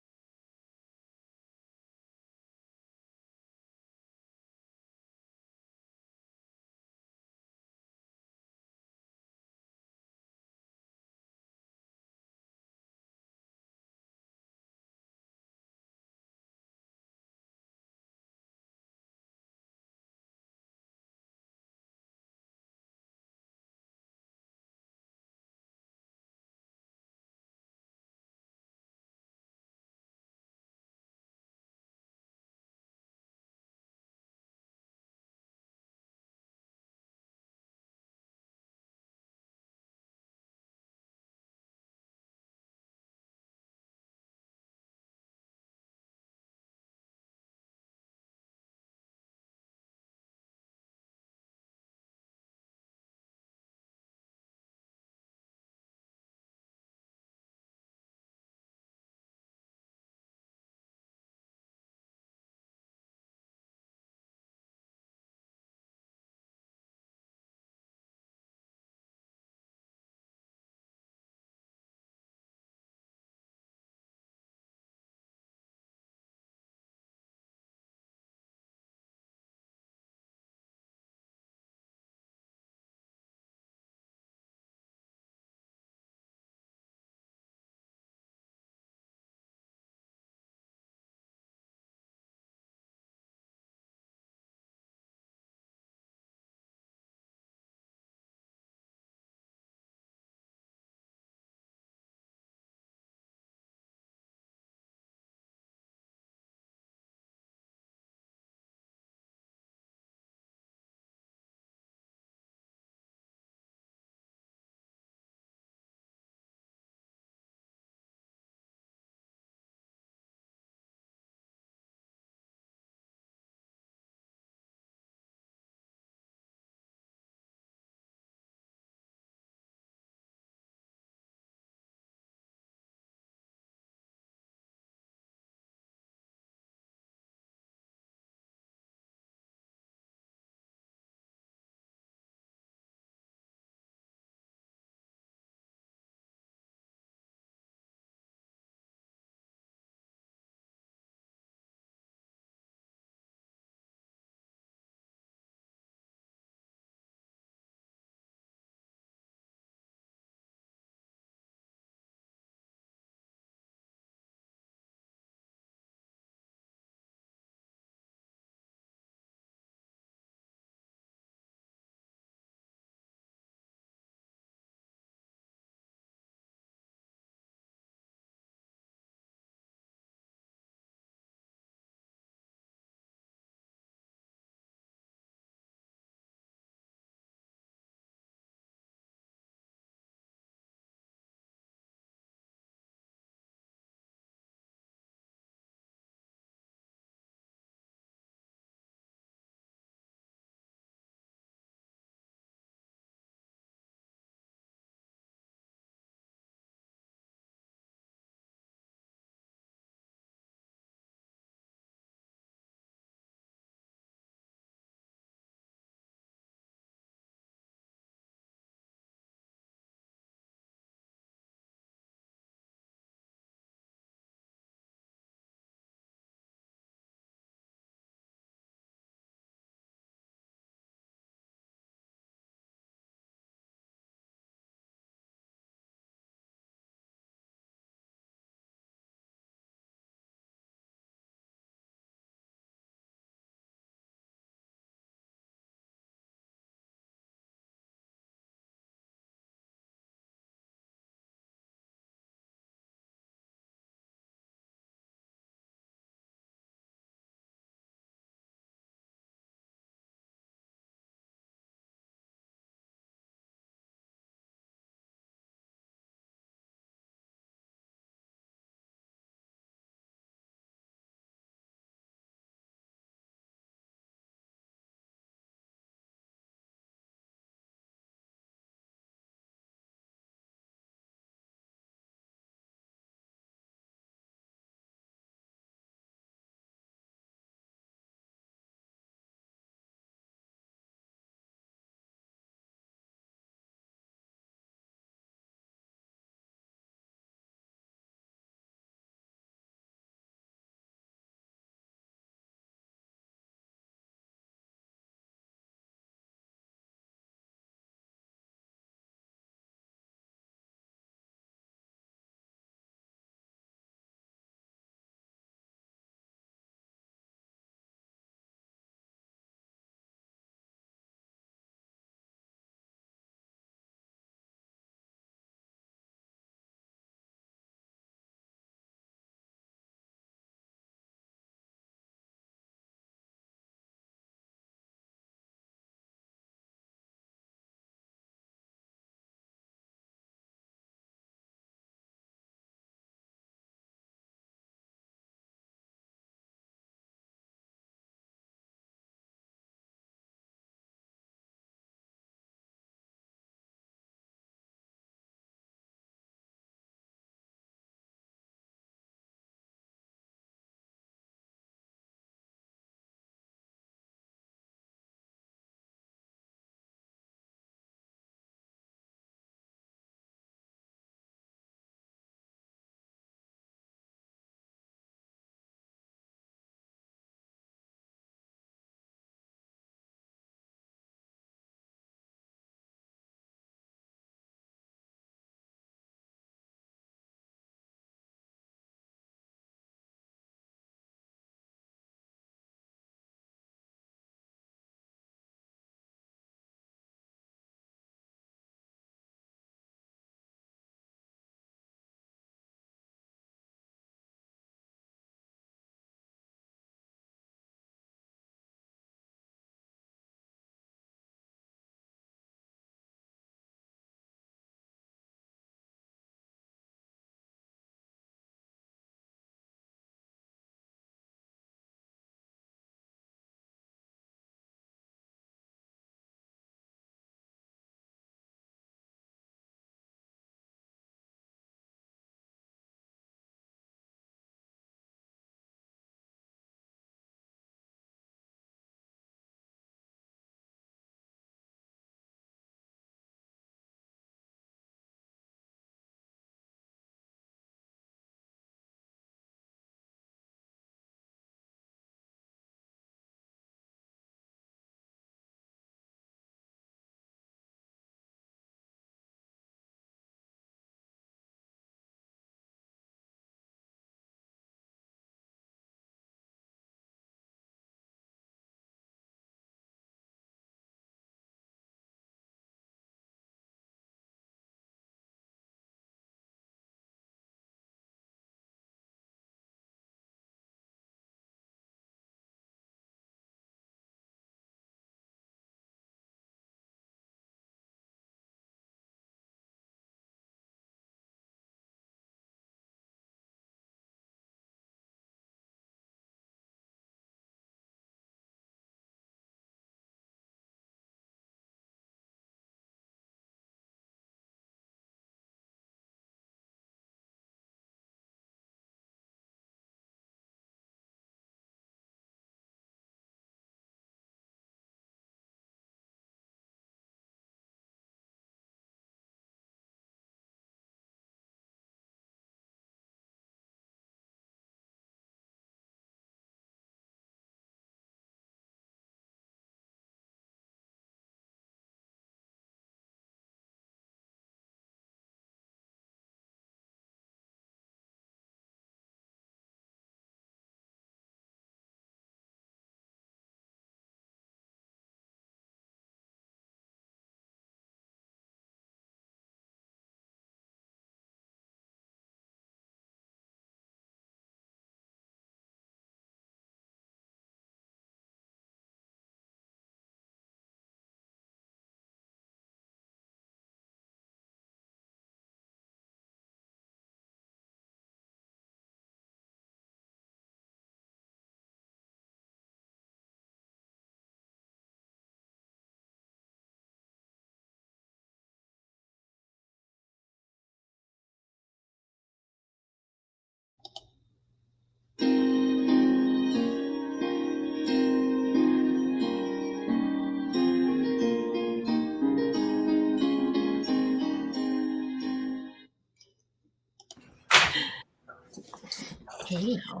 Hello.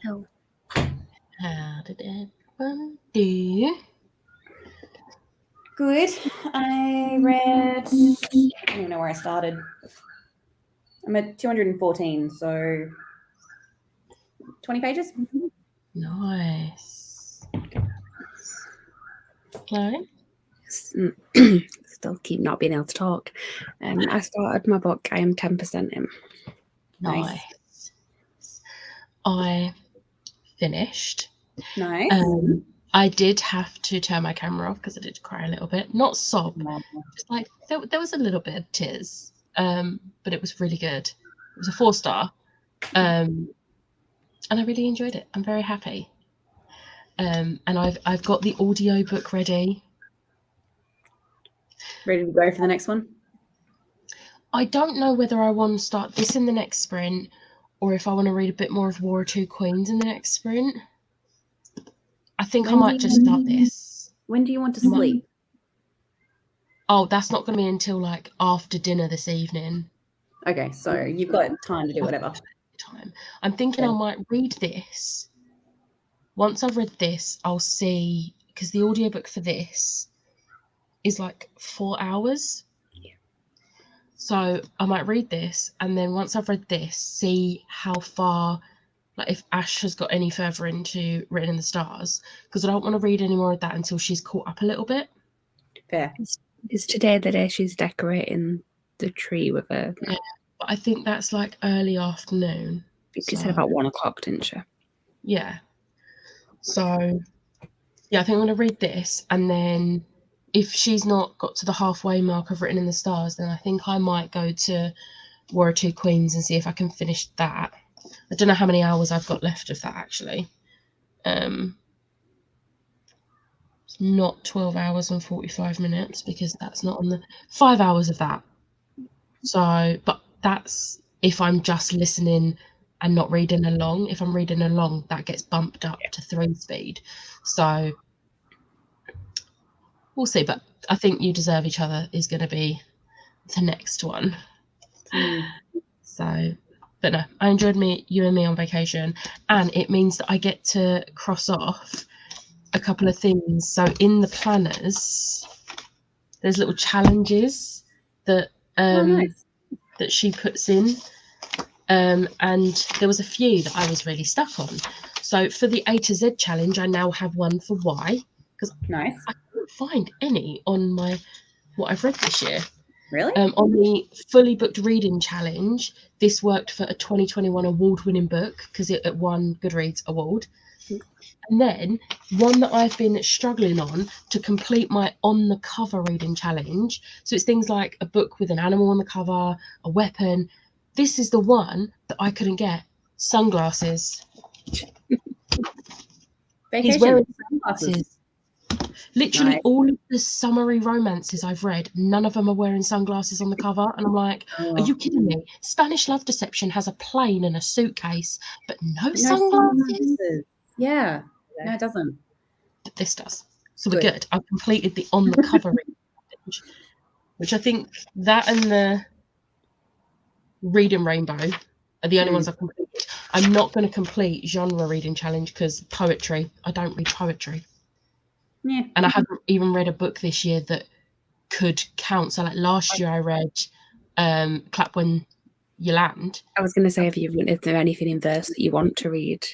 Hello. How did everyone do? Good. I read. I don't even know where I started. I'm at 214, so 20 pages. Nice. Chloe? Still keep not being able to talk. I started my book. I am 10% in. Nice. I finished. Nice. I did have to turn my camera off because I did cry a little bit. Not sob, just like there was a little bit of tears. But it was really good. It was a 4-star. And I really enjoyed it. I'm very happy. And I've got the audio book ready. Ready to go for the next one? I don't know whether I want to start this in the next sprint or if I want to read a bit more of War of Two Queens in the next sprint. I think I might just start this. When do you want to sleep? Oh, that's not going to be until like after dinner this evening. Okay, so you've got time to do whatever. I'm thinking I might read this. Once I've read this, I'll see, because the audiobook for this is like 4 hours. Yeah. So I might read this, and then once I've read this, see how far, like if Ash has got any further into Written in the Stars, because I don't want to read any more of that until she's caught up a little bit. Fair. Is today the day she's decorating the tree with her? Yeah, but I think that's like early afternoon. I think she said about 1 o'clock, didn't she? Yeah. So, yeah, I think I'm going to read this, and then if she's not got to the halfway mark of Written in the Stars, then I think I might go to War of Two Queens and see if I can finish that. I don't know how many hours I've got left of that, actually. It's not 12 hours and 45 minutes because that's not on the 5 hours of that. So, but that's if I'm just listening and not reading along. If I'm reading along, that gets bumped up to 3 speed. So we'll see. But I think You Deserve Each Other is going to be the next one. So, but no, I enjoyed You and Me on vacation, and it means that I get to cross off a couple of things. So in the planners, there's little challenges that that she puts in. And there was a few that I was really stuck on. So for the A to Z challenge, I now have one for Y, because I couldn't find any on what I've read this year. Really? On the fully booked reading challenge, this worked for a 2021 award-winning book because it won Goodreads award. And then one that I've been struggling on to complete my on the cover reading challenge. So it's things like a book with an animal on the cover, a weapon. This is the one that I couldn't get. Sunglasses. He's wearing sunglasses. Literally all of the summary romances I've read, none of them are wearing sunglasses on the cover. And I'm like, are you kidding me? Spanish Love Deception has a plane and a suitcase, but no sunglasses. Yeah. No, it doesn't. But this does. So we're good. I've completed the on the cover reading challenge, which I think that and the Reading Rainbow are the only ones I've completed. I'm not going to complete genre reading challenge because poetry. I don't read poetry. Yeah. And I haven't even read a book this year that could count. So like last year I read Clap When You Land. I was going to say, is there anything in verse that you want to read?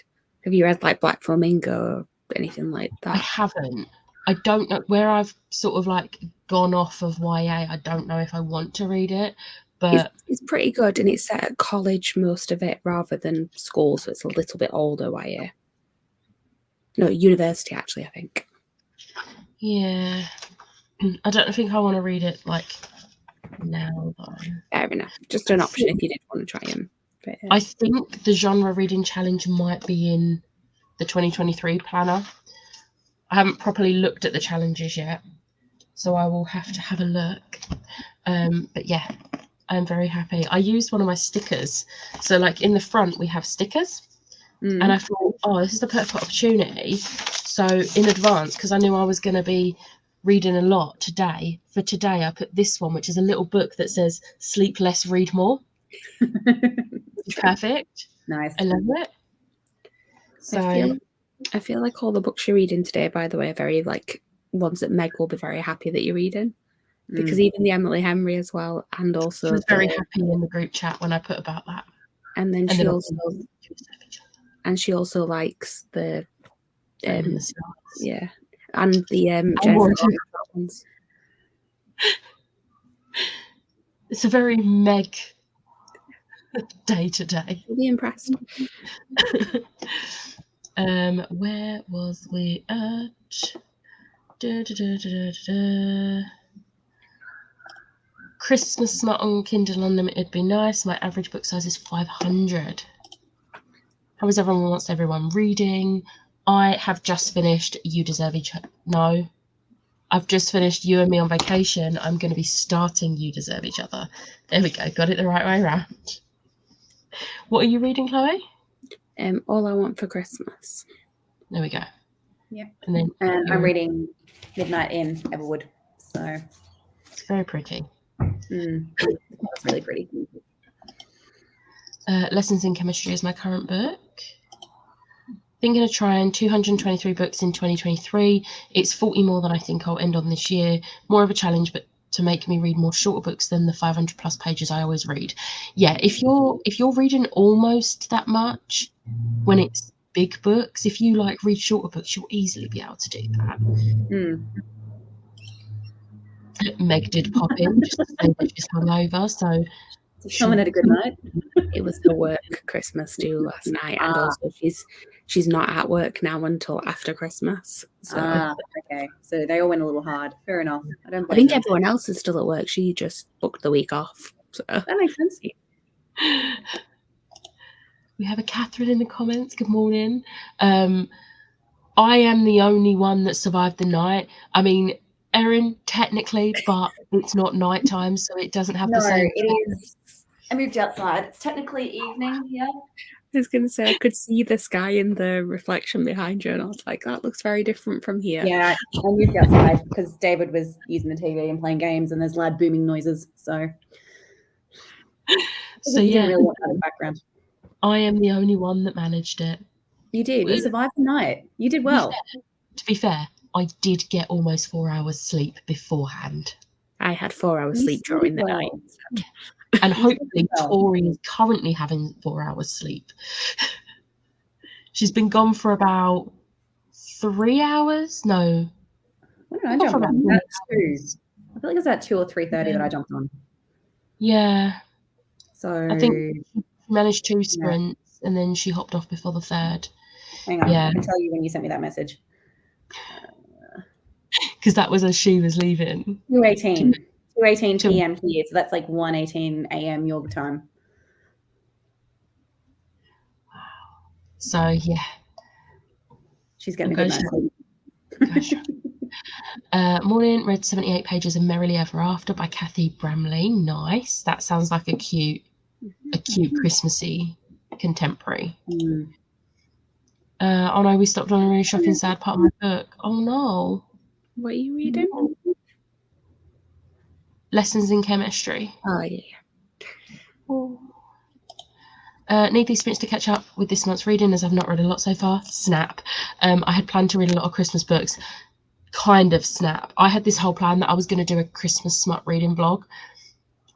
Have you read like Black Flamingo or anything like that? I haven't. I don't know where I've sort of like gone off of YA. I don't know if I want to read it. But it's pretty good, and it's set at college, most of it, rather than school, so it's a little bit older YA. No, university, actually, I think. Yeah. I don't think I want to read it, like, now, though. Fair enough. Just an option if you did want to try them. But, I think the genre reading challenge might be in the 2023 planner. I haven't properly looked at the challenges yet, so I will have to have a look. But yeah, I'm very happy. I used one of my stickers. So like in the front, we have stickers. And I thought, oh, this is the perfect opportunity. So in advance, because I knew I was going to be reading a lot today, for today I put this one, which is a little book that says Sleep Less, Read More. Perfect. Nice. I love it. So I feel like all the books you're reading today, by the way, are very like ones that Meg will be very happy that you're reading. Because even the Emily Henry as well, and also she was very happy in the group chat when I put about that. And then she also likes the and the ones. It's a very Meg day to day. I'll be impressed. Where was we at? Christmas Smart on Kindle Unlimited would be nice. My average book size is 500. How is everyone? What's everyone reading? I have just finished You Deserve Each Other. No, I've just finished You and Me on Vacation. I'm going to be starting You Deserve Each Other. There we go. Got it the right way around. What are you reading, Chloe? All I Want for Christmas. There we go. Yeah. And then I'm reading Midnight in Everwood. So it's very pretty. It's really pretty. Lessons in Chemistry is my current book. Thinking of trying 223 books in 2023. It's 40 more than I think I'll end on this year. More of a challenge, but to make me read more shorter books than the 500 plus pages I always read. Yeah, if you're reading almost that much when it's big books, if you like read shorter books, you'll easily be able to do that. Meg did pop in just to say that she's hungover, so someone had a good night. It was her work Christmas do last night, and also she's not at work now until after Christmas. So okay, so they all went a little hard. Fair enough. I think everyone else is still at work. She just booked the week off. So that makes sense. We have a Catherine in the comments. Good morning. I am the only one that survived the night. I mean, Erin, technically, but it's not nighttime, so it doesn't have the same. It is. I moved outside. It's technically evening here. I was going to say, I could see the sky in the reflection behind you, and I was like, that looks very different from here. Yeah, I moved outside because David was using the TV and playing games, and there's loud booming noises. So yeah, really want that in the background. I am the only one that managed it. You did. You survived the night. You did well. To be fair, I did get almost 4 hours sleep beforehand. I had 4 hours sleep during the night. And hopefully Tori is currently having 4 hours sleep. She's been gone for about 3 hours. No. When did I jump on? I feel like it was at 2 or 3:30 that I jumped on. Yeah. So I think she managed 2 sprints and then she hopped off before the third. Hang on. I can tell you when you sent me that message. Because that was as she was leaving. 2:18 p.m. here, so that's like 1:18 a.m. your time. Wow. So yeah, she's getting a good night. Morning, read 78 pages of Merrily Ever After by Kathy Bramley. Nice. That sounds like a cute Christmassy contemporary. Oh no, we stopped on a really shocking sad part of my book. Oh no. What are you reading? Lessons in Chemistry. Oh yeah. Need these sprints to catch up with this month's reading, as I've not read a lot so far. Snap. I had planned to read a lot of Christmas books. Kind of snap. I had this whole plan that I was going to do a Christmas smut reading vlog.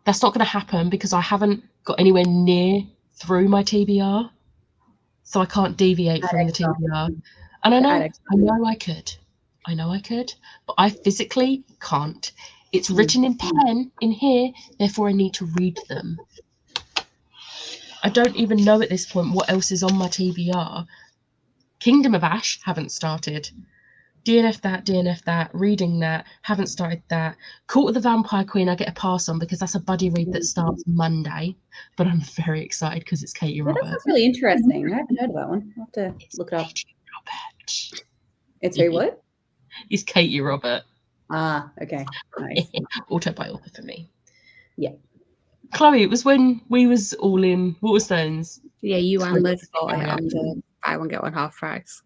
That's not going to happen because I haven't got anywhere near through my TBR, so I can't deviate from the TBR. And I know I could, but I physically can't. It's written in pen in here, therefore I need to read them. I don't even know at this point what else is on my TBR. Kingdom of Ash, haven't started. DNF that, reading that, haven't started that. Court of the Vampire Queen, I get a pass on because that's a buddy read that starts Monday, but I'm very excited because it's Katie Roberts. That's really interesting. I haven't heard of that one. I'll have to look it up. Katie Robert. It's who, what? It's Katie Robert. Ah, okay. Nice. Autobiography for me. Yeah. Chloe, it was when we was all in Waterstones. Yeah, you and Liz bought it on the buy one get one half price.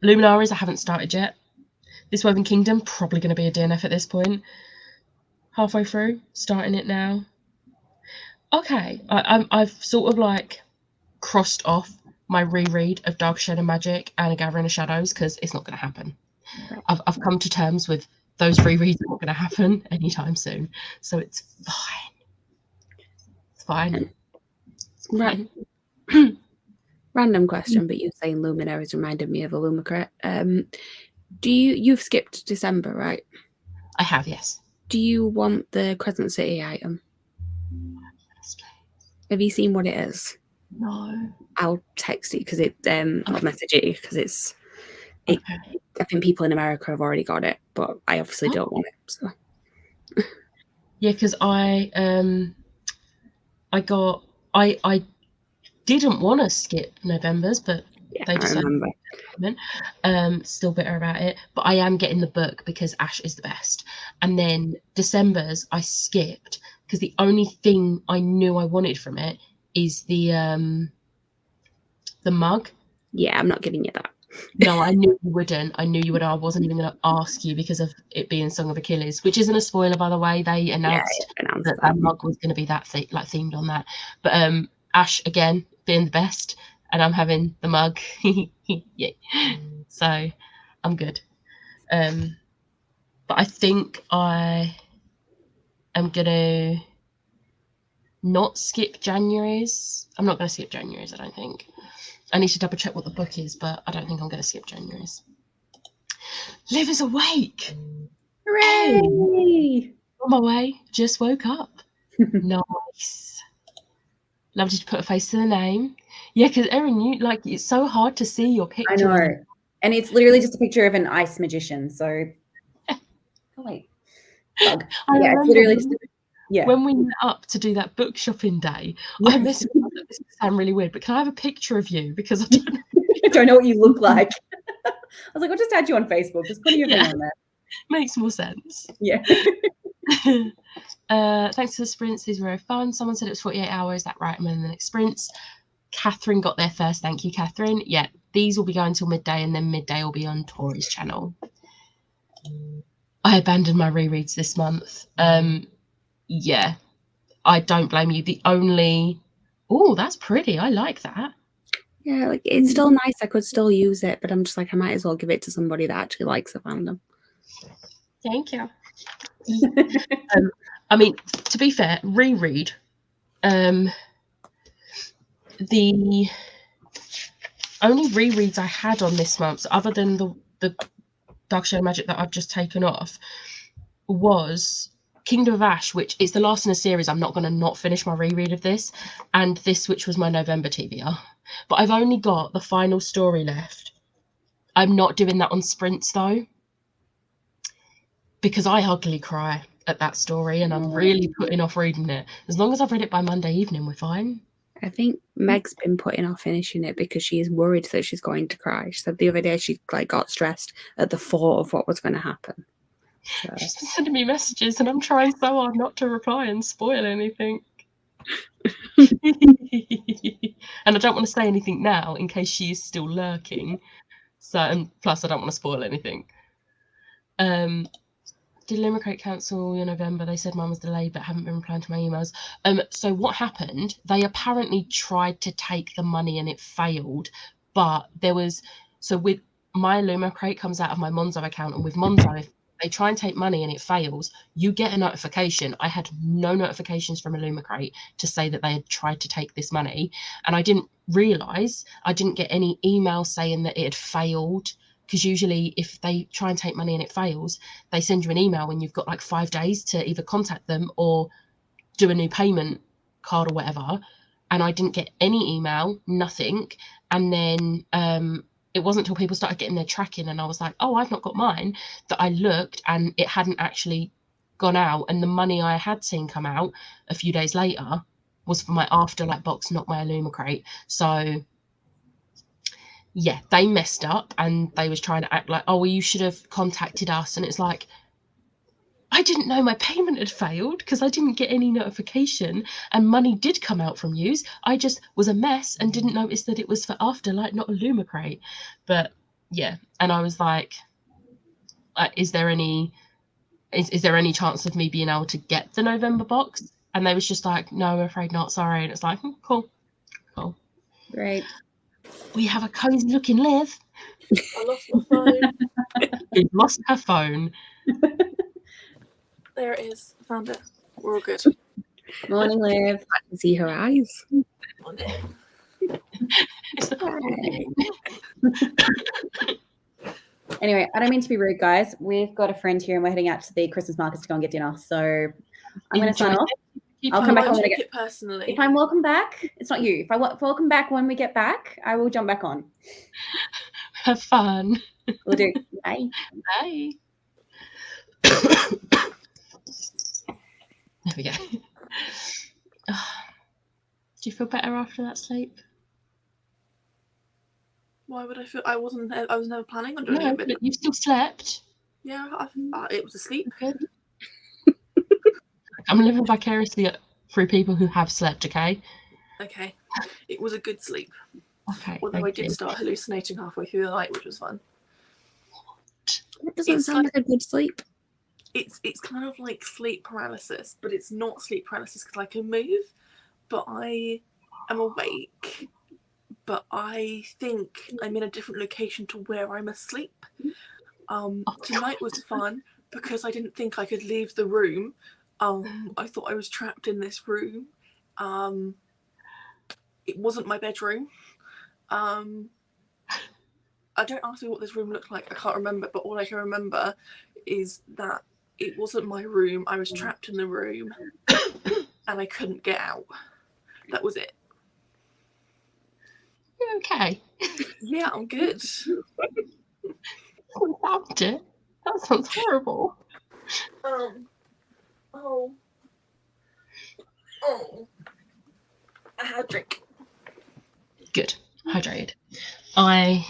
Luminaries, I haven't started yet. This Woven Kingdom, probably going to be a DNF at this point. Halfway through, starting it now. Okay, I've sort of like crossed off my reread of Dark Shadow Magic and A Gathering of Shadows because it's not going to happen. I've come to terms with those rereads are not going to happen anytime soon, so it's fine. It's fine. It's fine. Random question, but you saying Luminaries reminded me of Illumicrate. You've skipped December, right? I have, yes. Do you want the Crescent City item? Have you seen what it is? No. I'll text you because I'll message you because it's. I think people in America have already got it, but I obviously don't want it. So. Yeah, because I didn't want to skip November's, but they decided to still bitter about it. But I am getting the book because Ash is the best. And then December's I skipped because the only thing I knew I wanted from it is the mug. Yeah, I'm not giving you that. No, I knew you wouldn't. I wasn't even going to ask you because of it being Song of Achilles, which isn't a spoiler, by the way. They announced that mug was going to be that themed on that. But Ash again being the best, and I'm having the mug. Yeah. So I'm good. But I think I am gonna not skip January's. I'm not going to skip January's. I don't think. I need to double check what the book is, but I don't think I'm going to skip January's. Liv is awake. Hooray! Hey. On my way. Just woke up. Nice. Lovely to put a face to the name. Yeah, because Erin, it's so hard to see your picture. I know. And it's literally just a picture of an ice magician. So, oh wait. Bug. Yeah, it's literally just. Yeah. When we met up to do that book shopping day, I messaged her, this will sound really weird, but can I have a picture of you? Because I don't know. I don't know what you look like. I was like, I'll just add you on Facebook. Just put your thing on there. Makes more sense. Yeah. Thanks to the sprints, these were very fun. Someone said it was 48 hours. Is that right? I'm in the next sprints. Catherine got there first. Thank you, Catherine. Yeah, these will be going till midday, and then midday will be on Tori's channel. I abandoned my rereads this month. Yeah, I don't blame you. That's pretty. I like that. Yeah, like it's still nice. I could still use it, but I'm just like, I might as well give it to somebody that actually likes the fandom. Thank you. I mean, to be fair, reread. The only rereads I had on this month, other than the Dark Shadow Magic that I've just taken off, was Kingdom of Ash, which is the last in a series. I'm not going to not finish my reread of this, and this, which was my November TBR. But I've only got the final story left. I'm not doing that on sprints though, because I ugly cry at that story, and I'm really putting off reading it. As long as I've read it by Monday evening, we're fine. I think Meg's been putting off finishing it because she is worried that she's going to cry. She said the other day she got stressed at the thought of what was going to happen. So. She's been sending me messages, and I'm trying so hard not to reply and spoil anything. And I don't want to say anything now in case she is still lurking. So, and plus I don't want to spoil anything. Did Illumicrate cancel in November? They said mine was delayed but haven't been replying to my emails. So what happened? They apparently tried to take the money and it failed. But with my Illumicrate comes out of my Monzo account, and with Monzo, if they try and take money and it fails, you get a notification. I had no notifications from Illumicrate to say that they had tried to take this money, and I didn't realise. I didn't get any email saying that it had failed. Because usually if they try and take money and it fails, they send you an email and you've got like 5 days to either contact them or do a new payment card or whatever. And I didn't get any email, nothing. And then it wasn't until people started getting their tracking and I was like, oh, I've not got mine, that I looked and it hadn't actually gone out. And the money I had seen come out a few days later was for my Afterlight box, not my Illumicrate. So yeah, they messed up and they was trying to act like, oh, well, you should have contacted us. And it's like, I didn't know my payment had failed because I didn't get any notification and money did come out from yous. I just was a mess and didn't notice that it was for Afterlight, not Illumicrate. But yeah, and I was like, is there any chance of me being able to get the November box? And they was just like, no, I'm afraid not, sorry. And it's like, cool. Great. We have a cozy looking Liv. I lost my phone. Who lost her phone. There it is. I found it. We're all good. Morning, Liv. I can see her eyes. Anyway, I don't mean to be rude, guys. We've got a friend here and we're heading out to the Christmas markets to go and get dinner. So I'm going to sign off. I'll come back I on when I took get. it personally. If I'm welcome back, it's not you. If I welcome back when we get back, I will jump back on. Have fun. We'll do. Bye. Bye. There we go. Do you feel better after that sleep? Why would I feel? I was never planning on doing it. But you still slept. Yeah, it was asleep. Good. I'm living vicariously through people who have slept. Okay. Okay, it was a good sleep. Okay. Although I did start hallucinating halfway through the night, which was fun. That doesn't sound like a good sleep. It's kind of like sleep paralysis, but it's not sleep paralysis because I can move, but I am awake. But I think I'm in a different location to where I'm asleep. Tonight was fun because I didn't think I could leave the room. I thought I was trapped in this room. It wasn't my bedroom. Don't ask me what this room looked like. I can't remember, but all I can remember is that it wasn't my room. I was trapped in the room and I couldn't get out. That was it. You're okay. Yeah, I'm good. Without it. That sounds horrible. Oh. I had a drink. Good. Hydrated. I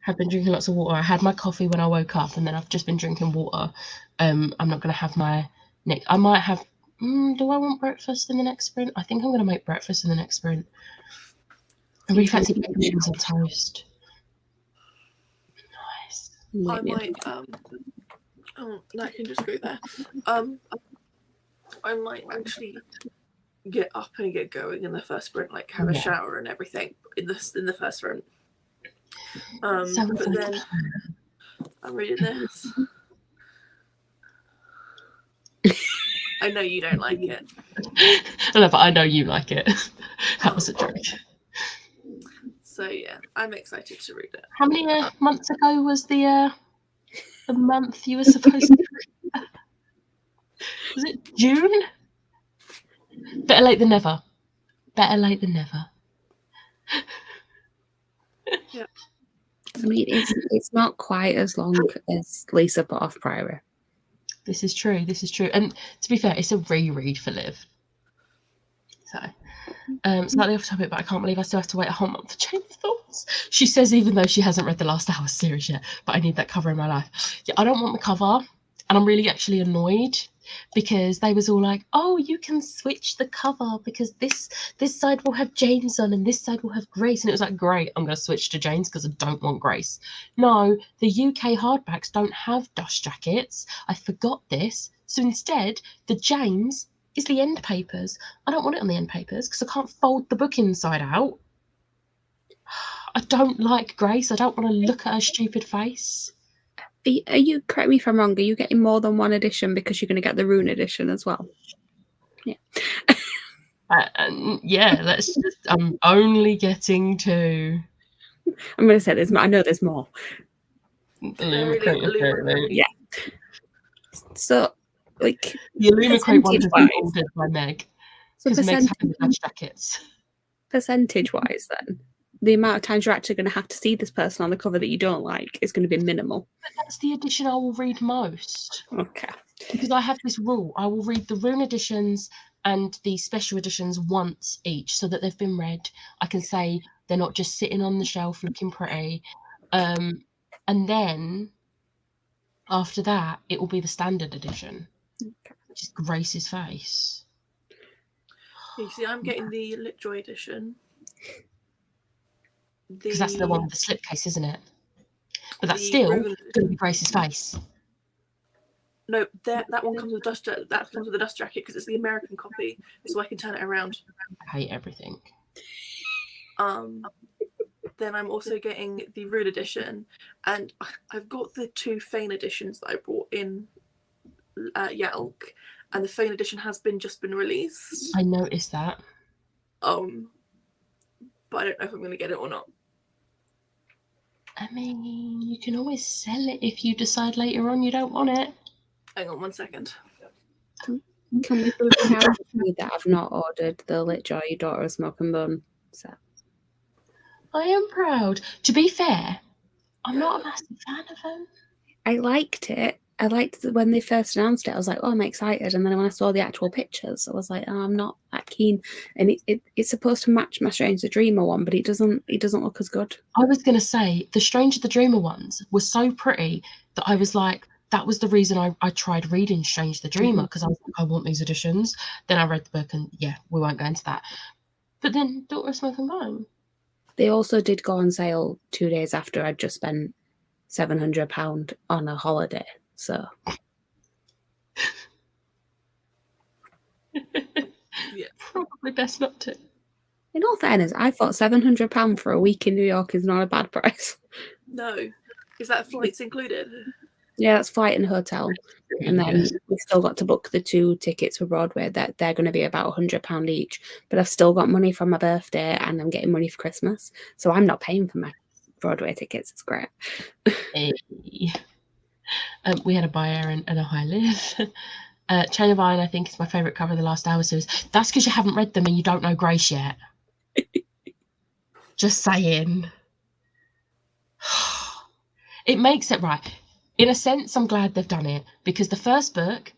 have been drinking lots of water. I had my coffee when I woke up and then I've just been drinking water. I'm not going to have my next. I might have. Do I want breakfast in the next sprint? I think I'm going to make breakfast in the next sprint. I really fancy bacon on toast. Nice. I might that can just go there. I might actually get up and get going in the first sprint, like have a shower and everything in the first sprint. But then I'm reading this. I know you don't like it. No, but I know you like it. That was a joke. So yeah, I'm excited to read it. How many months ago was the month you were supposed to read? Was it June? Better late than never. Better late than never. Yeah. I mean, it's not quite as long as Lisa put off Priory. This is true. And to be fair, it's a reread for Liv. So, slightly off topic, but I can't believe I still have to wait a whole month for Chain of Thoughts. She says even though she hasn't read the Last Hour series yet, but I need that cover in my life. Yeah, I don't want the cover, and I'm really actually annoyed because they was all like, "Oh, you can switch the cover because this side will have James on and this side will have Grace," and it was like, "Great, I'm going to switch to James because I don't want Grace." No, the UK hardbacks don't have dust jackets. I forgot this, so instead, the James is the end papers. I don't want it on the end papers because I can't fold the book inside out. I don't like Grace. I don't want to look at her stupid face. Are you, correct me if I'm wrong, are you getting more than one edition because you're going to get the Rune edition as well? Yeah. Yeah, that's just, I'm only getting two. I'm going to say I know there's more. Yeah. So, like, the Illumicrate one has been ordered by Meg. So because Meg's having the jackets. Percentage-wise, then, the amount of times you're actually going to have to see this person on the cover that you don't like is going to be minimal. But that's the edition I will read most. Okay. Because I have this rule. I will read the Rune editions and the special editions once each so that they've been read. I can say they're not just sitting on the shelf looking pretty. And then after that, it will be the standard edition, which is Grace's face. You see, I'm getting the Litjoy edition. Because that's the one with the slipcase, isn't it? But that's still going to be Grace's face. No, that one comes with dust. That comes with a dust jacket because it's the American copy, so I can turn it around. I hate everything. Then I'm also getting the Rude edition, and I've got the 2 Fane editions that I brought in Yalk, and the Fane edition has just been released. I noticed that. But I don't know if I'm going to get it or not. I mean, you can always sell it if you decide later on you don't want it. Hang on 1 second. Can we prove how that I've not ordered the Litjoy Daughter of Smoke and Bone set? I am proud. To be fair, I'm not a massive fan of them. I liked it. I liked when they first announced it. I was like, oh, I'm excited. And then when I saw the actual pictures, I was like, oh, I'm not that keen. And it's supposed to match my Strange the Dreamer one, but it doesn't look as good. I was going to say, the Stranger the Dreamer ones were so pretty that I was like, that was the reason I tried reading Strange the Dreamer, because I was like, I want these editions. Then I read the book and yeah, we won't go into that. But then Daughter of Smoke and Bone. They also did go on sale 2 days after I'd just spent £700 on a holiday. So Yeah, probably best not to. in all fairness, I thought £700 for a week in New York is not a bad price. No, is that flights included? Yeah, that's flight and hotel. And then we still got to book the 2 tickets for Broadway. That they're going to be about £100 each. But I've still got money from my birthday and I'm getting money for Christmas. So I'm not paying for my Broadway tickets. It's great. Hey. We had a buyer and a high live. Chain of Iron, I think, is my favourite cover of the Last Hour series. That's because you haven't read them and you don't know Grace yet. Just saying. It makes it right. In a sense, I'm glad they've done it, because the first book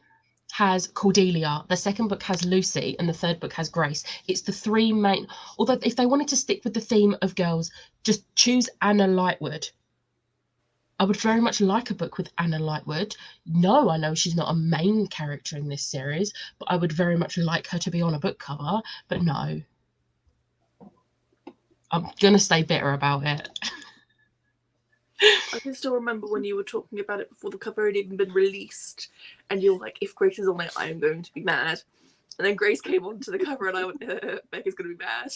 has Cordelia, the second book has Lucy, and the third book has Grace. It's the 3 main... Although if they wanted to stick with the theme of girls, just choose Anna Lightwood. I would very much like a book with Anna Lightwood. No, I know she's not a main character in this series, but I would very much like her to be on a book cover. But no. I'm going to stay bitter about it. I can still remember when you were talking about it before the cover had even been released, and you were like, if Grace is on it, I am going to be mad. And then Grace came onto the cover and I went, Becca's going to be mad.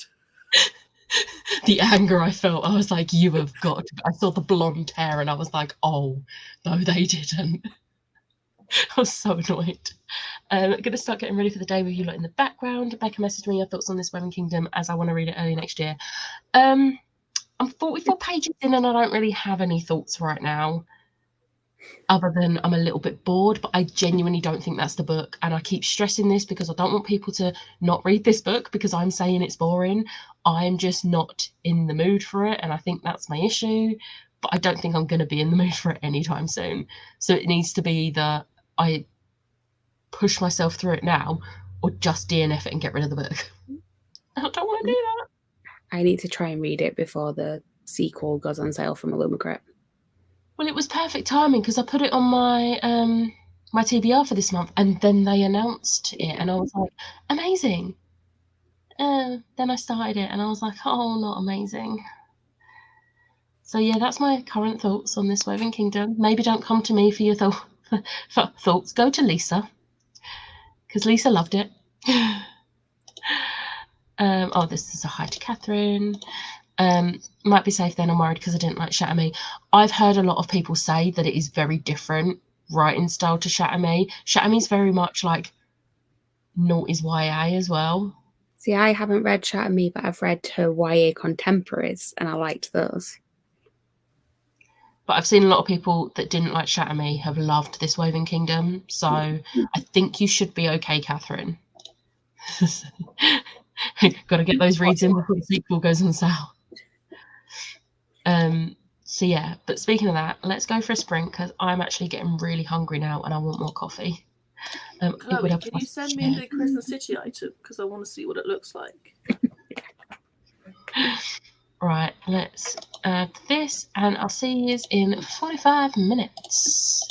The anger I felt, I was like, you have got to... I saw the blonde hair and I was like, oh, no, they didn't. I was so annoyed. I'm going to start getting ready for the day with you lot in the background. Becca messaged me your thoughts on this Women Kingdom, as I want to read it early next year. I'm 44 pages in and I don't really have any thoughts right now, other than I'm a little bit bored, but I genuinely don't think that's the book. And I keep stressing this because I don't want people to not read this book because I'm saying it's boring. I'm just not in the mood for it, and I think that's my issue. But I don't think I'm going to be in the mood for it anytime soon. So it needs to be either I push myself through it now or just DNF it and get rid of the book. I don't want to do that. I need to try and read it before the sequel goes on sale from Illumicrate. Well, it was perfect timing because I put it on my my TBR for this month, and then they announced it, and I was like, amazing. Then I started it, and I was like, oh, not amazing. So yeah, that's my current thoughts on this Woven Kingdom. Maybe don't come to me for your thoughts. Go to Lisa, because Lisa loved it. Oh, this is a hi to Catherine. Might be safe then, I'm worried because I didn't like Shatter Me. I've heard a lot of people say that it is very different writing style to Shatter Me. Shatter Me is very much like noughties YA as well. See, I haven't read Shatter Me, but I've read her YA contemporaries and I liked those. But I've seen a lot of people that didn't like Shatter Me have loved this Woven Kingdom. So I think you should be okay, Catherine. Got to get those reads in before the sequel goes on sale. So yeah, but speaking of that, let's go for a sprint because I'm actually getting really hungry now and I want more coffee. Chloe, can you send me the Crescent City item because I want to see what it looks like? Right, let's add this and I'll see you in 45 minutes.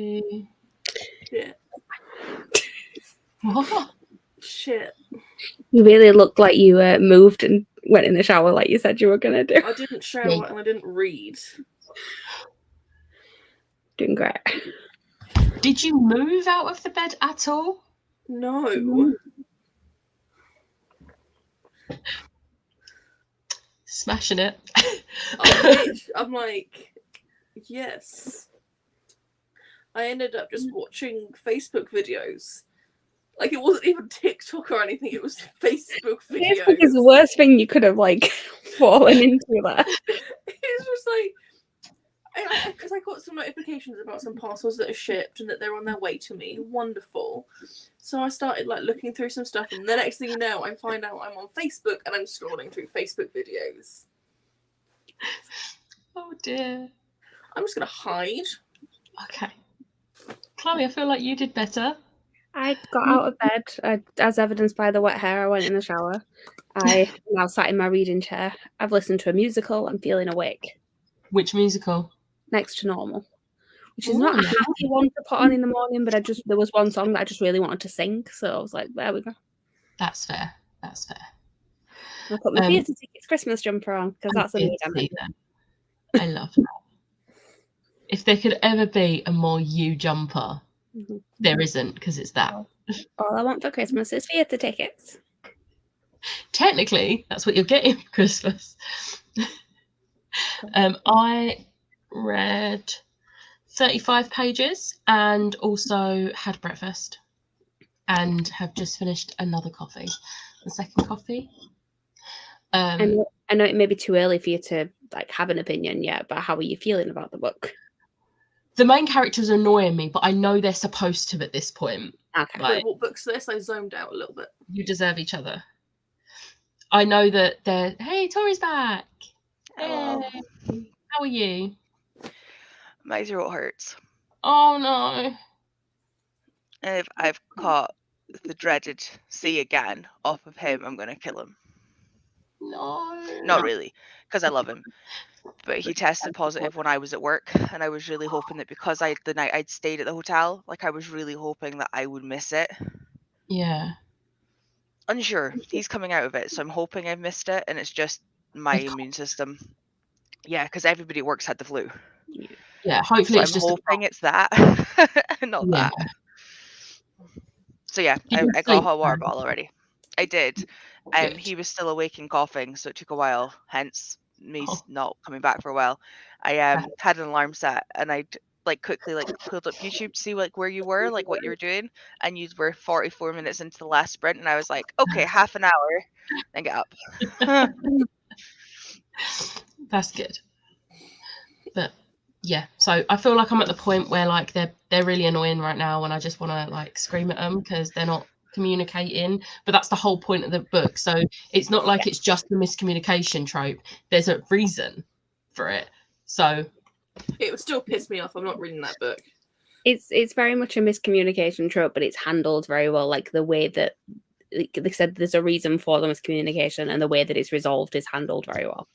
you. Shit. What? Shit. You really looked like you moved and went in the shower like you said you were going to do. I didn't shower and I didn't read. Doing great. Did you move out of the bed at all? No. Smashing it. I'm like, yes. I ended up just watching Facebook videos. Like, it wasn't even TikTok or anything, it was Facebook videos. Facebook is the worst thing you could have, like, fallen into that. It's just like, because I got some notifications about some parcels that are shipped and that they're on their way to me. Wonderful. So I started, like, looking through some stuff, and the next thing you know, I find out I'm on Facebook and I'm scrolling through Facebook videos. Oh, dear. I'm just going to hide. Okay. Chloe, I feel like you did better. I got out of bed, as evidenced by the wet hair. I went in the shower. I now sat in my reading chair. I've listened to a musical. I'm feeling awake. Which musical? Next to Normal, which is not a happy one to put on in the morning, but there was one song that I just really wanted to sing, so I was like, there we go. That's fair. That's fair. I put my theatre tickets Christmas jumper on because that's a need I'm in. I love that. If there could ever be a more you jumper, there isn't, because it's that. All I want for Christmas is theatre tickets. Technically, that's what you're getting for Christmas. I read 35 pages and also had breakfast and have just finished another coffee, the second coffee. I know it may be too early for you to like have an opinion yet, but how are you feeling about the book? The main characters are annoying me, but I know they're supposed to at this point. Okay. Wait, what book's this? I zoned out a little bit. You deserve each other. I know that they're, hey, Tori's back. Hello. Hey. How are you? My throat hurts. Oh, no. And if I've caught the dreaded C again off of him, I'm going to kill him. No. Not really, because I love him. But he tested positive when I was at work, and I was really hoping that because the night I'd stayed at the hotel, like I was really hoping that I would miss it. Yeah. Unsure. He's coming out of it, so I'm hoping I've missed it, and it's just my immune system. Yeah, because everybody at work's had the flu. Yeah, hopefully so it's I'm just hoping it's that, not that. So yeah, I got a hot water bottle already. I did. He was still awake and coughing, so it took a while. Hence me not coming back for a while. I had an alarm set, and I quickly pulled up YouTube to see where you were, what you were doing, and you were 44 minutes into the last sprint, and I was like, okay, half an hour, then get up. That's good. But yeah, so I feel like I'm at the point where they're really annoying right now, and I just want to scream at them because they're not communicating. But that's the whole point of the book, so it's not like it's just a miscommunication trope. There's a reason for it. So it would still piss me off. I'm not reading that book. It's very much a miscommunication trope, but it's handled very well. Like the way that they said there's a reason for the miscommunication, and the way that it's resolved is handled very well.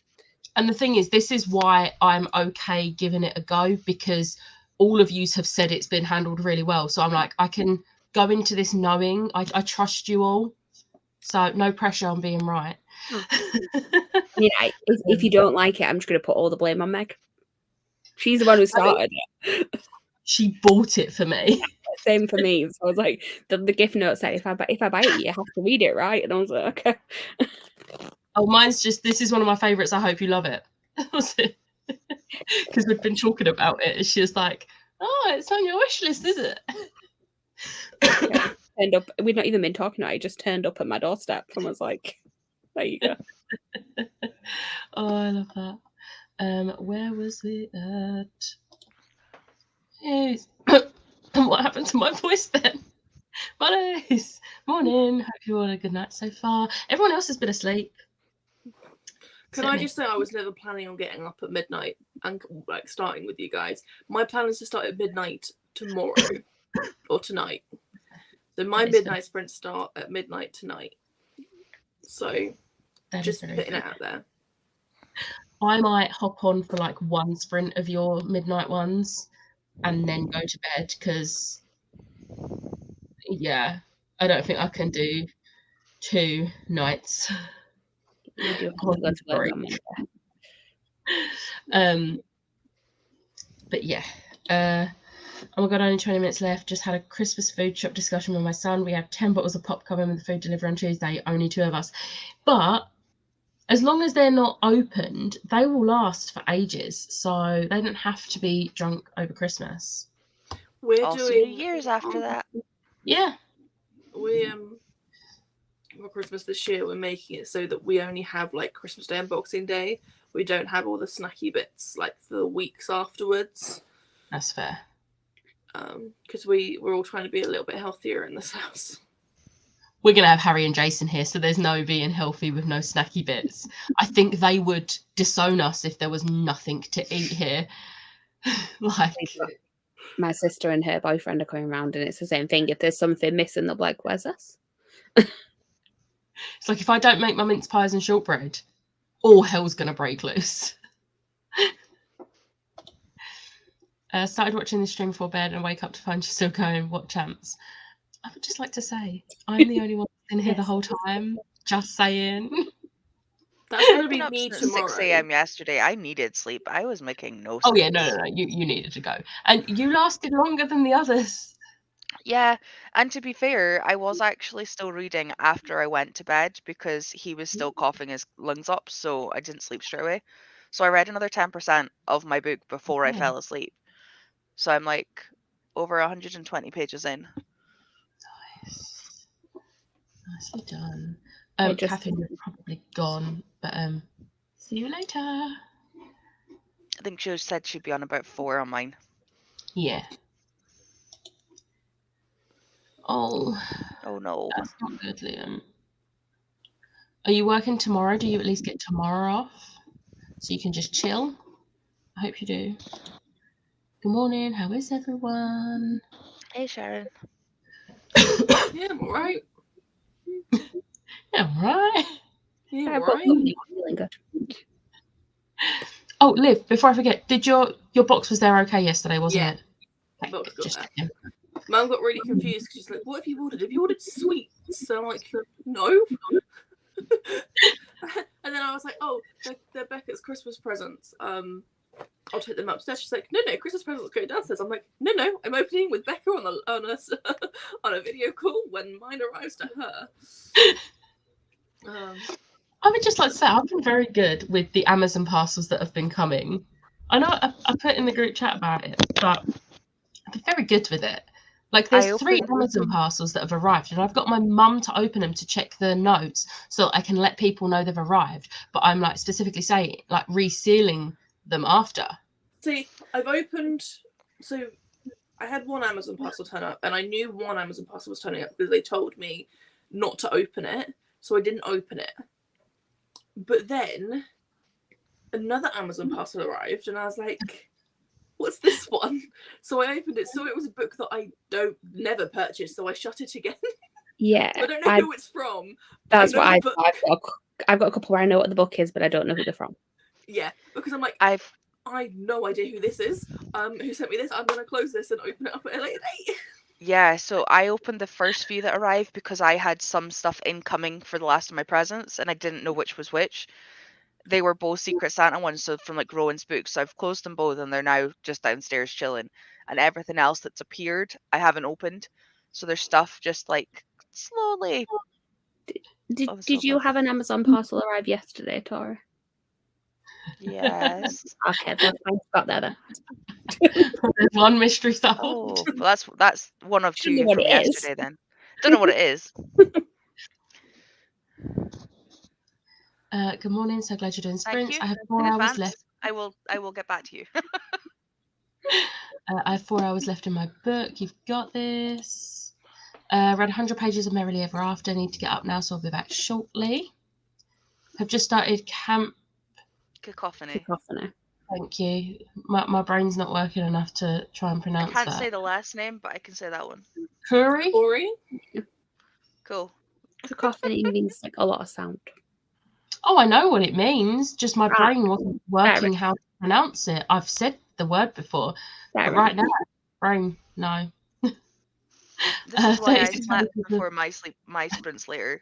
And the thing is, this is why I'm okay giving it a go, because all of you have said it's been handled really well. So I'm like, I can go into this knowing I trust you all. So no pressure on being right. Yeah, if you don't like it, I'm just going to put all the blame on Meg. She's the one who started it. She bought it for me. Same for me. So I was like, the gift note said, if I buy it, you have to read it, right? And I was like, okay. Oh, mine's just, this is one of my favourites. I hope you love it. Because we've been talking about it. And she was like, oh, it's on your wish list, is it? Turned up. We'd not even been talking about it. It just turned up at my doorstep and was like, there you go. Oh, I love that. Where was it at? Yes. What happened to my voice then? Mondays. Morning. Hope you all had a good night so far. Everyone else has been asleep. Can I just say I was never planning on getting up at midnight and starting with you guys. My plan is to start at midnight tomorrow or tonight. So my midnight sprints start at midnight tonight. So just putting it out there. I might hop on for one sprint of your midnight ones, and then go to bed because, yeah, I don't think I can do 2 nights. You do have to go to work on Monday. But yeah. Oh my god, only 20 minutes left. Just had a Christmas food shop discussion with my son. We have 10 bottles of pop coming with the food delivery on Tuesday, only 2 of us. But as long as they're not opened, they will last for ages. So they don't have to be drunk over Christmas. We're Also doing New Year's after that. Yeah. We for Christmas this year we're making it so that we only have like Christmas Day and Boxing Day. We don't have all the snacky bits like for the weeks afterwards. That's fair. Because we're all trying to be a little bit healthier in this house. We're going to have Harry and Jason here, so there's no being healthy with no snacky bits. I think they would disown us if there was nothing to eat here. Like, my sister and her boyfriend are coming around, and it's the same thing. If there's something missing, they'll be like, "Where's this?" It's like if I don't make my mince pies and shortbread, all hell's going to break loose. Started watching the stream before bed and wake up to find you still going, what chance? I would just like to say, I'm the only one in here the whole time. Just saying. That's going to I've be been up me since tomorrow. 6 a.m. yesterday. I needed sleep. I was making no sense. Oh yeah, no. You needed to go. And you lasted longer than the others. Yeah, and to be fair, I was actually still reading after I went to bed because he was still coughing his lungs up, so I didn't sleep straight away. So I read another 10% of my book before I fell asleep. So I'm like over 120 pages in. Nice. Nicely done. Catherine, you're probably gone, but see you later. I think she said she'd be on about 4 on mine. Yeah. Oh no. That's not good, Liam. Are you working tomorrow? Do you at least get tomorrow off so you can just chill? I hope you do. Good morning. How is everyone? Hey, Sharon. Yeah, I'm alright. Yeah, I'm right. Yeah, but right. feeling good. Oh, Liv, before I forget, did your box was there okay yesterday, wasn't it? Okay, box got just there. checking. Mum got really confused because she's like, "What have you ordered? Have you ordered sweets?" So I'm like, "No." And then I was like, "Oh, they're Becca's Christmas presents. I'll take them upstairs." She's like, "No, Christmas presents go downstairs." I'm like, "No, I'm opening with Becca on a video call when mine arrives to her." I would just like to say I've been very good with the Amazon parcels that have been coming. I know I put in the group chat about it, but I've been very good with it. Like there's 3 Amazon parcels that have arrived, and I've got my mum to open them to check the notes so that I can let people know they've arrived. But I'm like specifically saying like resealing them after. See, I've opened. So I had 1 Amazon parcel turn up, and I knew 1 Amazon parcel was turning up because they told me not to open it, so I didn't open it. But then another Amazon parcel arrived, and I was like, "What's this one?" So I opened it. So it was a book that I never purchased. So I shut it again. Yeah, I don't know who it's from. That's what I've got a couple where I know what the book is, but I don't know who they're from. Yeah, because I'm like, I have no idea who this is. Who sent me this? I'm gonna close this and open it up at a later date. Yeah, so I opened the first few that arrived because I had some stuff incoming for the last of my presents, and I didn't know which was which. They were both Secret Santa ones, so from like Rowan's books. So I've closed them both, and they're now just downstairs chilling. And everything else that's appeared, I haven't opened. So there's stuff just like slowly. Did you have an Amazon parcel arrive yesterday, Tora? Yes. Okay, that's fine. Got there then. There's one mystery solved. Oh, well, that's one of 2 what from it is. yesterday then. Don't know what it is. Good morning. So glad you're doing sprints. Thank you. I have 4 In hours advance. left. I will get back to you. I have 4 hours left in my book. You've got this. Read 100 pages of Merrily Ever After. I need to get up now, so I'll be back shortly. I've just started Camp Cacophony. Thank you. My brain's not working enough to try and pronounce I can't that. say the last name, but I can say that one. Curry? Cool. Cacophony means like a lot of sound. Oh, I know what it means. Just my brain wasn't working how to pronounce it. I've said the word before. Fair But right enough. now, brain, no. This is why I 36 slept pages. before my sprints later.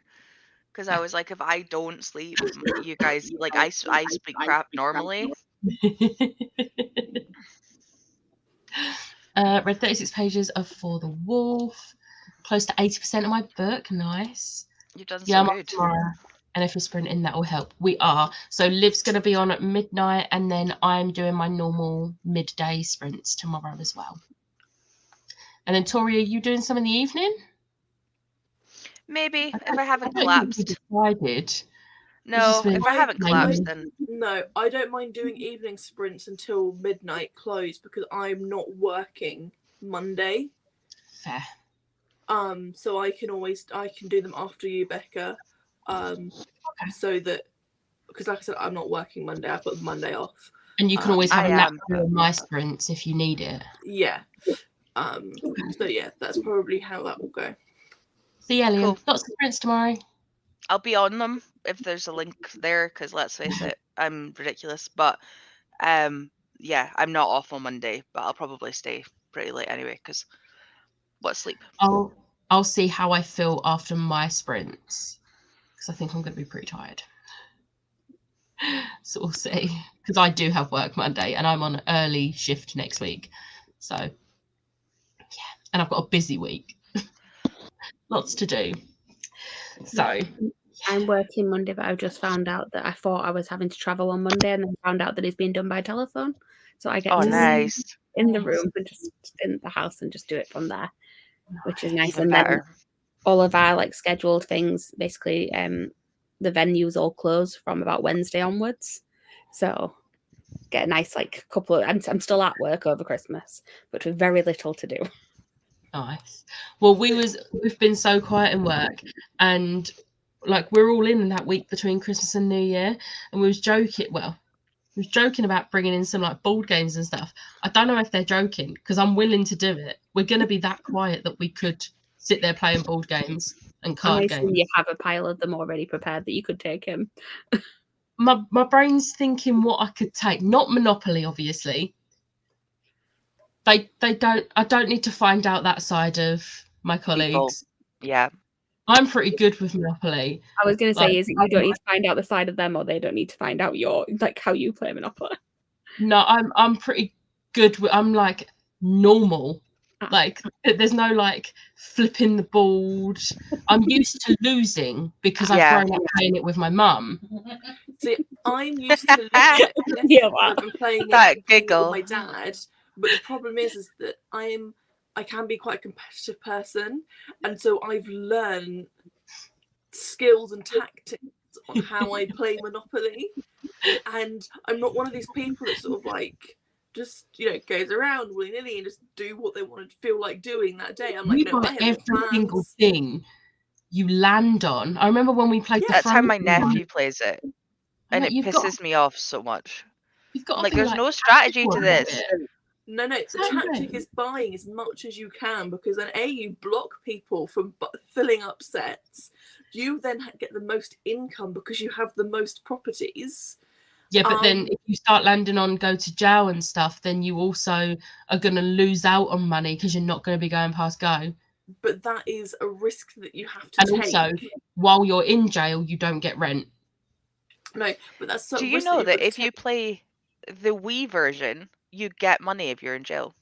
Because I was like, if I don't sleep, you guys, like, I speak crap normally. Read 36 pages of For the Wolf. Close to 80% of my book. Nice. You've done Yeah, so I'm off good. tomorrow. And if you're sprinting, that will help. We are. So Liv's going to be on at midnight, and then I'm doing my normal midday sprints tomorrow as well. And then Tori, are you doing some in the evening? Maybe, if I haven't I don't think we collapsed. decided. No, been if I haven't collapsed, then No, I don't mind doing evening sprints until midnight close because I'm not working Monday. Fair. So I can do them after you, Becca. So that, because like I said, I'm not working Monday. I've got Monday off. And you can always have I a nap am. during my sprints if you need it. Yeah. So yeah, that's probably how that will go. See, Elliot, Cool. lots of sprints tomorrow. I'll be on them if there's a link there, because let's face it, I'm ridiculous. But yeah, I'm not off on Monday, but I'll probably stay pretty late anyway, because what sleep? I'll see how I feel after my sprints, because I think I'm going to be pretty tired. So we'll see, because I do have work Monday and I'm on an early shift next week. So yeah, and I've got a busy week. Lots to do. So I'm working Monday, but I've just found out that I thought I was having to travel on Monday, and then found out that it's being done by telephone. So I get Oh, to nice. sit in the room and just in the house and just do it from there, which is nice. Even and better. Then all of our like scheduled things, basically, the venues all close from about Wednesday onwards. So get a nice like couple of. I'm still at work over Christmas, but with very little to do. nice. Well, we've been so quiet in work, and like we're all in that week between Christmas and New Year, and we was joking about bringing in some like board games and stuff. I don't know if they're joking, because I'm willing to do it. We're going to be that quiet that we could sit there playing board games and card I games. assume you have a pile of them already prepared that you could take him. My brain's thinking what I could take. Not Monopoly, obviously. I don't need to find out that side of my colleagues. Yeah. I'm pretty good with Monopoly. I was going to say, Like, is it you don't need to find out the side of them, or they don't need to find out your like how you play Monopoly? No, I'm pretty good with. I'm like normal. Like there's no like flipping the board. I'm used to losing because I've grown up playing it with my mum. See, I'm used to losing it. Yeah, I've been playing that it giggle. with my dad. But the problem is that I can be quite a competitive person, and so I've learned skills and tactics on how I play Monopoly. And I'm not one of these people that sort of like just goes around willy-nilly and just do what they want to feel like doing that day. I'm like, no, I have every single plans. thing you land on. I remember when we played the That's how my Frozen one. nephew plays it, and it You've pisses me off so much. You've got to like, be, there's no strategy to about this. it. No, the tactic is buying as much as you can, because then you block people from filling up sets. You then get the most income because you have the most properties. Yeah, but then if you start landing on go to jail and stuff, then you also are going to lose out on money because you're not going to be going past go. But that is a risk that you have to take. And also, while you're in jail, you don't get rent. No, but that's Do you know that if you play the Wii version, you get money if you're in jail?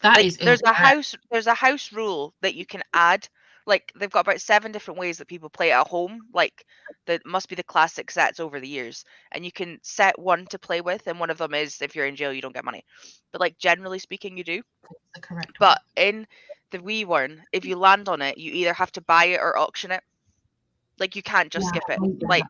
That is there's incorrect. there's a house rule that you can add. Like, they've got about 7 different ways that people play at home. Like, that must be the classic sets over the years. And you can set one to play with, and one of them is if you're in jail, you don't get money. But like, generally speaking, you do. The correct but in the Wii one, if you land on it, you either have to buy it or auction it. Like, you can't just skip it. Like,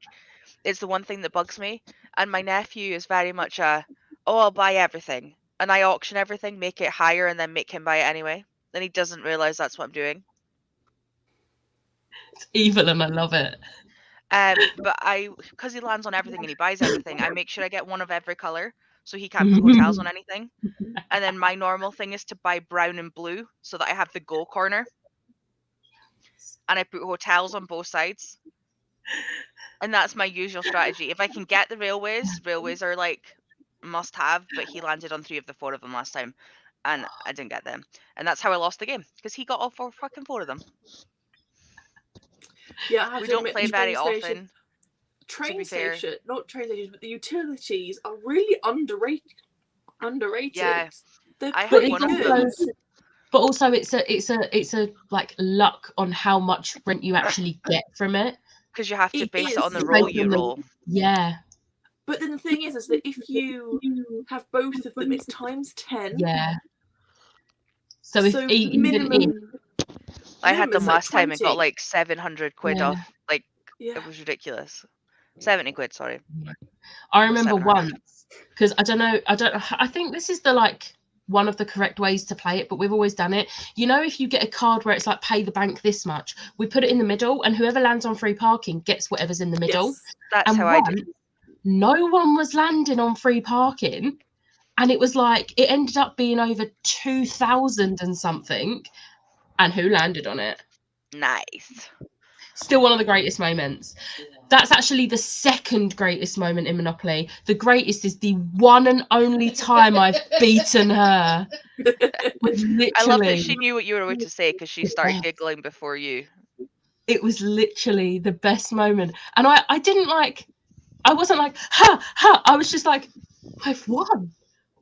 it's the one thing that bugs me. And my nephew is very much I'll buy everything. And I auction everything, make it higher, and then make him buy it anyway. Then he doesn't realize that's what I'm doing. It's evil and I love it. But because he lands on everything and he buys everything, I make sure I get one of every color, so he can't put hotels on anything. And then my normal thing is to buy brown and blue, so that I have the go corner. And I put hotels on both sides. And that's my usual strategy. If I can get the railways are like must have, but he landed on 3 of the 4 of them last time, and I didn't get them. And that's how I lost the game, because he got all 4 of them. Yeah, I have We to don't admit, play the very train station- often. Train be fair. station, not train stations, but the utilities are really underrated. Yeah. They're I pretty have one of good. them. But also, it's a like luck on how much rent you actually get from it. Because you have to It base is. it on the Based roll on you the- roll. Yeah, But then the thing is that if you have both of them, it's times 10. yeah. So if So the even minimum, I had them minimum's like last time and got 20. like 700 quid Yeah. off. Like, Yeah. it was ridiculous. 70 quid, sorry. I remember 700. once, because I think this is the like one of the correct ways to play it, but we've always done it. You know, if you get a card where it's like pay the bank this much, we put it in the middle, and whoever lands on free parking gets whatever's in the middle. Yes. That's And how I do. once, no one was landing on free parking, and it was like it ended up being over 2,000 and something. And who landed on it? Nice. Still one of the greatest moments. That's actually the second greatest moment in Monopoly. The greatest is the one and only time I've beaten her. Literally, I love that she knew what you were about to say because she started giggling before you. it was literally the best moment. And I didn't like, I wasn't like, ha, ha. I was just like, I've won.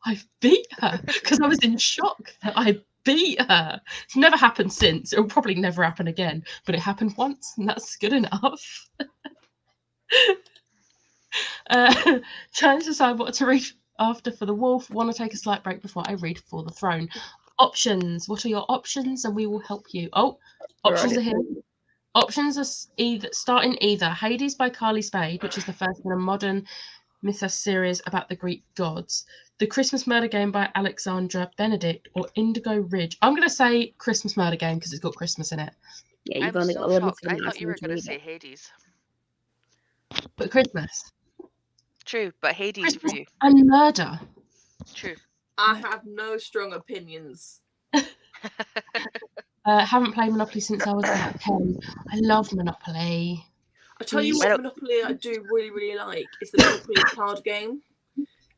I've beat her. Because I was in shock that I beat her. It's never happened since. It'll probably never happen again. But it happened once, and that's good enough. Trying to decide what to read after for the wolf. Want to take a slight break before I read for the throne. Options. What are your options? And we will help you. Oh, options are here. Options are starting either Hades by Carly Spade, which is the first in a modern mythos series about the Greek gods, The Christmas Murder Game by Alexandra Benedict, or Indigo Ridge. I'm going to say Christmas Murder Game because it's got Christmas in it. Yeah, you've I'm only so got a limited shocked. I amount thought of you were time to going to read say it. Hades. But Christmas. True, but Hades for you. And murder. True. I have no strong opinions. Haven't played Monopoly since I was about 10. I love Monopoly. I tell you what, Monopoly I do really, really like is the Monopoly card game.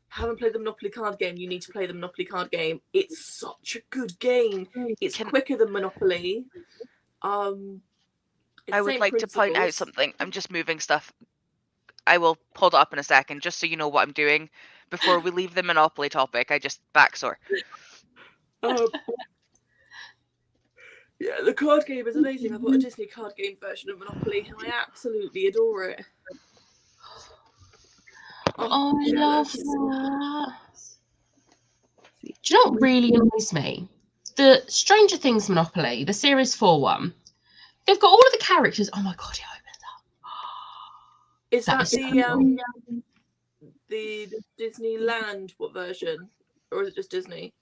Haven't played the Monopoly card game, you need to play the Monopoly card game. It's such a good game. It's quicker than Monopoly. I would like to point out something. I'm just moving stuff. I will hold it up in a second, just so you know what I'm doing. Before we leave the Monopoly topic, I just backsore. Yeah, the card game is amazing. I've got a Disney card game version of Monopoly, and I absolutely adore it. Oh, I love that. Do you know what really annoys me? The Stranger Things Monopoly, the Series 4 one. They've got all of the characters. Oh my god, it opens up. Is that was so the Disneyland what version, or is it just Disney?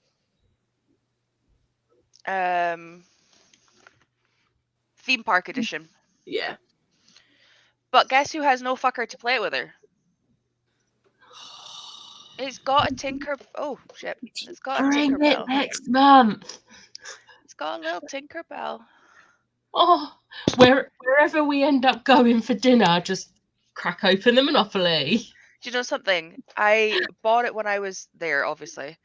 Theme park edition. Yeah. But guess who has no fucker to play it with her? It's got a Tinker. Oh shit! It's got a Bring it Tinkerbell. next month. It's got a little Tinkerbell. Oh, wherever we end up going for dinner, just crack open the Monopoly. Do you know something? I bought it when I was there, obviously,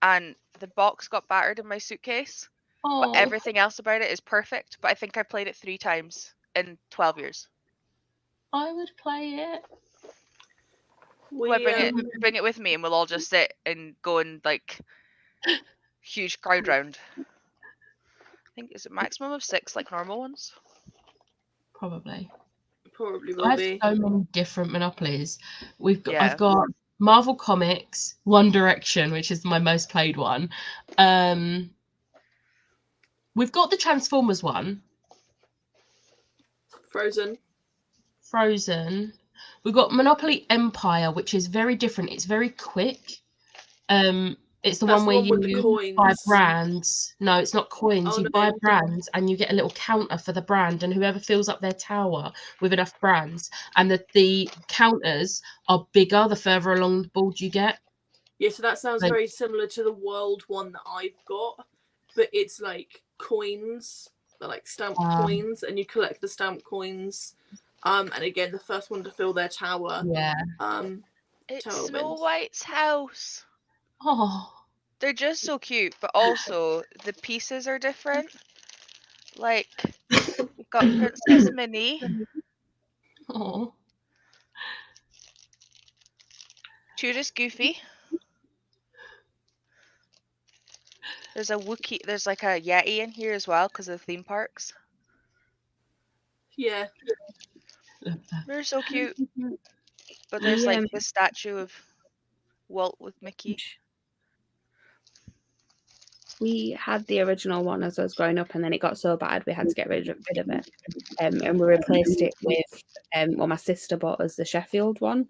and the box got battered in my suitcase. Oh. But everything else about it is perfect. But I think I played it 3 times in 12 years. I would play it. I bring it with me, and we'll all just sit and go in like huge crowd round. I think is it maximum of 6 like normal ones? Probably. Probably will I have be. so many different Monopolies. Yeah. I've got Marvel Comics, One Direction, which is my most played one. We've got the Transformers one. Frozen. We've got Monopoly Empire, which is very different. It's very quick. It's the one where you buy brands. No, it's not coins. You buy brands and you get a little counter for the brand, and whoever fills up their tower with enough brands. And the counters are bigger the further along the board you get. Yeah, so that sounds very similar to the World one that I've got, but it's like coins. They're like stamped coins, and you collect the stamped coins. And again, the first one to fill their tower It's Tailwind. Snow White's house. Oh, They're just so cute, but also the pieces are different. Like, we've got Princess Minnie, oh. Tourist Goofy. There's a Wookiee. There's like a Yeti in here as well because of the theme parks. Yeah. Love that. They're so cute. But there's like the statue of Walt with Mickey. We had the original one as I was growing up, and then it got so bad we had to get rid of it. And we replaced it with well, my sister bought us the Sheffield one,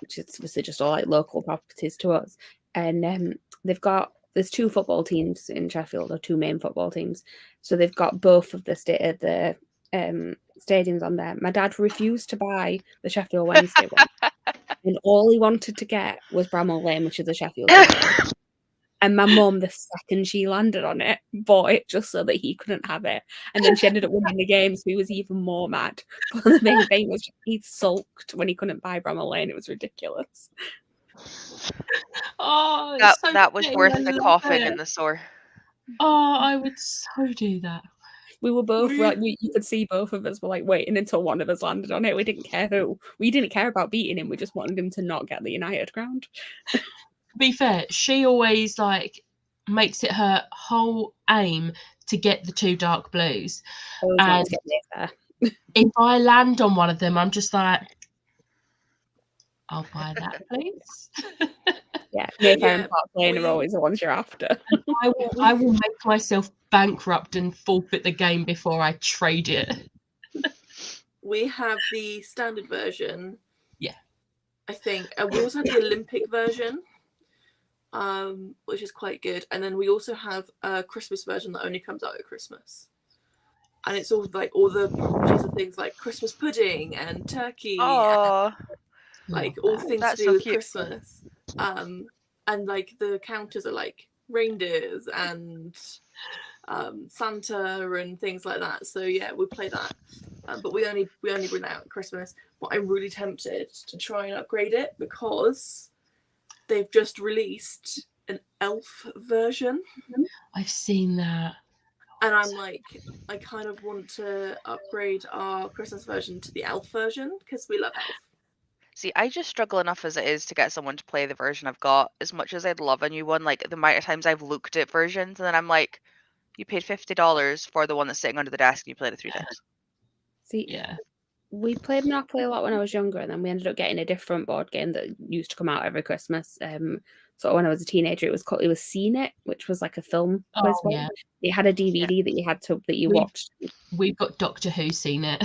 which is obviously just all like local properties to us. And there's two football teams in Sheffield, or two main football teams. So they've got both of the stadiums on there. My dad refused to buy the Sheffield Wednesday one, and all he wanted to get was Bramall Lane, which is the Sheffield team. And my mum, the second she landed on it, bought it just so that he couldn't have it. And then she ended up winning the game, so he was even more mad. But the main thing was he sulked when he couldn't buy Bramall Lane. It was ridiculous. Oh, that was worth the coffin in the store. Oh, I would so do that. We were both like, you could see both of us were like waiting until one of us landed on it. We didn't care who. We didn't care about beating him. We just wanted him to not get the United ground. To be fair, she always like makes it her whole aim to get the two dark blues. And if I land on one of them, I'm just like, I'll buy that, please. Yeah, Mayfair and Park Lane are always the ones you're after. I will make myself bankrupt and forfeit the game before I trade it. We have the standard version. Yeah. I think. We also have the Olympic version, which is quite good. And then we also have a Christmas version that only comes out at Christmas. And it's all like all the properties of things like Christmas pudding and turkey. Oh, like all things that's to do so with cute. Christmas. And like the counters are like reindeers and Santa and things like that. So yeah, we play that. But we only bring that out at Christmas. But I'm really tempted to try and upgrade it because they've just released an elf version. I've seen that. And I'm like, I kind of want to upgrade our Christmas version to the elf version because we love elf. See, I just struggle enough as it is to get someone to play the version I've got. As much as I'd love a new one, like the amount of times I've looked at versions and then I'm like, you paid $50 for the one that's sitting under the desk and you played it 3 times. See, yeah, we played Monopoly a lot when I was younger, and then we ended up getting a different board game that used to come out every Christmas. So when I was a teenager, it was Seen It, which was like a film quiz one. yeah. It had a DVD that you watched. We've got Doctor Who Seen It.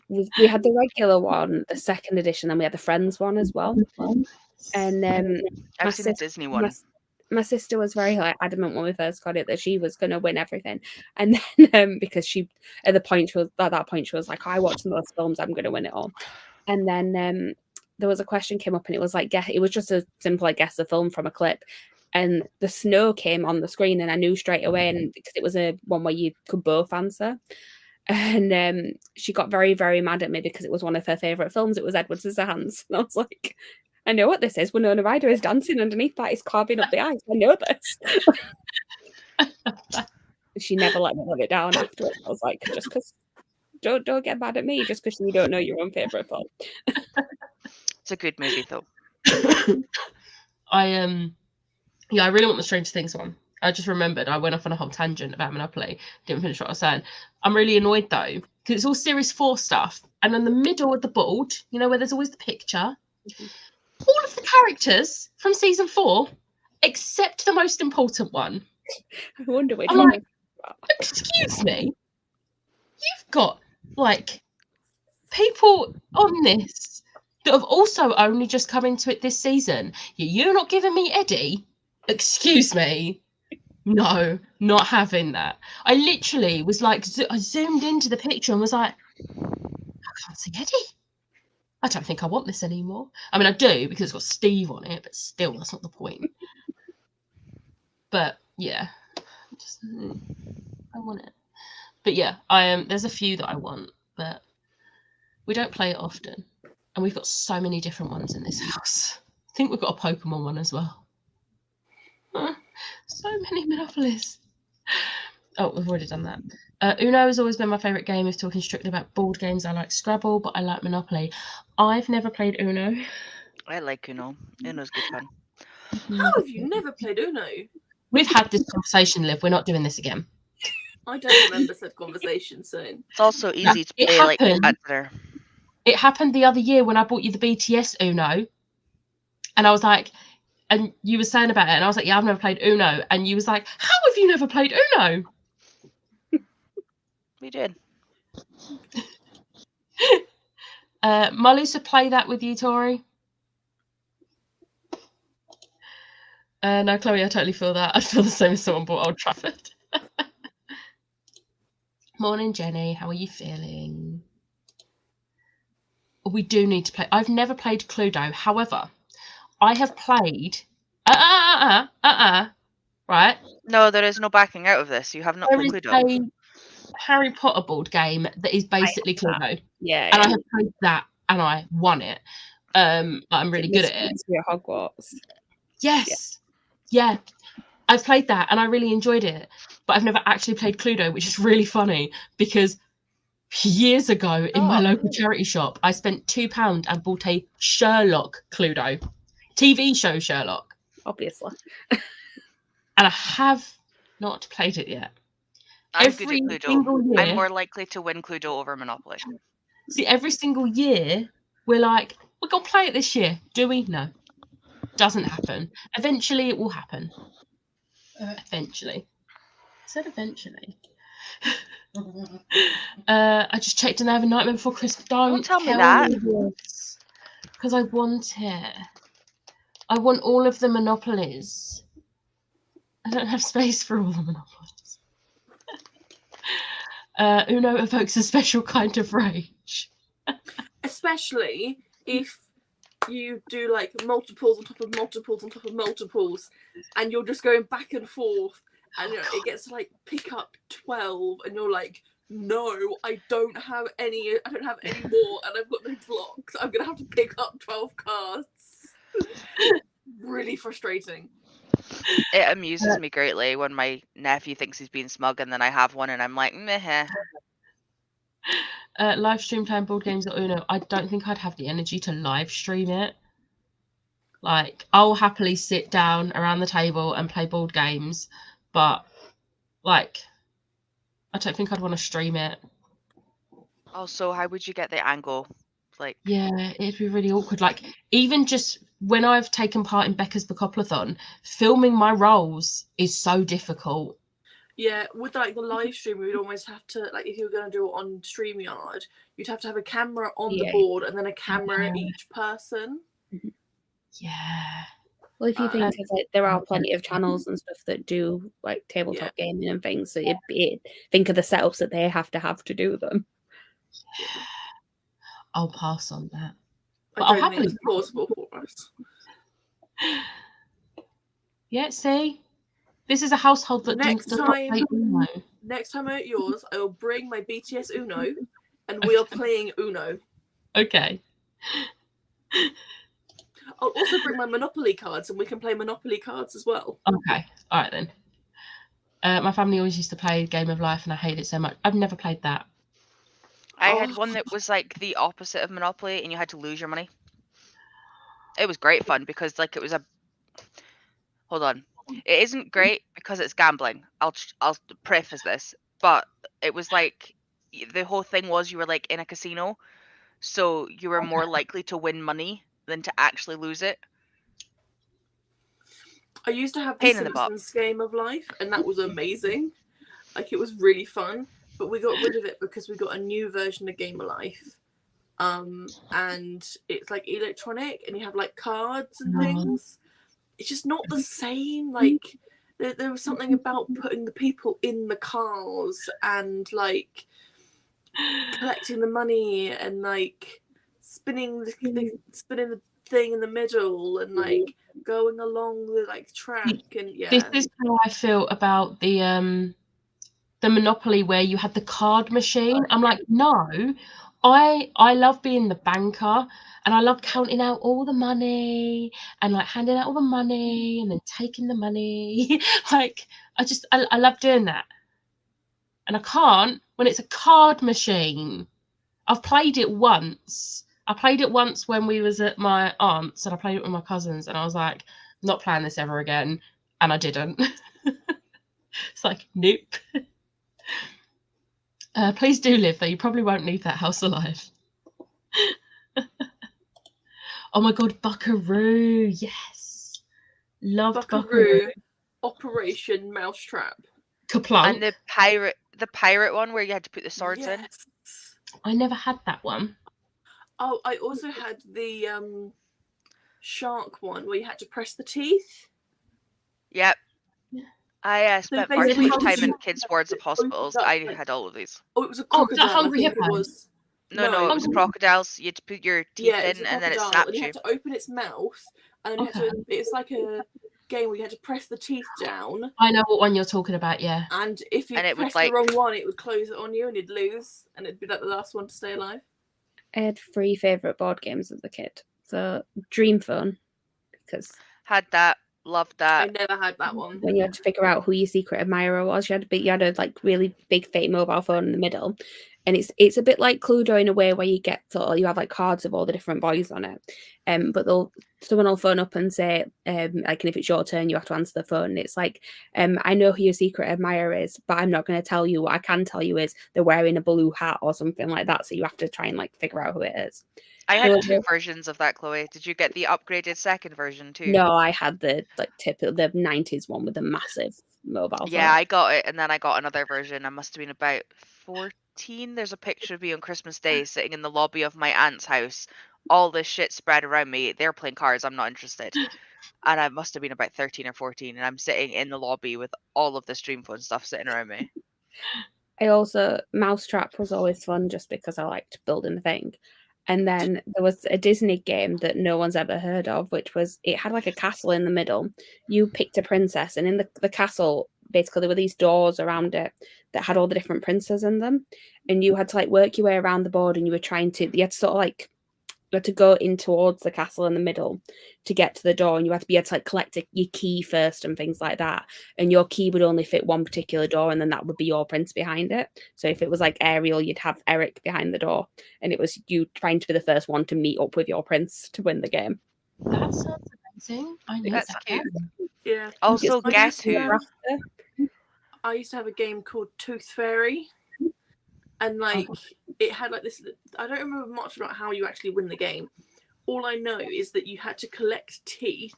We had the regular one, the second edition, and we had the Friends one as well. And I've seen the Disney one. My sister was very adamant when we first got it that she was going to win everything, and then because she at that point she was like, I watch the most films, I'm going to win it all. And then there was a question came up, and it was like it was just a simple guess the film from a clip, and the snow came on the screen, and I knew straight away, and because it was a one where you could both answer. And she got very, very mad at me because it was one of her favourite films. It was Edward Scissorhands. And I was like, I know what this is. Winona Ryder is dancing underneath that. He's carving up the ice. I know this. She never let me live it down afterwards. I was like, just because, don't get mad at me just because you don't know your own favourite film. It's a good movie, though. I really want the Stranger Things one. I just remembered I went off on a whole tangent about Monopoly. Didn't finish what I was saying. I'm really annoyed though because it's all Series 4 stuff, and in the middle of the board, you know where there's always the picture. All of the characters from season 4, except the most important one. I wonder which I'm one. like, excuse me, you've got like people on this that have also only just come into it this season. You're not giving me Eddie. Excuse me. No, not having that. I literally was like, I zoomed into the picture and was like, I can't see Eddie. I don't think I want this anymore. I mean, I do because it's got Steve on it, but still, that's not the point. But yeah, I want it. But yeah, there's a few that I want, but we don't play it often. And we've got so many different ones in this house. I think we've got a Pokemon one as well. So many Monopolies. Oh, we've already done that. Uno has always been my favourite game. If talking strictly about board games, I like Scrabble, but I like Monopoly. I've never played Uno. I like Uno. Uno's good fun. How have you never played Uno? We've had this conversation, Liv. We're not doing this again. I don't remember said conversation soon. It's also easy to It play like happened. at dinner. It happened the other year when I bought you the BTS Uno, and I was like, and you were saying about it, and I was like, yeah, I've never played Uno, and you was like, how have you never played Uno? We did. Molly used to play that with you, Tori. No, Chloe, I totally feel that. I feel the same as someone bought Old Trafford. Morning, Jenny. How are you feeling? We do need to play. I've never played Cluedo. However, I have played. Right? No, there is no backing out of this. You have not There played is Cluedo. a Harry Potter board game that is basically Cluedo. Yeah. And I have played that and I won it. I'm really good at it. Mystery at Hogwarts. Yes. Yeah. I've played that and I really enjoyed it. But I've never actually played Cluedo, which is really funny because years ago in my local charity shop, I spent £2 and bought a Sherlock Cluedo. TV show Sherlock. Obviously. And I have not played it yet. I'm Every good at single Cluedo. year, I'm more likely to win Cluedo over Monopoly. See, every single year, we're like, we're going to play it this year. Do we? No. Doesn't happen. Eventually, it will happen. Eventually. I said eventually. I just checked and I have a Nightmare Before Christmas. Don't tell me that. Because I want it. I want all of the Monopolies. I don't have space for all the Monopolies. Uno evokes a special kind of rage. Especially if you do like multiples on top of multiples on top of multiples, and you're just going back and forth, and you know, it gets to like pick up 12, and you're like, no, I don't have any more, and I've got no blocks. I'm gonna have to pick up 12 cards. Really frustrating. It amuses me greatly when my nephew thinks he's being smug and then I have one and I'm like, meh. Live stream playing board games at Uno. I don't think I'd have the energy to live stream it. Like, I'll happily sit down around the table and play board games, but like, I don't think I'd want to stream it. Also, how would you get the angle? Like, yeah, it'd be really awkward. Like, even just when I've taken part in Becca's Bokoplathon, filming my rolls is so difficult. Yeah, with like the live stream, we'd almost have to, like, if you were going to do it on StreamYard, you'd have to have a camera on the board and then a camera at each person. Yeah. Well, if you think of it, there are plenty of channels and stuff that do like tabletop gaming and things. So think of the setups that they have to do them. Yeah. I'll pass on that. But I I'll don't think happily it's plausible for us. Yeah, see? This is a household that Next does not play Uno. Next time I'm at yours, I will bring my BTS Uno, and we are playing Uno. Okay. I'll also bring my Monopoly cards, and we can play Monopoly cards as well. Okay. All right, then. My family always used to play Game of Life, and I hate it so much. I've never played that. I had one that was like the opposite of Monopoly and you had to lose your money. It was great fun because like it was a... Hold on. It isn't great because it's gambling. I'll preface this. But it was like... The whole thing was you were like in a casino. So you were more likely to win money than to actually lose it. I used to have the Pain in the butt. Simpsons Game of Life, and that was amazing. Like, it was really fun. But we got rid of it because we got a new version of Game of Life. And it's like electronic and you have like cards and things. It's just not the same. Like there was something about putting the people in the cars and like collecting the money and like spinning the thing in the middle and like going along the like track and This is how I feel about the Monopoly where you had the card machine. I'm like, no, I love being the banker, and I love counting out all the money and like handing out all the money and then taking the money. Like I love doing that. And I can't when it's a card machine. I've played it once. I played it once when we was at my aunt's, and I played it with my cousins, and I was like, I'm not playing this ever again. And I didn't. It's like, nope. Please do live there. You probably won't leave that house alive. Oh my god, Buckaroo. Yes. Loved Buckaroo. Operation Mousetrap. Kaplunk. And the pirate one where you had to put the swords in. I never had that one. Oh, I also had the shark one where you had to press the teeth. Yep. I spent far too basically much time in you Kids Words of Hospitals. I had all of these. Oh, it was a Oh, crocodile. the Hungry I think Hippo. it was. No, it was crocodiles. You had to put your teeth Yeah, it was in a and then it crocodile, snapped and you you. had to open its mouth, and then you had to. It's like a game where you had to press the teeth down. I know what one you're talking about, yeah. And if you And it would, pressed like- the wrong one, it would close it on you, and you'd lose, and it'd be like the last one to stay alive. I had 3 favourite board games as a kid. So Dream Phone, because Had that. Loved I that. never had that one. when you had to figure out who your secret admirer was, you had a like really big fake mobile phone in the middle, and it's a bit like Cluedo in a way where you get you have like cards of all the different boys on it, but someone will phone up and say like, and if it's your turn, you have to answer the phone. And it's like, I know who your secret admirer is, but I'm not going to tell you. What I can tell you is they're wearing a blue hat or something like that. So you have to try and like figure out who it is. I had 2 versions of that, Chloe. Did you get the upgraded second version too? No, I had the typical the 90s one with the massive mobile Yeah, phone. I got it, and then I got another version. I must have been about 14. There's a picture of me on Christmas Day sitting in the lobby of my aunt's house. All this shit spread around me. They're playing cards. I'm not interested. And I must have been about 13 or 14, and I'm sitting in the lobby with all of this Dream Phone stuff sitting around me. I also Mousetrap was always fun just because I liked building the thing. And then there was a Disney game that no one's ever heard of, which was it had like a castle in the middle. You picked a princess, and in the castle, basically there were these doors around it that had all the different princes in them, and you had to like work your way around the board, and you had to sort of like you had to go in towards the castle in the middle to get to the door, and you had to be able to like collect your key first and things like that. And your key would only fit one particular door, and then that would be your prince behind it. So if it was like Ariel, you'd have Eric behind the door, and it was you trying to be the first one to meet up with your prince to win the game. That sounds amazing. I need That's that. cute. Yeah. Also, I Guess used to Who? have- I used to have a game called Tooth Fairy, and like it had like this. I don't remember much about how you actually win the game. All I know is that you had to collect teeth,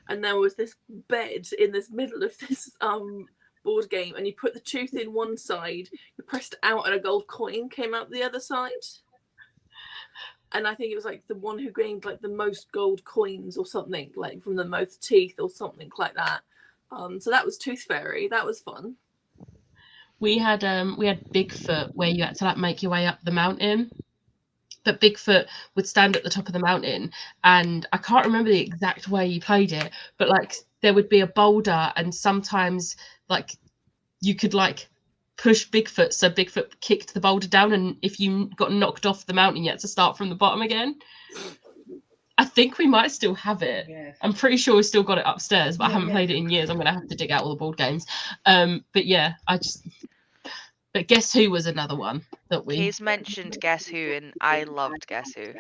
and there was this bed in this middle of this board game, and you put the tooth in one side, you pressed out, and a gold coin came out the other side. And I think it was like the one who gained like the most gold coins or something, like from the most teeth or something like that. So that was Tooth Fairy. That was fun. We had Bigfoot where you had to like make your way up the mountain. But Bigfoot would stand at the top of the mountain, and I can't remember the exact way you played it, but like there would be a boulder, and sometimes like you could like push Bigfoot so Bigfoot kicked the boulder down, and if you got knocked off the mountain you had to start from the bottom again. I think we might still have it. I'm pretty sure we've still got it upstairs, but I haven't played it in years. I'm gonna have to dig out all the board games. But yeah, but Guess Who was another one that we. He's mentioned Guess Who, and I loved Guess Who.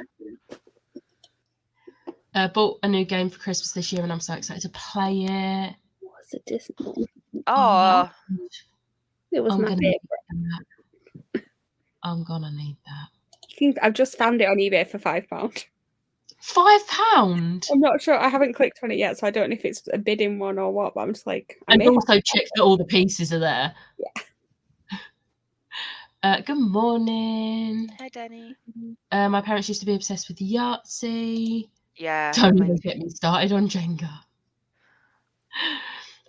Bought a new game for Christmas this year, and I'm so excited to play it. What's a Disney one? Oh, It was I'm my gonna favorite. need that. I'm gonna need that. I've just found it on eBay for £5. £5? I'm not sure. I haven't clicked on it yet, so I don't know if it's a bidding one or what. But I'm just like, And also check that all the pieces are there. Yeah. Good morning. Hi, Danny. My parents used to be obsessed with Yahtzee. Yeah. Don't even get me started on Jenga.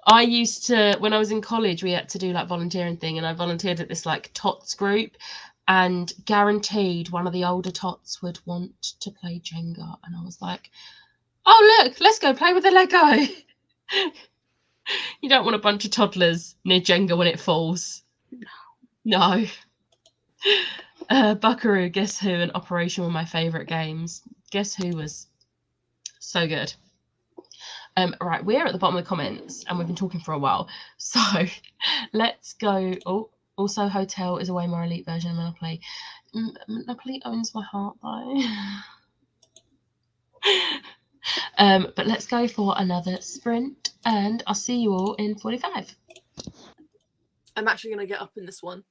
I used to, when I was in college, we had to do like volunteering thing, and I volunteered at this like tots group, and guaranteed one of the older tots would want to play Jenga, and I was like, oh look, let's go play with the Lego. You don't want a bunch of toddlers near Jenga when it falls. No. Buckaroo, Guess Who, and Operation were my favourite games. Guess Who was so good. Right, we're at the bottom of the comments and we've been talking for a while. So let's go. Oh, also Hotel is a way more elite version of Monopoly. Monopoly owns my heart though. But let's go for another sprint and I'll see you all in 45. I'm actually going to get up in this one.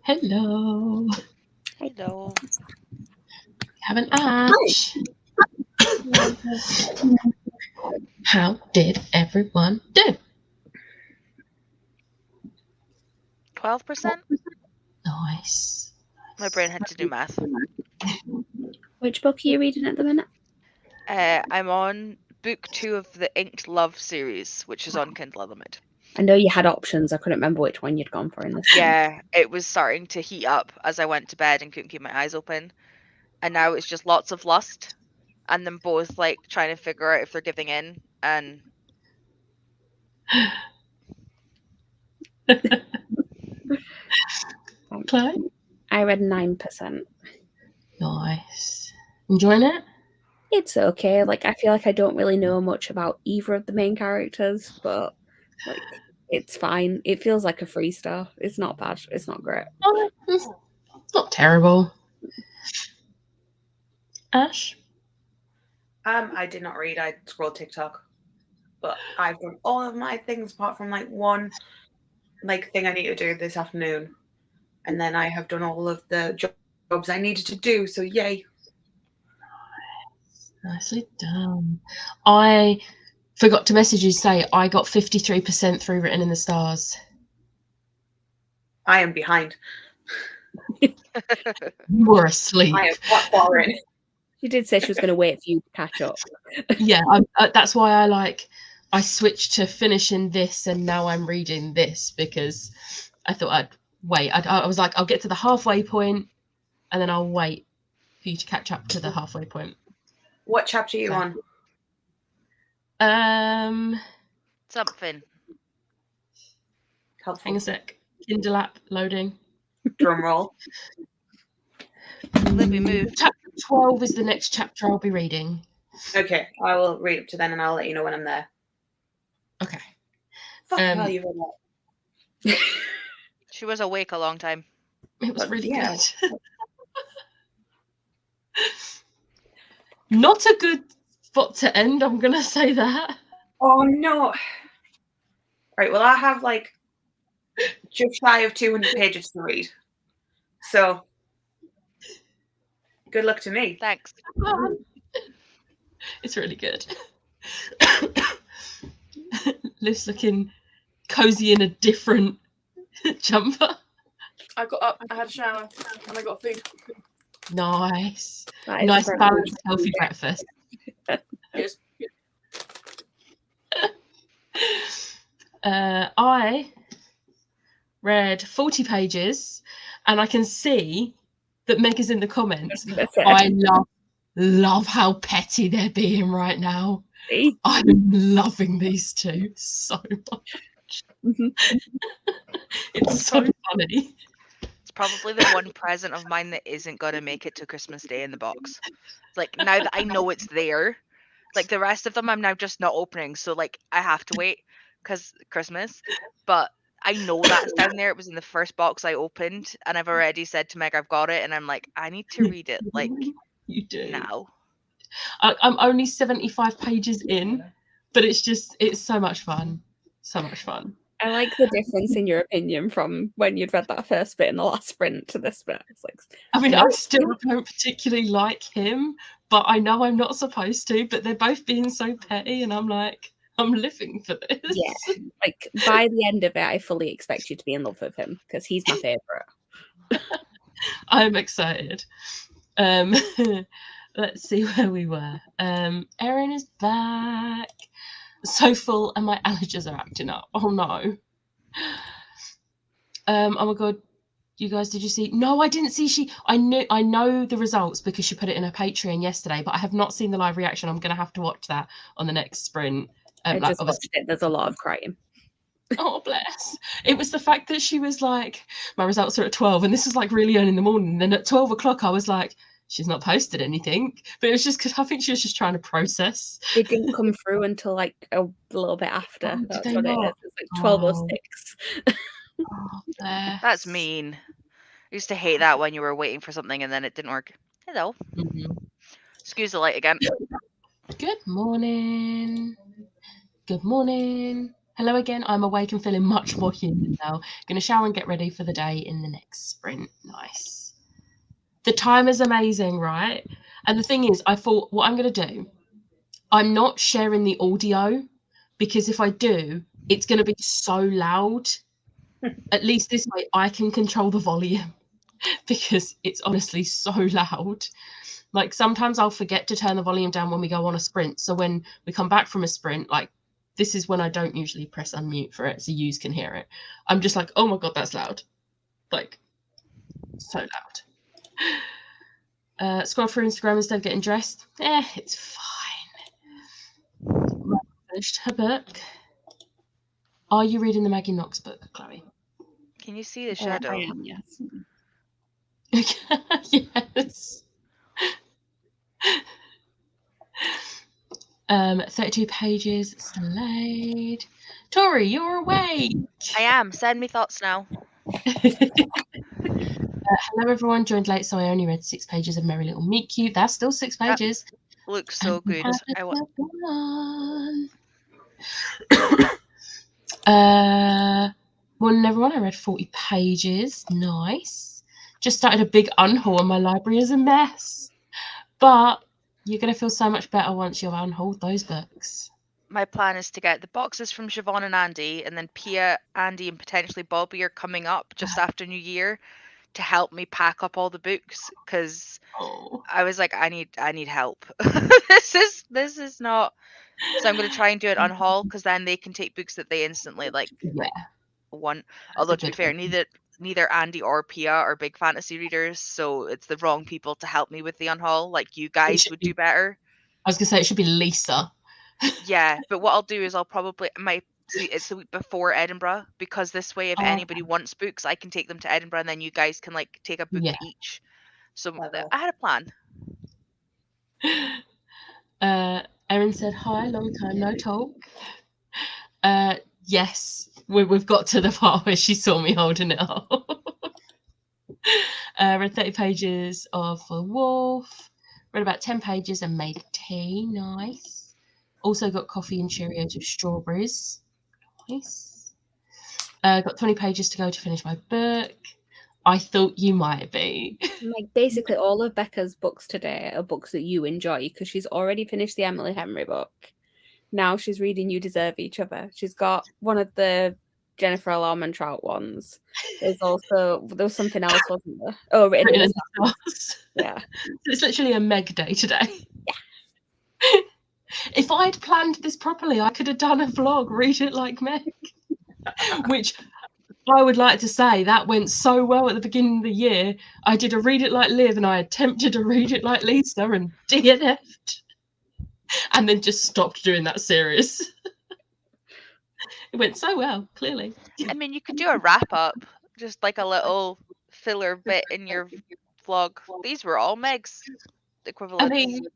Hello. Hello. Have an Ash. How did everyone do? 12%? Nice. My brain had to do math. Which book are you reading at the minute? I'm on book 2 of the Inked Love series, which is on Kindle Unlimited. I know you had options. I couldn't remember which one you'd gone for in this one. Yeah, it was starting to heat up as I went to bed and couldn't keep my eyes open. And now it's just lots of lust. And them both like trying to figure out if they're giving in. And Chloe? I read 9%. Nice. Enjoying it? It's okay. Like, I feel like I don't really know much about either of the main characters, but like, it's fine. It feels like a free star. It's not bad. It's not great. Oh, it's not terrible. Ash? I did not read. I scrolled TikTok, but I've done all of my things apart from like one thing I need to do this afternoon, and then I have done all of the jobs I needed to do. So yay! Nicely done. I forgot to message you to say I got 53% through Written in the Stars. I am behind. You were asleep. I am quite far in. She did say she was going to wait for you to catch up. Yeah, that's why I switched to finishing this and now I'm reading this, because I thought I'd wait. I was like, I'll get to the halfway point and then I'll wait for you to catch up to the halfway point. What chapter are you on? Something. Helpful. Hang a sec. Kindle app loading. Drum roll. Libby, move. Chapter 12 is the next chapter I'll be reading. Okay, I will read up to then and I'll let you know when I'm there. Okay. Fuck hell, you read that. She was awake a long time. It was really yeah. good. Not a good spot to end, I'm going to say that. Oh, no. Right, well, I have like just shy of 200 pages to read. So, good luck to me. Thanks. It's really good. Liv's looking cozy in a different jumper. I got up, I had a shower, and I got food. Nice. That is Nice a balanced, healthy breakfast. Yes. I read 40 pages and I can see that Meg is in the comments. I love how petty they're being right now. I'm loving these two so much. It's so funny. It's probably the one present of mine that isn't going to make it to Christmas Day in the box. Like, now that I know it's there, like the rest of them I'm now just not opening. So, like, I have to wait because Christmas. But I know that's down there. It was in the first box I opened. And I've already said to Meg, I've got it. And I'm like, I need to read it, like, you do now. I'm only 75 pages in, but it's so much fun. So much fun. I like the difference in your opinion from when you'd read that first bit in the last sprint to this bit. It's like, I mean, I still don't particularly like him, but I know I'm not supposed to, but they're both being so petty and I'm like, I'm living for this. Yeah, like by the end of it, I fully expect you to be in love with him because he's my favourite. I'm excited. Let's see where we were. Erin is back. So full and my allergies are acting up. Oh no. Oh my god. You guys, did you see? No, I didn't see. I know the results because she put it in her Patreon yesterday, but I have not seen the live reaction. I'm gonna have to watch that on the next sprint. I just watched it. There's a lot of crying. Oh bless. It was the fact that she was like, my results are at 12 and this was like really early in the morning. And then at 12 o'clock I was like, she's not posted anything, but it was just because I think she was just trying to process. It didn't come through until like a little bit after. Oh, That's what it is. It's like 12:06. Oh, bless. That's mean. used to hate that when you were waiting for something and then it didn't work. Hello. Excuse the light again. Good morning. Good morning. Hello again. I'm awake and feeling much more human now. Gonna shower and get ready for the day in the next sprint. Nice. The time is amazing, right? And the thing is, I thought what I'm gonna do, I'm not sharing the audio because if I do, it's gonna be so loud. At least this way I can control the volume because it's honestly so loud. Like sometimes I'll forget to turn the volume down when we go on a sprint. So when we come back from a sprint, like this is when I don't usually press unmute for it so yous can hear it. I'm just like, oh my God, that's loud. Like so loud. Scroll through Instagram instead of getting dressed. It's fine. Finished her book. Are you reading the Maggie Knox book, Chloe? Can you see the shadow? I am, yes. Yes. 32 pages, delayed. Tori, you're awake. I am. Send me thoughts now. Hello, everyone. Joined late, so I only read 6 pages of Merry Little Meet Cute. That's still 6 pages. That looks so good. Morning, everyone. I read 40 pages. Nice. Just started a big unhaul, and my library is a mess. But you're going to feel so much better once you've unhauled those books. My plan is to get the boxes from Siobhan and Andy, and then Pia, Andy, and potentially Bobby are coming up just after New Year to help me pack up all the books because I was like, I need help. This is not. So I'm going to try and do it on haul because then they can take books that they instantly like want. Although to be fair, neither Andy or Pia are big fantasy readers, so it's the wrong people to help me with the unhaul. Like you guys would do better. I was going to say it should be Lisa. Yeah, but what I'll do is I'll probably it's the week before Edinburgh because this way if anybody wants books I can take them to Edinburgh and then you guys can like take a book each. So I had a plan. Erin said hi, long time no talk. Yes, we've got to the part where she saw me holding it up. Read 30 pages of The Wolf. Read about 10 pages and made tea. Nice. Also got coffee and Cheerios with strawberries. Nice. Got 20 pages to go to finish my book. I thought you might be. Like basically all of Becca's books today are books that you enjoy because she's already finished the Emily Henry book. Now she's reading You Deserve Each Other. She's got one of the Jennifer L. Armentrout ones. There was something else, wasn't there? Oh, Written in the Stars. Yeah. It's literally a Meg day today. Yeah. If I'd planned this properly, I could have done a vlog, Read It Like Meg. Which I would like to say that went so well at the beginning of the year. I did a Read It Like Liv and I attempted to Read It Like Lisa and DNF'd. And then just stopped doing that series. It went so well, clearly. I mean, you could do a wrap up, just like a little filler bit in your vlog. These were all Meg's equivalents. I mean,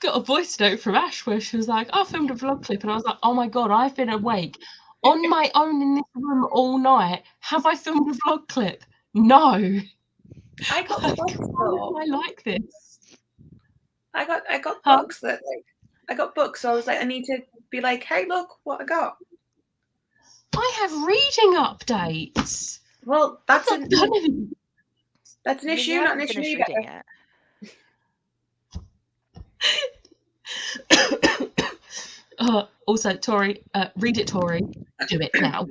got a voice note from Ash where she was like, I filmed a vlog clip, and I was like, oh my God, I've been awake on my own in this room all night. Have I filmed a vlog clip? No. I got the books though. I like this. I got books that like I got books, so I was like, I need to be like, hey, look what I got. I have reading updates. Well, that's an issue, not an issue either. Also, Tori, read it, Tori. Do it now.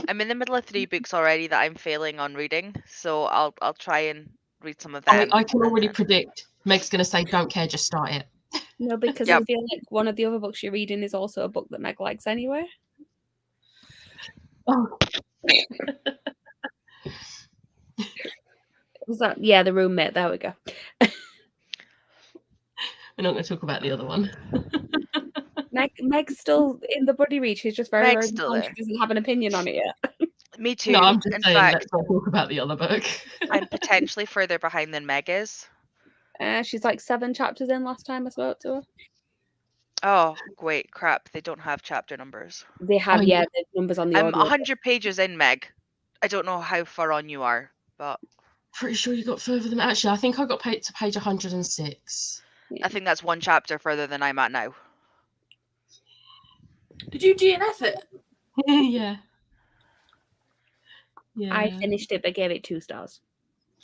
I'm in the middle of 3 books already that I'm failing on reading, so I'll try and read some of them. I can already predict Meg's going to say, don't care, just start it. No, because I feel like one of the other books you're reading is also a book that Meg likes anyway. Oh. Was that The Roommate? There we go. We're not going to talk about the other one. Meg's still in the buddy read. She's just very she doesn't have an opinion on it yet. Me too. No, I'm just saying, let's not talk about the other book. I'm potentially further behind than Meg is. She's like 7 chapters in last time I spoke to her. Oh, wait, crap. They don't have chapter numbers. They have, the numbers on the I'm audio. 100 pages in, Meg. I don't know how far on you are, but Pretty sure you got further than actually. I think I got to page 106. I think that's one chapter further than I'm at now. Did you DNF it? Yeah. Yeah. I finished it but gave it 2 stars.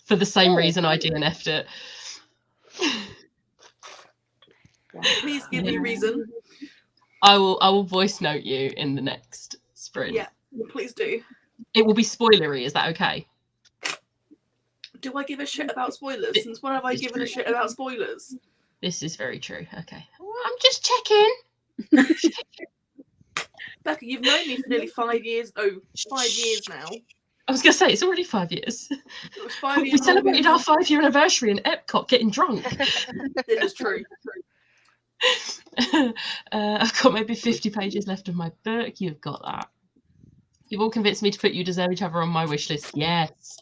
For the same reason I DNF'd it. Please give me reason. I will voice note you in the next sprint. Yeah, please do. It will be spoilery, is that okay? Do I give a shit about spoilers? Since when have I given a shit about spoilers? This is very true. Okay. Well, I'm just checking. Becca, you've known me for nearly 5 years. Oh, 5 years now. I was going to say, it's already 5 years. It was 5 years. We celebrated our 5-year anniversary in Epcot getting drunk. This is true. I've got maybe 50 pages left of my book. You've got that. You've all convinced me to put You Deserve Each Other on my wish list. Yes.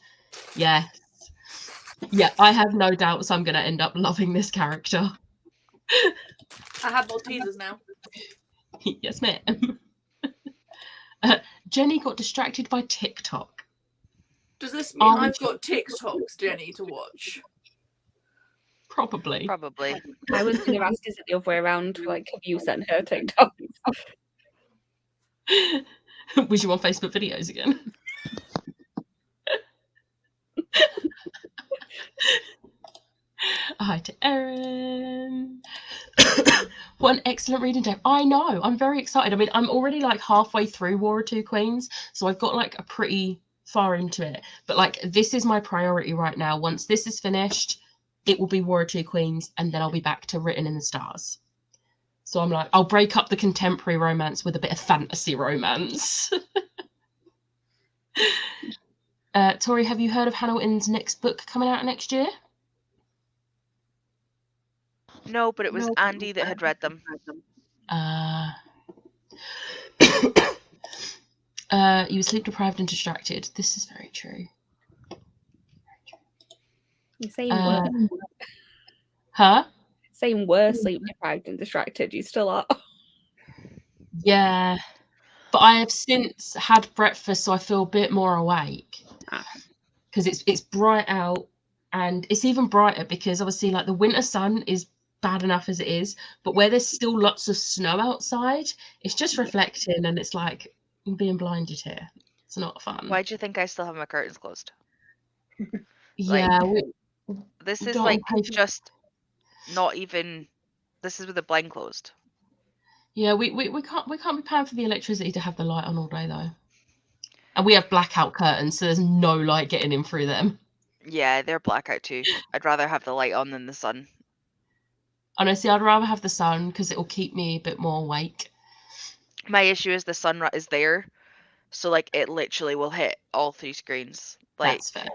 Yes. Yeah, I have no doubts I'm going to end up loving this character. I have more teasers now. Yes, ma'am. Jenny got distracted by TikTok. Does this mean I've got TikToks, Jenny, to watch? Probably. I was going to ask, is it the other way around? Like, have you sent her TikToks? Was you on Facebook videos again? Hi to Erin. What an excellent reading day. I know. I'm very excited. I mean, I'm already like halfway through War of Two Queens, so I've got like a pretty far into it. But like, this is my priority right now. Once this is finished, it will be War of Two Queens, and then I'll be back to Written in the Stars. So I'm like, I'll break up the contemporary romance with a bit of fantasy romance. Tori, have you heard of Hannah Witton's next book coming out next year? No, but it was Andy that had read them. You were sleep deprived and distracted. This is very true. Same word. Huh? Same word, sleep deprived and distracted. You still are. Yeah. But I have since had breakfast, so I feel a bit more awake. Because it's bright out, and it's even brighter because obviously like the winter sun is bad enough as it is, but where there's still lots of snow outside, it's just reflecting, and it's like I'm being blinded here. It's not fun. Why do you think I still have my curtains closed? Yeah. This we is don't like pay for- just not even. This is with the blind closed. Yeah, we can't be paying for the electricity to have the light on all day though. And we have blackout curtains, so there's no light getting in through them. Yeah, they're blackout too. I'd rather have the light on than the sun. Honestly, I'd rather have the sun because it will keep me a bit more awake. My issue is the sun is there, so like it literally will hit all 3 screens. Like, That's fair.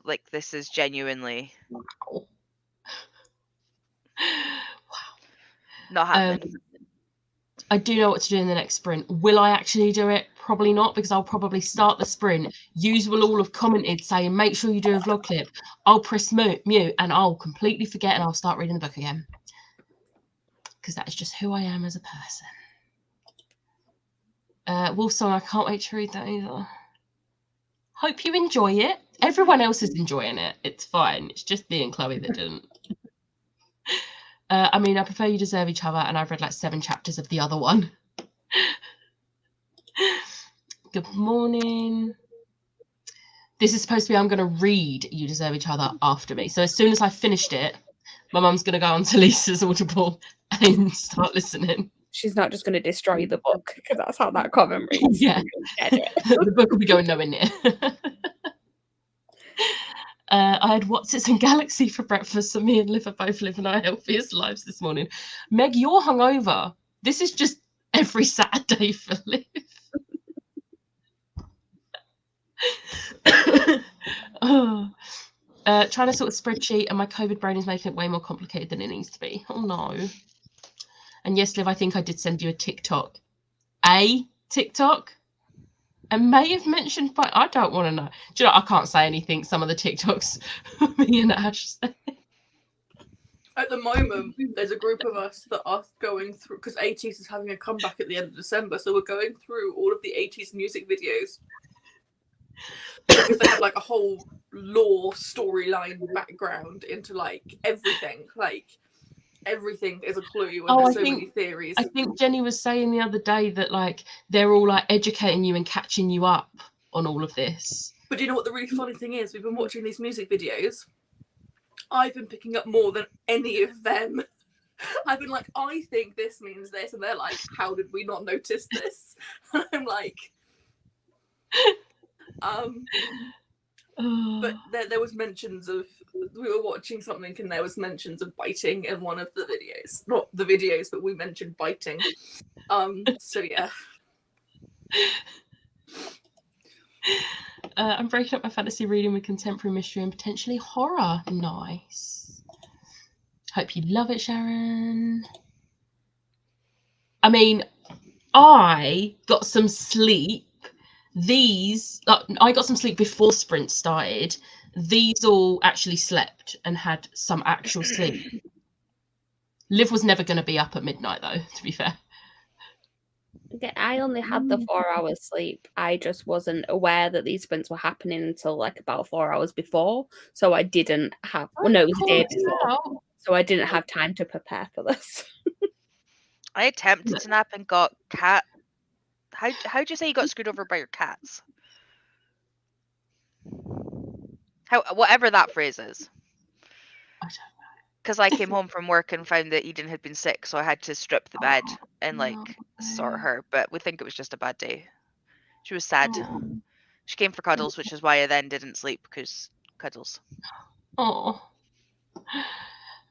Like this is genuinely Wow. not happening. I do know what to do in the next sprint. Will I actually do it? Probably not, because I'll probably start the sprint. Yous will all have commented saying, make sure you do a vlog clip. I'll press mute and I'll completely forget and I'll start reading the book again. Because that is just who I am as a person. Wolfsong, I can't wait to read that either. Hope you enjoy it. Everyone else is enjoying it. It's fine. It's just me and Chloe that didn't. I mean, I prefer You Deserve Each Other, and I've read like 7 chapters of the other one. Good morning. This is supposed to be, I'm going to read You Deserve Each Other after me. So as soon as I finished it, my mum's going to go onto Lisa's Audible and start listening. She's not just going to destroy the book, because that's how that comment reads. Yeah. The book will be going nowhere near. I had Watsits and Galaxy for breakfast, so me and Liv are both living our healthiest lives this morning. Meg, you're hungover. This is just every Saturday for Liv. Trying to sort of spreadsheet, and my COVID brain is making it way more complicated than it needs to be. Oh no. And yes, Liv, I think I did send you a TikTok. A TikTok? I may have mentioned, but I don't want to know. Do you know, I can't say anything. Some of the TikToks me and Ash say. At the moment, there's a group of us that are going through, because 80s is having a comeback at the end of December, so we're going through all of the 80s music videos. because they have like a whole lore storyline background into like everything. Like everything is a clue, and there's so many theories. I think Jenny was saying the other day that like they're all like educating you and catching you up on all of this. But do you know what the really funny thing is? We've been watching these music videos. I've been picking up more than any of them. I've been like, I think this means this, and they're like, how did we not notice this? And I'm like, but there was mentions of, we were watching something and there was mentions of biting in one of the videos. Not the videos, but we mentioned biting. So yeah. I'm breaking up my fantasy reading with contemporary mystery and potentially horror. Nice. Hope you love it, Sharon. I mean, I got some sleep. I got some sleep before sprint started. These all actually slept and had some actual sleep. Liv was never going to be up at midnight, though, to be fair. I only had the 4 hours sleep. I just wasn't aware that these sprints were happening until like about 4 hours before. So I didn't have, well, no, it was the day before. So I didn't have time to prepare for this. I attempted to nap and got cat. How'd you say you got screwed over by your cats? Whatever that phrase is. I don't know. Because I came home from work and found that Eden had been sick, so I had to strip the bed and like sort her. But we think it was just a bad day. She was sad. She came for cuddles, which is why I then didn't sleep, because cuddles. Oh.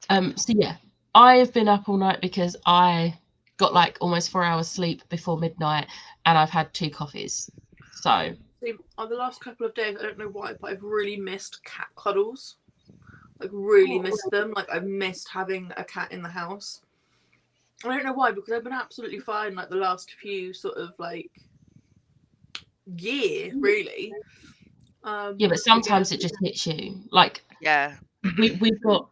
So yeah, I have been up all night because I got like almost 4 hours sleep before midnight, and I've had 2 coffees. So See, on the last couple of days, I don't know why, but I've really missed cat cuddles. Like really missed them. Like I've missed having a cat in the house. I don't know why, because I've been absolutely fine like the last few sort of like year, really. yeah, but sometimes it just hits you. Like yeah, we've got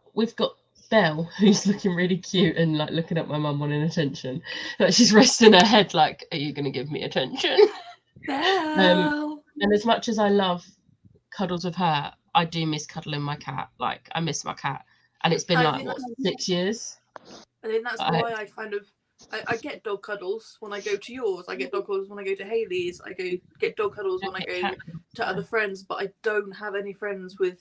Belle, who's looking really cute and like looking at my mum wanting attention. Like she's resting her head like, are you gonna give me attention? And as much as I love cuddles with her, I do miss cuddling my cat. Like I miss my cat, and it's been like what, 6 years. I think that's why I kind of I get dog cuddles when I go to yours. I get dog cuddles when I go to Haley's. I get dog cuddles when I go to other friends, but I don't have any friends with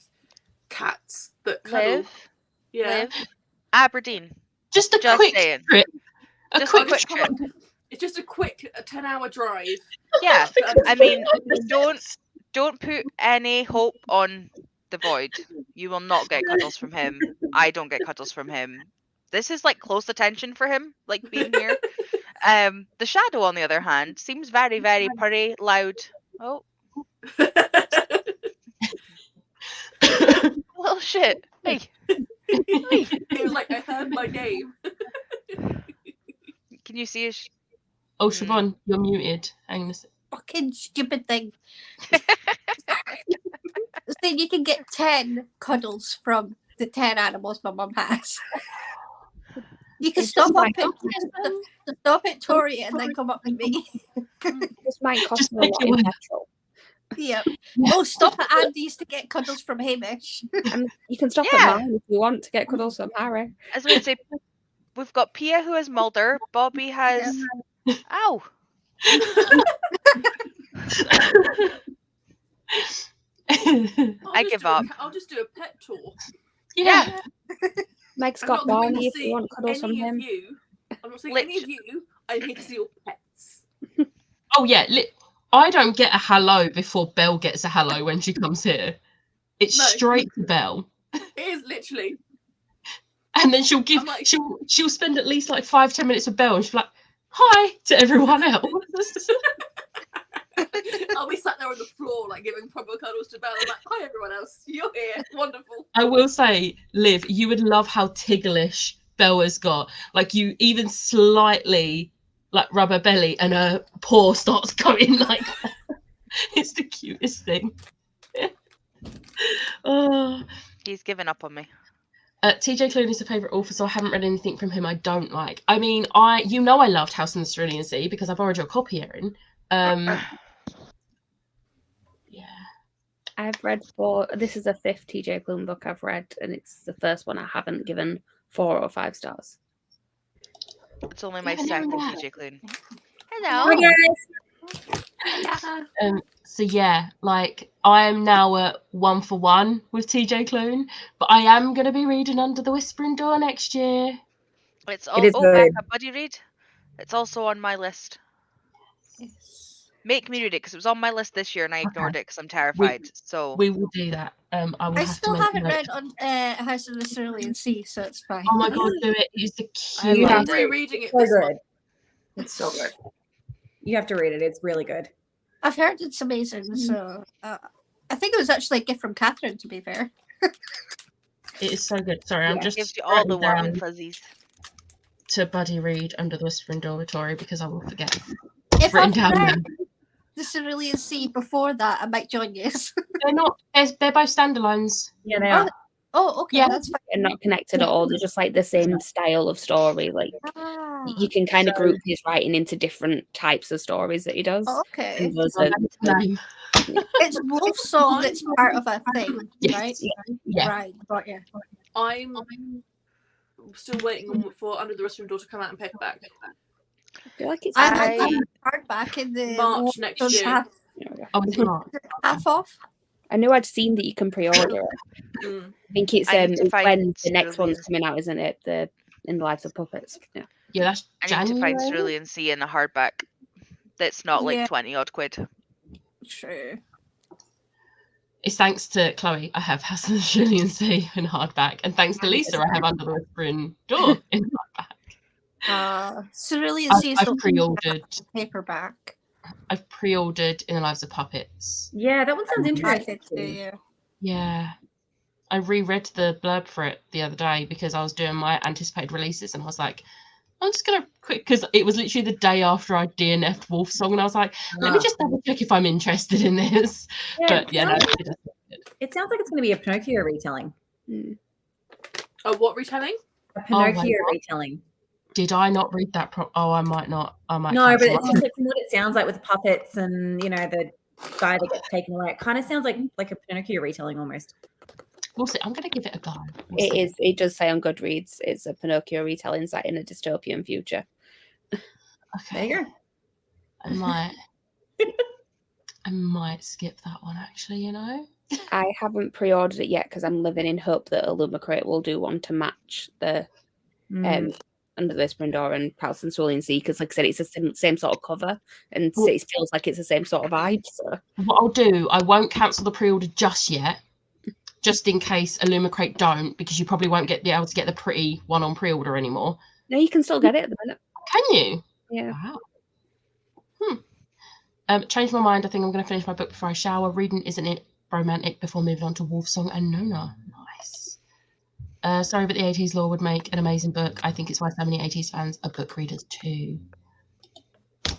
cats that cuddle. Liv? Yeah. Liv? Aberdeen. Just a quick saying. trip. Just a quick trip. It's just a quick 10-hour drive. Yeah. I mean, don't put any hope on the void. You will not get cuddles from him. I don't get cuddles from him. This is like close attention for him, like being here. The shadow, on the other hand, seems very, very purry, loud. Oh. Well, shit. Hey. He was like, I heard my name. Can you see his? Oh, Siobhan, you're muted. Hang on a sec. Fucking stupid thing. So you can get 10 cuddles from the 10 animals my mum has. You can stop at Tori and then come up with me. This might cost me a lot in petrol. Yeah. Oh, stop at Andy's to get cuddles from Hamish. And you can stop at mine if you want to get cuddles from Harry. As we say, we've got Pia who has Mulder. Bobby has. Yeah. Ow. I give up. I'll just do a pet tour. Yeah. Meg's got Barney if you want cuddles from him. I'm not saying any of you. I'm here to see your pets. Oh yeah, I don't get a hello before Belle gets a hello when she comes here. It's straight to Belle. It is literally. And then she'll spend at least like 5-10 minutes with Belle, and she'll be like, hi to everyone else. I'll be sat there on the floor, like giving proper cuddles to Belle. I'm like, hi everyone else, you're here, wonderful. I will say, Liv, you would love how ticklish Belle has got. Like you even slightly like rub her belly and her paw starts going like that. It's the cutest thing. Oh. He's given up on me. TJ Clooney is a favourite author, so I haven't read anything from him I don't like. I mean, I loved House in the Cerulean Sea because I borrowed your copy, Erin. Yeah. I've read 4. This is the 5th TJ Klune book I've read, and it's the first one I haven't given 4 or 5 stars. It's only my second TJ Klune. Hi Hello. guys. So yeah, like I am now at 1 for 1 with TJ Klune, but I am going to be reading Under the Whispering Door next year. It's It is back good. up, buddy read. It's also on my list. Make me read it because it was on my list this year and I ignored it because I'm terrified. So We will do that. I will I have still to make haven't a note. read on House of the Cerulean Sea, so it's fine. Oh my god, do it! It's the I cutest. loved I'm it. rereading it So this good. month. It's so good. You have to read it. It's really good. I've heard it's amazing, so I think it was actually a gift from Catherine, to be fair. It is so good. Sorry, I'm Yeah. just gives you all the writing warm and down fuzzies. to buddy read Under the Whispering Door with Tori because I will forget. If Written I've down read now. the Cerulean Sea before that, I might join you. They're not. They're both standalones. Yeah, they are. Oh, okay, Yeah. that's fine. They're not connected at all. They're just like the same style of story. Like Ah, you can kind of group his writing into different types of stories that he does. okay. And those I'll are- add it to name. It's Wolf Song that's part of a thing, Yes. right? Yeah. Right, got you. I'm still waiting for Under the Whispering Door to come out in paperback. I feel like it's I I- hardback in the March next Wolf Song year. Oh, it's not. half off. I know I'd seen that you can pre-order it. Mm. I think it's I need to it's find when the next Cerulean. one's coming out, isn't it? The In the Lives of Puppets. Yeah. Yeah, that's I need to January. find Cerulean Sea in a hardback that's not like Yeah. 20 odd quid. True. It's thanks to Chloe. I have House of the Cerulean Sea in hardback, and thanks to Lisa, I have Under the Whispering Door in hardback. Cerulean Sea is I've the pre-ordered. paperback. I've pre-ordered In the Lives of Puppets. Yeah, that one sounds I interesting. did too, yeah. Yeah. I reread the blurb for it the other day because I was doing my anticipated releases and I was like, I'm just going to quick, because it was literally the day after I DNF'd Wolf Song and I was like, let me just double check if I'm interested in this. Yeah, But yeah, no, it does. it sounds like it's going to be a Pinocchio retelling. Oh, what retelling? A Oh my Pinocchio God. retelling. Did I not read that? Oh, I might not. I might. No, but cancel it's that. just like from what it sounds like with the puppets and the guy that gets taken away. It kind of sounds like a Pinocchio retelling almost. We'll see. I'm going to give it a go. We'll It see. is. It does say on Goodreads it's a Pinocchio retelling set in a dystopian future. There you go. I might. I might skip that one actually. You know. I haven't pre-ordered it yet because I'm living in hope that Illumicrate will do one to match the Under the Whispering Door and House and Cerulean Sea because, like I said, it's the same sort of cover and it feels like it's the same sort of vibe. So What I'll do, I won't cancel the pre-order just yet, just in case Illumicrate don't, because you probably won't be able to get the pretty one on pre-order anymore. no, you can still get it at the minute. Can you? Yeah. Wow. Changed my mind. I think I'm going to finish my book before I shower. Reading Isn't It Romantic before moving on to Wolf Song and Nona. Nice. Sorry, but the 80s Law would make an amazing book. I think it's why so many 80s fans are book readers too.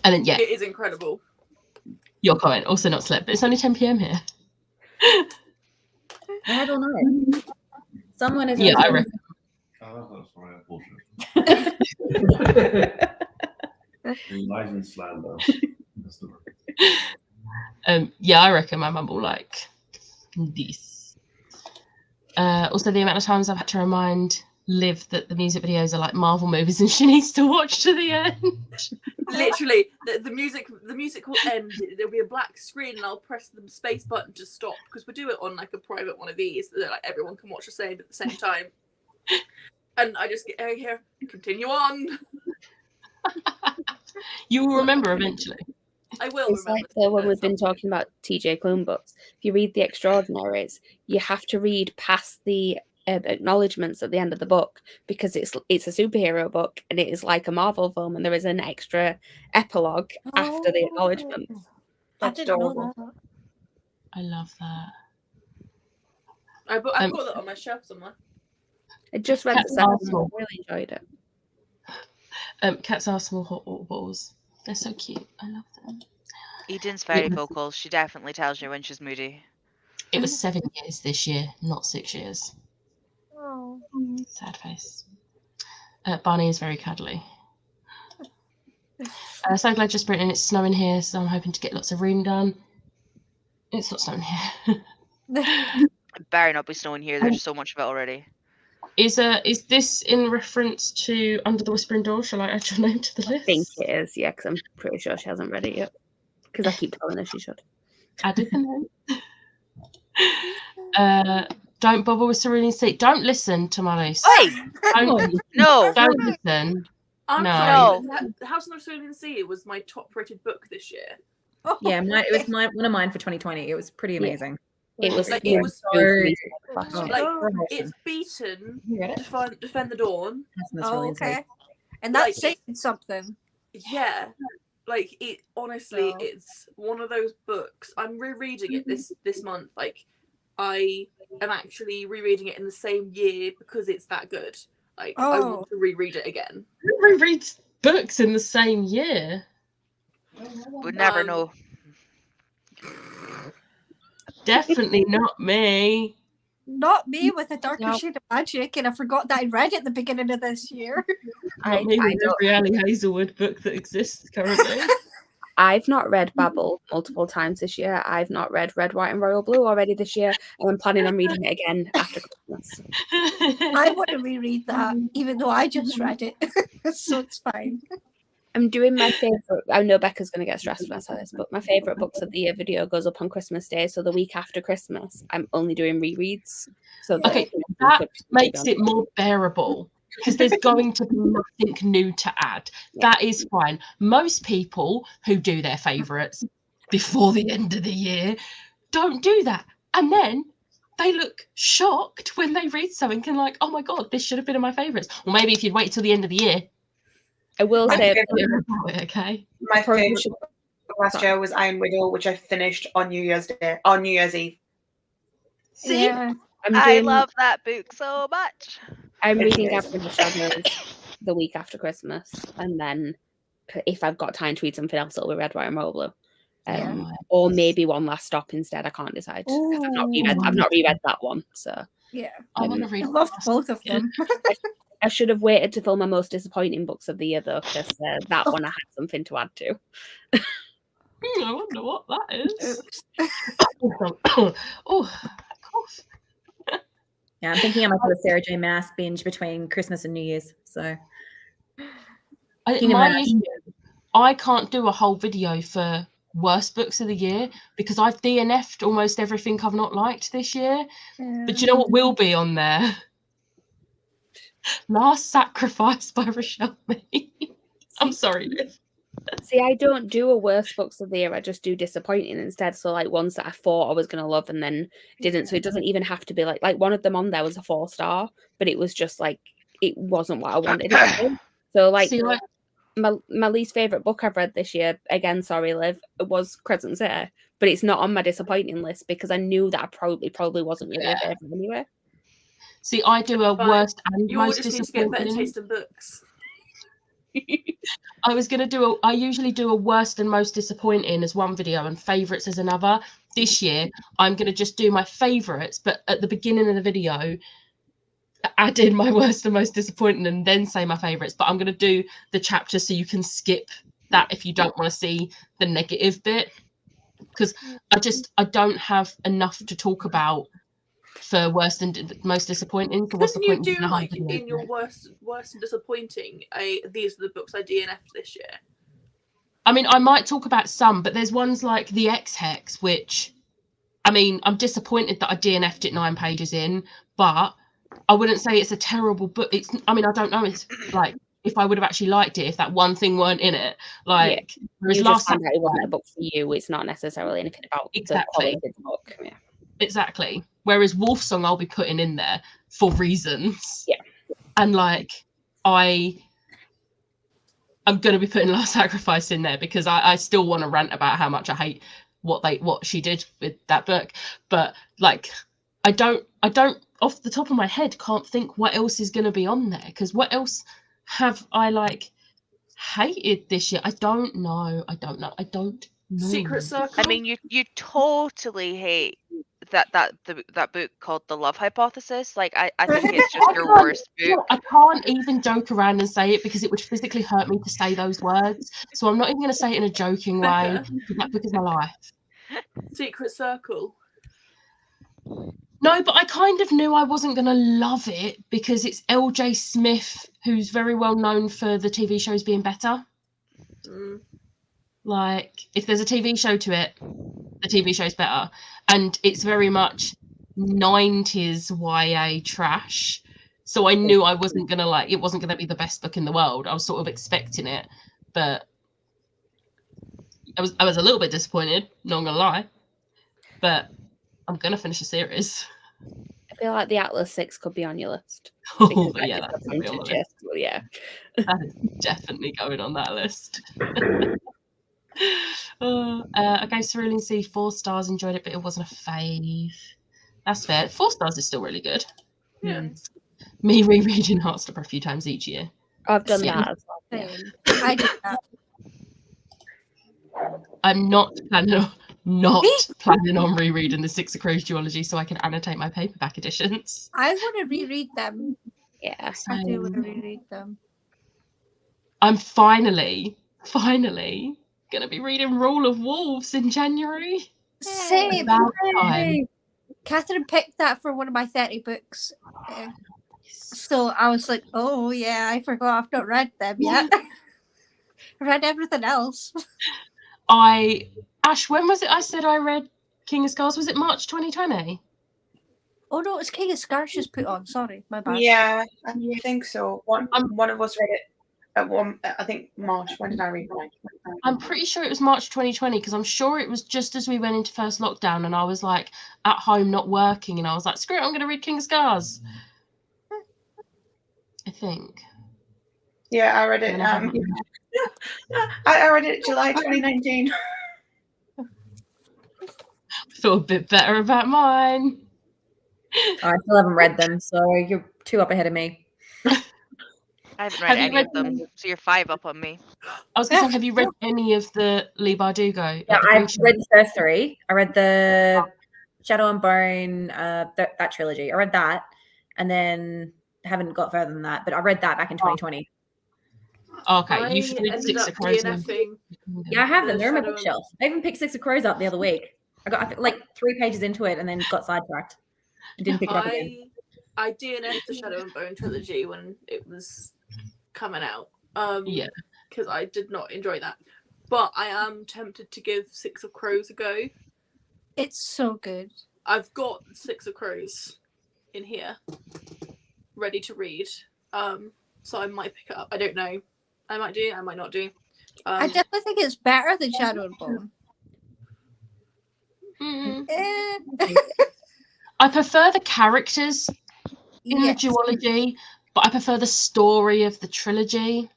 And then, yeah, It is incredible. your comment, also not slept, but it's only 10 p.m. here. I don't know. Someone is. Yeah, I reckon. Oh, that's right. Bullshit. Lies and slander. That's the word. Yeah, I reckon my mum will like this. Also, the amount of times I've had to remind Liv that the music videos are like Marvel movies and she needs to watch to the end. Literally, the music will end. There'll be a black screen, and I'll press the space button to stop because we do it on like a private one of these that like everyone can watch the same at the same time. And I just get here, continue on. You will remember eventually. I will It's remember. like the one we've been talking about TJ Klune books. If you read The Extraordinaries, you have to read past the acknowledgements at the end of the book because it's a superhero book and it is like a Marvel film and there is an extra epilogue after the acknowledgements. I didn't know that. I love that. I've got that on my shelf somewhere. I just read the Cat's second Arsenal. one. I really enjoyed it. Cat's Arsenal hot water balls. They're so cute. I love them. Eden's very Yeah. vocal. She definitely tells you when she's moody. It was 7 years this year, not 6 years. Oh. Sad face. Barney is very cuddly. So glad you're sprinting. It's snowing here, so I'm hoping to get lots of reading done. It's not snowing here. It better not be snowing here. There's so much of it already. Is this in reference to Under the Whispering Door? Shall I add your name to the list? I think it is, yeah, because I'm pretty sure she hasn't read it yet. Because I keep telling her she should. Added the name. Don't bother with Cerulean Sea. Don't listen to Marlies. Hey! No. Don't listen. I'm No. sorry. House on the Cerulean Sea was my top-rated book this year. Yeah, it was one of mine for 2020. It was pretty amazing. It was like, it was so like it's beaten. Defend the Dawn. Oh, okay. And that's saying something. Yeah. Like it honestly, it's one of those books. I'm rereading it this month. Like I am actually rereading it in the same year because it's that good. Like I want to reread it again. Who rereads books in the same year? Would never know. Definitely not me. Not me with a darker shade of magic, and I forgot that I read it at the beginning of this year. Not me with every Ali Hazelwood book that exists currently. I've not read Babel multiple times this year. I've not read Red, White, and Royal Blue already this year, and I'm planning on reading it again after Christmas. I want to reread that, even though I just read it, so it's fine. I'm doing my favorite. I know Becca's going to get stressed when I say this, but my favorite books of the year video goes up on Christmas Day. So the week after Christmas, I'm only doing rereads. So okay, that makes it more bearable because there's going to be nothing new to add. Yeah. That is fine. Most people who do their favourites before the end of the year don't do that, and then they look shocked when they read something and like, oh my god, this should have been in my favourites. Or maybe if you'd wait till the end of the year. I will say, okay. My favorite last year was Iron Widow, which I finished on New Year's Eve. See, yeah, I love that book so much. I'm reading Gavin the Shadows the week after Christmas, and then if I've got time to read something else, it'll be Red, White, and Royal Blue, or maybe One Last Stop instead. I can't decide. I've not reread that one, so yeah, I want to read. I love both of them. I should have waited to film my most disappointing books of the year, though, because that one I had something to add to. I wonder what that is. Oh, cough. Yeah, I'm thinking I might do a Sarah J. Maas binge between Christmas and New Year's. So, I can't do a whole video for worst books of the year because I've DNF'd almost everything I've not liked this year. But you know what will be on there? Last Sacrifice by Rochelle May. I'm sorry, Liv. See, I don't do a worst books of the year. I just do disappointing instead. So like ones that I thought I was going to love and then didn't. So it doesn't even have to be like one of them on there was a 4-star, but it was just like it wasn't what I wanted it to be. So like my least favorite book I've read this year, again, sorry, Liv, was Crescent City, but it's not on my disappointing list because I knew that I probably wasn't really a favorite anyway. See, I do a worst and you most just disappointing. Need to get better taste in books. I usually do a worst and most disappointing as one video and favourites as another. This year, I'm going to just do my favourites, but at the beginning of the video, add in my worst and most disappointing and then say my favourites. But I'm going to do the chapter so you can skip that if you don't want to see the negative bit. Because I don't have enough to talk about for worst and most disappointing. Couldn't you do like in your worst and disappointing? These are the books I DNF'd this year. I mean, I might talk about some, but there's ones like The X-Hex, which, I mean, I'm disappointed that I DNF'd it 9 pages in, but I wouldn't say it's a terrible book. I mean, I don't know. It's like if I would have actually liked it if that one thing weren't in it. Like, you just found out it wasn't a book for you. It's not necessarily anything about the quality of the book. Yeah. Exactly. Whereas Wolfsong I'll be putting in there for reasons. Yeah. And like I'm gonna be putting Last Sacrifice in there because I still want to rant about how much I hate what she did with that book. But like I don't off the top of my head can't think what else is gonna be on there, because what else have I like hated this year? I don't know. Secret Circle. I mean, you totally hate that book called The Love Hypothesis. Like I think it's just your worst book. I can't even joke around and say it because it would physically hurt me to say those words. So I'm not even going to say it in a joking way. That book is my life. Secret Circle. No, but I kind of knew I wasn't going to love it because it's LJ Smith, who's very well known for the TV shows being better. Like, if there's a TV show to it, the TV show's better. And it's very much 90s YA trash. So I knew I wasn't going to like, it wasn't going to be the best book in the world. I was sort of expecting it, but I was a little bit disappointed, not going to lie. But I'm going to finish the series. I feel like the Atlas 6 could be on your list. Oh, yeah, that's yeah. That is definitely going on that list. Okay, Cerulean Sea, 4 stars, enjoyed it, but it wasn't a fave. That's fair. 4 stars is still really good. Yeah. Me rereading Heartstopper a few times each year. I've done that as well. Yeah. I did that. I'm not planning on rereading the Six of Crows duology so I can annotate my paperback editions. I want to reread them. Yeah, I do want to reread them. I'm finally gonna be reading Rule of Wolves in January. Same. About time. Catherine picked that for one of my 30 books. So I was like, oh yeah, I forgot I've not read them yet. I read everything else. Ash, when was it I said I read King of Scars? Was it March 2020? Oh no, it's King of Scars she's put on. Sorry, my bad. Yeah, I think so. One of us read it at I think March. When did I read mine? I'm pretty sure it was March 2020 because I'm sure it was just as we went into first lockdown and I was like at home not working and I was like, screw it, I'm going to read King of Scars. I think. Yeah, I read it. I read it July 2019. Feel a bit better about mine. I still haven't read them, so you're 2 up ahead of me. I haven't read any of them, so you're 5 up on me. I was going to say, have you read any of the Leigh Bardugo? Yeah, I've read the first 3. I read the Shadow and Bone, that trilogy. I read that, and then haven't got further than that. But I read that back in 2020. Okay, you should read Six of Crows. Yeah, I have them. They're on my bookshelf. I even picked Six of Crows up the other week. I got like 3 pages into it and then got sidetracked. I didn't pick it up again. I DNF'd the Shadow and Bone trilogy when it was coming out. Yeah. Because I did not enjoy that. But I am tempted to give Six of Crows a go. It's so good. I've got Six of Crows in here, ready to read. So I might pick it up. I don't know. I might do. I might not do. I definitely think it's better than Shadow and Bone. I prefer the characters in the duology, but I prefer the story of the trilogy.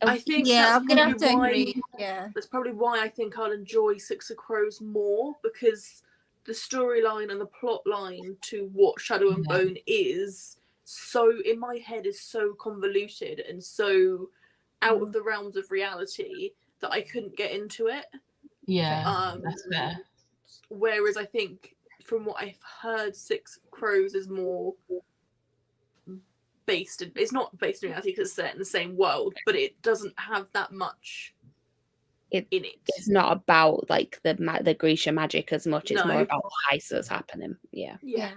I think I'm gonna have to probably agree. Yeah, that's probably why I think I'll enjoy Six of Crows more, because the storyline and the plot line to what Shadow and Bone is so in my head is so convoluted and so out of the realms of reality that I couldn't get into it. Yeah, that's fair. Whereas I think from what I've heard, Six Crows is more based in, it's not based in reality because it's set in the same world, but it doesn't have that much in it. It's not about like the Grisha magic as much. It's No. more about the heist that's happening. Yeah. Yeah.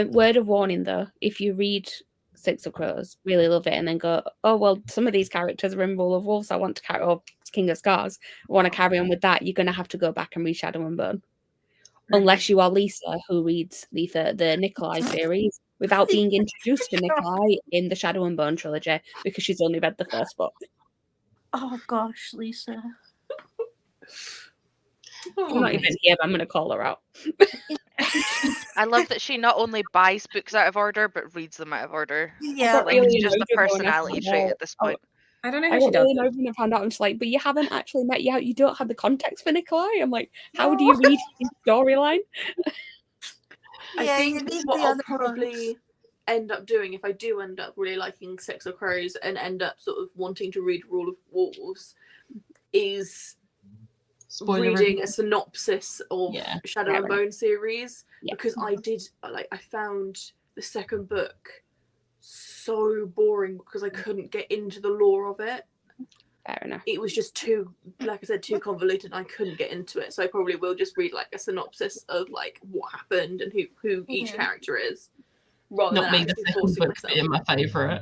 Word of warning though, if you read Six of Crows, really love it, and then go, oh well, some of these characters are in Rule of Wolves, I want to carry, or King of Scars, I want to carry on with that, you're going to have to go back and read Shadow and Bone. Unless you are Lisa, who reads the Nikolai series without being introduced to Nikolai in the Shadow and Bone trilogy because she's only read the first book. Oh gosh, Lisa. I'm not even here, but I'm going to call her out. I love that she not only buys books out of order, but reads them out of order. Yeah, like it's just a personality trait at this point. I don't know I how she got does really it. annoyed when I found out. I'm just like, but you haven't actually met yet. You don't have the context for Nikolai. I'm like, how do you read his storyline? I Yeah, you think need what the I'll other probably end up doing, if I do end up really liking Six of Crows and end up sort of wanting to read Rule of Wolves, is reading a synopsis of Shadow and Bone series, because I found the second book so boring because I couldn't get into the lore of it. Fair enough. it was just too, like I said, too convoluted. I couldn't get into it, so I probably will just read like a synopsis of like what happened and who each character is, rather Not than me, the actually second forcing book myself. being my favourite.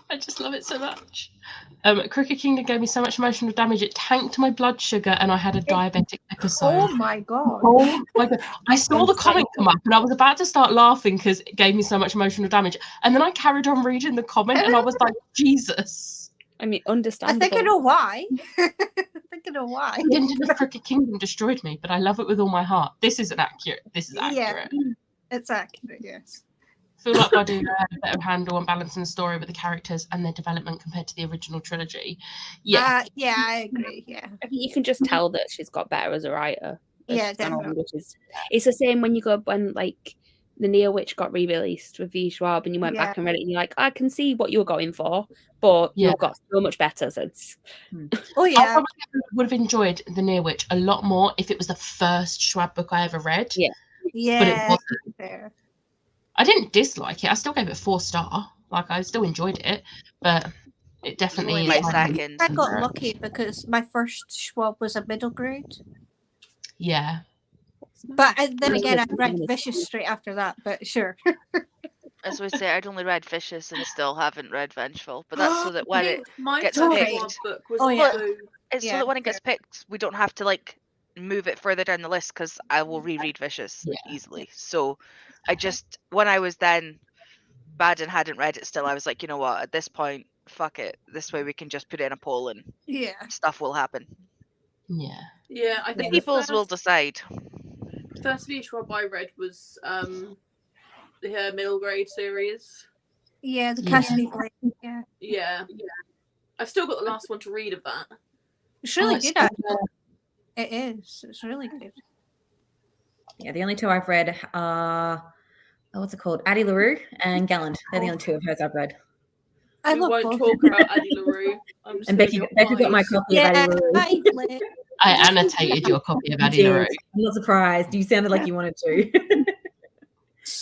I just love it so much. Cricket Kingdom gave me so much emotional damage. It tanked my blood sugar and I had a diabetic episode. Oh my god. Oh my god. I saw the comment come up and I was about to start laughing because it gave me so much emotional damage. And then I carried on reading the comment and I was like, Jesus. I mean, I understandable. think I know why. I think I know why. The end of Cricket Kingdom destroyed me, but I love it with all my heart. This isn't accurate. This is accurate. Yeah, it's accurate, yes. I feel like Badu had a better handle on balancing the story with the characters and their development compared to the original trilogy. Yeah. Yeah, I agree. Yeah. I think you can just tell that she's got better as a writer. Yeah, definitely. It's the same when like the Neo Witch got re-released with V. Schwab and you went back and read it and you're like, I can see what you were going for, but you've got so much better since. Oh I yeah. probably would have enjoyed the Neo Witch a lot more if it was the first Schwab book I ever read. Yeah. Yeah. But it wasn't. Fair. I didn't dislike it. I still gave it 4-star. Like I still enjoyed it, but it definitely Only is my like- second. I got lucky because my first Schwab was a middle grade. Yeah. But then again, I read Vicious straight after that, but sure. As we say, I'd only read Vicious and still haven't read Vengeful. But that's so that when it My gets first picked, book was Oh, yeah. also it's so Yeah, that when it gets picked, we don't have to like move it further down the list because I will reread Vicious Yeah. easily. So I just, when I was then bad and hadn't read it still, I was like, you know what, at this point, fuck it. This way we can just put it in a poll and Yeah. stuff will happen. Yeah. yeah. I The think peoples will decide. first V. Schwab I read was the middle grade series. Yeah, the Yeah. Cassidy Blade. Yeah. Yeah. I've still got the last one to read of that. It's really Oh, it's good, actually. It is. It's really good. Yeah, the only two I've read are what's it called? Addie LaRue and Gallant. They're the only two of hers I've read. I We love won't both. talk about Addie LaRue. I'm just And gonna Becky go got my quiet. copy of Yeah, Addie LaRue. I lit. I annotated your copy of You Addie did. LaRue. I'm not surprised. You sounded like you wanted to.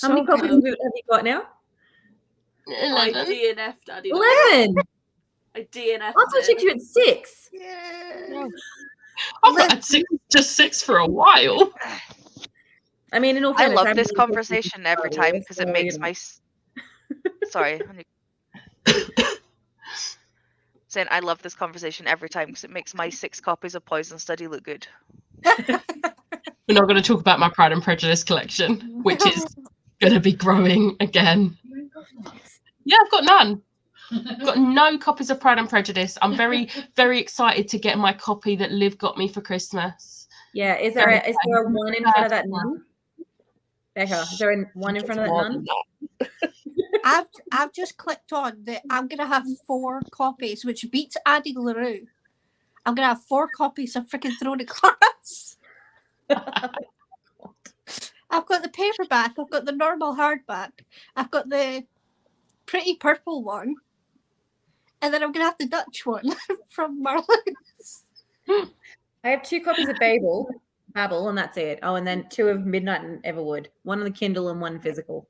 How many So copies good. have you got now? I 11. DNF'd Addie LaRue. 11. I DNF'd I thought it. you had 6. Yeah. I've had just 6 for a while. I mean, in all I fairness, love haven't this been conversation every for time years, because it so, makes you know. my. Sorry. Saying I love this conversation every time because it makes my 6 copies of Poison Study look good. We're not going to talk about my Pride and Prejudice collection, which is going to be growing again. Yeah, I've got none. I've got no copies of Pride and Prejudice. I'm very, very excited to get my copy that Liv got me for Christmas. Yeah, is there a one in front of that nun? Becca, is there a one in front of that nun? I've just clicked on that I'm gonna have 4 copies, which beats Addie LaRue. I'm gonna have 4 copies of freaking Throne of Glass. I've got the paperback, I've got the normal hardback, I've got the pretty purple one, and then I'm gonna have the Dutch one from Marlin's. I have 2 copies of Babel, and that's it. Oh, and then 2 of Midnight and Everwood. One on the Kindle and one physical.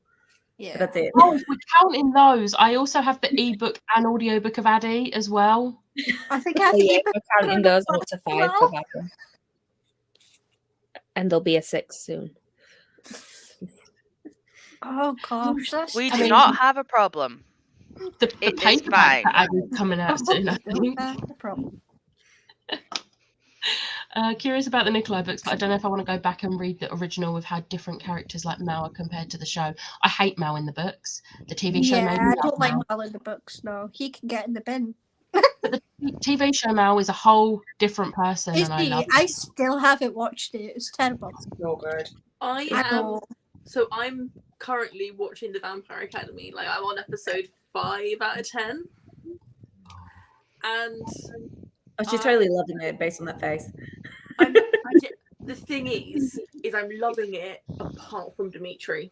Yeah. But that's it. Oh, we're counting those. I also have the ebook and audiobook of Addie as well. I think I have Oh, the yeah, ebook we're counting those up to 5 for well. that one. And there'll be a 6 soon. Oh gosh, that's We I do mean- not have a problem. The It is paperback fine. that Addie's coming out soon, I think. no problem. Curious about the Nikolai books, but I don't know if I want to go back and read the original with how different characters like Mao are compared to the show. I hate Mao in the books. The TV show Yeah, made me I love don't like Mao. Mal in the books. No, he can get in the bin. The TV show Mao is a whole different person, Is and I he? love I it. still haven't watched it. It's terrible. So good. I I am. know. So I'm currently watching the Vampire Academy. Like I'm on episode 5 out of 10, and Oh, she's totally loving it based on that face. the thing is I'm loving it apart from Dimitri.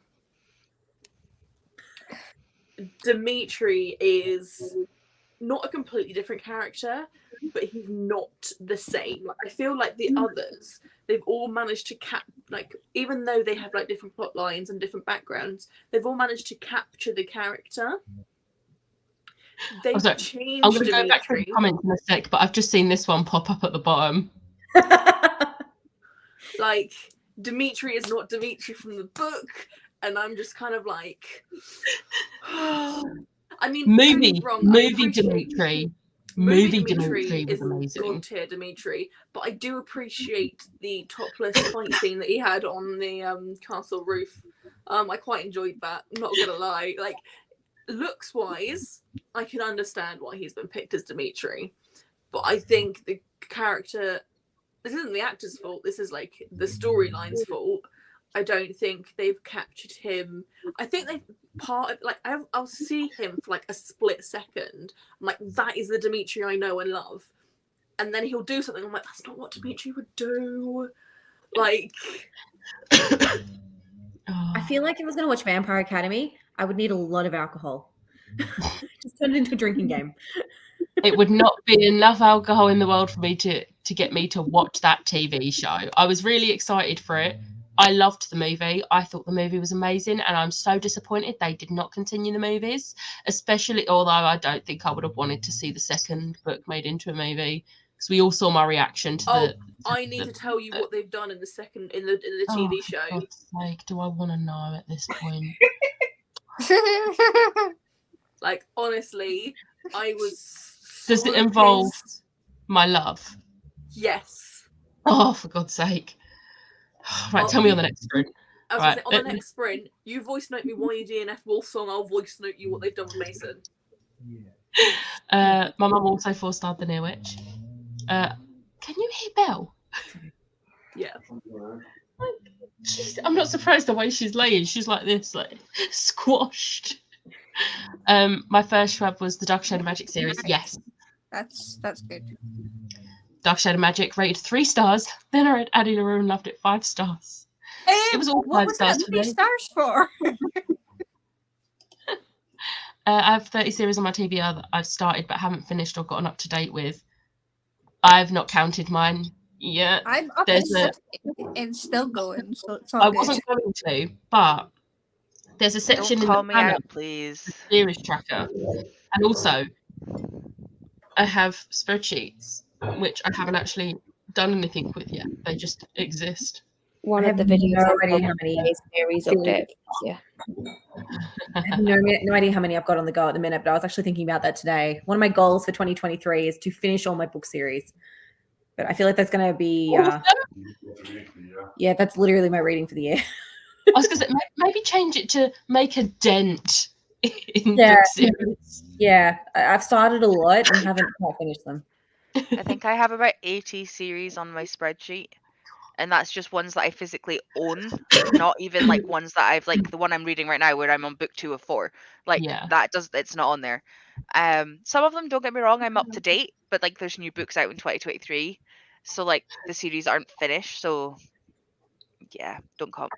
Dimitri is not a completely different character, but he's not the same. Like, I feel like the others, they've all managed to even though they have like different plot lines and different backgrounds, they've all managed to capture the character. They've sorry, changed I'm going to go back to the Dimitri. comments in a sec, but I've just seen this one pop up at the bottom. Like, Dimitri is not Dimitri from the book, and I'm just kind of like, I mean, don't get me wrong, I appreciate Dimitri. Movie Movie Dimitri Dimitri was is amazing. God tier Dimitri, but I do appreciate the topless fight scene that he had on the castle roof. I quite enjoyed that. I'm not gonna lie. Like, looks wise, I can understand why he's been picked as Dimitri, but I think the character. This isn't the actor's fault. This is like the storyline's fault. I don't think they've captured him. I think they've I'll see him for like a split second. I'm like, that is the Dimitri I know and love. And then he'll do something. I'm like, that's not what Dimitri would do. Like, I feel like if I was going to watch Vampire Academy, I would need a lot of alcohol. Just turn it into a drinking game. It would not be enough alcohol in the world for me to get me to watch that TV show. I was really excited for it. I loved the movie. I thought the movie was amazing, and I'm so disappointed they did not continue the movies, especially although I don't think I would have wanted to see the second book made into a movie, because we all saw my reaction to I need to tell you what they've done in the TV show. For God's sake, do I want to know at this point? Like, honestly, I was Does it involve my love? Yes. Oh, for God's sake. Right, tell me on the next sprint. I was Right. gonna say, on the next sprint, you voice note me why you DNF Wolf Song, I'll voice note you what they've done with Mason. My mum also 4-starred The Near Witch. Can you hear Belle? Yeah. I'm not surprised the way she's laying. She's like this, like squashed. My first shrub was the Dark Shadow Magic series. Yes. That's good. Dark Shadow Magic rated 3 stars. Then I read Addie LaRue and loved it 5 stars. It was all 5 What was stars that for 3 me. stars for? I have 30 series on my TBR that I've started but haven't finished or gotten up to date with. I've not counted mine yet. I'm up and still going, so it's all I good. wasn't going to, but there's a section Don't call in the me planner, out, please. the series tracker, and also I have spreadsheets which I haven't actually done anything with yet. They just exist. One I of the have videos no I've idea got how many is series update. Yeah. I have no idea how many I've got on the go at the minute, but I was actually thinking about that today. One of my goals for 2023 is to finish all my book series. But I feel like that's going to be, that's literally my reading for the year. I was going to say, maybe change it to make a dent in book series. Yeah, I've started a lot and haven't quite finished them. I think I have about 80 series on my spreadsheet, and that's just ones that I physically own, not even like ones that I've like the one I'm reading right now where I'm on book 2 of 4. Like it's not on there. Some of them, don't get me wrong, I'm up to date, but like there's new books out in 2023, so like the series aren't finished. So yeah, don't call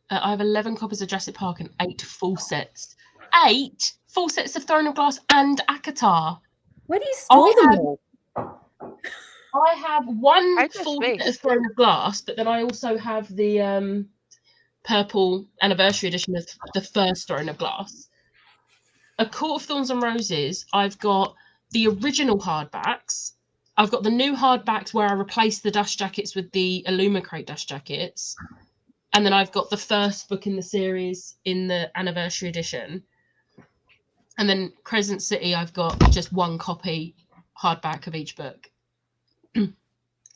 I have 11 copies of Jurassic Park and 8 full sets. 8 full sets of Throne of Glass and ACOTAR. Where do you store them all? I have one full set of Throne of Glass, but then I also have the purple anniversary edition of the first Throne of Glass. A Court of Thorns and Roses, I've got the original hardbacks. I've got the new hardbacks where I replaced the dust jackets with the Illumicrate dust jackets. And then I've got the first book in the series in the anniversary edition. And then Crescent City, I've got just one copy hardback of each book.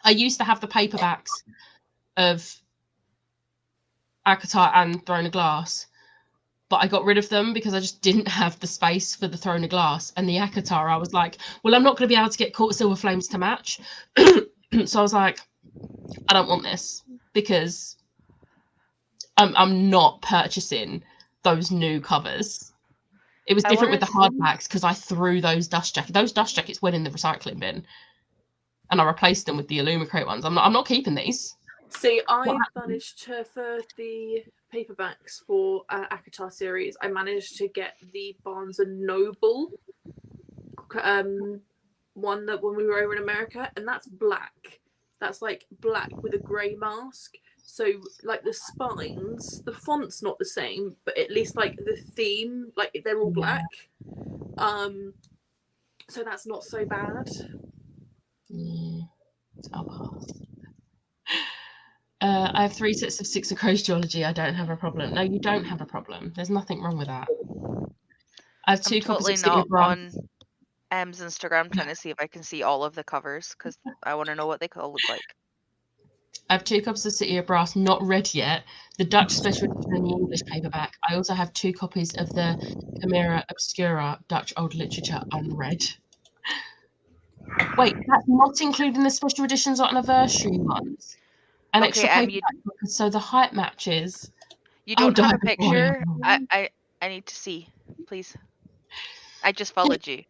I used to have the paperbacks of ACOTAR and Throne of Glass, but I got rid of them because I just didn't have the space for the Throne of Glass. And the ACOTAR, I was like, well, I'm not going to be able to get Court of Silver Flames to match. So I was like, I don't want this because I'm not purchasing those new covers. It was different with the hardbacks because I threw those dust jackets. Those dust jackets went in the recycling bin, and I replaced them with the Illumicrate ones. I'm not keeping these. See, I managed to, for the paperbacks for ACOTAR series, I managed to get the Barnes and Noble one that when we were over in America, and that's black. That's like black with a grey mask. So like the spines, the font's not the same, but at least like the theme, like they're all black. So that's not so bad. Yeah, I'll pass. I have 3 sets of 6 across geology. I don't have a problem. No, you don't have a problem. There's nothing wrong with that. I have 2 I'm copies totally of City not of Brass. on M's Instagram trying to see if I can see all of the covers because I want to know what they all look like. I have 2 copies of City of Brass, not read yet. The Dutch special edition and the English paperback. I also have 2 copies of the Chimera Obscura Dutch Old Literature unread. Wait, that's not including the special editions or anniversary ones. An Okay, extra paperback, so the height matches. You I'll don't have a die before I picture? am. I need to see, please. I just followed you.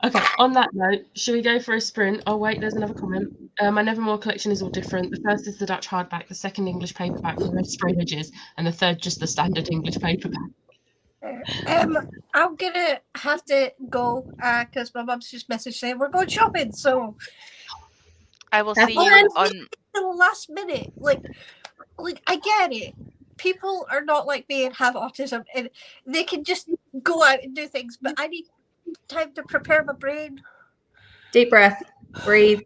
Okay, on that note, should we go for a sprint? Oh wait, there's another comment. My Nevermore collection is all different. The first is the Dutch hardback, the second English paperback with red spray images, and the third just the standard English paperback. I'm gonna have to go because my mum's just messaged saying we're going shopping. So I will see you on the last minute. Like I get it. People are not like me and have autism, and they can just go out and do things. But I need time to prepare my brain. Deep breath, breathe.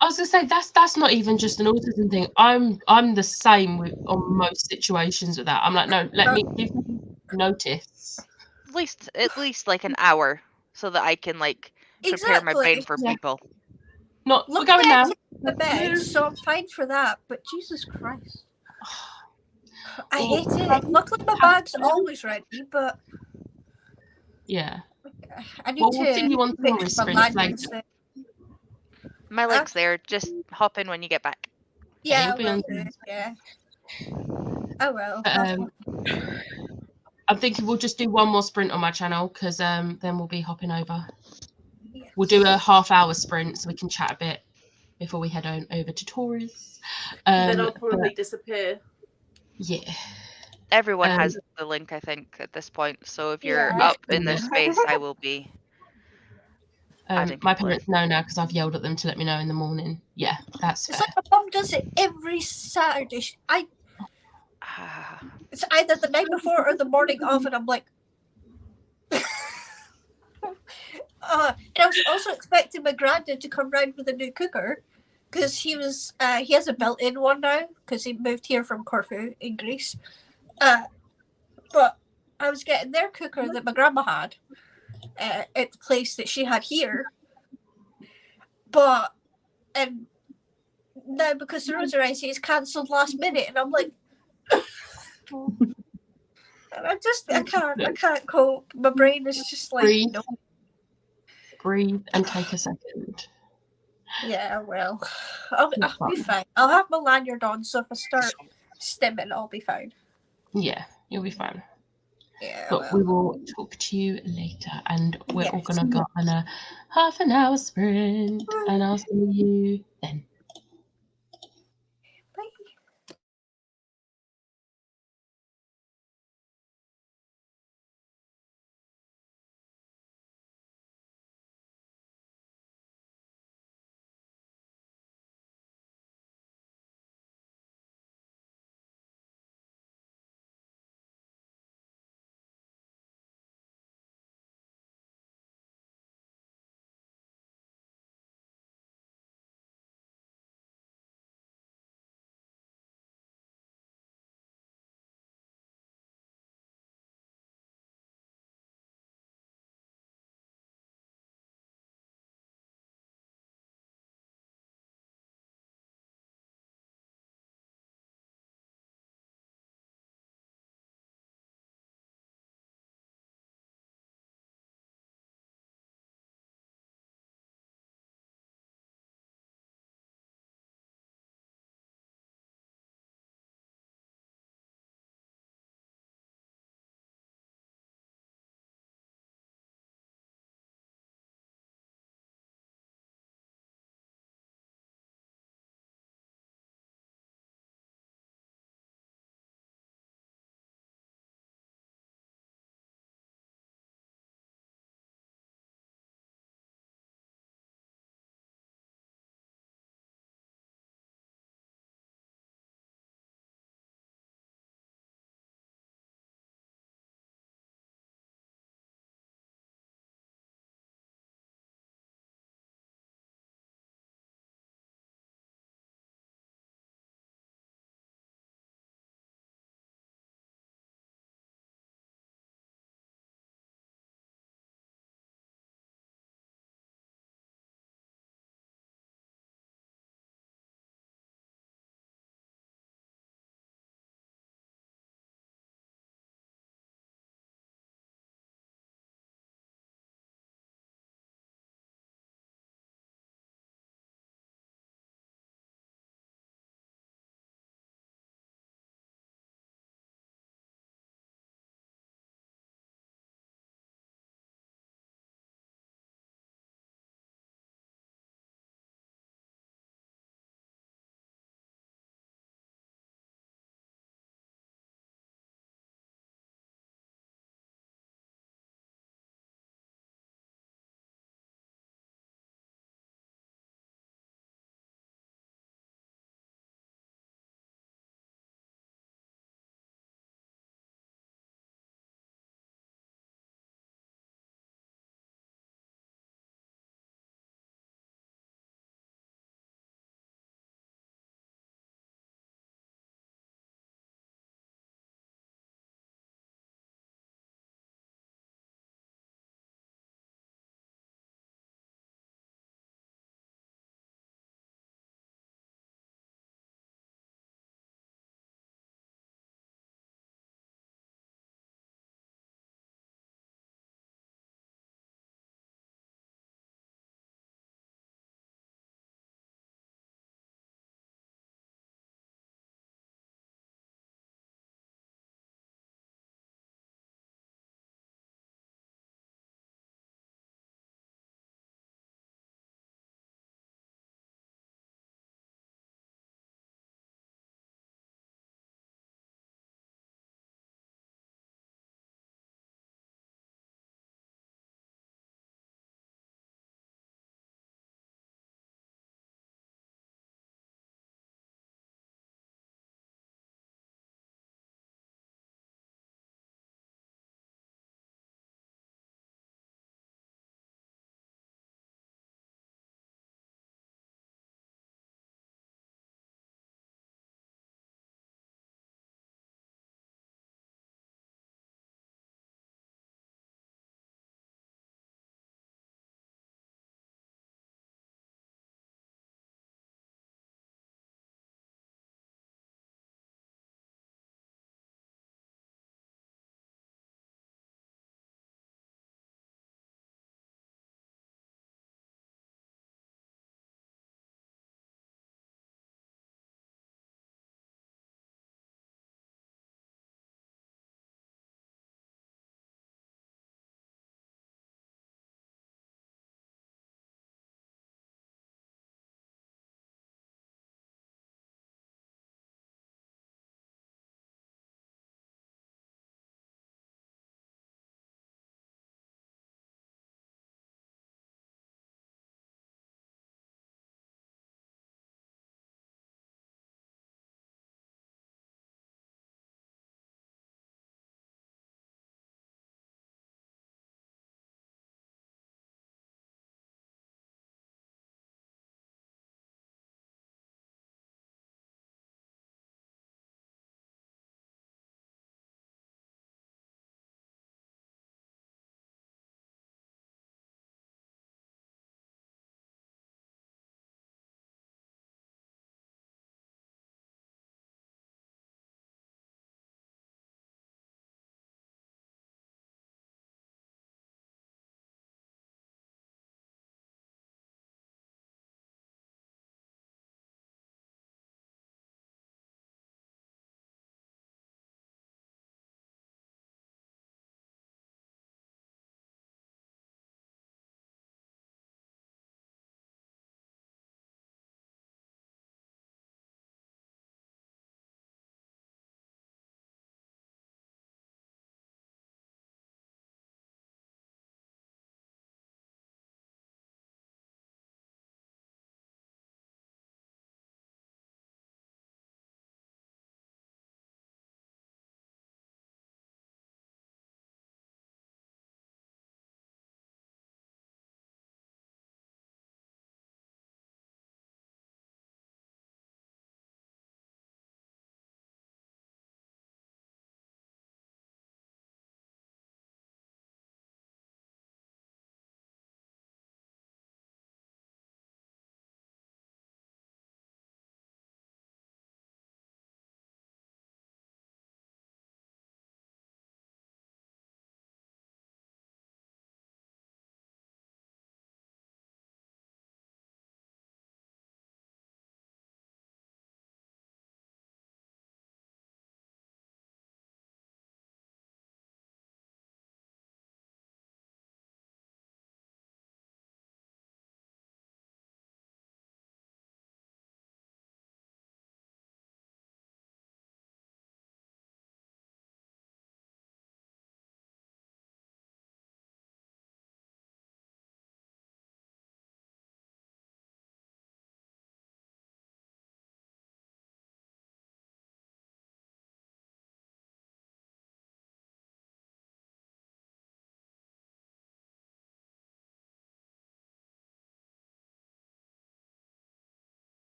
I was gonna say that's not even just an autism thing. I'm the same on most situations with that. I'm like, no, let me give me notice. at least like an hour so that I can like prepare my brain for people. Not Look, we're going now. The bed, so I'm fine for that. But Jesus Christ, I hate it. Luckily, my bag's always ready, but yeah, I need to we'll see you on fix tourist my sprints landings. later. My link's there. Just hop in when you get back. Yeah, you'll be I on will do. Yeah. I will. I'm thinking we'll just do one more sprint on my channel because then we'll be hopping over. We'll do a half-hour sprint so we can chat a bit before we head on over to Taurus. Then I'll probably disappear. Yeah. Everyone has the link, I think, at this point. So if you're up in their space, I will be. My parents know now because I've yelled at them to let me know in the morning. Yeah, that's fair. It's like my mum does it every Saturday. It's either the night before or the morning of, and I'm like. And I was also expecting my granddad to come round with a new cooker because he has a built-in one now because he moved here from Corfu in Greece. But I was getting their cooker that my grandma had at the place that she had here. But now because the Rosa Rice is cancelled last minute, and I'm like, I can't cope. My brain is just like, breathe, no. Breathe and take a second. Yeah, well, I'll be fine. I'll have my lanyard on, so if I start stimming, I'll be fine. Yeah, you'll be fine. Yeah, but we will talk to you later, and we're all gonna go on a half an hour sprint, and I'll see you then.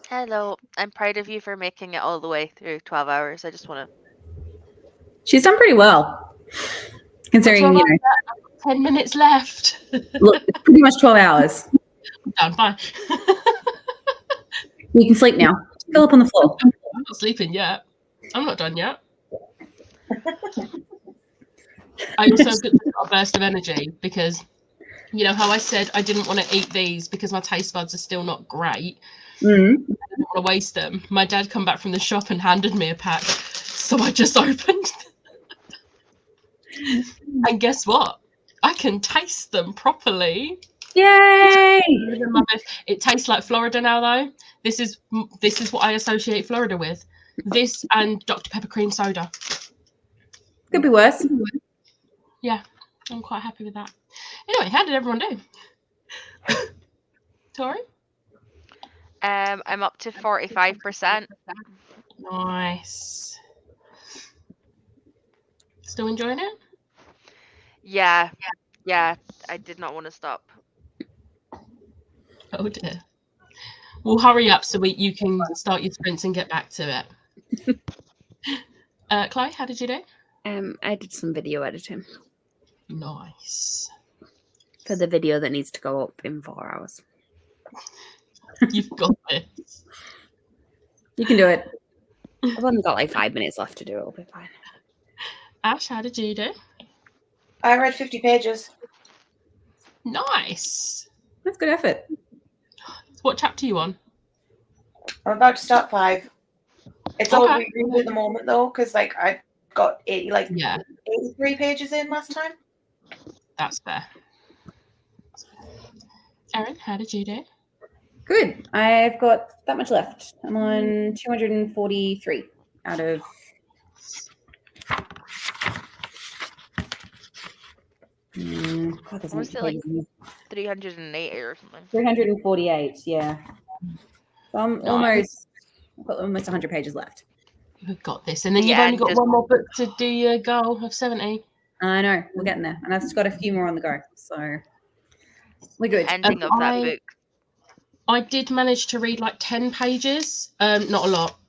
Hello. I'm proud of you for making it all the way through 12 hours. I just want to. She's done pretty well, considering, you know, 10 minutes left. look, it's pretty much 12 hours. I'm done. Bye. You can sleep now. Fill up on the floor. I'm not sleeping yet. I'm not done yet. I also got a burst of energy because, you know how I said I didn't want to eat these because my taste buds are still not great. Mm. I didn't want to waste them. My dad come back from the shop and handed me a pack, so I just opened them. And guess what? I can taste them properly. Yay! It tastes like Florida now, though. This is what I associate Florida with. This and Dr. Pepper cream soda. Could be worse. Yeah, I'm quite happy with that. Anyway, how did everyone do? Tori? I'm up to 45%. Nice. Still enjoying it? Yeah. I did not want to stop. Oh dear. We'll hurry up so you can start your sprints and get back to it. Chloe, how did you do? I did some video editing. Nice. For the video that needs to go up in 4 hours. You've got this. You can do it. I've only got like 5 minutes left to do it. It'll be fine. Ash, how did you do? I read 50 pages. Nice. That's good effort. What chapter are you on? I'm about to start 5. It's all Okay. rereading at the moment though, because like I got 83 pages in last time. That's fair. Erin, how did you do? Good. I've got that much left. I'm on 243 out of. God, there's Was so it many like pages. 380 or something? 348, yeah. So I'm Nice. I've got almost 100 pages left. You've got this. And then you've Yeah, only and got just- one more book to do your goal of 70. I know, we're getting there. And I've just got a few more on the go. So we're good. Ending of that book. I did manage to read like 10 pages. Not a lot,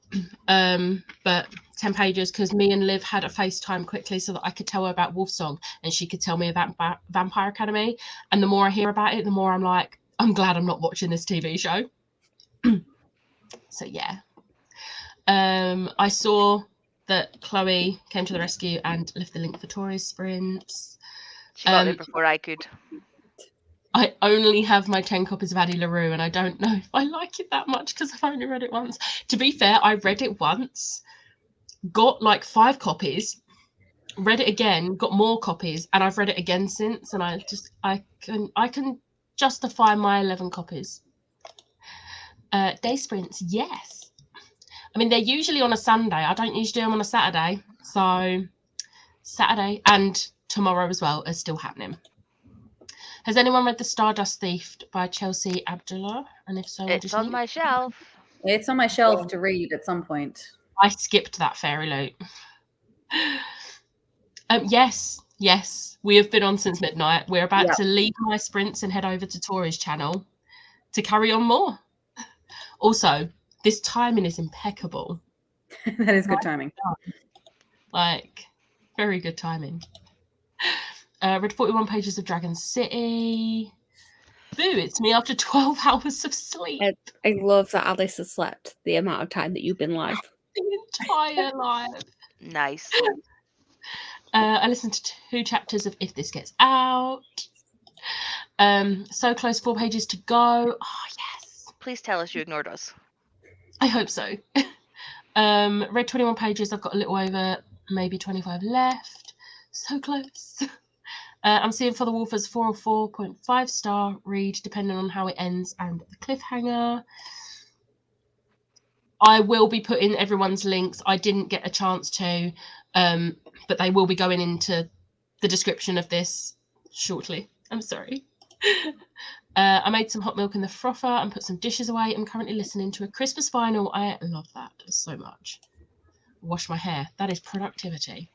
but 10 pages because me and Liv had a FaceTime quickly so that I could tell her about Wolfsong and she could tell me about Vampire Academy. And the more I hear about it, the more I'm like, I'm glad I'm not watching this TV show. So yeah. I saw that Chloe came to the rescue and left the link for Tori's sprints. She got there before I could. I only have my 10 copies of Addie LaRue and I don't know if I like it that much because I've only read it once. To be fair, I read it once, got like 5 copies, read it again, got more copies, and I've read it again since, and I can justify my 11 copies. Day sprints, yes. I mean, they're usually on a Sunday. I don't usually do them on a Saturday. So Saturday and tomorrow as well are still happening. Has anyone read The Stardust Thief by Chelsea Abdullah? And if so, what It's on my shelf. It's on my shelf to read at some point. I skipped that fairy loot. Yes, we have been on since midnight. We're about to leave my sprints and head over to Tori's channel to carry on more. Also, this timing is impeccable. That is good timing. Like, very good timing. Read 41 pages of Dragon City. Boo, it's me after 12 hours of sleep. I love that Alice has slept the amount of time that you've been live. The entire life. Nice. I listened to 2 chapters of If This Gets Out. So close, 4 pages to go. Oh, yes. Please tell us you ignored us. I hope so. Read 21 pages. I've got a little over maybe 25 left. So close. I'm seeing For the Wolf as 4 or 4.5 star read, depending on how it ends and the cliffhanger. I will be putting everyone's links. I didn't get a chance to, but they will be going into the description of this shortly. I'm sorry. I made some hot milk in the frother and put some dishes away. I'm currently listening to a Christmas vinyl. I love that so much. Wash my hair. That is productivity.